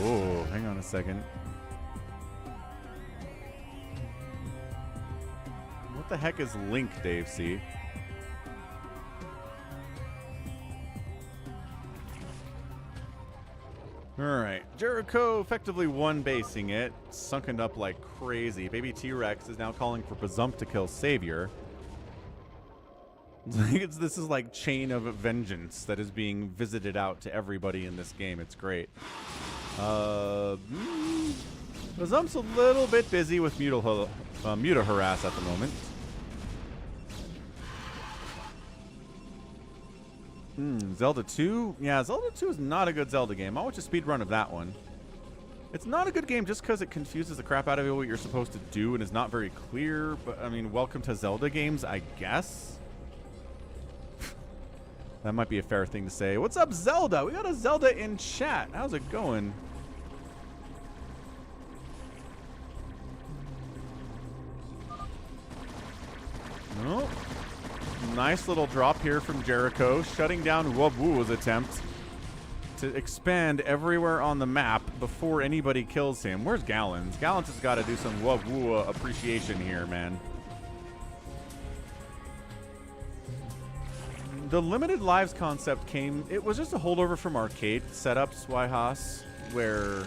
B: Oh, hang on a second. What the heck is Link, Dave C? Alright, Jericho effectively one-basing it, sunken up like crazy. Baby T-Rex is now calling for Bazump to kill Savior. This is like chain of vengeance that is being visited out to everybody in this game. It's great. Bazump's a little bit busy with Muta-Harass at the moment. Zelda 2? Yeah, Zelda 2 is not a good Zelda game. I'll watch a speedrun of that one. It's not a good game just because it confuses the crap out of you what you're supposed to do and is not very clear. But, I mean, welcome to Zelda games, I guess. That might be a fair thing to say. What's up, Zelda? We got a Zelda in chat. How's it going? Oh. Nice little drop here from Jericho, shutting down Wobwua's attempt to expand everywhere on the map before anybody kills him. Where's Gallons? Gallons has got to do some Wobwua appreciation here, man. The limited lives concept came, it was just a holdover from arcade setups, Yhaas, where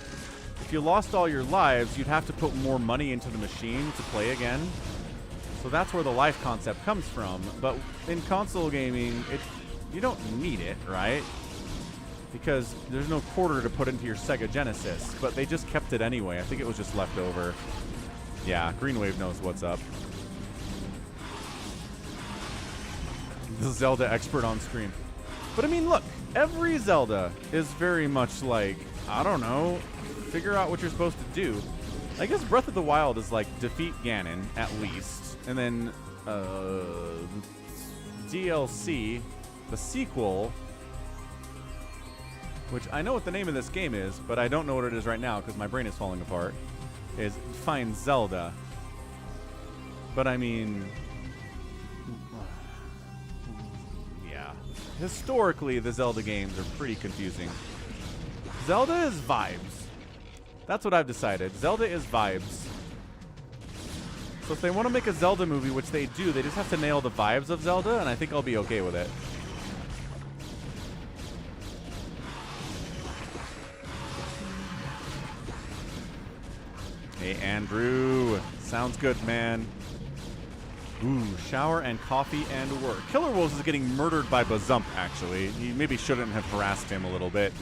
B: if you lost all your lives, you'd have to put more money into the machine to play again. So that's where the life concept comes from. But in console gaming, you don't need it, right? Because there's no quarter to put into your Sega Genesis. But they just kept it anyway. I think it was just left over. Yeah, Greenwave knows what's up. The Zelda expert on stream. But I mean, look, every Zelda is very much like, I don't know, figure out what you're supposed to do. I guess Breath of the Wild is like defeat Ganon, at least. And then DLC, the sequel, which I know what the name of this game is, but I don't know what it is right now because my brain is falling apart, is find Zelda. But I mean, yeah. Historically, the Zelda games are pretty confusing. Zelda is vibes. That's what I've decided. Zelda is vibes. So if they want to make a Zelda movie, which they do, they just have to nail the vibes of Zelda, and I think I'll be okay with it. Hey, Andrew. Sounds good, man. Ooh, shower and coffee and work. Killer Wolves is getting murdered by Bazump, actually. He maybe shouldn't have harassed him a little bit.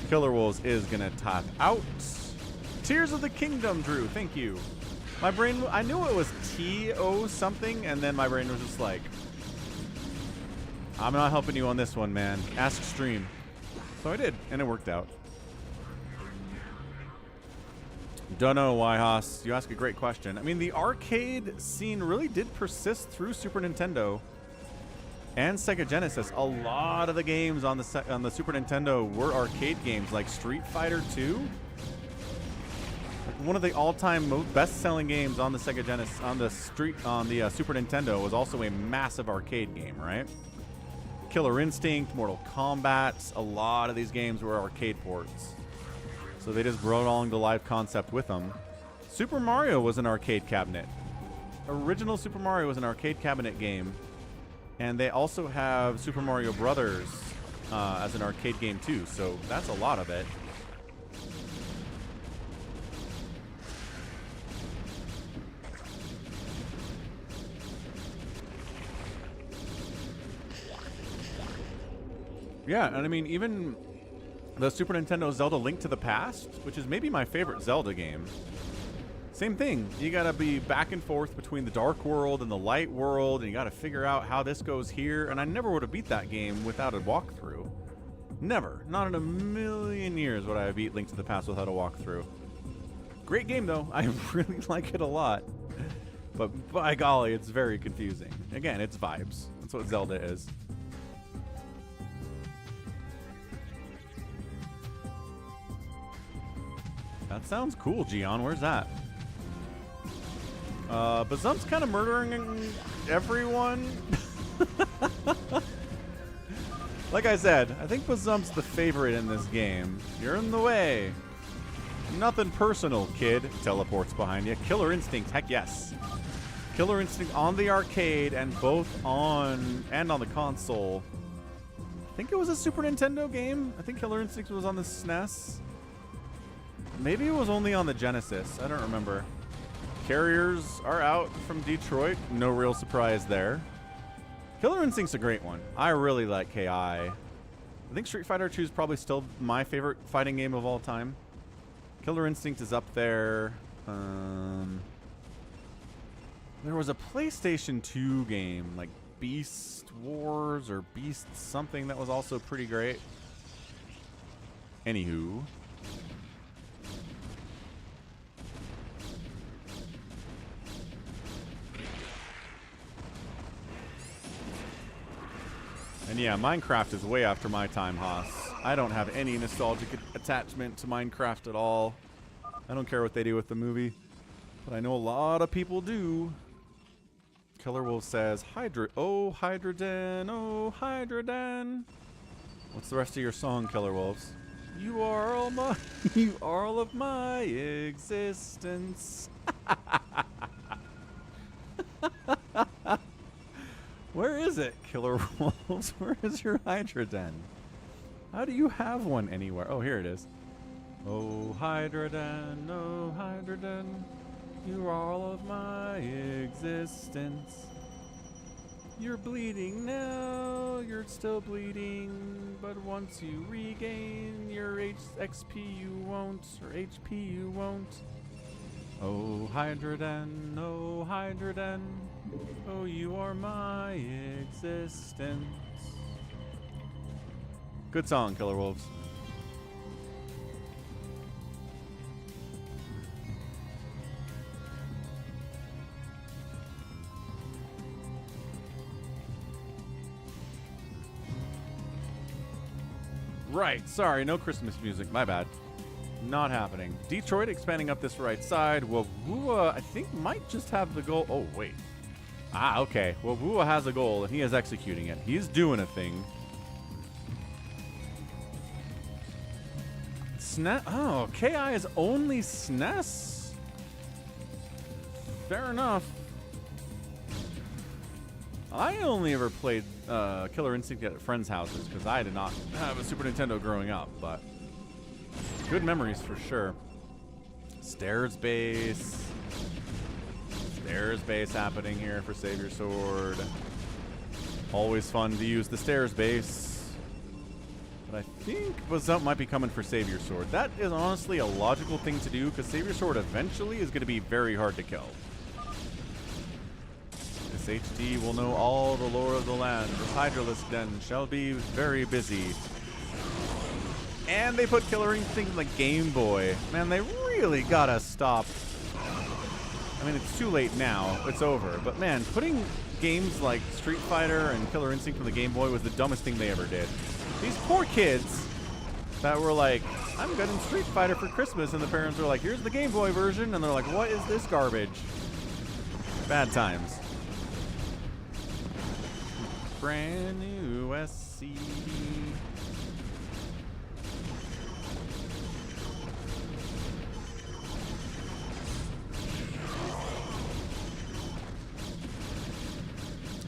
B: Killer Wolves is going to top out. Tears of the Kingdom, Drew. Thank you. My brain, I knew it was T-O something, and then my brain was just like, I'm not helping you on this one, man. Ask stream. So I did, and it worked out. Don't know why, Haas. You ask a great question. I mean, the arcade scene really did persist through Super Nintendo and Sega Genesis. A lot of the games on the Super Nintendo were arcade games, like Street Fighter 2. One of the all-time best-selling games on the Sega Genesis, on the Super Nintendo, was also a massive arcade game, right? Killer Instinct, Mortal Kombat. A lot of these games were arcade ports. So they just brought along the live concept with them. Super Mario was an arcade cabinet. Original Super Mario was an arcade cabinet game. And they also have Super Mario Brothers as an arcade game too. So that's a lot of it. Yeah, and I mean, even the Super Nintendo Zelda Link to the Past, which is maybe my favorite Zelda game. Same thing. You gotta be back and forth between the dark world and the light world, and you gotta figure out how this goes here. And I never would have beat that game without a walkthrough. Never. Not in a million years would I have beat Link to the Past without a walkthrough. Great game, though. I really like it a lot. But by golly, it's very confusing. Again, it's vibes. That's what Zelda is. That sounds cool, Gian. Where's that? Bazump's kind of murdering everyone. Like I said, I think Bazump's the favorite in this game. You're in the way. Nothing personal, kid. Teleports behind you. Killer Instinct, heck yes. Killer Instinct on the arcade and both on the console. I think it was a Super Nintendo game. I think Killer Instinct was on the SNES. Maybe it was only on the Genesis. I don't remember. Carriers are out from Detroit. No real surprise there. Killer Instinct's a great one. I really like KI. I think Street Fighter 2 is probably still my favorite fighting game of all time. Killer Instinct is up there. There was a PlayStation 2 game, like Beast Wars or Beast something, that was also pretty great. Anywho. And yeah, Minecraft is way after my time, Haas. I don't have any nostalgic attachment to Minecraft at all. I don't care what they do with the movie, but I know a lot of people do. Killer Wolf says, oh, Hydroden, oh, Hydroden. What's the rest of your song, Killer Wolves? You are all my, you are all of my existence. Where is it, Killer Wolves? Where is your Hydroden? How do you have one anywhere? Oh, here it is. Oh, Hydroden, oh, Hydroden, you're all of my existence. You're bleeding now, you're still bleeding, but once you regain your XP you won't, or HP you won't. Oh, Hydroden, oh, Hydroden, oh, you are my existence. Good song, Killer Wolves. Right, sorry, no Christmas music, my bad. Not happening. Detroit expanding up this right side. Wawua, I think, might just have the goal. Oh, wait. Ah, okay. Wawua has a goal, and he is executing it. He's doing a thing. Oh, KI is only SNES? Fair enough. I only ever played Killer Instinct at friends' houses because I did not have a Super Nintendo growing up, but good memories for sure. Stairs base. Stairs base happening here for Savior Sword. Always fun to use the stairs base. But I think Bozump might be coming for Savior Sword. That is honestly a logical thing to do because Savior Sword eventually is going to be very hard to kill. This HD will know all the lore of the land. This Hydralisk den shall be very busy. And they put Killer Instinct in the Game Boy. Man, they really gotta stop. I mean, it's too late now. It's over. But man, putting games like Street Fighter and Killer Instinct on the Game Boy was the dumbest thing they ever did. These poor kids that were like, I'm getting Street Fighter for Christmas, and the parents were like, here's the Game Boy version, and they're like, what is this garbage? Bad times. Brand new SC.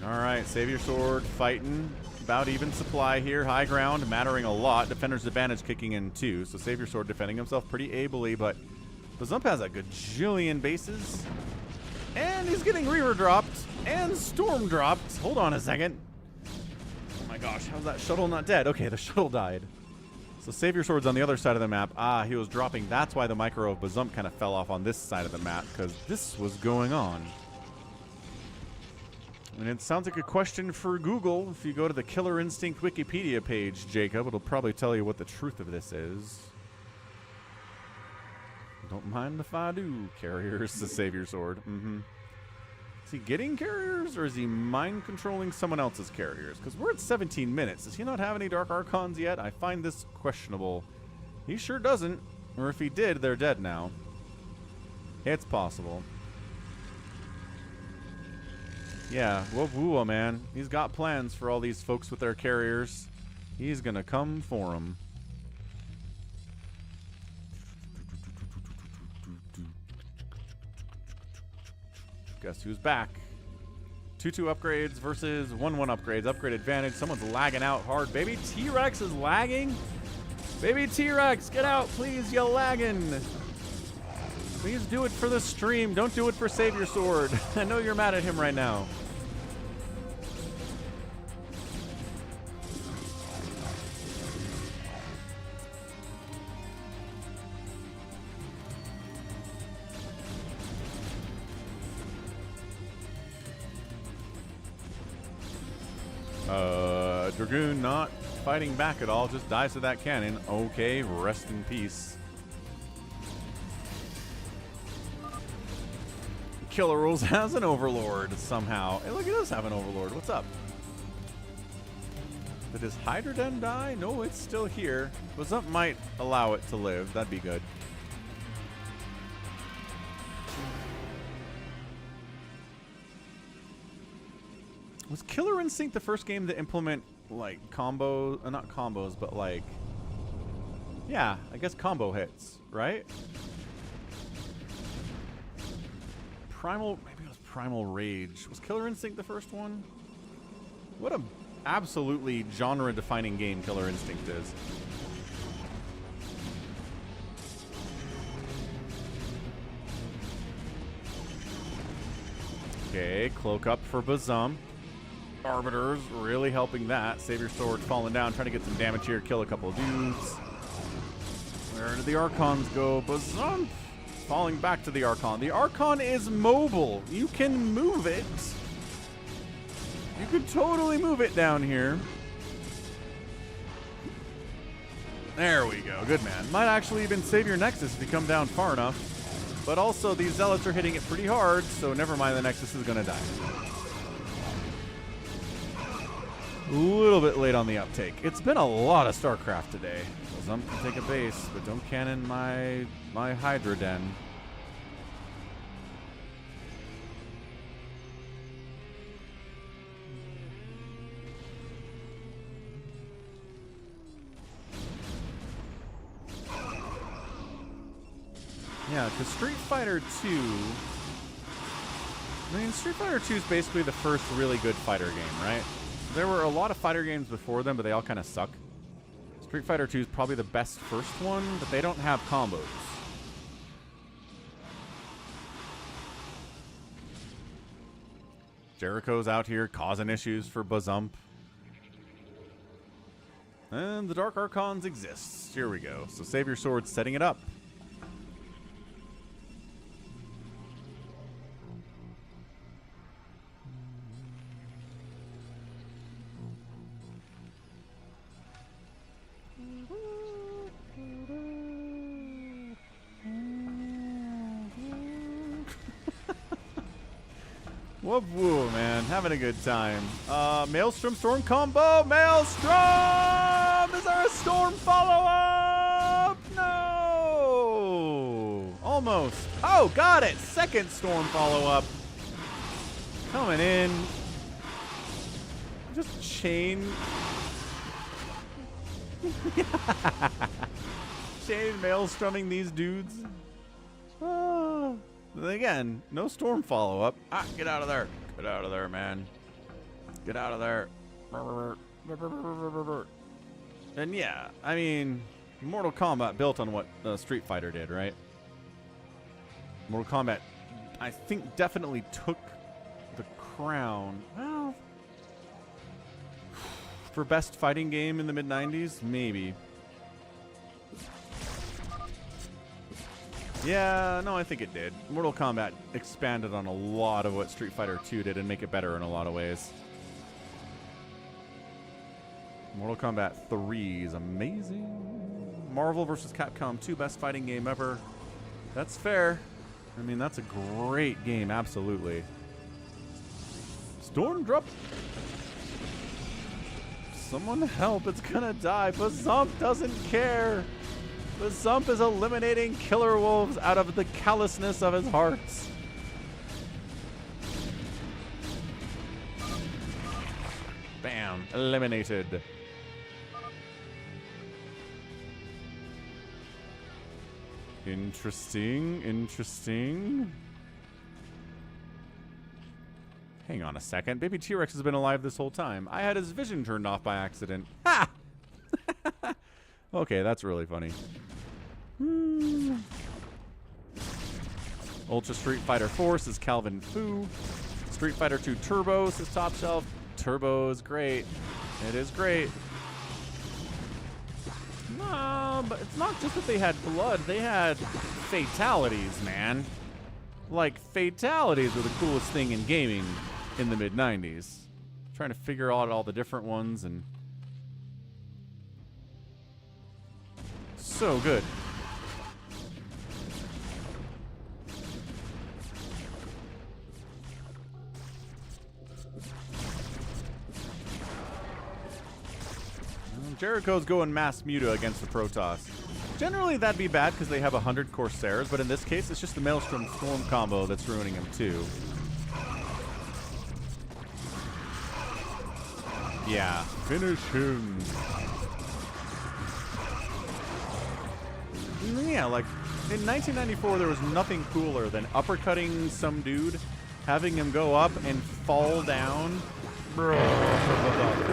B: All right, Savior Sword fighting. About even supply here. High ground mattering a lot. Defender's advantage kicking in too. So Savior Sword defending himself pretty ably, but Bozump has a gajillion bases. And he's getting Reaver dropped and Storm dropped. Hold on a second. Oh my gosh, how's that shuttle not dead? Okay, the shuttle died. So Savior Sword's on the other side of the map. Ah, he was dropping. That's why the micro of Bozump kind of fell off on this side of the map, because this was going on. And it sounds like a question for Google. If you go to the Killer Instinct Wikipedia page, Jacob, it'll probably tell you what the truth of this is. Don't mind if I do. Carriers, the Savior Sword. Is he getting carriers, or is he mind controlling someone else's carriers? Because we're at 17 minutes. Does he not have any Dark Archons yet? I find this questionable. He sure doesn't. Or if he did, they're dead now. It's possible. Yeah, Wawua, man. He's got plans for all these folks with their carriers. He's gonna come for them. Guess who's back? 2-2 upgrades versus 1-1 upgrades. Upgrade advantage. Someone's lagging out hard. Baby T-Rex is lagging? Baby T-Rex, get out, please. You lagging. Please do it for the stream. Don't do it for Savior Sword. I know you're mad at him right now. Dragoon not fighting back at all. Just dies to that cannon. Okay, rest in peace. Killer Rules has an Overlord somehow. Hey, look, it does have an Overlord. What's up? Did his Hydroden die? No, it's still here. Bozump might allow it to live. That'd be good. Was Killer Instinct the first game to implement, like, combo... not combos, but, like... yeah, I guess combo hits, right? Primal... maybe it was Primal Rage. Was Killer Instinct the first one? What a absolutely genre-defining game Killer Instinct is. Okay, cloak up for Bazum. Arbiters really helping that. Savior Sword falling down, trying to get some damage here, kill a couple of dudes. Where did the Archons go? Bazum falling back to the Archon. The Archon is mobile. You can move it. You could totally move it down here. There we go. Good man. Might actually even save your Nexus if you come down far enough. But also, these Zealots are hitting it pretty hard, so never mind, the Nexus is going to die. A little bit late on the uptake. It's been a lot of StarCraft today. Some can take a base, but don't cannon my Hydra Den. Yeah, because Street Fighter 2... I mean, Street Fighter 2 is basically the first really good fighter game, right? There were a lot of fighter games before them, but they all kind of suck. Street Fighter 2 is probably the best first one, but they don't have combos. Jericho's out here causing issues for Bazump. And the Dark Archons exist. Here we go. So Savior Sword's setting it up. Whoop woo, man. Having a good time. Maelstrom Storm combo. Maelstrom! Is there a Storm follow-up? No! Almost. Oh, got it. Second Storm follow-up. Coming in. Just chain. Chain Maelstroming these dudes. Oh. Again, no Storm follow-up. Ah, get out of there. Get out of there, man. Get out of there. And yeah, I mean, Mortal Kombat built on what Street Fighter did, right? Mortal Kombat, I think, definitely took the crown. Well, for best fighting game in the mid-90s, maybe. Yeah, no, I think it did. Mortal Kombat expanded on a lot of what Street Fighter 2 did and make it better in a lot of ways. Mortal Kombat 3 is amazing. Marvel vs. Capcom 2, best fighting game ever. That's fair. I mean, that's a great game, absolutely. Storm drop. Someone help, it's gonna die. Bazump doesn't care. Bazump is eliminating killer wolves out of the callousness of his heart. Bam, eliminated. Interesting, interesting. Hang on a second. Baby T-Rex has been alive this whole time. I had his vision turned off by accident. Ha! Okay, that's really funny. Ultra Street Fighter 4 says Calvin Fu. Street Fighter 2 Turbo says Top Shelf. Turbo is great. It is great. No, but it's not just that they had blood. They had fatalities, man. Like, fatalities were the coolest thing in gaming in the mid-90s. Trying to figure out all the different ones and... so good. Jericho's going Mass Muta against the Protoss. Generally, that'd be bad because they have 100 Corsairs, but in this case, it's just the Maelstrom Storm combo that's ruining him, too. Yeah. Finish him. Yeah, like, in 1994, there was nothing cooler than uppercutting some dude, having him go up and fall down for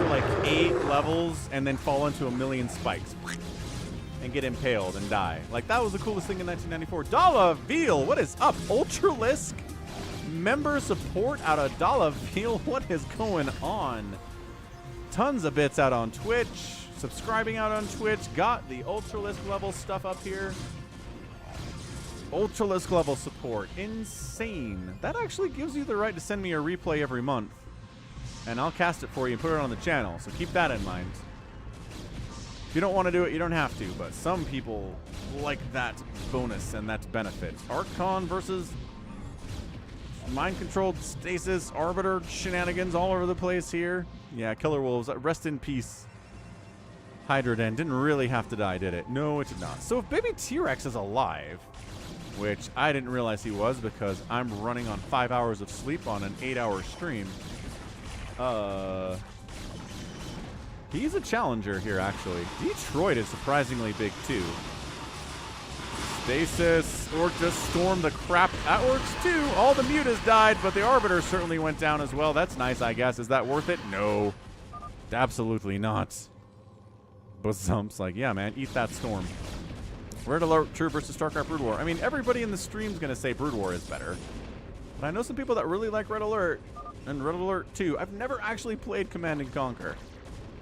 B: like 8 levels, and then fall into a million spikes and get impaled and die. Like, that was the coolest thing in 1994. Dala Veal, what is up? Ultralisk member support out of Dollaville. What is going on? Tons of bits out on Twitch. Subscribing out on Twitch. Got the Ultralisk level stuff up here. Ultralisk level support. Insane. That actually gives you the right to send me a replay every month. And I'll cast it for you and put it on the channel. So keep that in mind. If you don't want to do it, you don't have to. But some people like that bonus and that benefit. Archon versus mind-controlled stasis, arbiter shenanigans all over the place here. Yeah, Killer Wolves, rest in peace. Hydroden didn't really have to die, did it? No, it did not. So if baby T-Rex is alive, which I didn't realize he was because I'm running on 5 hours of sleep on an 8-hour stream. He's a challenger here, actually. Detroit is surprisingly big, too. Stasis, Orc just stormed the crap. That works, too. All the mutas died, but the Arbiter certainly went down as well. That's nice, I guess. Is that worth it? No. Absolutely not. Bazump's like, yeah, man, eat that storm. Red Alert True versus StarCraft BroodWar. I mean, everybody in the stream's going to say BroodWar is better. But I know some people that really like Red Alert and Red Alert 2. I've never actually played Command & Conquer.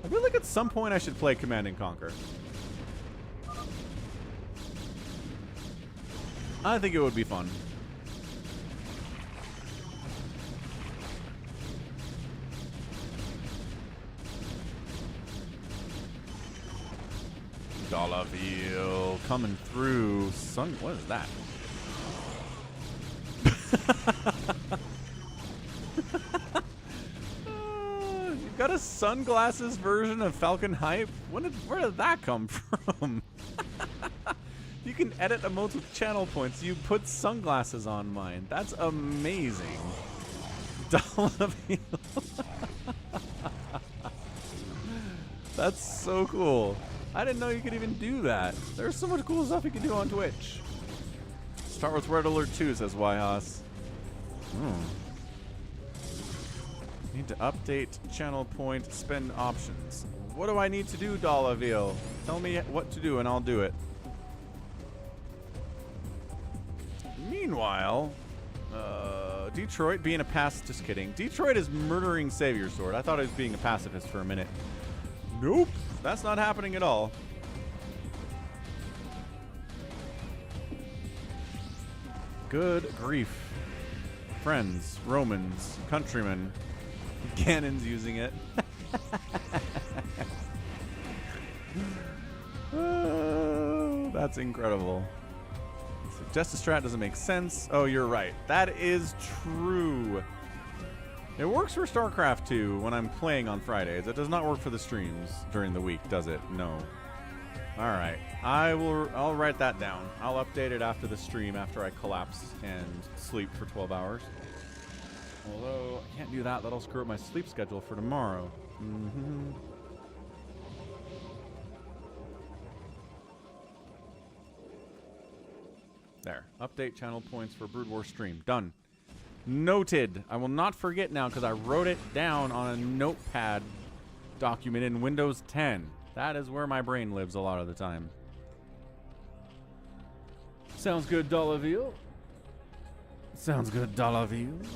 B: I feel like at some point I should play Command & Conquer. I think it would be fun. Dollaville coming through. Sun, what is that? You've got a sunglasses version of Falcon Hype? Where did that come from? You can edit emotes with channel points. You put sunglasses on mine. That's amazing. Dollaville. That's so cool. I didn't know you could even do that. There's so much cool stuff you can do on Twitch. Start with Red Alert 2, says Yhas. Need to update channel point spend options. What do I need to do, Dollaville? Tell me what to do and I'll do it. Meanwhile, Detroit being a pacifist. Just kidding. Detroit is murdering Savior Sword. I thought he was being a pacifist for a minute. Nope. That's not happening at all. Good grief. Friends, Romans, countrymen. Ganon's using it. Oh, that's incredible. Justice strat doesn't make sense. Oh, you're right. That is true. It works for StarCraft 2 when I'm playing on Fridays. It does not work for the streams during the week, does it? No. All right. I'll write that down. I'll update it after the stream, after I collapse and sleep for 12 hours. Although, I can't do that. That'll screw up my sleep schedule for tomorrow. There. Update channel points for BroodWar stream. Done. Noted. I will not forget now because I wrote it down on a notepad document in Windows 10. That is where my brain lives a lot of the time. Sounds good, Dollaville. Sounds good, Dollaville.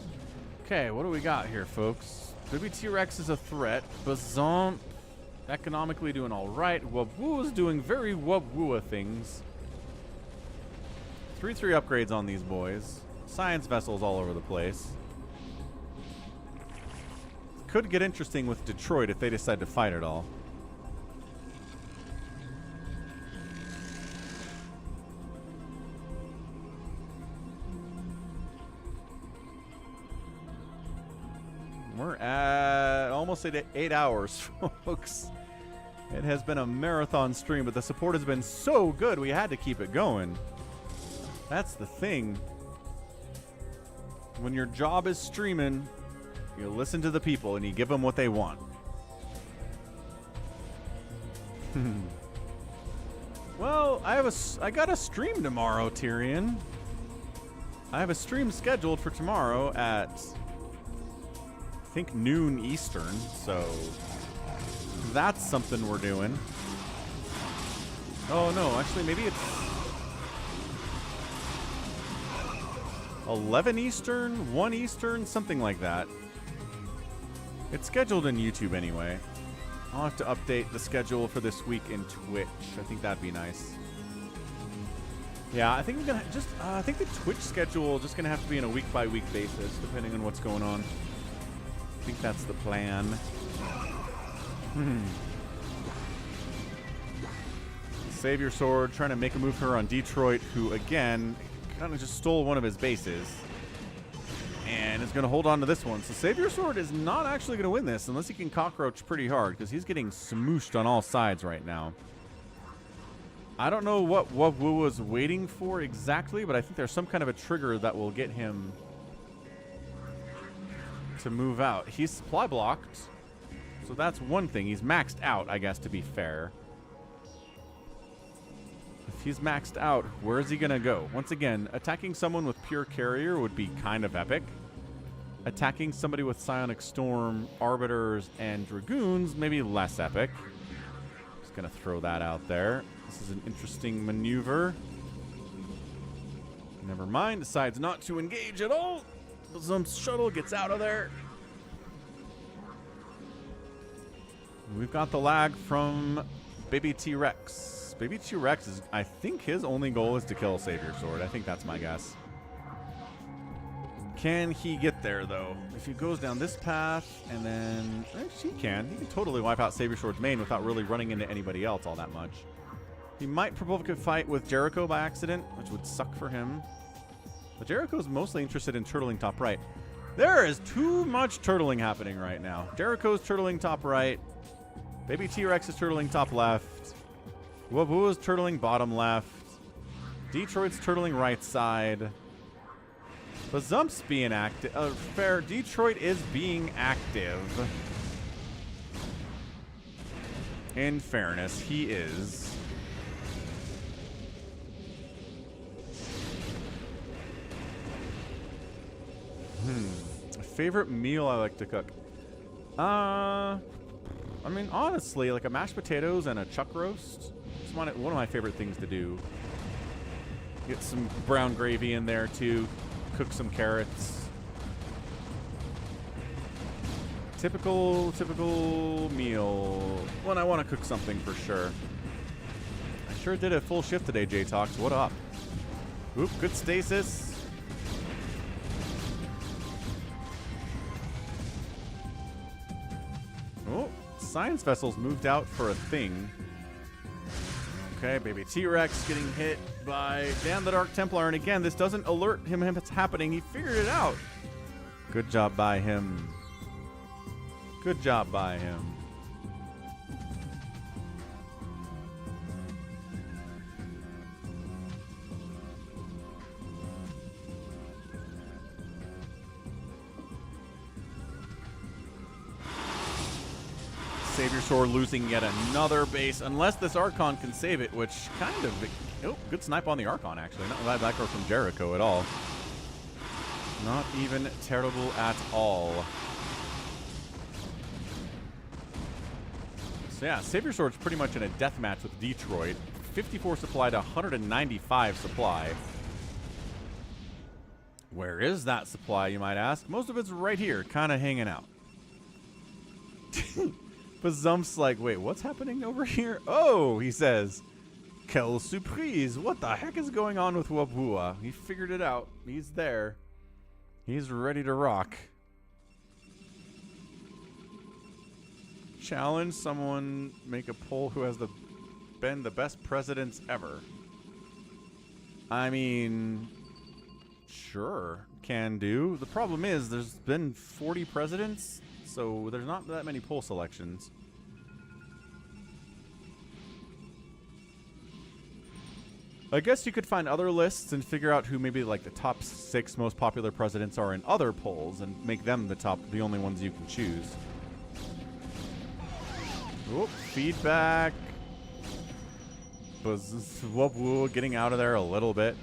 B: Okay, what do we got here, folks? Baby T-Rex is a threat. Bazomp economically doing all right. Wubwoo is doing very Wubwoo things. 3-3 upgrades on these boys. Science vessels all over the place. Could get interesting with Detroit if they decide to fight at all. We're at almost at 8 hours, folks. It has been a marathon stream, but the support has been so good we had to keep it going. That's the thing. When your job is streaming, you listen to the people and you give them what they want. Well, I got a stream tomorrow, Tyrion. I have a stream scheduled for tomorrow at, I think, noon Eastern, so that's something we're doing. Oh no, actually maybe it's 11 Eastern, 1 Eastern, something like that. It's scheduled in YouTube anyway. I'll have to update the schedule for this week in Twitch. I think that'd be nice. Yeah, I think we're gonna just. I think the Twitch schedule is just gonna have to be on a week-by-week basis, depending on what's going on. I think that's the plan. Savior Sword trying to make a move here on Detroit, who again kind of just stole one of his bases. And is going to hold on to this one. So Savior Sword is not actually going to win this unless he can cockroach pretty hard, because he's getting smooshed on all sides right now. I don't know what Wu was waiting for exactly, but I think there's some kind of a trigger that will get him to move out. He's supply blocked, so that's one thing. He's maxed out, I guess, to be fair. If he's maxed out, where is he going to go? Once again, attacking someone with pure carrier would be kind of epic. Attacking somebody with Psionic Storm, Arbiters, and Dragoons, maybe less epic. Just going to throw that out there. This is an interesting maneuver. Never mind, decides not to engage at all. Some shuttle gets out of there. We've got the lag from Baby T-Rex. Baby T-Rex is, I think his only goal is to kill Savior Sword. I think that's my guess. Can he get there, though? If he goes down this path, and then... Actually, he can. He can totally wipe out Savior Sword's main without really running into anybody else all that much. He might provoke a fight with Jericho by accident, which would suck for him. But Jericho's mostly interested in turtling top right. There is too much turtling happening right now. Jericho's turtling top right. Baby T-Rex is turtling top left. Wabu is turtling bottom left. Detroit's turtling right side. Bazump's being active. Fair. Detroit is being active. In fairness, he is. Favorite meal I like to cook? I mean, honestly, like a mashed potatoes and a chuck roast. It's one of my favorite things to do. Get some brown gravy in there too. Cook some carrots. Typical meal when I want to cook something for sure. I sure did a full shift today, J-Talks. What up? Oop, good stasis. Oh, Science Vessel's moved out for a thing. Okay, Baby T-Rex getting hit by Dan the Dark Templar. And again, this doesn't alert him it's happening. He figured it out. Good job by him. Good job by him. Savior Sword losing yet another base, unless this Archon can save it, which kind of... Oh, good snipe on the Archon, actually. Not bad back row from Jericho at all. Not even terrible at all. So yeah, Savior Sword's pretty much in a death match with Detroit. 54 supply to 195 supply. Where is that supply, you might ask? Most of it's right here, kind of hanging out. But Zump's like, wait, what's happening over here? Oh, he says, quelle surprise. What the heck is going on with Wabua? He figured it out. He's there. He's ready to rock. Challenge someone, make a poll who has been the best presidents ever. I mean, sure, can do. The problem is there's been 40 presidents. So there's not that many poll selections. I guess you could find other lists and figure out who maybe like the top 6 most popular presidents are in other polls and make them the only ones you can choose. Oh, feedback. Getting out of there a little bit.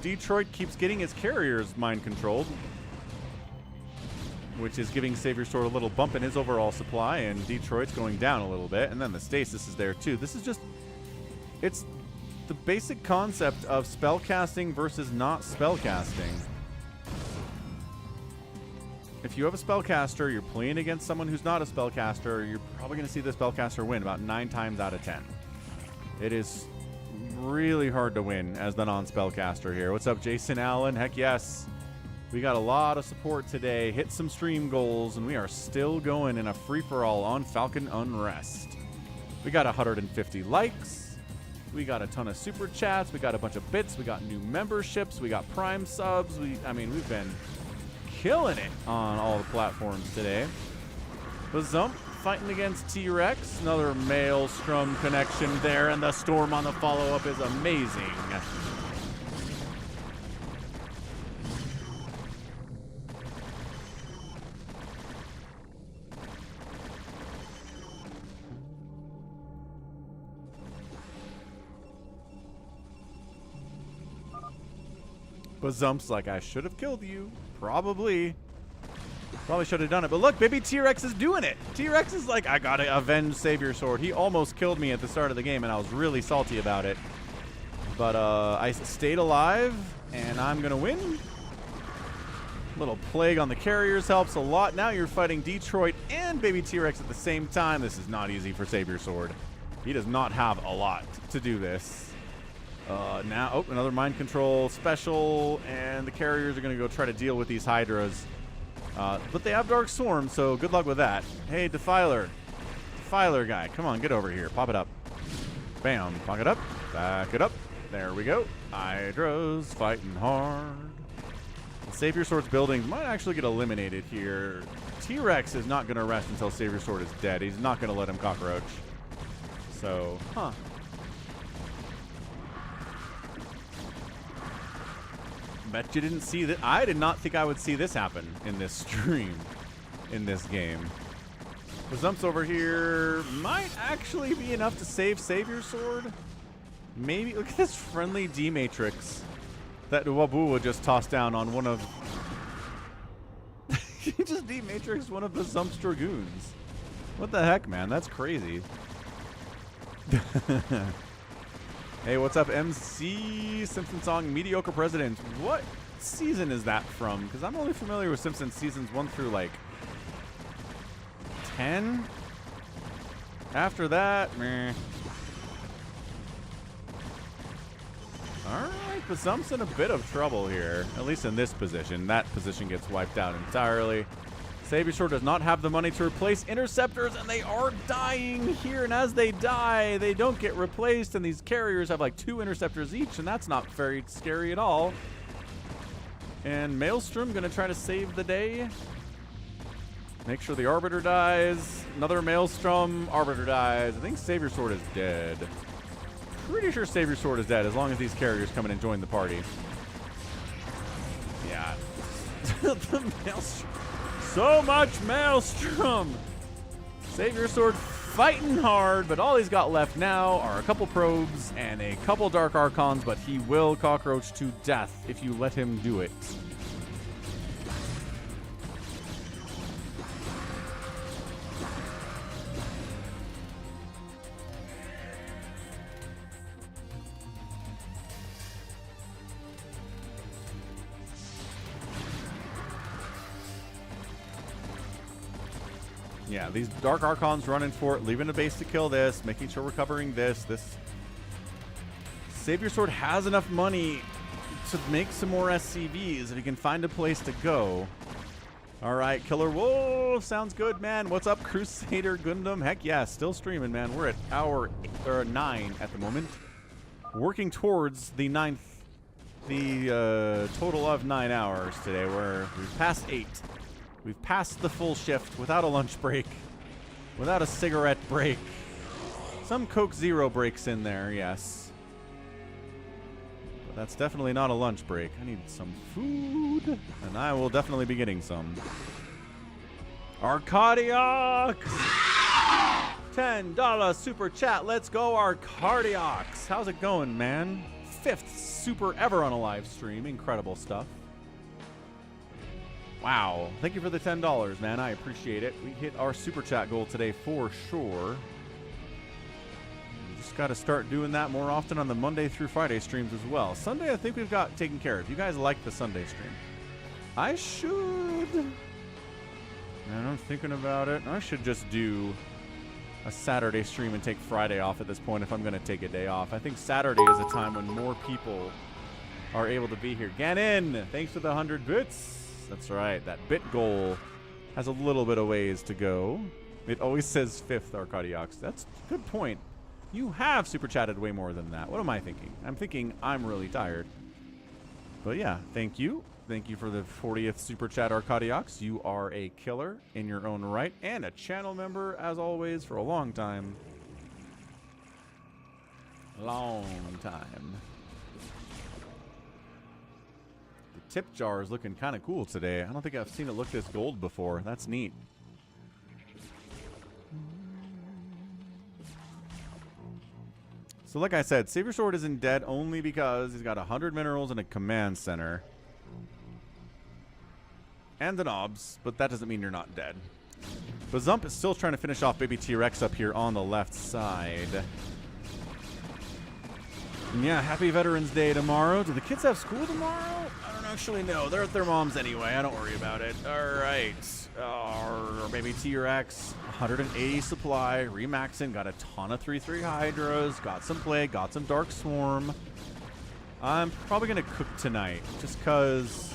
B: Detroit keeps getting his carriers mind controlled. which is giving Savior Sword a little bump in his overall supply, and Detroit's going down a little bit, and then the Stasis is there too. This is just, it's the basic concept of spellcasting versus not spellcasting. If you have a spellcaster, you're playing against someone who's not a spellcaster, you're probably going to see the spellcaster win about 9 times out of 10. It is really hard to win as the non-spellcaster here. What's up, Jason Allen? Heck yes. We got a lot of support today. Hit some stream goals, and we are still going in a free-for-all on Falcon Unrest. We got 150 likes. We got a ton of super chats. We got a bunch of bits. We got new memberships. We got prime subs. I mean, we've been killing it on all the platforms today. Bazump fighting against T-Rex. Another Maelstrom connection there, and the Storm on the follow-up is amazing. Bazump's like, I should have killed you. Probably should have done it. But look, baby T-Rex is doing it. T-Rex is like, I gotta avenge Savior Sword. He almost killed me at the start of the game, and I was really salty about it. But I stayed alive, and I'm gonna win. Little plague on the carriers helps a lot. Now you're fighting Detroit and baby T-Rex at the same time. This is not easy for Savior Sword. He does not have a lot to do this. Now, oh, another mind control special, and the carriers are going to go try to deal with these Hydras. But they have Dark Swarm, so good luck with that. Hey, Defiler. Defiler guy, come on, get over here. Pop it up. Bam, pop it up. Back it up. There we go. Hydras fighting hard. Savior Sword's buildings might actually get eliminated here. T-Rex is not going to rest until Savior Sword is dead. He's not going to let him cockroach. So, huh. Bet you didn't see that. I did not think I would see this happen in this stream, in this game. The Zumps over here might actually be enough to save Savior Sword. Maybe. Look at this friendly D-Matrix that Wabua just tossed down on one of... He just D-Matrix one of the Zumps Dragoons. What the heck, man? That's crazy. Hey, what's up, MC? Simpson song, Mediocre President. What season is that from? Because I'm only familiar with Simpsons seasons 1 through, like, 10? After that, meh. Alright, but Zump's in a bit of trouble here. At least in this position. That position gets wiped out entirely. Savior Sword does not have the money to replace interceptors, and they are dying here. And as they die, they don't get replaced, and these carriers have like 2 interceptors each, and that's not very scary at all. And Maelstrom gonna try to save the day. Make sure the Arbiter dies. Another Maelstrom. Arbiter dies. I think Savior Sword is dead. Pretty sure Savior Sword is dead as long as these carriers come in and join the party. Yeah. The Maelstrom. So much Maelstrom! Savior Sword fighting hard, but all he's got left now are a couple probes and a couple Dark Archons, but he will cockroach to death if you let him do it. Yeah, these Dark Archons running for it, leaving a base to kill this, making sure we're covering this. This Savior Sword has enough money to make some more SCVs if he can find a place to go. All right, Killer Wolf, sounds good, man. What's up, Crusader Gundam? Heck yeah, still streaming, man. We're at hour 9 at the moment, working towards the 9th, the total of 9 hours today. We've passed 8. We've passed the full shift without a lunch break, without a cigarette break. Some Coke Zero breaks in there, yes. But that's definitely not a lunch break. I need some food, and I will definitely be getting some. Arcadiox! $10 super chat. Let's go, Arcadiox. How's it going, man? 5th super ever on a live stream. Incredible stuff. Wow. Thank you for the $10, man. I appreciate it. We hit our super chat goal today for sure. We just got to start doing that more often on the Monday through Friday streams as well. Sunday, I think we've got taken care of. You guys like the Sunday stream. I should. Man, I'm thinking about it. I should just do a Saturday stream and take Friday off at this point if I'm going to take a day off. I think Saturday is a time when more people are able to be here. Ganon, thanks for the 100 bits. That's right. That bit goal has a little bit of ways to go. It always says 5th, Arcadiox. That's a good point. You have super chatted way more than that. What am I thinking? I'm thinking I'm really tired. But yeah, thank you. Thank you for the 40th super chat, Arcadiox. You are a killer in your own right and a channel member, as always, for a long time. Long time. Tip jar is looking kind of cool today. I don't think I've seen it look this gold before. That's neat. So like I said, Savior Sword isn't dead only because he's got 100 minerals and a command center. And the knobs, but that doesn't mean you're not dead. Bazump is still trying to finish off Baby T-Rex up here on the left side. And yeah, happy Veterans Day tomorrow. Do the kids have school tomorrow? I don't actually know. They're at their mom's anyway. I don't worry about it. All right. Our Baby T-Rex, 180 supply, remaxing, got a ton of 3/3 Hydras, got some Plague, got some Dark Swarm. I'm probably going to cook tonight just because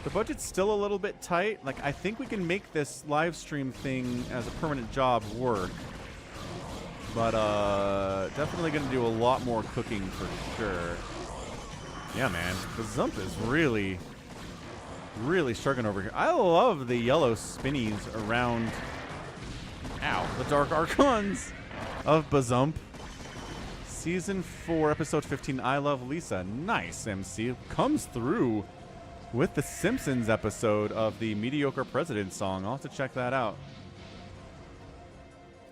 B: the budget's still a little bit tight. Like, I think we can make this live stream thing as a permanent job work. But definitely going to do a lot more cooking for sure. Yeah, man. The Zump is really, really struggling over here. I love the yellow spinnies around, ow, the Dark Archons of Bazump. Season 4, Episode 15, I Love Lisa. Nice, MC. Comes through with the Simpsons episode of the Mediocre President song. I'll have to check that out.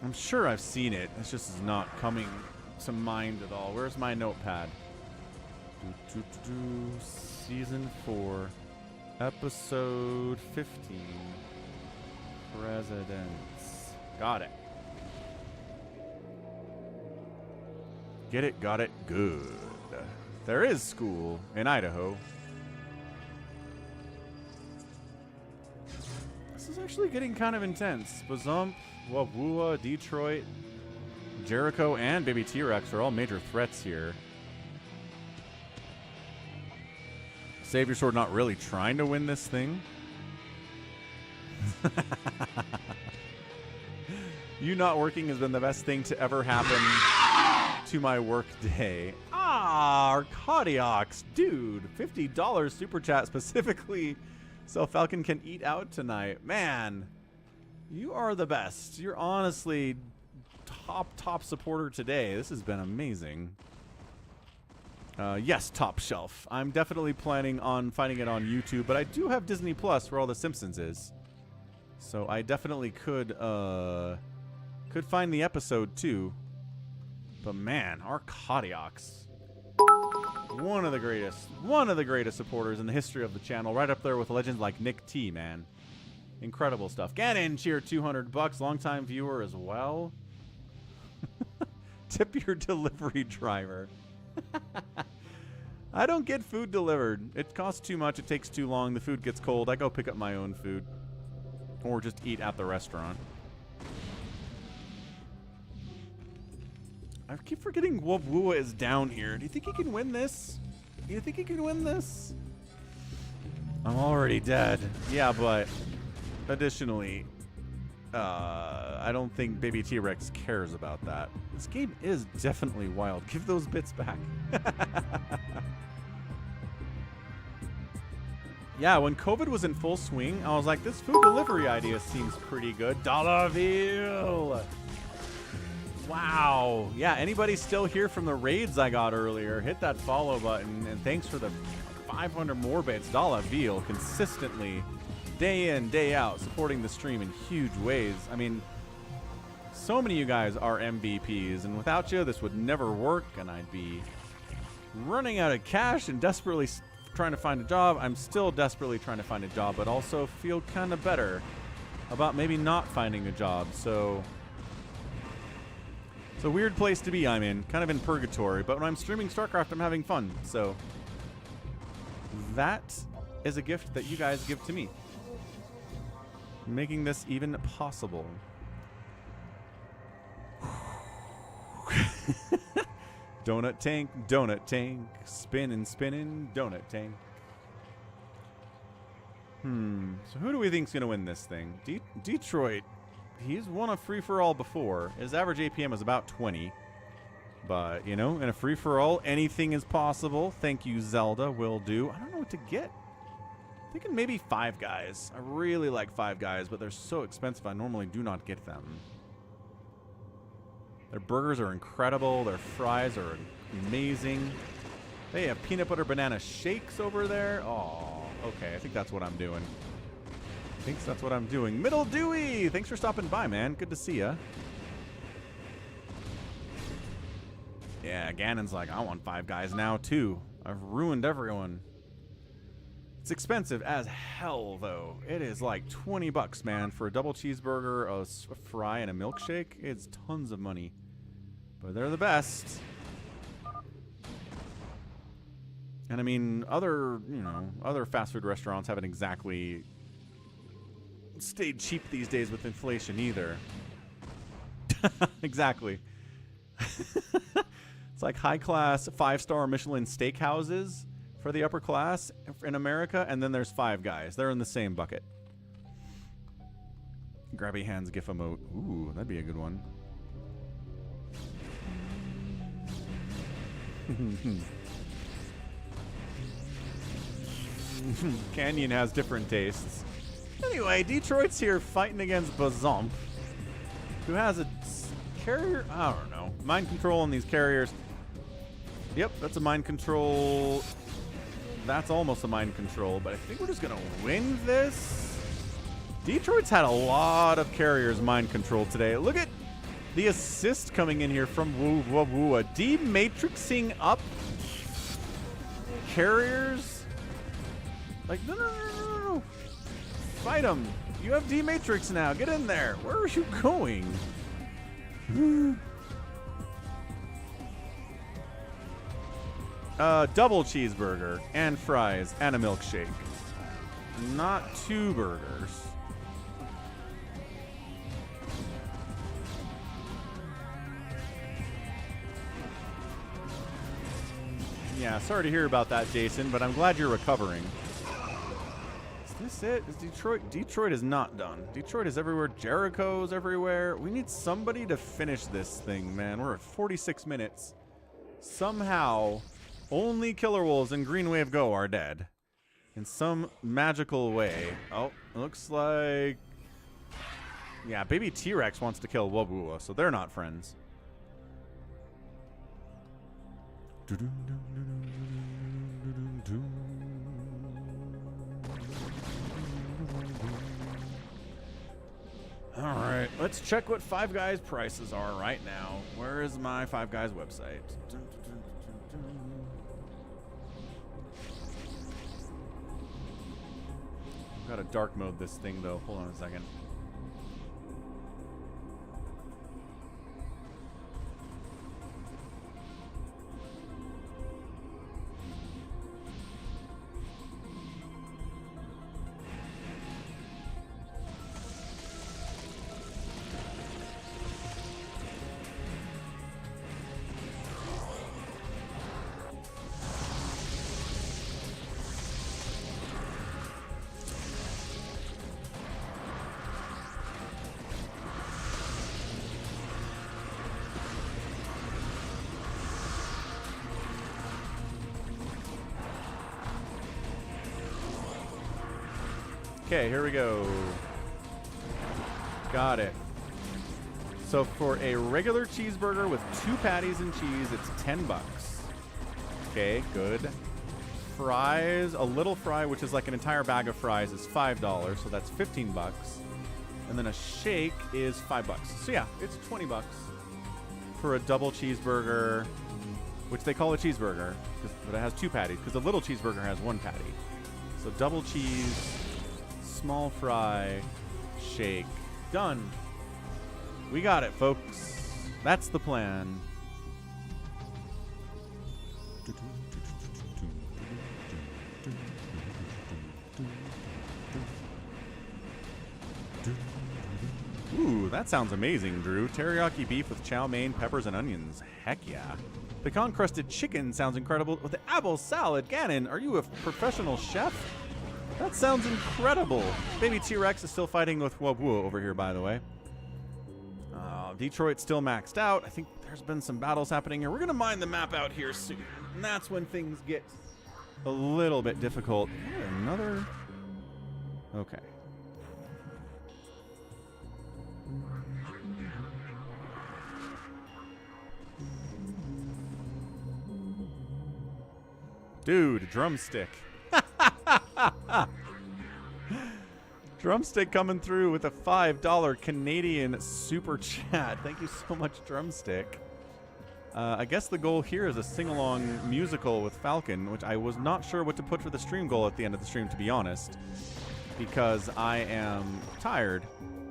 B: I'm sure I've seen it. It's just not coming to mind at all. Where's my notepad? Season 4, Episode 15, Presidents. Got it. Get it, got it, good. There is school in Idaho. This is actually getting kind of intense. Bazump, Wawua, Detroit, Jericho, and Baby T-Rex are all major threats here. Savior Sword not really trying to win this thing. You not working has been the best thing to ever happen to my work day. Ah, Arcadiox, dude. $50 super chat specifically so Falcon can eat out tonight. Man, you are the best. You're honestly top supporter today. This has been amazing. Yes, top shelf. I'm definitely planning on finding it on YouTube, but I do have Disney Plus where all the Simpsons is. So I definitely could find the episode too. But man, Arcadiox, one of the greatest supporters in the history of the channel, right up there with legends like Nick T, man. Incredible stuff. Ganon, cheer, 200 bucks, longtime viewer as well. Tip your delivery driver. I don't get food delivered. It costs too much. It takes too long. The food gets cold. I go pick up my own food or just eat at the restaurant. I keep forgetting Wawua is down here. Do you think he can win this? Do you think he can win this? I'm already dead. Yeah, but additionally, I don't think Baby T-Rex cares about that. This game is definitely wild. Give those bits back. Yeah, when COVID was in full swing, I was like, this food delivery idea seems pretty good. Dollarville! Wow. Yeah, anybody still here from the raids I got earlier, hit that follow button, and thanks for the 500 more bits. Dollarville consistently, day in, day out, supporting the stream in huge ways. I mean, so many of you guys are MVPs, and without you, this would never work, and I'd be running out of cash and desperately trying to find a job. I'm still desperately trying to find a job, but also feel kind of better about maybe not finding a job. So it's a weird place to be I'm in, kind of in purgatory. But when I'm streaming StarCraft, I'm having fun. So that is a gift that you guys give to me, making this even possible. Donut tank, spinning, donut tank. So who do we think's gonna win this thing? Detroit. He's won a free-for-all before. His average APM is about 20. But, you know, in a free-for-all, anything is possible. Thank you, Zelda. Will do. I don't know what to get. I'm thinking maybe Five Guys. I really like Five Guys, but they're so expensive I normally do not get them. Their burgers are incredible. Their fries are amazing. They have peanut butter banana shakes over there. Oh, okay. I think that's what I'm doing. Middle Dewey! Thanks for stopping by, man. Good to see ya. Yeah, Ganon's like, I want Five Guys now, too. I've ruined everyone. It's expensive as hell, though. It is like 20 bucks, man, for a double cheeseburger, a fry, and a milkshake. It's tons of money. But they're the best. And I mean, other fast food restaurants haven't exactly stayed cheap these days with inflation either. Exactly. It's like high-class 5-star Michelin steakhouses for the upper class in America, and then there's Five Guys. They're in the same bucket. Grabby hands gif emote. Ooh, that'd be a good one. Canyon has different tastes. Anyway, Detroit's here fighting against Bazomp, who has a carrier. I don't know. Mind control on these carriers. Yep, that's a mind control. That's almost a mind control, but I think we're just going to win this. Detroit's had a lot of carriers mind control today. Look at the assist coming in here from Woo. Dematrixing up carriers. Like, no. Fight them. You have Dematrix now. Get in there. Where are you going? Double cheeseburger and fries and a milkshake. Not 2 burgers. Yeah, sorry to hear about that, Jason, but I'm glad you're recovering. Is this it? Is Detroit? Detroit is not done. Detroit is everywhere. Jericho's everywhere. We need somebody to finish this thing, man. We're at 46 minutes. Somehow, only Killer Wolves and Green Wave Go are dead. In some magical way. Oh, looks like... Yeah, Baby T-Rex wants to kill Wabua, so they're not friends. All right, let's check what Five Guys prices are right now. Where is my Five Guys website? I've got to dark mode this thing though. Hold on a second. Okay, here we go. Got it. So for a regular cheeseburger with 2 patties and cheese, it's 10 bucks. Okay, good. Fries, a little fry, which is like an entire bag of fries, is $5, so that's 15 bucks. And then a shake is 5 bucks. So yeah, it's 20 bucks for a double cheeseburger which they call a cheeseburger, but it has 2 patties, because the little cheeseburger has 1 patty. So double cheese, small fry, shake. Done. We got it, folks. That's the plan. Ooh, that sounds amazing, Drew. Teriyaki beef with chow mein, peppers, and onions. Heck yeah. Pecan-crusted chicken sounds incredible with the apple salad. Gannon, are you a professional chef? That sounds incredible. Baby T-Rex is still fighting with Wabwu over here, by the way. Detroit's still maxed out. I think there's been some battles happening here. We're going to mine the map out here soon. And that's when things get a little bit difficult. Another... Okay. Dude, drumstick. Drumstick coming through with a $5 Canadian super chat. Thank you so much, Drumstick. I guess the goal here is a sing-along musical with Falcon, which I was not sure what to put for the stream goal at the end of the stream, to be honest, because I am tired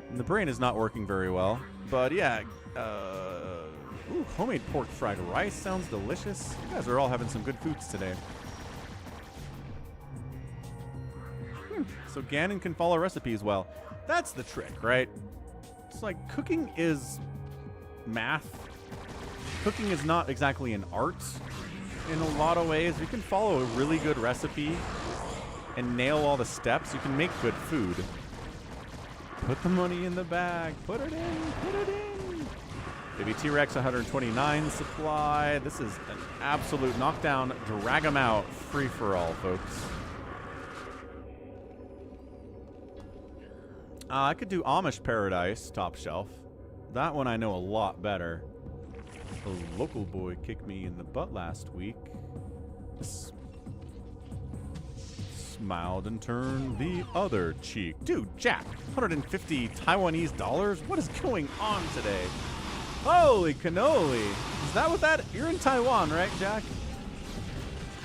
B: and the brain is not working very well. But yeah, ooh, homemade pork fried rice sounds delicious. You guys are all having some good foods today. So Gannon can follow recipes well. That's the trick, right? It's like cooking is math. Cooking is not exactly an art in a lot of ways. You can follow a really good recipe and nail all the steps. You can make good food. Put the money in the bag. Put it in. Put it in. Baby T-Rex 129 supply. This is an absolute knockdown, drag 'em out, free-for-all, folks. I could do Amish Paradise, top shelf. That one I know a lot better. A local boy kicked me in the butt last week. Smiled and turned the other cheek. Dude, Jack, 150 Taiwanese dollars? What is going on today? Holy cannoli. Is that what that... You're in Taiwan, right, Jack?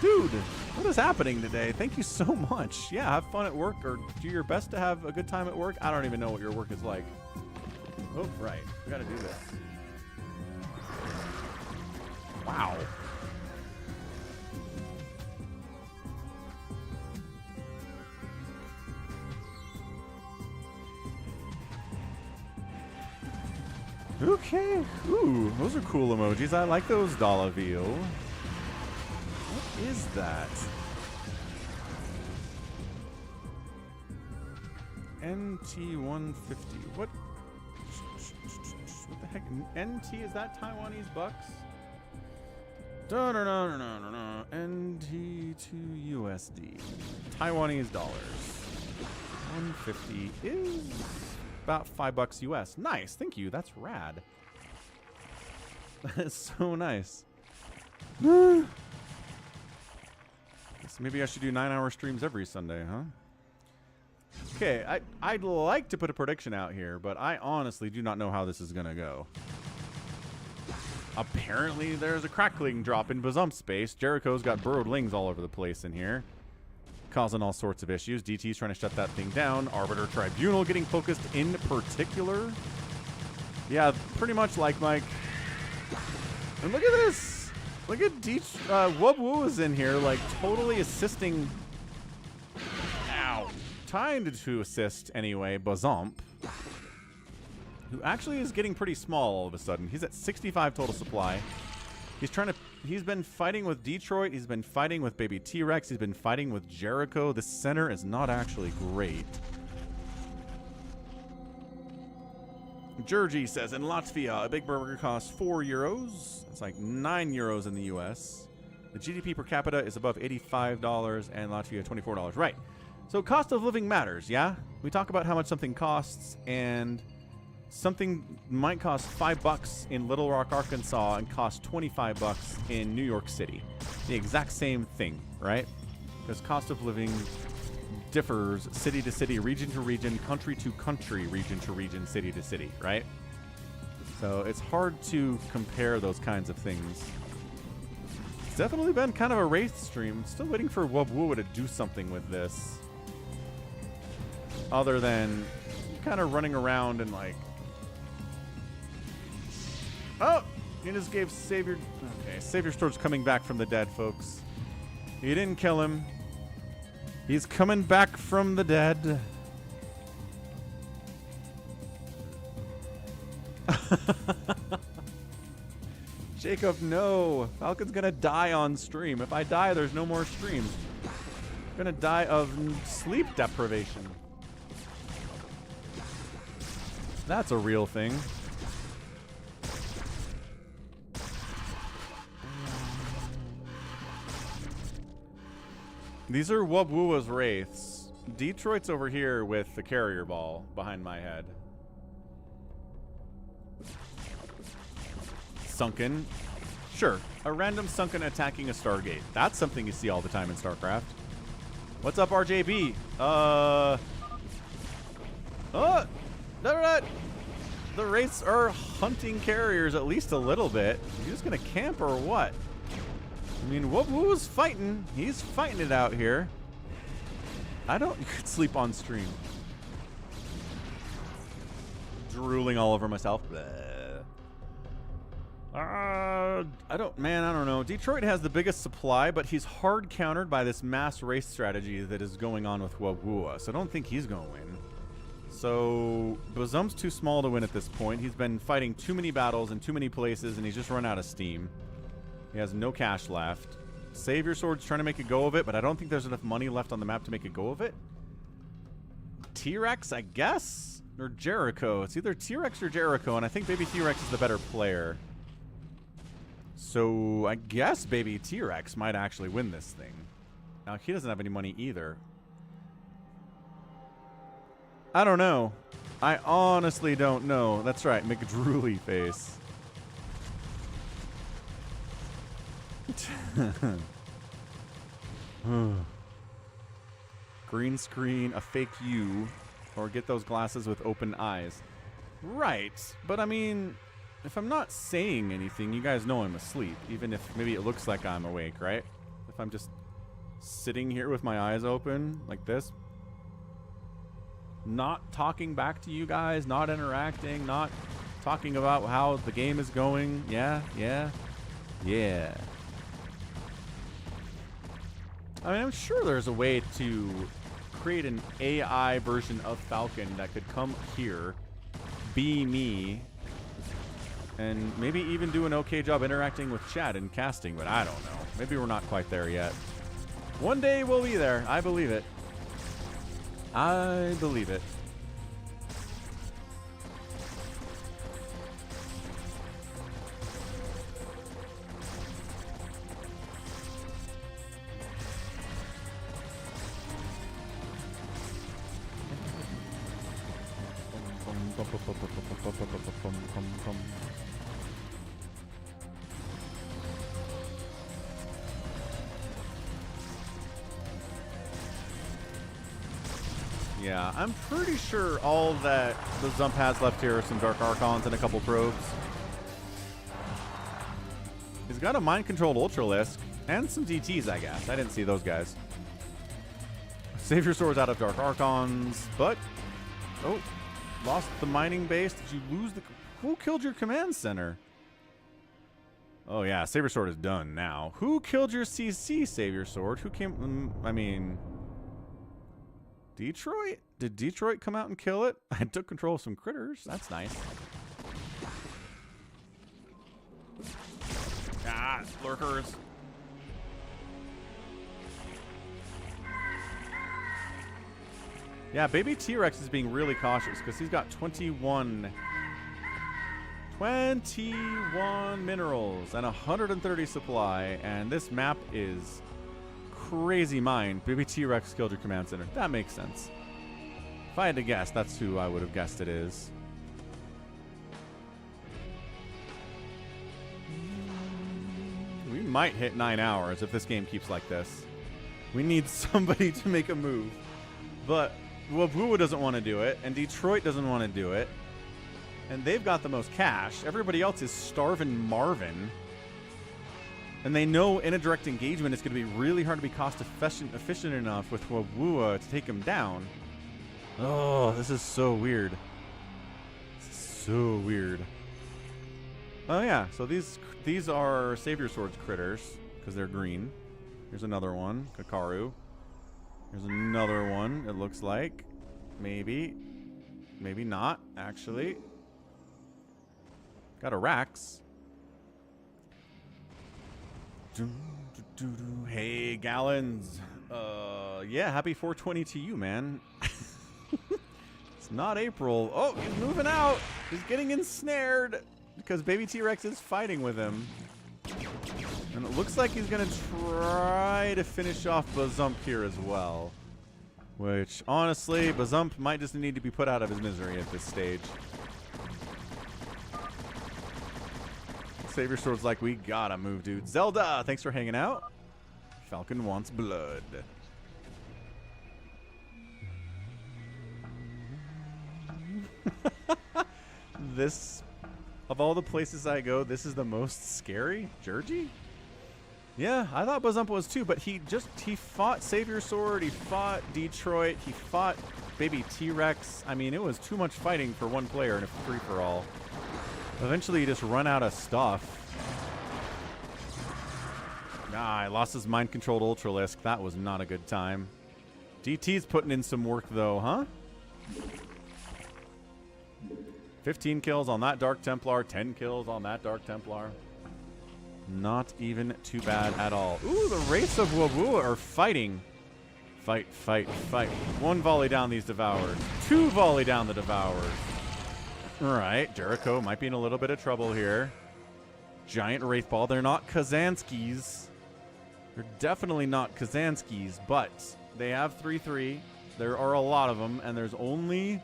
B: Dude, what is happening today? Thank you so much. Yeah, have fun at work, or do your best to have a good time at work. I don't even know what your work is like. Oh, right. We gotta do this. Wow. Okay. Ooh, those are cool emojis. I like those Dollaville. What is that? NT150. What? What the heck? NT, is that Taiwanese bucks? NT to USD. Taiwanese dollars. 150 is about $5 US. Nice, thank you. That's rad. That is so nice. So maybe I should do 9-hour streams every Sunday, huh? Okay, I'd like to put a prediction out here, but I honestly do not know how this is gonna go. Apparently, there's a crackling drop in Bazump space. Jericho's got burrowed lings all over the place in here, causing all sorts of issues. DT's trying to shut that thing down. Arbiter Tribunal getting focused in particular. Yeah, pretty much like Mike. And look at this. Look at Wubwoo is in here, like, totally assisting. Ow. Trying to assist, anyway, Bazump, who actually is getting pretty small all of a sudden. He's at 65 total supply. He's been fighting with Detroit. He's been fighting with Baby T-Rex. He's been fighting with Jericho. This center is not actually great. Georgie says, in Latvia, a big burger costs 4 euros. It's like 9 euros in the US. The GDP per capita is above $85 and Latvia $24. Right. So cost of living matters, yeah? We talk about how much something costs, and something might cost $5 in Little Rock, Arkansas, and cost $25 in New York City. The exact same thing, right? Because cost of living differs city to city, region to region, country to country, region to region, city to city, right? So it's hard to compare those kinds of things. definitely been kind of a Wraith stream. Still waiting for Wubwua to do something with this. Other than kind of running around and like... Oh! He just gave Savior... Okay, Savior Sword's coming back from the dead, folks. He didn't kill him. He's coming back from the dead. Jacob, no. Falcon's gonna die on stream. If I die, there's no more streams. I'm gonna die of sleep deprivation. That's a real thing. These are Wubwua's wraiths. Detroit's over here with the carrier ball behind my head. Sunken. Sure, a random sunken attacking a Stargate. That's something you see all the time in StarCraft. What's up, RJB? The wraiths are hunting carriers at least a little bit. You just gonna camp or what? I mean, Wubwua's fighting. He's fighting it out here. You could sleep on stream. Drooling all over myself. I don't know. Detroit has the biggest supply, but he's hard countered by this mass race strategy that is going on with Wubwua, so I don't think he's going to win. So, Bazum's too small to win at this point. He's been fighting too many battles in too many places, and he's just run out of steam. He has no cash left. Savior Sword's trying to make a go of it, but I don't think there's enough money left on the map to make a go of it. T-Rex, I guess? Or Jericho. It's either T-Rex or Jericho, and I think Baby T-Rex is the better player. So, I guess Baby T-Rex might actually win this thing. Now, he doesn't have any money either. I don't know. I honestly don't know. That's right, McDrooly face. Green screen, a fake you, or get those glasses with open eyes. Right, but I mean, if I'm not saying anything, you guys know I'm asleep, even if maybe it looks like I'm awake, right? If I'm just sitting here with my eyes open like this, not talking back to you guys, not interacting, not talking about how the game is going. Yeah. I mean, I'm sure there's a way to create an AI version of Falcon that could come here, be me, and maybe even do an okay job interacting with chat and casting, but I don't know. Maybe we're not quite there yet. One day we'll be there. I believe it. I believe it. Yeah, I'm pretty sure all that the Zump has left here are some Dark Archons and a couple probes. He's got a mind-controlled Ultralisk and some DTs, I guess. I didn't see those guys. Savior Sword's out of Dark Archons, but... Oh, lost the mining base. Did you lose the... Who killed your command center? Oh, yeah, Savior Sword is done now. Who killed your CC, Savior Sword? Who came... I mean... Detroit? Did Detroit come out and kill it? I took control of some critters. That's nice. Ah, lurkers. Yeah, Baby T-Rex is being really cautious because he's got 21 minerals and 130 supply, and this map is crazy mine. Baby T-Rex killed your command center. That makes sense. If I had to guess, that's who I would have guessed it is. We might hit 9 hours if this game keeps like this. We need somebody to make a move. But Wubwua doesn't want to do it, and Detroit doesn't want to do it. And they've got the most cash. Everybody else is starving Marvin. And they know in a direct engagement it's going to be really hard to be cost efficient enough with Wabua to take him down. Oh, this is so weird. This is so weird. Oh yeah, so these are Savior Swords critters because they're green. Here's another one, Kakaru. Here's another one, it looks like. Maybe. Maybe not, actually. Got a Rax. Hey, Gallons. Yeah, happy 420 to you, man. It's not April. Oh, he's moving out. He's getting ensnared because Baby T-Rex is fighting with him. And it looks like he's going to try to finish off Bazump here as well. Which, honestly, Bazump might just need to be put out of his misery at this stage. Savior Sword's like, we gotta move, dude. Zelda, thanks for hanging out. Falcon wants blood. This, of all the places I go, this is the most scary. Georgie? Yeah, I thought Bazump was too, but he fought Savior Sword, he fought Detroit, he fought Baby T-Rex. I mean, it was too much fighting for one player in a free-for-all. Eventually, you just run out of stuff. Ah, I lost his mind-controlled Ultralisk. That was not a good time. DT's putting in some work, though, huh? 15 kills on that Dark Templar, 10 kills on that Dark Templar. Not even too bad at all. Ooh, the Wraiths of Wabua are fighting. Fight, fight, fight. One volley down these Devours. Two volley down the Devours. Alright, Jericho might be in a little bit of trouble here. Giant Wraith Ball. They're not Kazanskis. They're definitely not Kazanskis, but they have 3/3. There are a lot of them, and there's only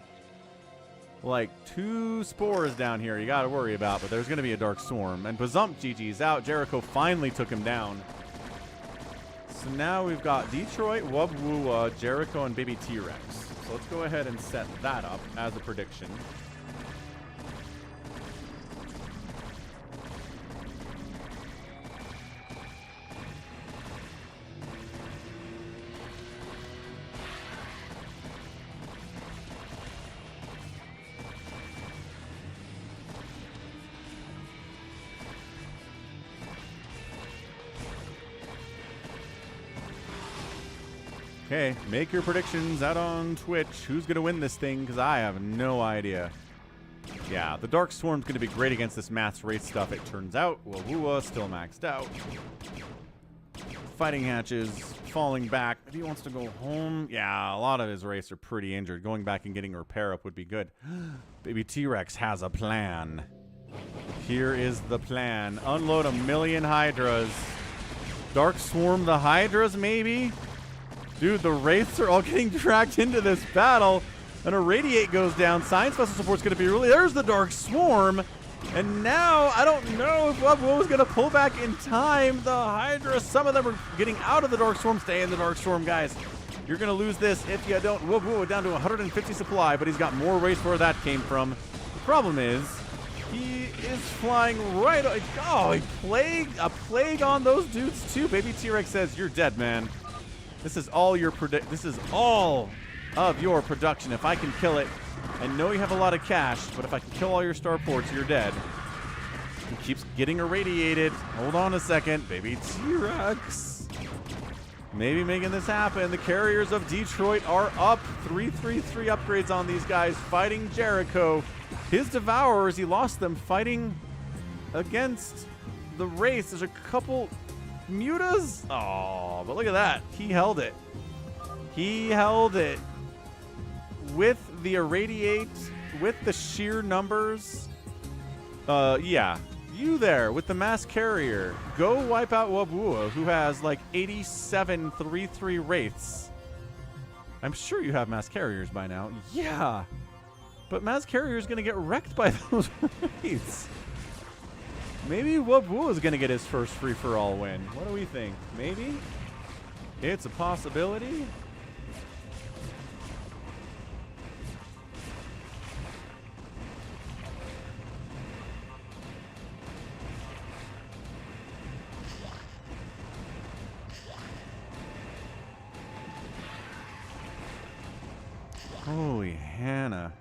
B: like 2 spores down here you gotta worry about, but there's gonna be a Dark Swarm. And Bazump GG's out. Jericho finally took him down. So now we've got Detroit, Wabua, Jericho, and Baby T-Rex. So let's go ahead and set that up as a prediction. Okay, make your predictions out on Twitch. Who's going to win this thing? Because I have no idea. Yeah, the Dark Swarm's going to be great against this Mass Wraith stuff, it turns out. Wawua still maxed out. Fighting Hatches falling back. If he wants to go home, yeah, a lot of his Wraiths are pretty injured. Going back and getting a repair up would be good. Baby T-Rex has a plan. Here is the plan. Unload 1,000,000 Hydras. Dark Swarm the Hydras, maybe? Dude, the Wraiths are all getting dragged into this battle. And a Radiate goes down. Science Vessel Support's going to be really... There's the Dark Swarm. And now, I don't know if Wabua was going to pull back in time. The Hydra, some of them are getting out of the Dark Swarm. Stay in the Dark Swarm, guys. You're going to lose this if you don't. Wabua down to 150 supply, but he's got more Wraiths where that came from. The problem is, he is flying right... Oh, a plague on those dudes, too. Baby T-Rex says, you're dead, man. This is all your This is all of your production. If I can kill it, I know you have a lot of cash, but if I can kill all your starports, you're dead. He keeps getting irradiated. Hold on a second. Baby T-Rex. Maybe making this happen. The carriers of Detroit are up. 3/3/3 upgrades on these guys fighting Jericho. His Devourers, he lost them fighting against the Wraiths. There's a couple... Mutas? Oh, but look at that. He held it. He held it. With the Irradiate, with the sheer numbers. Yeah. You there with the Mass Carrier. Go wipe out Wabua, who has like 87 3/3 Wraiths. I'm sure you have Mass Carriers by now. Yeah. But Mass Carrier is going to get wrecked by those Wraiths. Maybe Wabua is going to get his first free-for-all win. What do we think? Maybe? It's a possibility. Holy Hannah.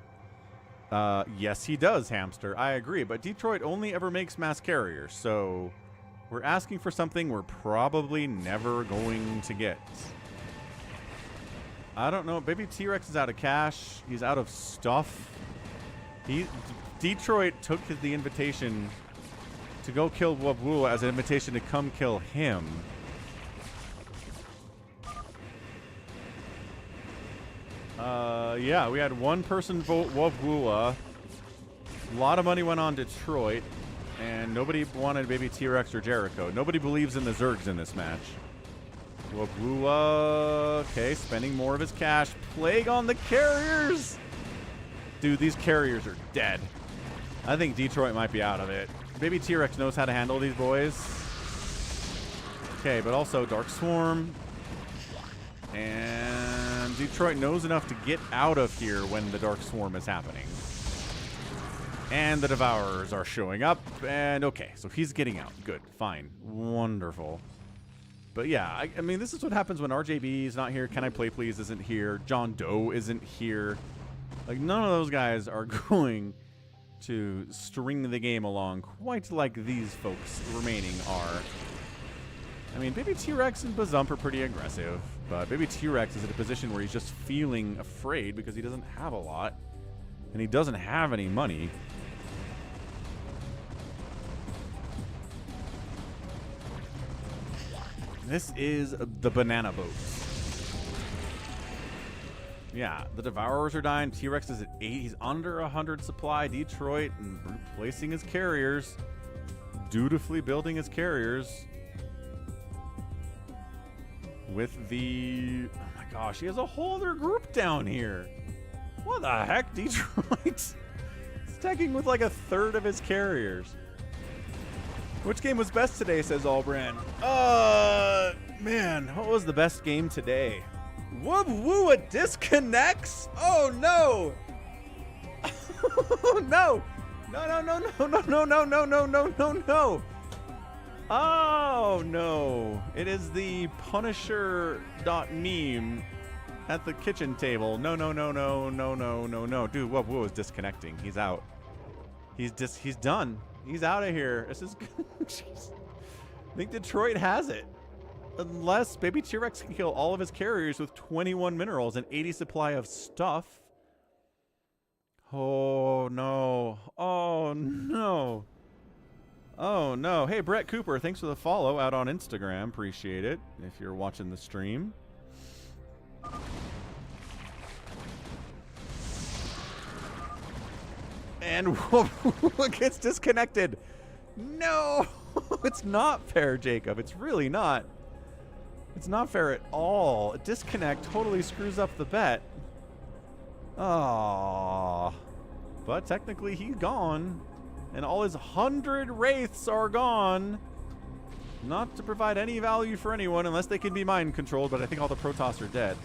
B: Yes, he does, Hamster. I agree. But Detroit only ever makes mass carriers, so we're asking for something we're probably never going to get. I don't know. Baby T-Rex is out of cash. He's out of stuff. Detroit took the invitation to go kill Wabula as an invitation to come kill him. Yeah, we had one person vote Wabula. A lot of money went on Detroit, and nobody wanted Baby T-Rex or Jericho. Nobody believes in the Zergs in this match. Wabula, okay, spending more of his cash. Plague on the carriers! Dude, these carriers are dead. I think Detroit might be out of it. Baby T-Rex knows how to handle these boys. Okay, but also Dark Swarm. And Detroit knows enough to get out of here when the Dark Swarm is happening. And the Devourers are showing up. And okay, so he's getting out. Good, fine, wonderful. But yeah, I mean, this is what happens when RJB is not here. CanIplayplz isn't here. John Doe isn't here. Like, none of those guys are going to string the game along quite like these folks remaining are. I mean, Baby T-Rex and Bazump are pretty aggressive, but Baby T-Rex is in a position where he's just feeling afraid because he doesn't have a lot, and he doesn't have any money. This is the banana boat. Yeah, the Devourers are dying. T-Rex is at 8. He's under 100 supply. Detroit and replacing his carriers. Dutifully building his carriers. With the... Oh my gosh, he has a whole other group down here. What the heck, Detroit? He's attacking with like a third of his carriers. Which game was best today, says Allbrand. Man, what was the best game today? Woo-woo, disconnects? Oh, no. Oh, no. No. Oh, no. It is the Punisher.meme at the kitchen table. No. Dude, Woo is disconnecting. He's out. He's done. He's out of here. This is jeez. I think Detroit has it. Unless Baby T-Rex can kill all of his carriers with 21 minerals and 80 supply of stuff. Oh, no. Oh, no. Oh, no. Hey, Brett Cooper, thanks for the follow out on Instagram. Appreciate it if you're watching the stream. And gets disconnected. No, it's not fair, Jacob. It's really not. It's not fair at all. A disconnect totally screws up the bet. Aww. But technically he's gone. And all his 100 wraiths are gone. Not to provide any value for anyone unless they can be mind controlled, but I think all the Protoss are dead.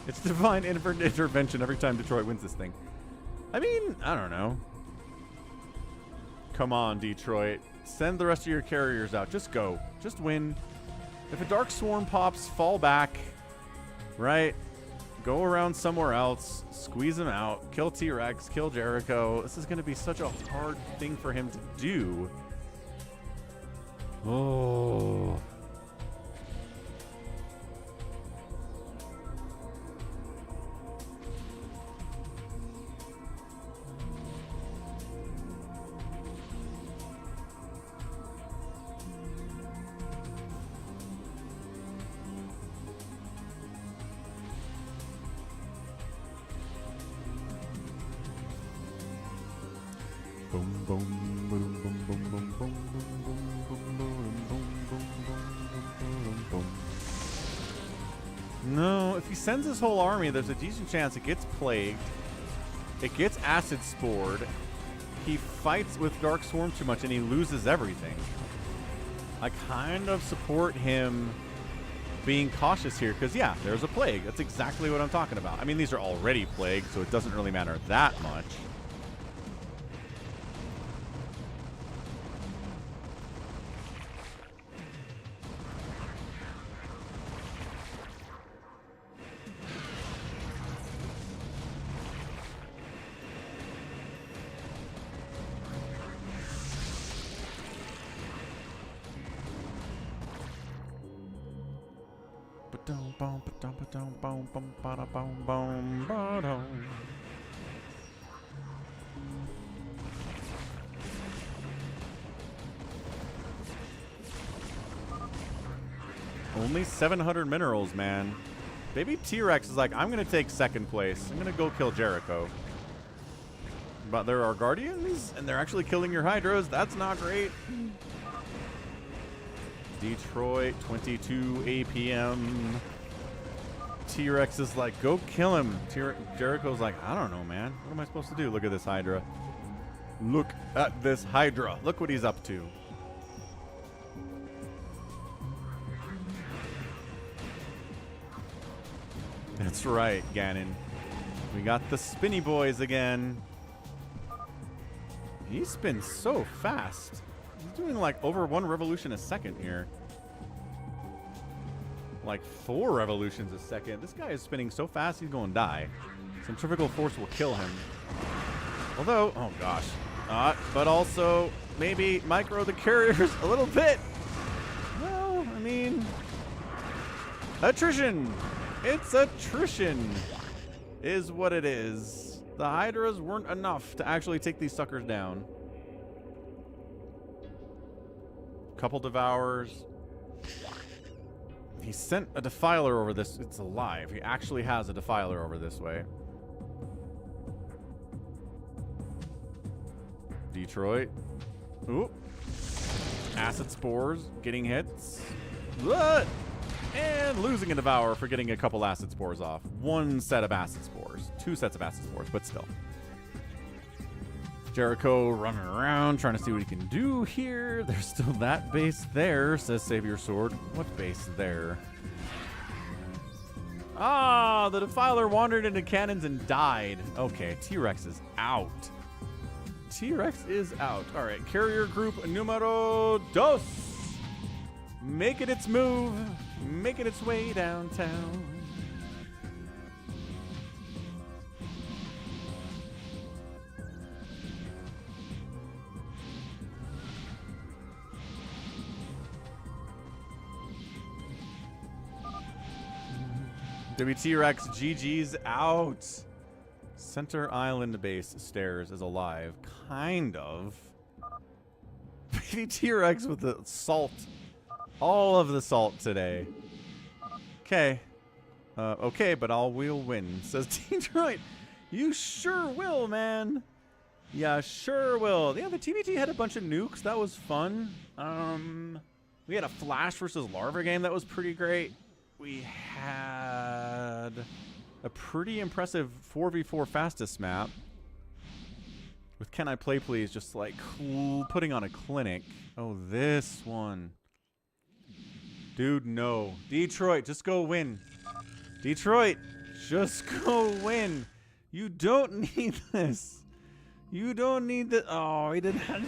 B: It's divine intervention every time Detroit wins this thing. I mean, I don't know. Come on, Detroit. Send the rest of your carriers out. Just go. Just win. If a Dark Swarm pops, fall back. Right? Go around somewhere else. Squeeze him out. Kill T-Rex. Kill Jericho. This is going to be such a hard thing for him to do. Oh. No, if he sends his whole army, there's a decent chance it gets plagued. It gets acid spored. He fights with Dark Swarm too much and he loses everything. I kind of support him being cautious here because, yeah, there's a plague. That's exactly what I'm talking about. I mean, these are already plagued, so it doesn't really matter that much. Only 700 minerals, man. Baby T-Rex is like, I'm going to take second place. I'm going to go kill Jericho. But there are Guardians, and they're actually killing your Hydras. That's not great. Detroit, 22 APM. T-Rex is like, go kill him. Jericho's like, I don't know, man. What am I supposed to do? Look at this Hydra. Look at this Hydra. Look what he's up to. That's right, Ganon. We got the spinny boys again. He spins so fast. He's doing like over 1 revolution a second here. Like 4 revolutions a second. This guy is spinning so fast he's going to die. Centrifugal force will kill him. Although, oh gosh. But also, maybe micro the carriers a little bit. Well, I mean, attrition. It's attrition is what it is. The Hydras weren't enough to actually take these suckers down. Couple Devours. He sent a Defiler over this. It's alive. He actually has a Defiler over this way. Detroit. Ooh. Acid Spores getting hits. What? And losing a Devour for getting a couple Acid Spores off. 1 set of Acid Spores. 2 sets of Acid Spores, but still. Jericho running around, trying to see what he can do here. There's still that base there, says Savior Sword. What base there? Ah, the Defiler wandered into cannons and died. Okay, T-Rex is out. T-Rex is out. All right, carrier group numero dos. Making its move. Making its way downtown. WT-Rex GG's out. Center Island base stairs is alive. Kind of. Baby T-Rex with the salt. All of the salt today. Okay. Okay, but we'll win, says Detroit. You sure will, man. Yeah, sure will. Yeah, the TvT had a bunch of nukes. That was fun. We had a Flash versus Larva game that was pretty great. We had a pretty impressive 4v4 fastest map. With CanIplayplz just like putting on a clinic. Oh, this one. Dude, no. Detroit, just go win. Detroit, just go win. You don't need this. You don't need this. Oh, he didn't have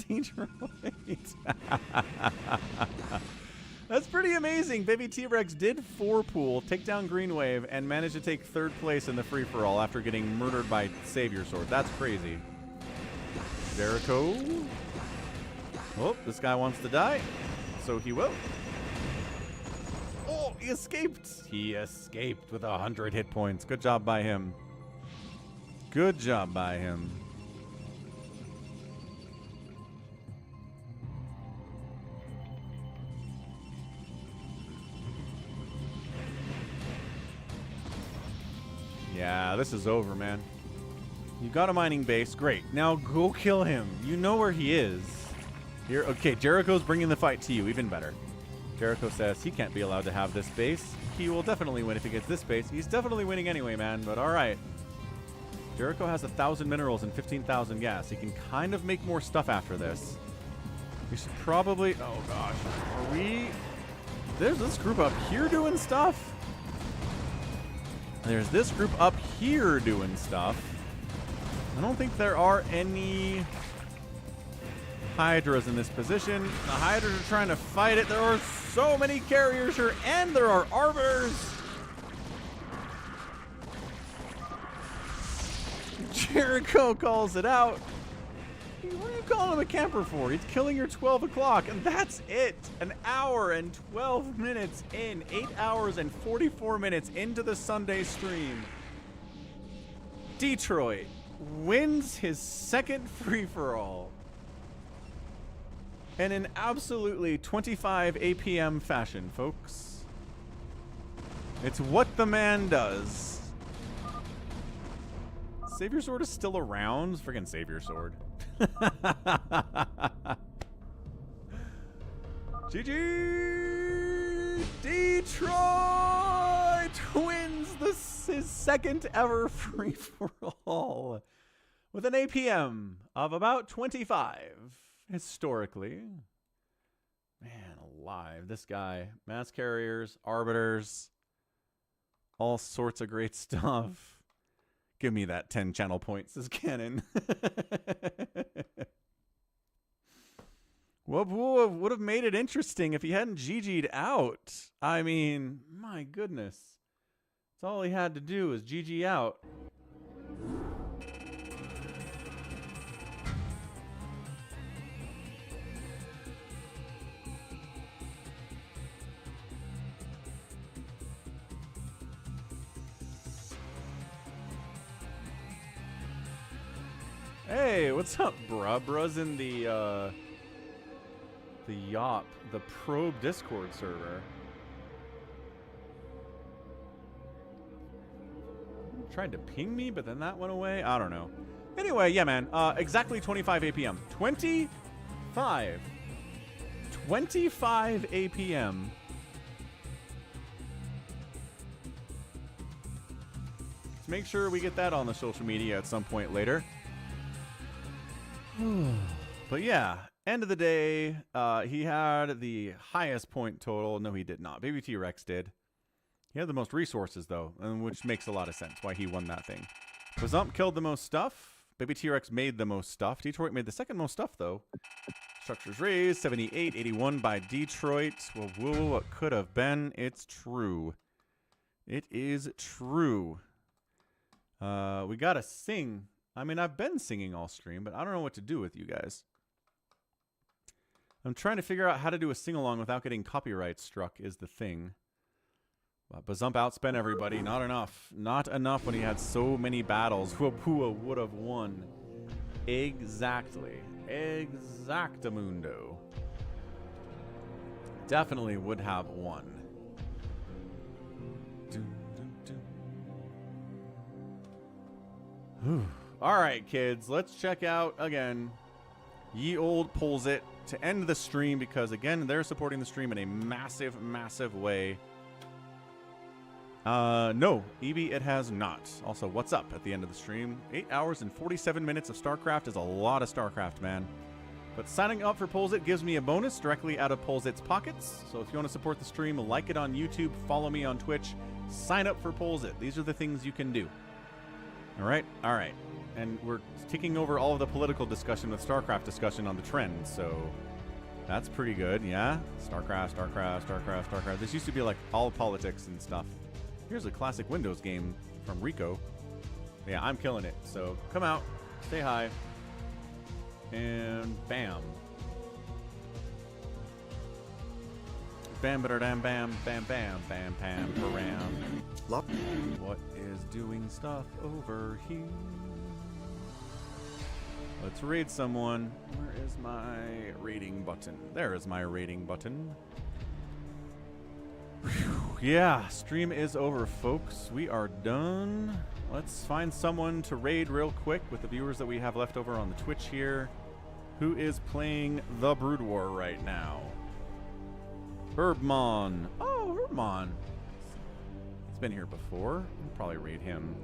B: Detroit. That's pretty amazing. Baby T-Rex did 4-pool, take down Green Wave, and managed to take 3rd place in the free-for-all after getting murdered by Savior Sword. That's crazy. Jericho. Oh, this guy wants to die, so he will. Oh, he escaped. He escaped with 100 hit points. Good job by him. Good job by him. Yeah, this is over, man. You got a mining base. Great. Now go kill him. You know where he is. Here, okay, Jericho's bringing the fight to you. Even better. Jericho says he can't be allowed to have this base. He will definitely win if he gets this base. He's definitely winning anyway, man, but all right. Jericho has 1,000 minerals and 15,000 gas. He can kind of make more stuff after this. We should probably... Oh, gosh. Are we... There's this group up here doing stuff. There's this group up here doing stuff. I don't think there are any Hydras in this position. The Hydras are trying to fight it. There are so many carriers here, and there are arbors. Jericho calls it out. What are you calling him a camper for? He's killing your 12 o'clock, and that's it. An hour and 12 minutes in. 8 hours and 44 minutes into the Sunday stream. Detroit wins his second free-for-all. In an absolutely 25 APM fashion, folks. It's what the man does. Savior Sword is still around? Friggin' Savior Sword. GG! Detroit wins his second ever free-for-all with an APM of about 25 historically. Man alive, this guy. Mass carriers, arbiters, all sorts of great stuff. Give me that 10 channel points as cannon. Would have made it interesting if he hadn't GG'd out. I mean, my goodness. That's all he had to do was GG out. Hey, what's up, bruh? Bruh's in the YOP, the Probe Discord server. Tried to ping me, but then that went away. I don't know. Anyway, yeah, man. Exactly 25 APM. 25 APM. Let's make sure we get that on the social media at some point later. But yeah, end of the day, he had the highest point total. No, he did not. Baby T-Rex did. He had the most resources, though, and which makes a lot of sense why he won that thing. Bazump killed the most stuff. Baby T-Rex made the most stuff. Detroit made the second most stuff, though. Structures raised, 78, 81 by Detroit. Well, whoa, what could have been? It's true. It is true. We gotta sing. I mean, I've been singing all stream, but I don't know what to do with you guys. I'm trying to figure out how to do a sing-along without getting copyright struck is the thing. Bazump outspent everybody. Not enough. Not enough when he had so many battles. Wapua would have won. Exactly. Exactamundo. Definitely would have won. All right, kids. Let's check out, again, ye old Pollzit to end the stream because, again, they're supporting the stream in a massive, massive way. No, EB, it has not. Also, what's up at the end of the stream? 8 hours and 47 minutes of StarCraft is a lot of StarCraft, man. But signing up for Pollzit gives me a bonus directly out of Pollzit's pockets. So if you want to support the stream, like it on YouTube, follow me on Twitch, sign up for Pollzit. These are the things you can do. All right? All right. And we're taking over all of the political discussion with StarCraft discussion on the trend, so that's pretty good, yeah? StarCraft, StarCraft, StarCraft, StarCraft. This used to be like all politics and stuff. Here's a classic Windows game from Rico. Yeah, I'm killing it, so come out, say hi, and bam. Bam, ba-da-dam, bam, bam, bam, bam, bam, bam. What is doing stuff over here? Let's raid someone. Where is my raiding button? There is my raiding button. Whew. Yeah, stream is over, folks. We are done. Let's find someone to raid real quick with the viewers that we have left over on the Twitch here. Who is playing the BroodWar right now? Herbmon. Oh, Herbmon. He's been here before. I'll probably raid him.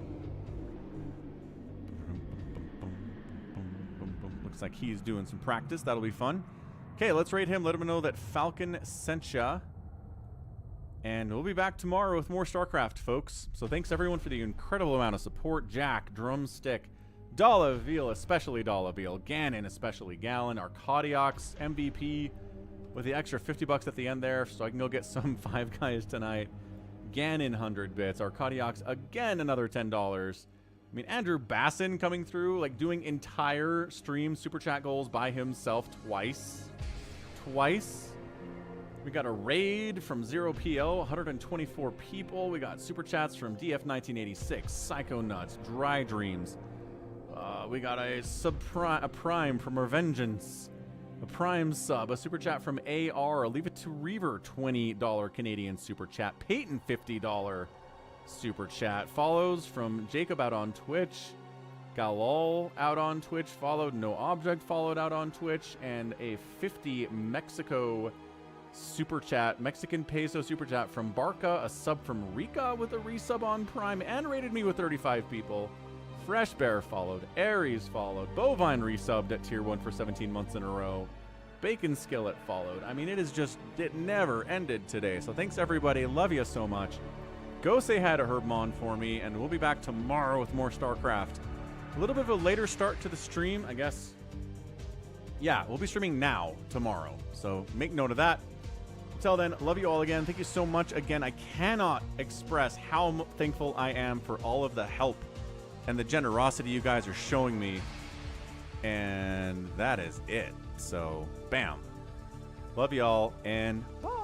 B: Looks like he's doing some practice. That'll be fun. Okay, let's raid him. Let him know that Falcon sent ya. And we'll be back tomorrow with more StarCraft, folks. So thanks, everyone, for the incredible amount of support. Jack, Drumstick, Dalaveal, especially Dalaveal, Ganon, especially Gallon, Arcadiox, MVP, with the extra 50 bucks at the end there, so I can go get some Five Guys tonight. Ganon, 100 bits. Arcadiox, again, another $10. I mean, Andrew Bassin coming through, like doing entire stream super chat goals by himself twice. Twice. We got a raid from 0PO, 124 people. We got super chats from DF1986, Psychonauts, Dry Dreams. We got a prime from Revengeance, a prime sub, a super chat from AR, Leave It to Reaver, $20 Canadian super chat, Peyton, $50 super chat, follows from Jacob out on Twitch, Galol out on Twitch, followed, No Object followed out on Twitch, and a 50 Mexico super chat, Mexican peso super chat from Barca, a sub from Rika with a resub on Prime, and rated me with 35 people. Fresh Bear followed, Aries followed, Bovine resubbed at tier 1 for 17 months in a row, Bacon Skillet followed. I mean, it never ended today. So thanks everybody, love you so much. Go say hi to Herbmon for me, and we'll be back tomorrow with more StarCraft. A little bit of a later start to the stream, I guess. Yeah, we'll be streaming now, tomorrow. So make note of that. Until then, love you all again. Thank you so much. Again, I cannot express how thankful I am for all of the help and the generosity you guys are showing me. And that is it. So, bam. Love y'all, and bye.